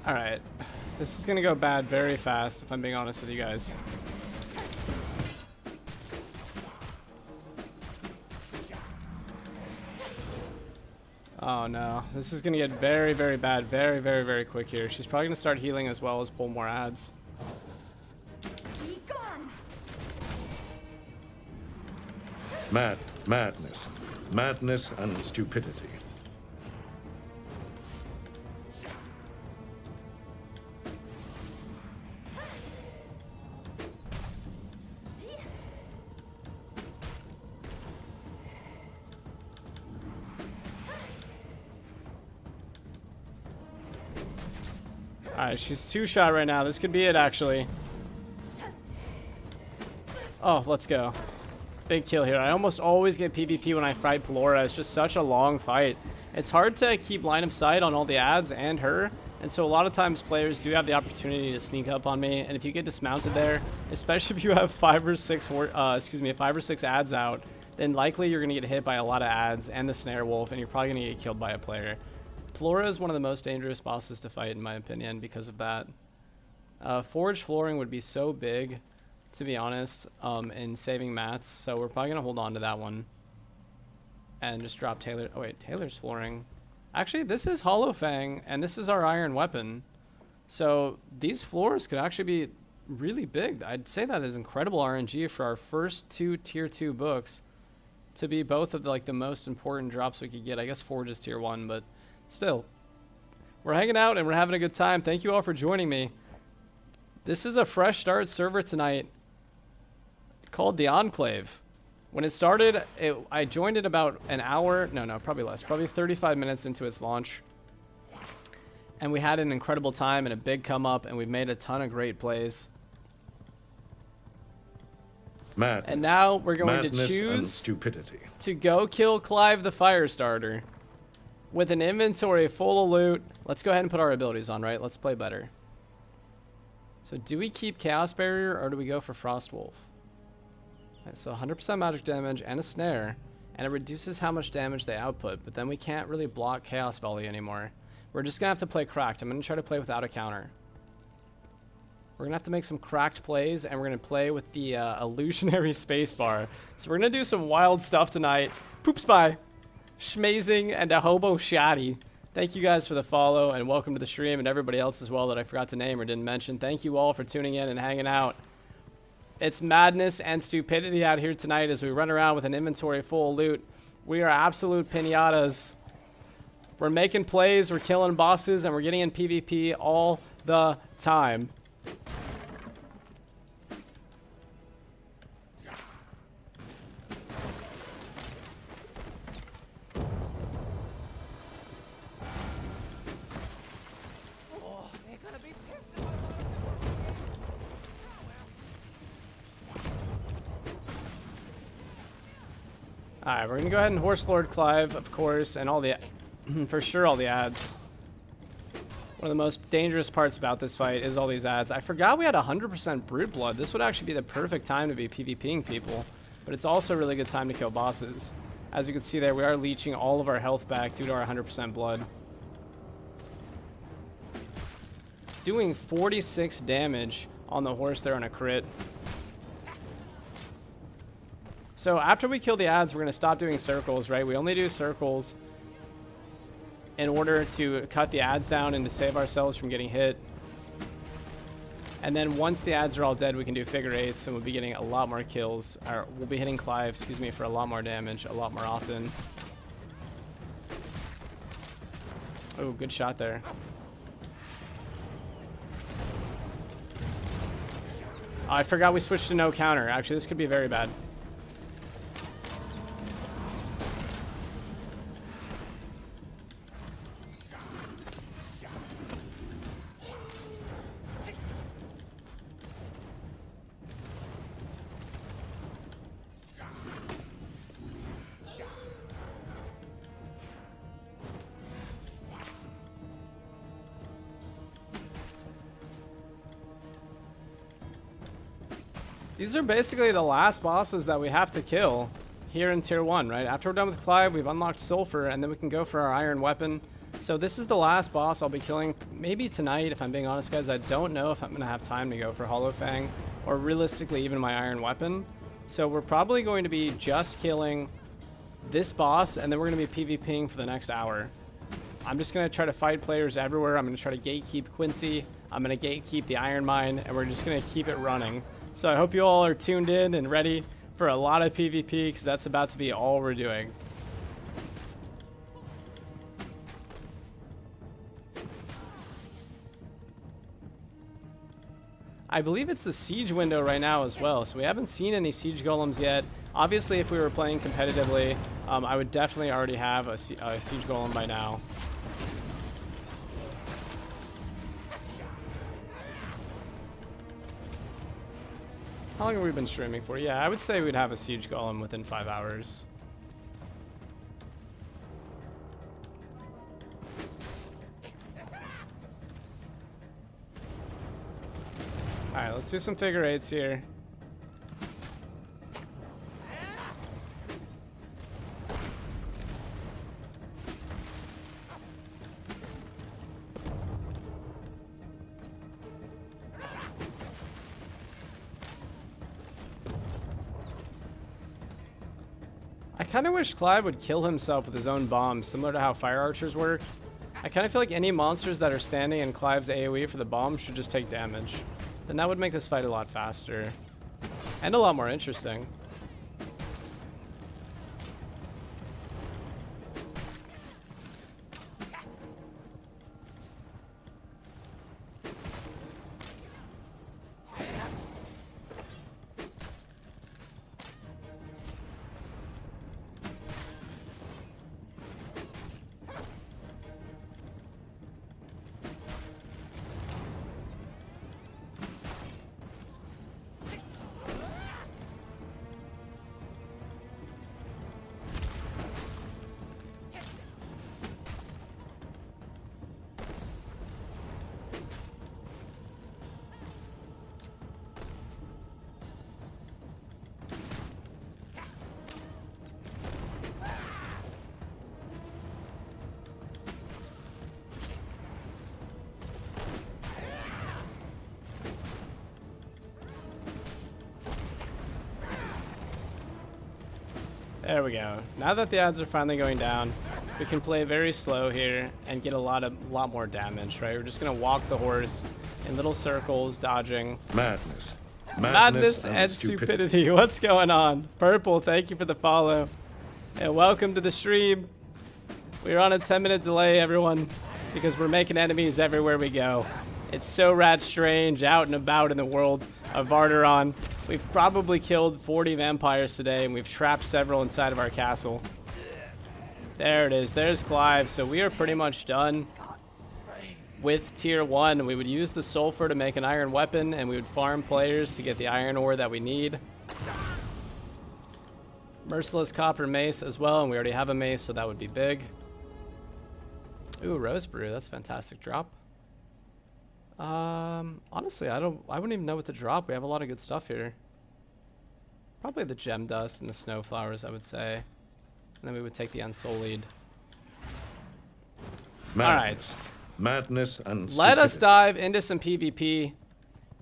Alright. This is going to go bad very fast, if I'm being honest with you guys. Oh no, this is going to get very, very bad very, very, very quick here. She's probably going to start healing as well as pull more ads. Be gone. Madness. Madness and stupidity. Alright, she's two-shot right now. This could be it, actually. Oh, let's go. Big kill here. I almost always get PvP when I fight Pelora. It's just such a long fight. It's hard to keep line of sight on all the ads and her. And so a lot of times players do have the opportunity to sneak up on me. And if you get dismounted there, especially if you have 5 or 6 ads out, then likely you're going to get hit by a lot of ads and the Snare Wolf, and you're probably going to get killed by a player. Pelora is one of the most dangerous bosses to fight, in my opinion, because of that. Forge flooring would be so big, to be honest, in saving mats. So we're probably going to hold on to that one. And just drop Taylor. Oh, wait, Taylor's flooring. Actually, this is Hollow Fang, and this is our iron weapon. So these floors could actually be really big. I'd say that is incredible RNG for our first 2 tier 2 books to be both of the most important drops we could get. I guess Forge is tier 1, but still, we're hanging out and we're having a good time. Thank you all for joining me. This is a fresh start server tonight called the Enclave. When it started, I joined it about an hour, no, probably less, probably 35 minutes into its launch. And we had an incredible time and a big come up, and we've made a ton of great plays. Madness. And now we're going to Madness choose and stupidity. to go kill Clive the Firestarter. With an inventory full of loot. Let's go ahead and put our abilities on, right? Let's play better. So do we keep Chaos Barrier or do we go for Frost Wolf? Right, so 100% magic damage and a snare. And it reduces how much damage they output. But then we can't really block Chaos Volley anymore. We're just going to have to play Cracked. I'm going to try to play without a counter. We're going to have to make some cracked plays. And we're going to play with the illusionary spacebar. So we're going to do some wild stuff tonight. Poop Spy. Schmazing and a hobo shoddy. Thank you guys for the follow and welcome to the stream, and everybody else as well that I forgot to name or didn't mention. Thank you all for tuning in and hanging out. It's madness and stupidity out here tonight as we run around with an inventory full of loot. We are absolute pinatas. We're making plays, we're killing bosses, and we're getting in PvP all the time. Alright, we're going to go ahead and Horse Lord Clive, of course, and all the, for sure, all the ads. One of the most dangerous parts about this fight is all these ads. I forgot we had 100% Brute Blood. This would actually be the perfect time to be PvPing people, but it's also a really good time to kill bosses. As you can see there, we are leeching all of our health back due to our 100% blood. Doing 46 damage on the horse there on a crit. So after we kill the ads, we're going to stop doing circles, right? We only do circles in order to cut the ads down and to save ourselves from getting hit. And then once the ads are all dead, we can do figure eights and we'll be getting a lot more kills. Or we'll be hitting Clive, excuse me, for a lot more damage, a lot more often. Oh, good shot there. Oh, I forgot we switched to no counter. Actually, this could be very bad. These are basically the last bosses that we have to kill here in Tier 1, right? After we're done with Clive, we've unlocked Sulfur, and then we can go for our Iron Weapon. So this is the last boss I'll be killing, maybe tonight, if I'm being honest, guys. I don't know if I'm going to have time to go for Hollow Fang, or realistically even my Iron Weapon. So we're probably going to be just killing this boss, and then we're going to be PvPing for the next hour. I'm just going to try to fight players everywhere. I'm going to try to gatekeep Quincey. I'm going to gatekeep the Iron Mine, and we're just going to keep it running. So I hope you all are tuned in and ready for a lot of PvP, because that's about to be all we're doing. I believe it's the siege window right now as well, so we haven't seen any siege golems yet. Obviously, if we were playing competitively, I would definitely already have a siege golem by now. How long have we been streaming for? Yeah, I would say we'd have a siege golem within 5 hours. Alright, let's do some figure eights here. I kind of wish Clive would kill himself with his own bombs, similar to how fire archers work. I kind of feel like any monsters that are standing in Clive's AoE for the bomb should just take damage. Then that would make this fight a lot faster. And a lot more interesting. There we go. Now that the ads are finally going down, we can play very slow here and get a lot more damage, right? We're just gonna walk the horse in little circles, dodging. Madness. Madness and stupidity. What's going on? Purple, thank you for the follow. And welcome to the stream. We're on a 10-minute delay, everyone, because we're making enemies everywhere we go. It's so rat strange out and about in the world of Varderon. We've probably killed 40 vampires today, and we've trapped several inside of our castle. There it is. There's Clive. So we are pretty much done with Tier 1. We would use the sulfur to make an iron weapon, and we would farm players to get the iron ore that we need. Merciless copper mace as well, and we already have a mace, so that would be big. Ooh, rose brew. That's a fantastic drop. Honestly, I wouldn't even know what to drop. We have a lot of good stuff here. Probably the gem dust and the snow flowers, I would say. And then we would take the Unsullied. Madness. Alright. Madness and stupidity. Let us dive into some PvP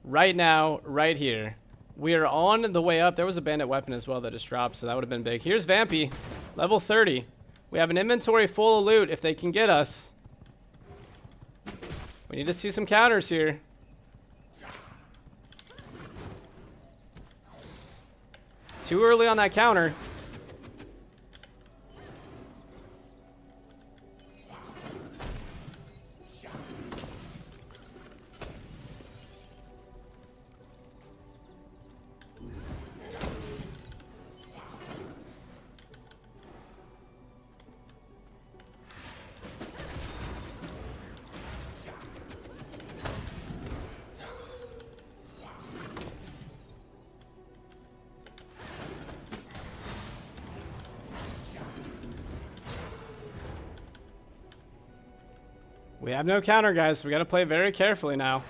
right now, right here. We are on the way up. There was a bandit weapon as well that just dropped, so that would have been big. Here's Vampy, level 30. We have an inventory full of loot if they can get us. We need to see some counters here. Too early on that counter. We have no counter, guys, so we gotta play very carefully now.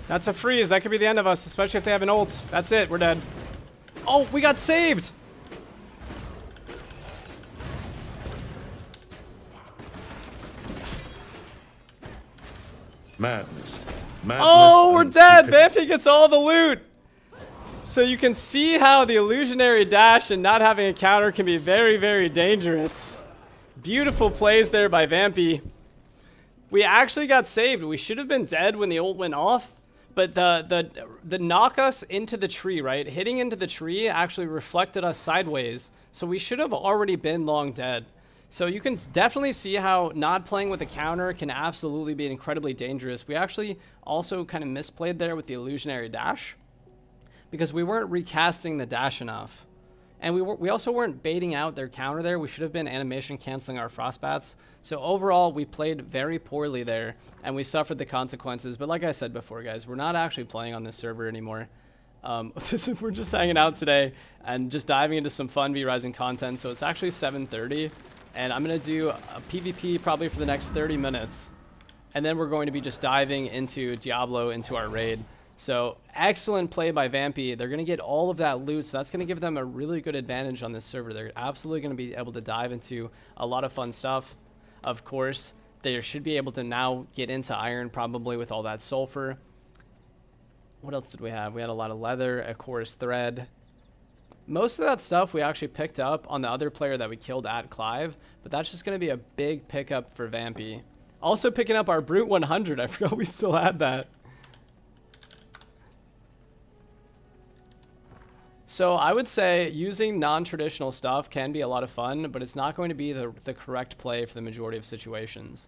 That's a freeze. That could be the end of us, especially if they have an ult. That's it. We're dead. Oh, we got saved! Madness. Oh, we're and dead! stupidity. Vampy gets all the loot! So you can see how the illusionary dash and not having a counter can be very, very dangerous. Beautiful plays there by Vampy. We actually got saved. We should have been dead when the ult went off. But the knock us into the tree, right? Hitting into the tree actually reflected us sideways. So we should have already been long dead. So you can definitely see how not playing with a counter can absolutely be incredibly dangerous. We actually also kind of misplayed there with the illusionary dash, because we weren't recasting the dash enough. And we also weren't baiting out their counter there. We should have been animation canceling our frostbats. So overall, we played very poorly there, and we suffered the consequences. But like I said before, guys, we're not actually playing on this server anymore. We're just hanging out today and just diving into some fun V-Rising content. So it's actually 7:30, and I'm going to do a PvP probably for the next 30 minutes. And then we're going to be just diving into Diablo, into our raid. So excellent play by Vampy. They're going to get all of that loot, so that's going to give them a really good advantage on this server. They're absolutely going to be able to dive into a lot of fun stuff. Of course, they should be able to now get into iron probably with all that sulfur. What else did we have? We had a lot of leather, of course, thread. Most of that stuff we actually picked up on the other player that we killed at Clive, but that's just going to be a big pickup for Vampy. Also picking up our Brute 100. I forgot we still had that. So I would say using non-traditional stuff can be a lot of fun, but it's not going to be the correct play for the majority of situations.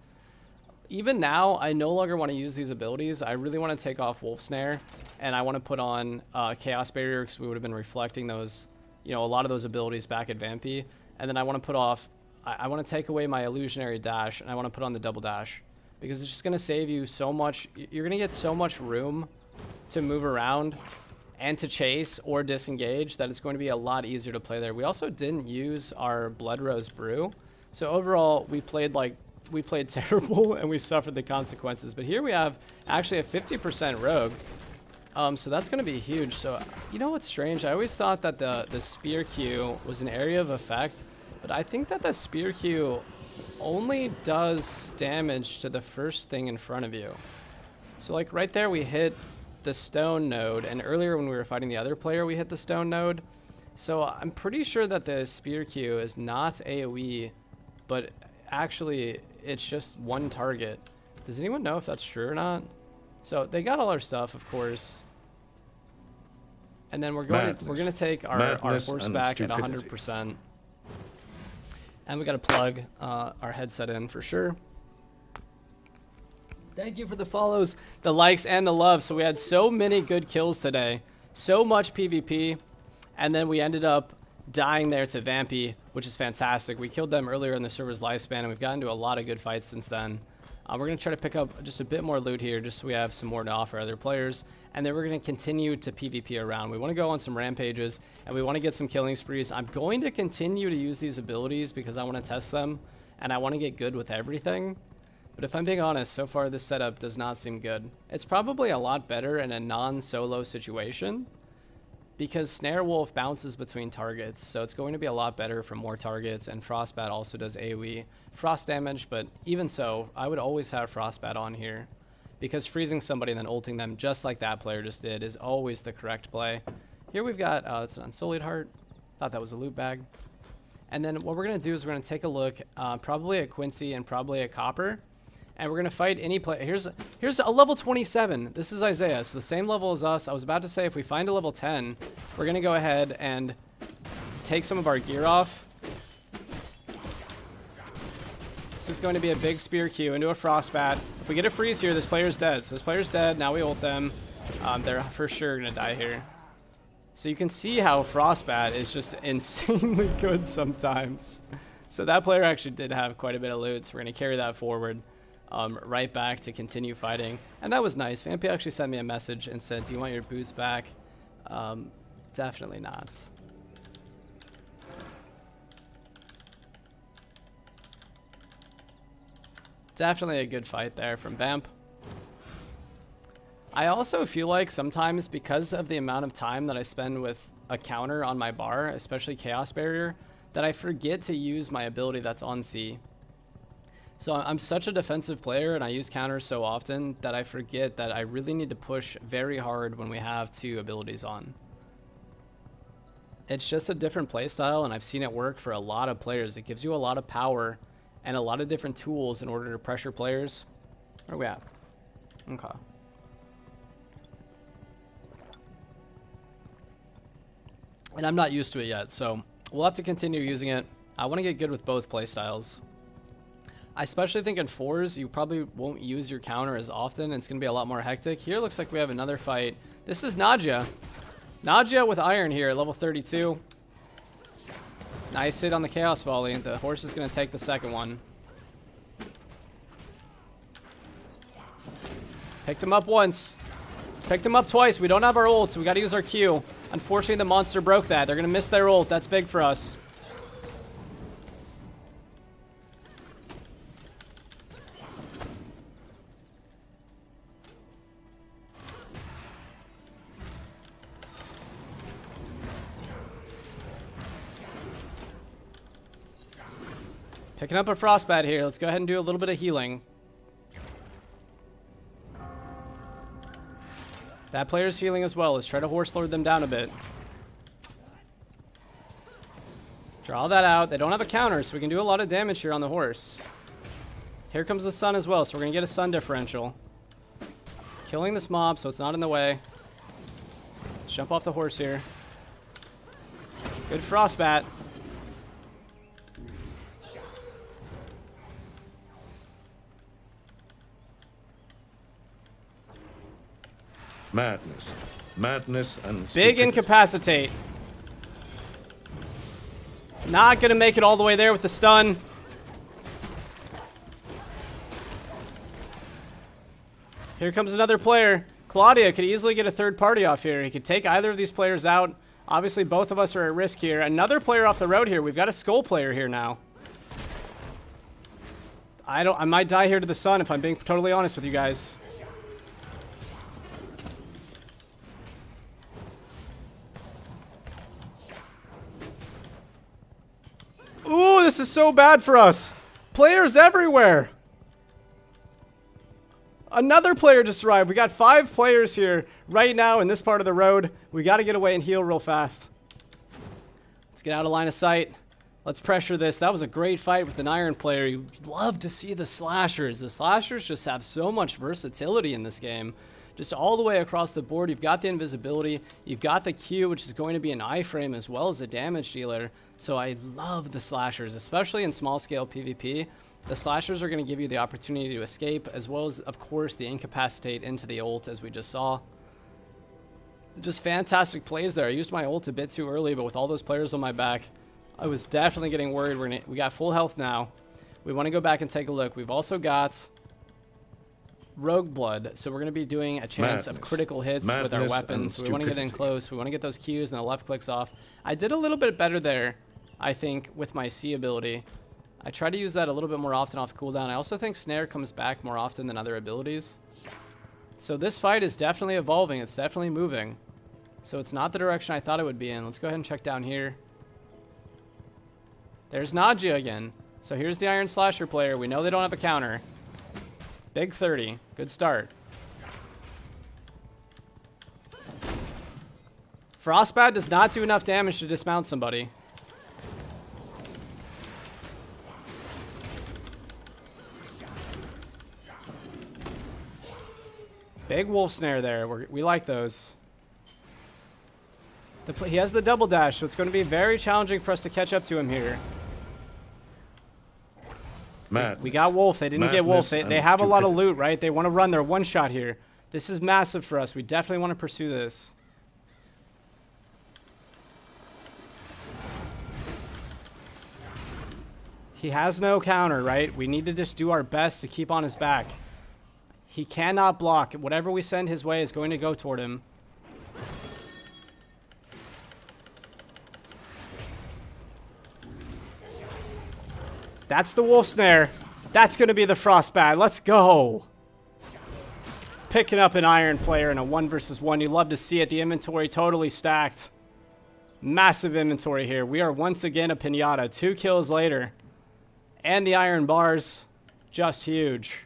Even now, I no longer want to use these abilities. I really want to take off Wolf Snare, and I want to put on Chaos Barrier, because we would have been reflecting those, a lot of those abilities back at Vampy. And then I want to put off, I want to take away my Illusionary Dash, and I want to put on the Double Dash, because it's just going to save you so much. You're going to get so much room to move around and to chase or disengage that it's going to be a lot easier to play there. We also didn't use our Blood Rose Brew, so overall we played terrible and we suffered the consequences. But here we have actually a 50% rogue, so that's going to be huge. So you know what's strange? I always thought that the spear Q was an area of effect, but I think that the spear Q only does damage to the first thing in front of you. So like right there we hit the stone node, and earlier when we were fighting the other player we hit the stone node. So I'm pretty sure that the spear Q is not AoE, but actually it's just one target. Does anyone know if that's true or not? So they got all our stuff, of course, and then we're going to take our horse back at 100%, and we got to plug our headset in for sure. Thank you for the follows, the likes, and the love. So we had so many good kills today. So much PvP. And then we ended up dying there to Vampy, which is fantastic. We killed them earlier in the server's lifespan, and we've gotten to a lot of good fights since then. We're going to try to pick up just a bit more loot here, just so we have some more to offer other players. And then we're going to continue to PvP around. We want to go on some rampages, and we want to get some killing sprees. I'm going to continue to use these abilities because I want to test them, and I want to get good with everything. But if I'm being honest, so far this setup does not seem good. It's probably a lot better in a non-solo situation because Snare Wolf bounces between targets, so it's going to be a lot better for more targets, and Frostbat also does AoE frost damage, but even so, I would always have Frostbat on here because freezing somebody and then ulting them just like that player just did is always the correct play. Here we've got, it's an Unsullied Heart. Thought that was a loot bag. And then what we're going to do is we're going to take a look probably at Quincey and probably at Copper. And we're going to fight any player. Here's a level 27. This is Isaiah, so the same level as us. I was about to say if we find a level 10, we're going to go ahead and take some of our gear off. This is going to be a big spear Q into a Frostbat. If we get a freeze here, this player's dead. So this player's dead. Now we ult them. They're for sure going to die here. So you can see how Frostbat is just insanely good sometimes. So that player actually did have quite a bit of loot, so we're going to carry that forward. Right back to continue fighting. And that was nice. Vampy actually sent me a message and said, do you want your boots back? Definitely not. Definitely a good fight there from Vamp. I also feel like sometimes because of the amount of time that I spend with a counter on my bar, especially Chaos Barrier, that I forget to use my ability that's on C. So I'm such a defensive player and I use counters so often that I forget that I really need to push very hard when we have two abilities on. It's just a different playstyle and I've seen it work for a lot of players. It gives you a lot of power and a lot of different tools in order to pressure players. Where are we at? Okay. And I'm not used to it yet, so we'll have to continue using it. I want to get good with both playstyles. I especially think in 4s, you probably won't use your counter as often. It's going to be a lot more hectic. Here looks like we have another fight. This is Nadia. Nadia with Iron here at level 32. Nice hit on the Chaos Volley. The horse is going to take the second one. Picked him up once. Picked him up twice. We don't have our ult, so we got to use our Q. Unfortunately, the monster broke that. They're going to miss their ult. That's big for us. Picking up a Frostbat here. Let's go ahead and do a little bit of healing. That player's healing as well. Let's try to Horse Lord them down a bit. Draw that out. They don't have a counter, so we can do a lot of damage here on the horse. Here comes the sun as well, so we're going to get a sun differential. Killing this mob so it's not in the way. Let's jump off the horse here. Good Frostbat. Madness. Madness and Big stupidity. incapacitate. Not going to make it all the way there with the stun. Here comes another player. Claudia could easily get a third party off here. He could take either of these players out. Obviously, both of us are at risk here. Another player off the road here. We've got a skull player here now. I might die here to the sun if I'm being totally honest with you guys. Ooh, this is so bad for us. Players everywhere. Another player just arrived. We got 5 players here right now in this part of the road. We got to get away and heal real fast. Let's get out of line of sight. Let's pressure this. That was a great fight with an Iron player. You love to see the slashers. The slashers just have so much versatility in this game. Just all the way across the board. You've got the invisibility. You've got the Q, which is going to be an iframe as well as a damage dealer. So I love the slashers, especially in small scale PvP. The slashers are going to give you the opportunity to escape, as well as, of course, the incapacitate into the ult, as we just saw. Just fantastic plays there. I used my ult a bit too early, but with all those players on my back, I was definitely getting worried. We got full health now. We want to go back and take a look. We've also got Rogue Blood, so we're going to be doing a chance of critical hits with our weapons. So we want to get in close. We want to get those Qs and the left clicks off. I did a little bit better there, I think, with my C ability. I try to use that a little bit more often off cooldown. I also think Snare comes back more often than other abilities. So this fight is definitely evolving. It's definitely moving. So it's not the direction I thought it would be in. Let's go ahead and check down here. There's Nadia again. So here's the Iron Slasher player. We know they don't have a counter. Big 30. Good start. Frostbat does not do enough damage to dismount somebody. Big wolf snare there. We like those. He has the double dash, so it's going to be very challenging for us to catch up to him here. We got wolf. They didn't get wolf. They have a lot of loot, right? They want to run their one shot here. This is massive for us. We definitely want to pursue this. He has no counter, right? We need to just do our best to keep on his back. He cannot block. Whatever we send his way is going to go toward him. That's the wolf snare. That's going to be the frostbat. Let's go. Picking up an iron player in a 1 versus 1. You love to see it. The inventory totally stacked. Massive inventory here. We are once again a pinata. 2 kills later. And the iron bars. Just huge.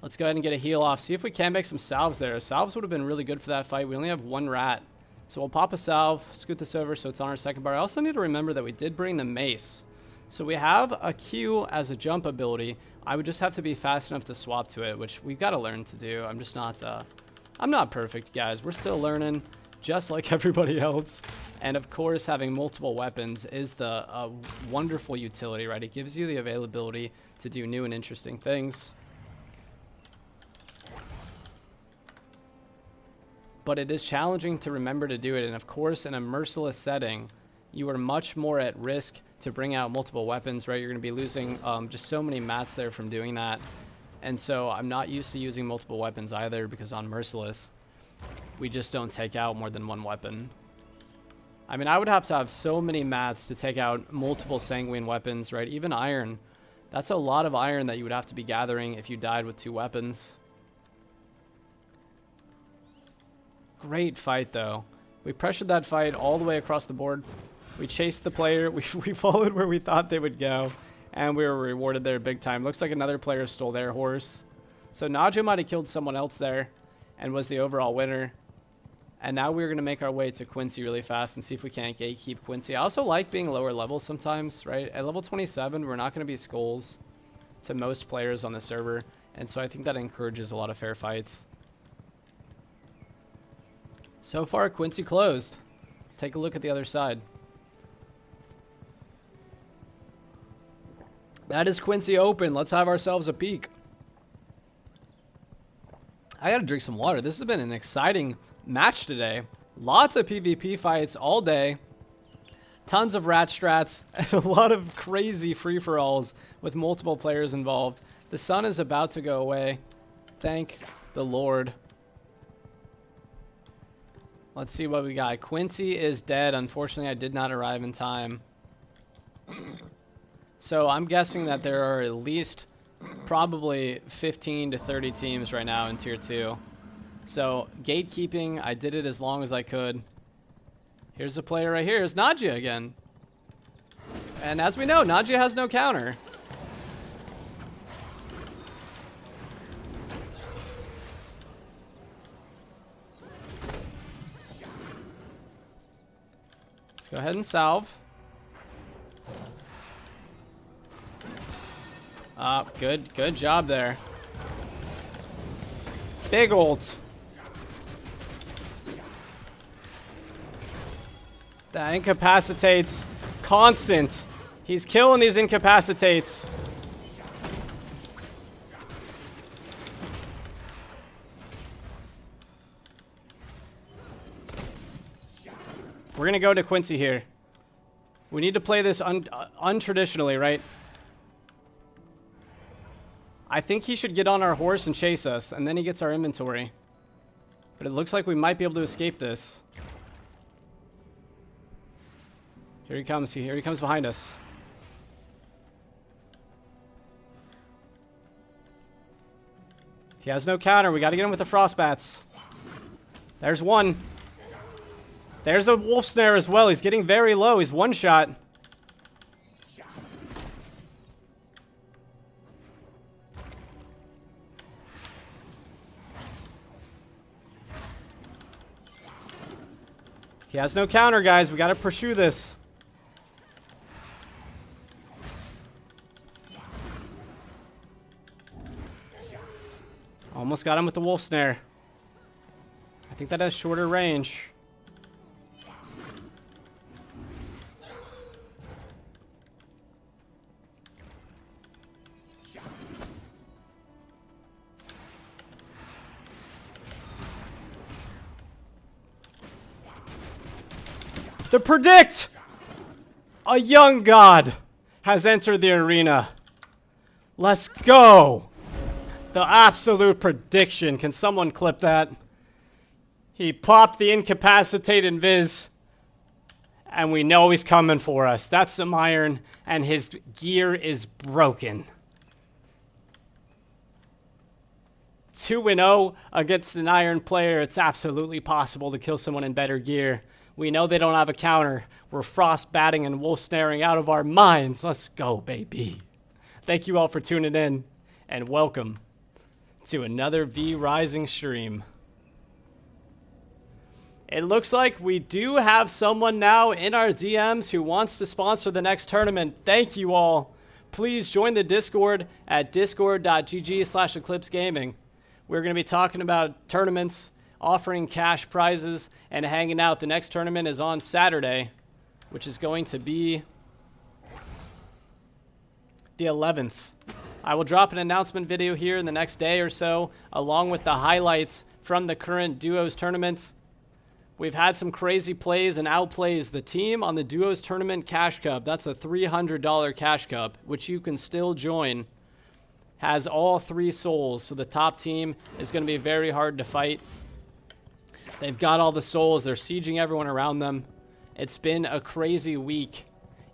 Let's go ahead and get a heal off. See if we can make some salves there. Salves would have been really good for that fight. We only have 1 rat. So we'll pop a salve, scoot this over so it's on our second bar. I also need to remember that we did bring the mace. So we have a Q as a jump ability. I would just have to be fast enough to swap to it, which we've got to learn to do. I'm just not, I'm not perfect, guys. We're still learning, just like everybody else. And of course, having multiple weapons is the wonderful utility, right? It gives you the availability to do new and interesting things. But it is challenging to remember to do it. And of course, in a merciless setting, you are much more at risk to bring out multiple weapons, right? You're going to be losing just so many mats there from doing that. And so I'm not used to using multiple weapons either, because on merciless, we just don't take out more than 1 weapon. I mean, I would have to have so many mats to take out multiple sanguine weapons, right? Even iron. That's a lot of iron that you would have to be gathering if you died with 2 weapons. Great fight, though. We pressured that fight all the way across the board. We chased the player. We followed where we thought they would go. And we were rewarded there big time. Looks like another player stole their horse. So Naja might have killed someone else there and was the overall winner. And now we're going to make our way to Quincey really fast and see if we can't gatekeep Quincey. I also like being lower level sometimes, right? At level 27, we're not going to be skulls to most players on the server. And so I think that encourages a lot of fair fights. So far, Quincey closed. Let's take a look at the other side. That is Quincey open. Let's have ourselves a peek. I gotta drink some water. This has been an exciting match today. Lots of PvP fights all day. Tons of rat strats and a lot of crazy free-for-alls with multiple players involved. The sun is about to go away. Thank the Lord. Let's see what we got. Quincey is dead. Unfortunately, I did not arrive in time. So I'm guessing that there are at least probably 15 to 30 teams right now in Tier 2. So gatekeeping, I did it as long as I could. Here's a player right here. It's Nadia again. And as we know, Nadia has no counter. Let's go ahead and salve. Good job there. Big ult. That incapacitates. Constant. He's killing these incapacitates. We're gonna go to Quincey here. We need to play this untraditionally, right? I think he should get on our horse and chase us, and then he gets our inventory. But it looks like we might be able to escape this. Here he comes. Here he comes behind us. He has no counter. We got to get him with the frostbats. There's one. There's a wolf snare as well. He's getting very low. He's one shot. He has no counter, guys. We got to pursue this. Almost got him with the wolf snare. I think that has shorter range. The predict! A young god has entered the arena. Let's go! The absolute prediction. Can someone clip that? He popped the incapacitate invis. And we know he's coming for us. That's some iron. And his gear is broken. 2-0 against an iron player. It's absolutely possible to kill someone in better gear. We know they don't have a counter. We're frost batting and wolf snaring out of our minds. Let's go, baby. Thank you all for tuning in. And welcome to another V Rising stream. It looks like we do have someone now in our DMs who wants to sponsor the next tournament. Thank you all. Please join the Discord at discord.gg/eclipsegaming. We're going to be talking about tournaments, offering cash prizes, and hanging out. The next tournament is on Saturday, which is going to be the 11th. I will drop an announcement video here in the next day or so, along with the highlights from the current Duos tournament. We've had some crazy plays and outplays. The team on the Duos tournament cash cup, that's a $300 cash cup, which you can still join, has all 3 souls. So the top team is going to be very hard to fight. They've got all the souls. They're sieging everyone around them. It's been a crazy week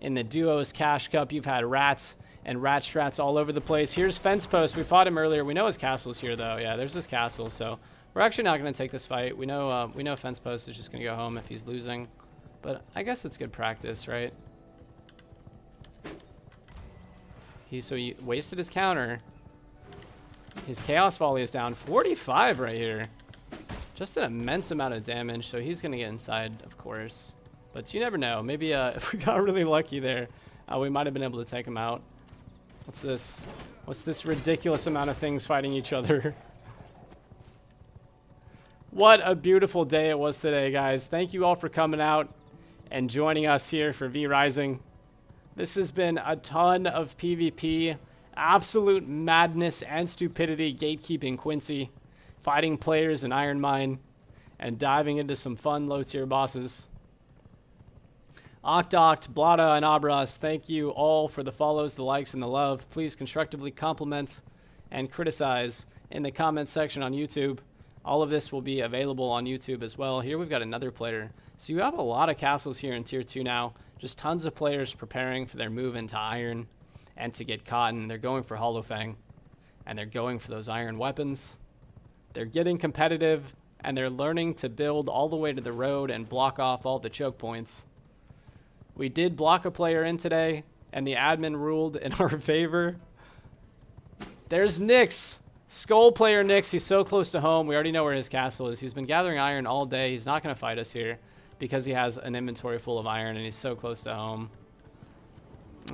in the Duos Cash Cup. You've had rats and rat strats all over the place. Here's Fence Post. We fought him earlier. We know his castle's here, though. Yeah, there's his castle. So we're actually not going to take this fight. We know Fence Post is just going to go home if he's losing. But I guess it's good practice, right? He wasted his counter. His Chaos Volley is down 45 right here. Just an immense amount of damage, so he's going to get inside, of course. But you never know. Maybe if we got really lucky there, we might have been able to take him out. What's this? What's this ridiculous amount of things fighting each other? What a beautiful day it was today, guys. Thank you all for coming out and joining us here for V Rising. This has been a ton of PvP, absolute madness and stupidity, gatekeeping Quincey, fighting players in Iron Mine, and diving into some fun low-tier bosses. Octoct, Blada, and Abras, thank you all for the follows, the likes, and the love. Please constructively compliment and criticize in the comments section on YouTube. All of this will be available on YouTube as well. Here we've got another player. So you have a lot of castles here in Tier 2 now. Just tons of players preparing for their move into Iron and to get Cotton. They're going for Hollowfang, and they're going for those Iron weapons. They're getting competitive, and they're learning to build all the way to the road and block off all the choke points. We did block a player in today, and the admin ruled in our favor. There's Nyx. Skull player Nyx. He's so close to home. We already know where his castle is. He's been gathering iron all day. He's not going to fight us here because he has an inventory full of iron, and he's so close to home.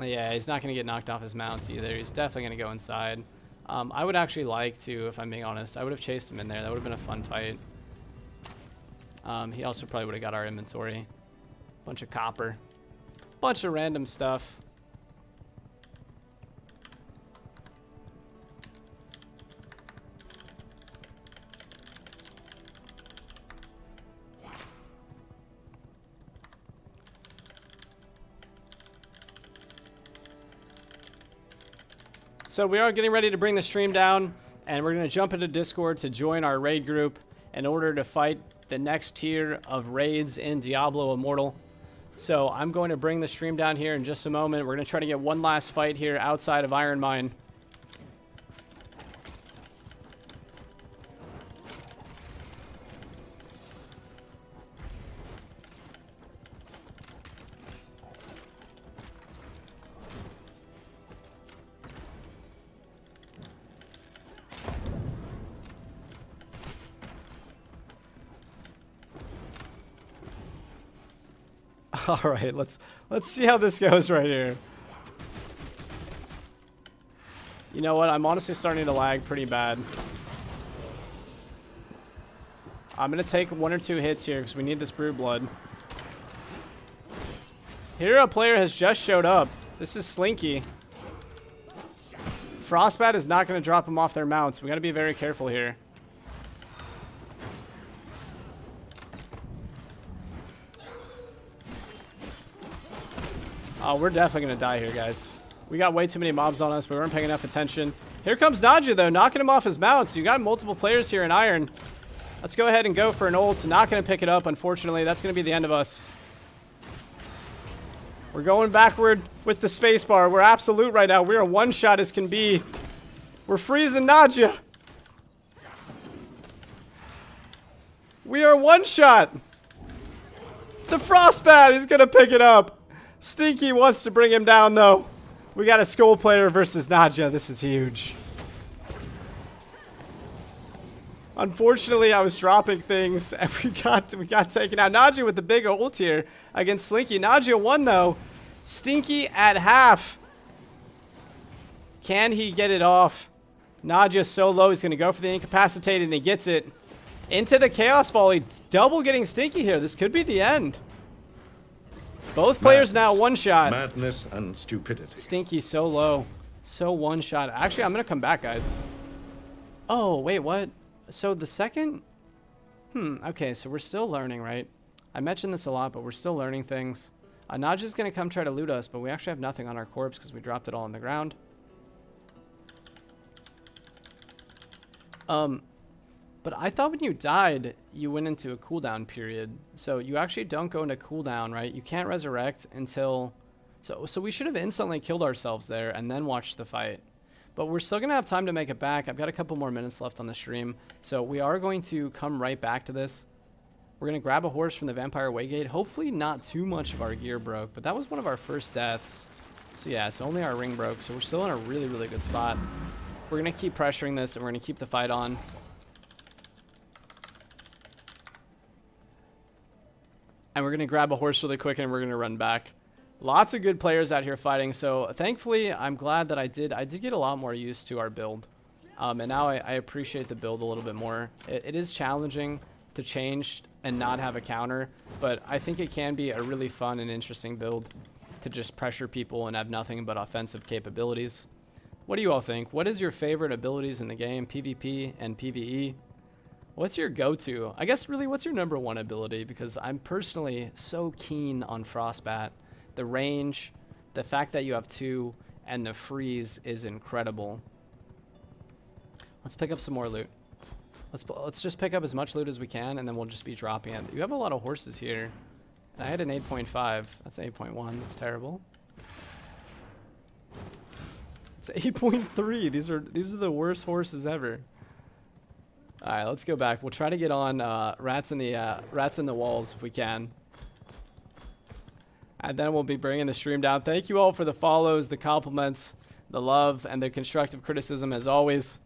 Yeah, he's not going to get knocked off his mount either. He's definitely going to go inside. I would actually like to, if I'm being honest, I would have chased him in there. That would have been a fun fight. He also probably would have got our inventory. Bunch of copper. Bunch of random stuff. So we are getting ready to bring the stream down, and we're going to jump into Discord to join our raid group in order to fight the next tier of raids in Diablo Immortal. So I'm going to bring the stream down here in just a moment. We're going to try to get one last fight here outside of Iron Mine. All right, let's see how this goes right here. You know what? I'm honestly starting to lag pretty bad. I'm gonna take 1 or 2 hits here because we need this brood blood. Here a player has just showed up. This is Slinky. Frostbat is not gonna drop them off their mounts. We gotta be very careful here. Oh, we're definitely gonna die here, guys. We got way too many mobs on us. We weren't paying enough attention. Here comes Nadja, though, knocking him off his mounts. You got multiple players here in Iron. Let's go ahead and go for an ult. Not gonna pick it up, unfortunately. That's gonna be the end of us. We're going backward with the spacebar. We're absolute right now. We're a one-shot as can be. We're freezing Nadja. We are one-shot. The Frostbat is gonna pick it up. Stinky wants to bring him down, though. We got a Skull player versus Nadja. This is huge. Unfortunately, I was dropping things, and we got taken out. Nadja with the big ult here against Slinky. Nadja won, though. Stinky at half. Can he get it off? Nadja so low. He's going to go for the incapacitated, and he gets it. Into the Chaos Volley. Double getting Stinky here. This could be the end. Both players now one-shot. Madness and stupidity. Stinky so low. So one-shot. Actually, I'm going to come back, guys. Oh, wait, what? So the second... okay, so we're still learning, right? I mentioned this a lot, but we're still learning things. Nadja's going to come try to loot us, but we actually have nothing on our corpse because we dropped it all on the ground. But I thought when you died, you went into a cooldown period. So you actually don't go into cooldown, right? You can't resurrect until... So we should have instantly killed ourselves there and then watched the fight. But we're still going to have time to make it back. I've got a couple more minutes left on the stream. So we are going to come right back to this. We're going to grab a horse from the Vampire Waygate. Hopefully not too much of our gear broke, but that was one of our first deaths. So yeah, so only our ring broke. So we're still in a really, really good spot. We're going to keep pressuring this and we're going to keep the fight on. And we're going to grab a horse really quick and we're going to run back. Lots of good players out here fighting. So thankfully, I'm glad that I did get a lot more used to our build. And now I appreciate the build a little bit more. It is challenging to change and not have a counter, but I think it can be a really fun and interesting build to just pressure people and have nothing but offensive capabilities. What do you all think? What is your favorite abilities in the game, PvP and PvE? What's your go-to? I guess really, what's your number one ability? Because I'm personally so keen on Frostbat. The range, the fact that you have 2, and the freeze is incredible. Let's pick up some more loot. Let's just pick up as much loot as we can, and then we'll just be dropping it. You have a lot of horses here. And I had an 8.5. That's 8.1. That's terrible. It's 8.3. These are the worst horses ever. All right, let's go back. We'll try to get on rats in the walls if we can. And then we'll be bringing the stream down. Thank you all for the follows, the compliments, the love, and the constructive criticism as always.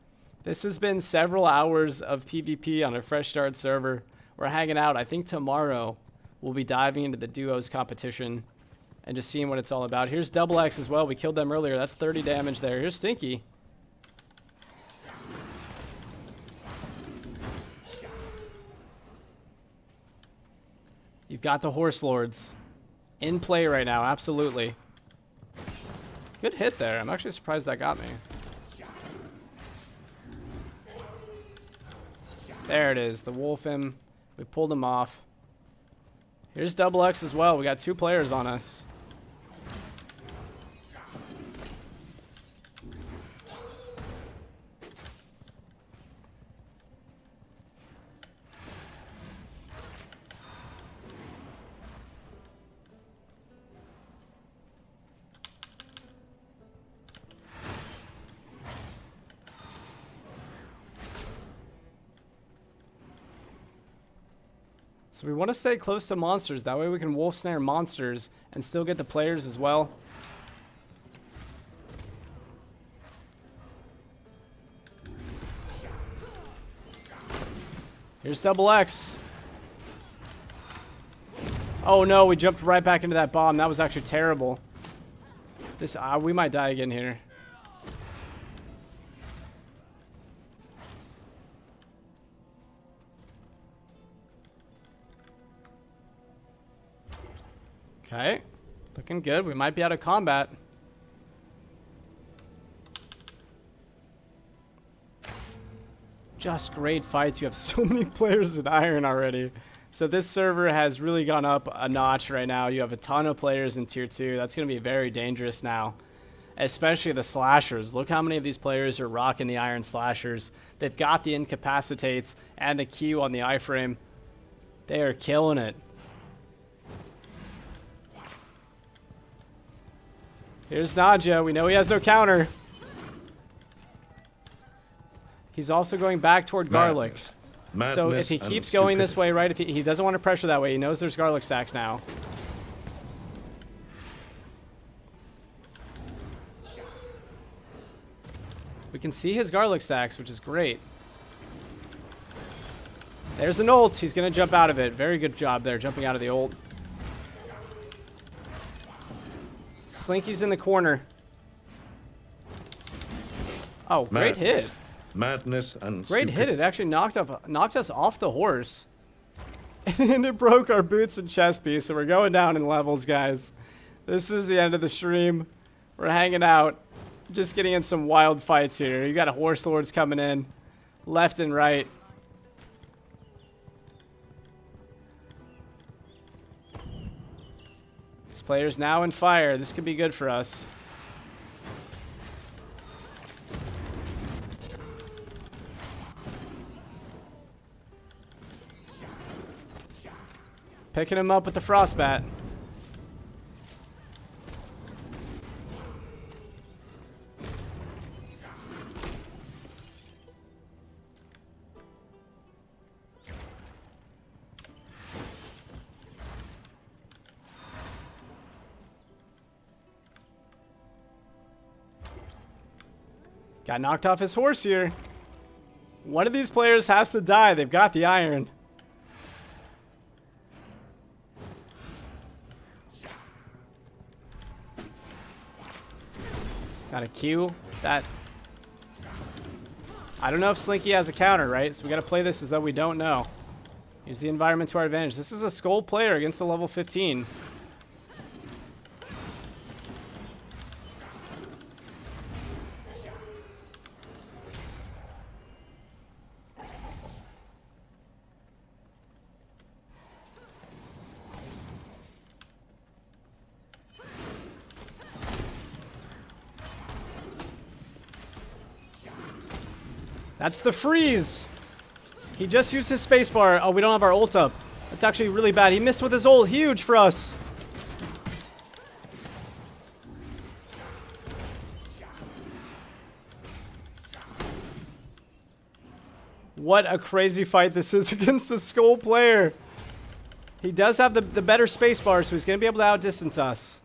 This has been several hours of PvP on a fresh start server. We're hanging out. I think tomorrow we'll be diving into the duos competition and just seeing what it's all about. Here's Double X as well. We killed them earlier. That's 30 damage there. Here's Stinky. You've got the Horse Lords in play right now. Absolutely. Good hit there. I'm actually surprised that got me. There it is. The Wolfim. We pulled him off. Here's Double X as well. We got 2 players on us. So we want to stay close to monsters. That way we can wolf snare monsters and still get the players as well. Here's Double X. Oh no, we jumped right back into that bomb. That was actually terrible. This, we might die again here. Okay, looking good. We might be out of combat. Just great fights. You have so many players in Iron already. So this server has really gone up a notch right now. You have a ton of players in Tier 2. That's going to be very dangerous now, especially the slashers. Look how many of these players are rocking the Iron slashers. They've got the incapacitates and the Q on the iframe. They are killing it. Here's Nadja. We know he has no counter. He's also going back toward garlic. So if he keeps going this way, right, if he doesn't want to pressure that way, he knows there's garlic stacks now. We can see his garlic stacks, which is great. There's an ult. He's going to jump out of it. Very good job there, jumping out of the ult. Slinky's in the corner. Oh, great hit. Madness and great stupidity. hit. It actually knocked us off the horse. And it broke our boots and chest piece, so we're going down in levels, guys. This is the end of the stream. We're hanging out. Just getting in some wild fights here. You got horse lords coming in left and right. This player's now in fire. This could be good for us. Picking him up with the frostbat. Got knocked off his horse here. One of these players has to die. They've got the iron. Got a Q. That. I don't know if Slinky has a counter, right? So we got to play this as though we don't know. Use the environment to our advantage. This is a skull player against a level 15. That's the freeze. He just used his spacebar. Oh, we don't have our ult up. That's actually really bad. He missed with his ult. Huge for us. What a crazy fight this is against the skull player. He does have the better spacebar, so he's going to be able to outdistance us.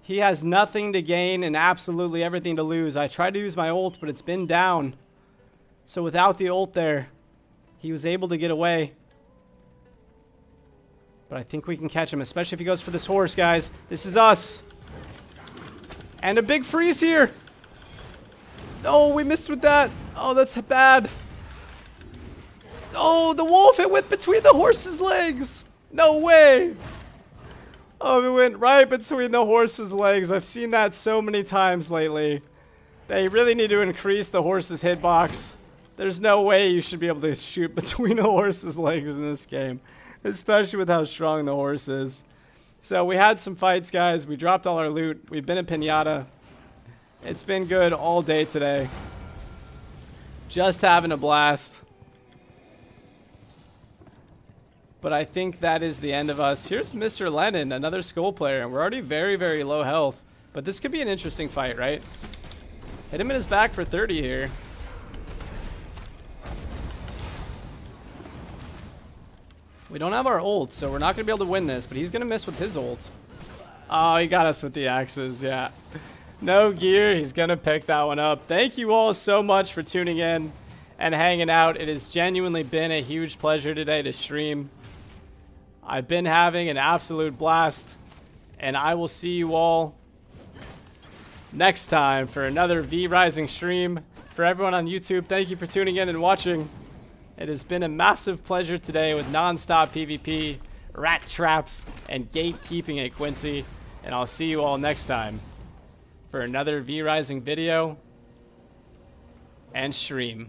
He has nothing to gain and absolutely everything to lose. I tried to use my ult, but it's been down. So without the ult there, he was able to get away. But I think we can catch him, especially if he goes for this horse, guys. This is us. And a big freeze here. Oh, we missed with that. Oh, that's bad. Oh, the wolf, it went between the horse's legs. No way. Oh, it went right between the horse's legs. I've seen that so many times lately. They really need to increase the horse's hitbox. There's no way you should be able to shoot between a horse's legs in this game, especially with how strong the horse is. So we had some fights, guys. We dropped all our loot. We've been a pinata. It's been good all day today. Just having a blast. But I think that is the end of us. Here's Mr. Lennon, another skull player. We're already very, very low health. But this could be an interesting fight, right? Hit him in his back for 30 here. We don't have our ult, so we're not going to be able to win this. But he's going to miss with his ult. Oh, he got us with the axes, yeah. No gear. He's going to pick that one up. Thank you all so much for tuning in. and hanging out. It has genuinely been a huge pleasure today to stream. I've been having an absolute blast, and I will see you all next time for another V Rising stream. For everyone on YouTube, thank you for tuning in and watching. It has been a massive pleasure today with Nonstop PvP, Rat Traps, and Gatekeeping at Quincey. And I'll see you all next time for another V Rising video and stream.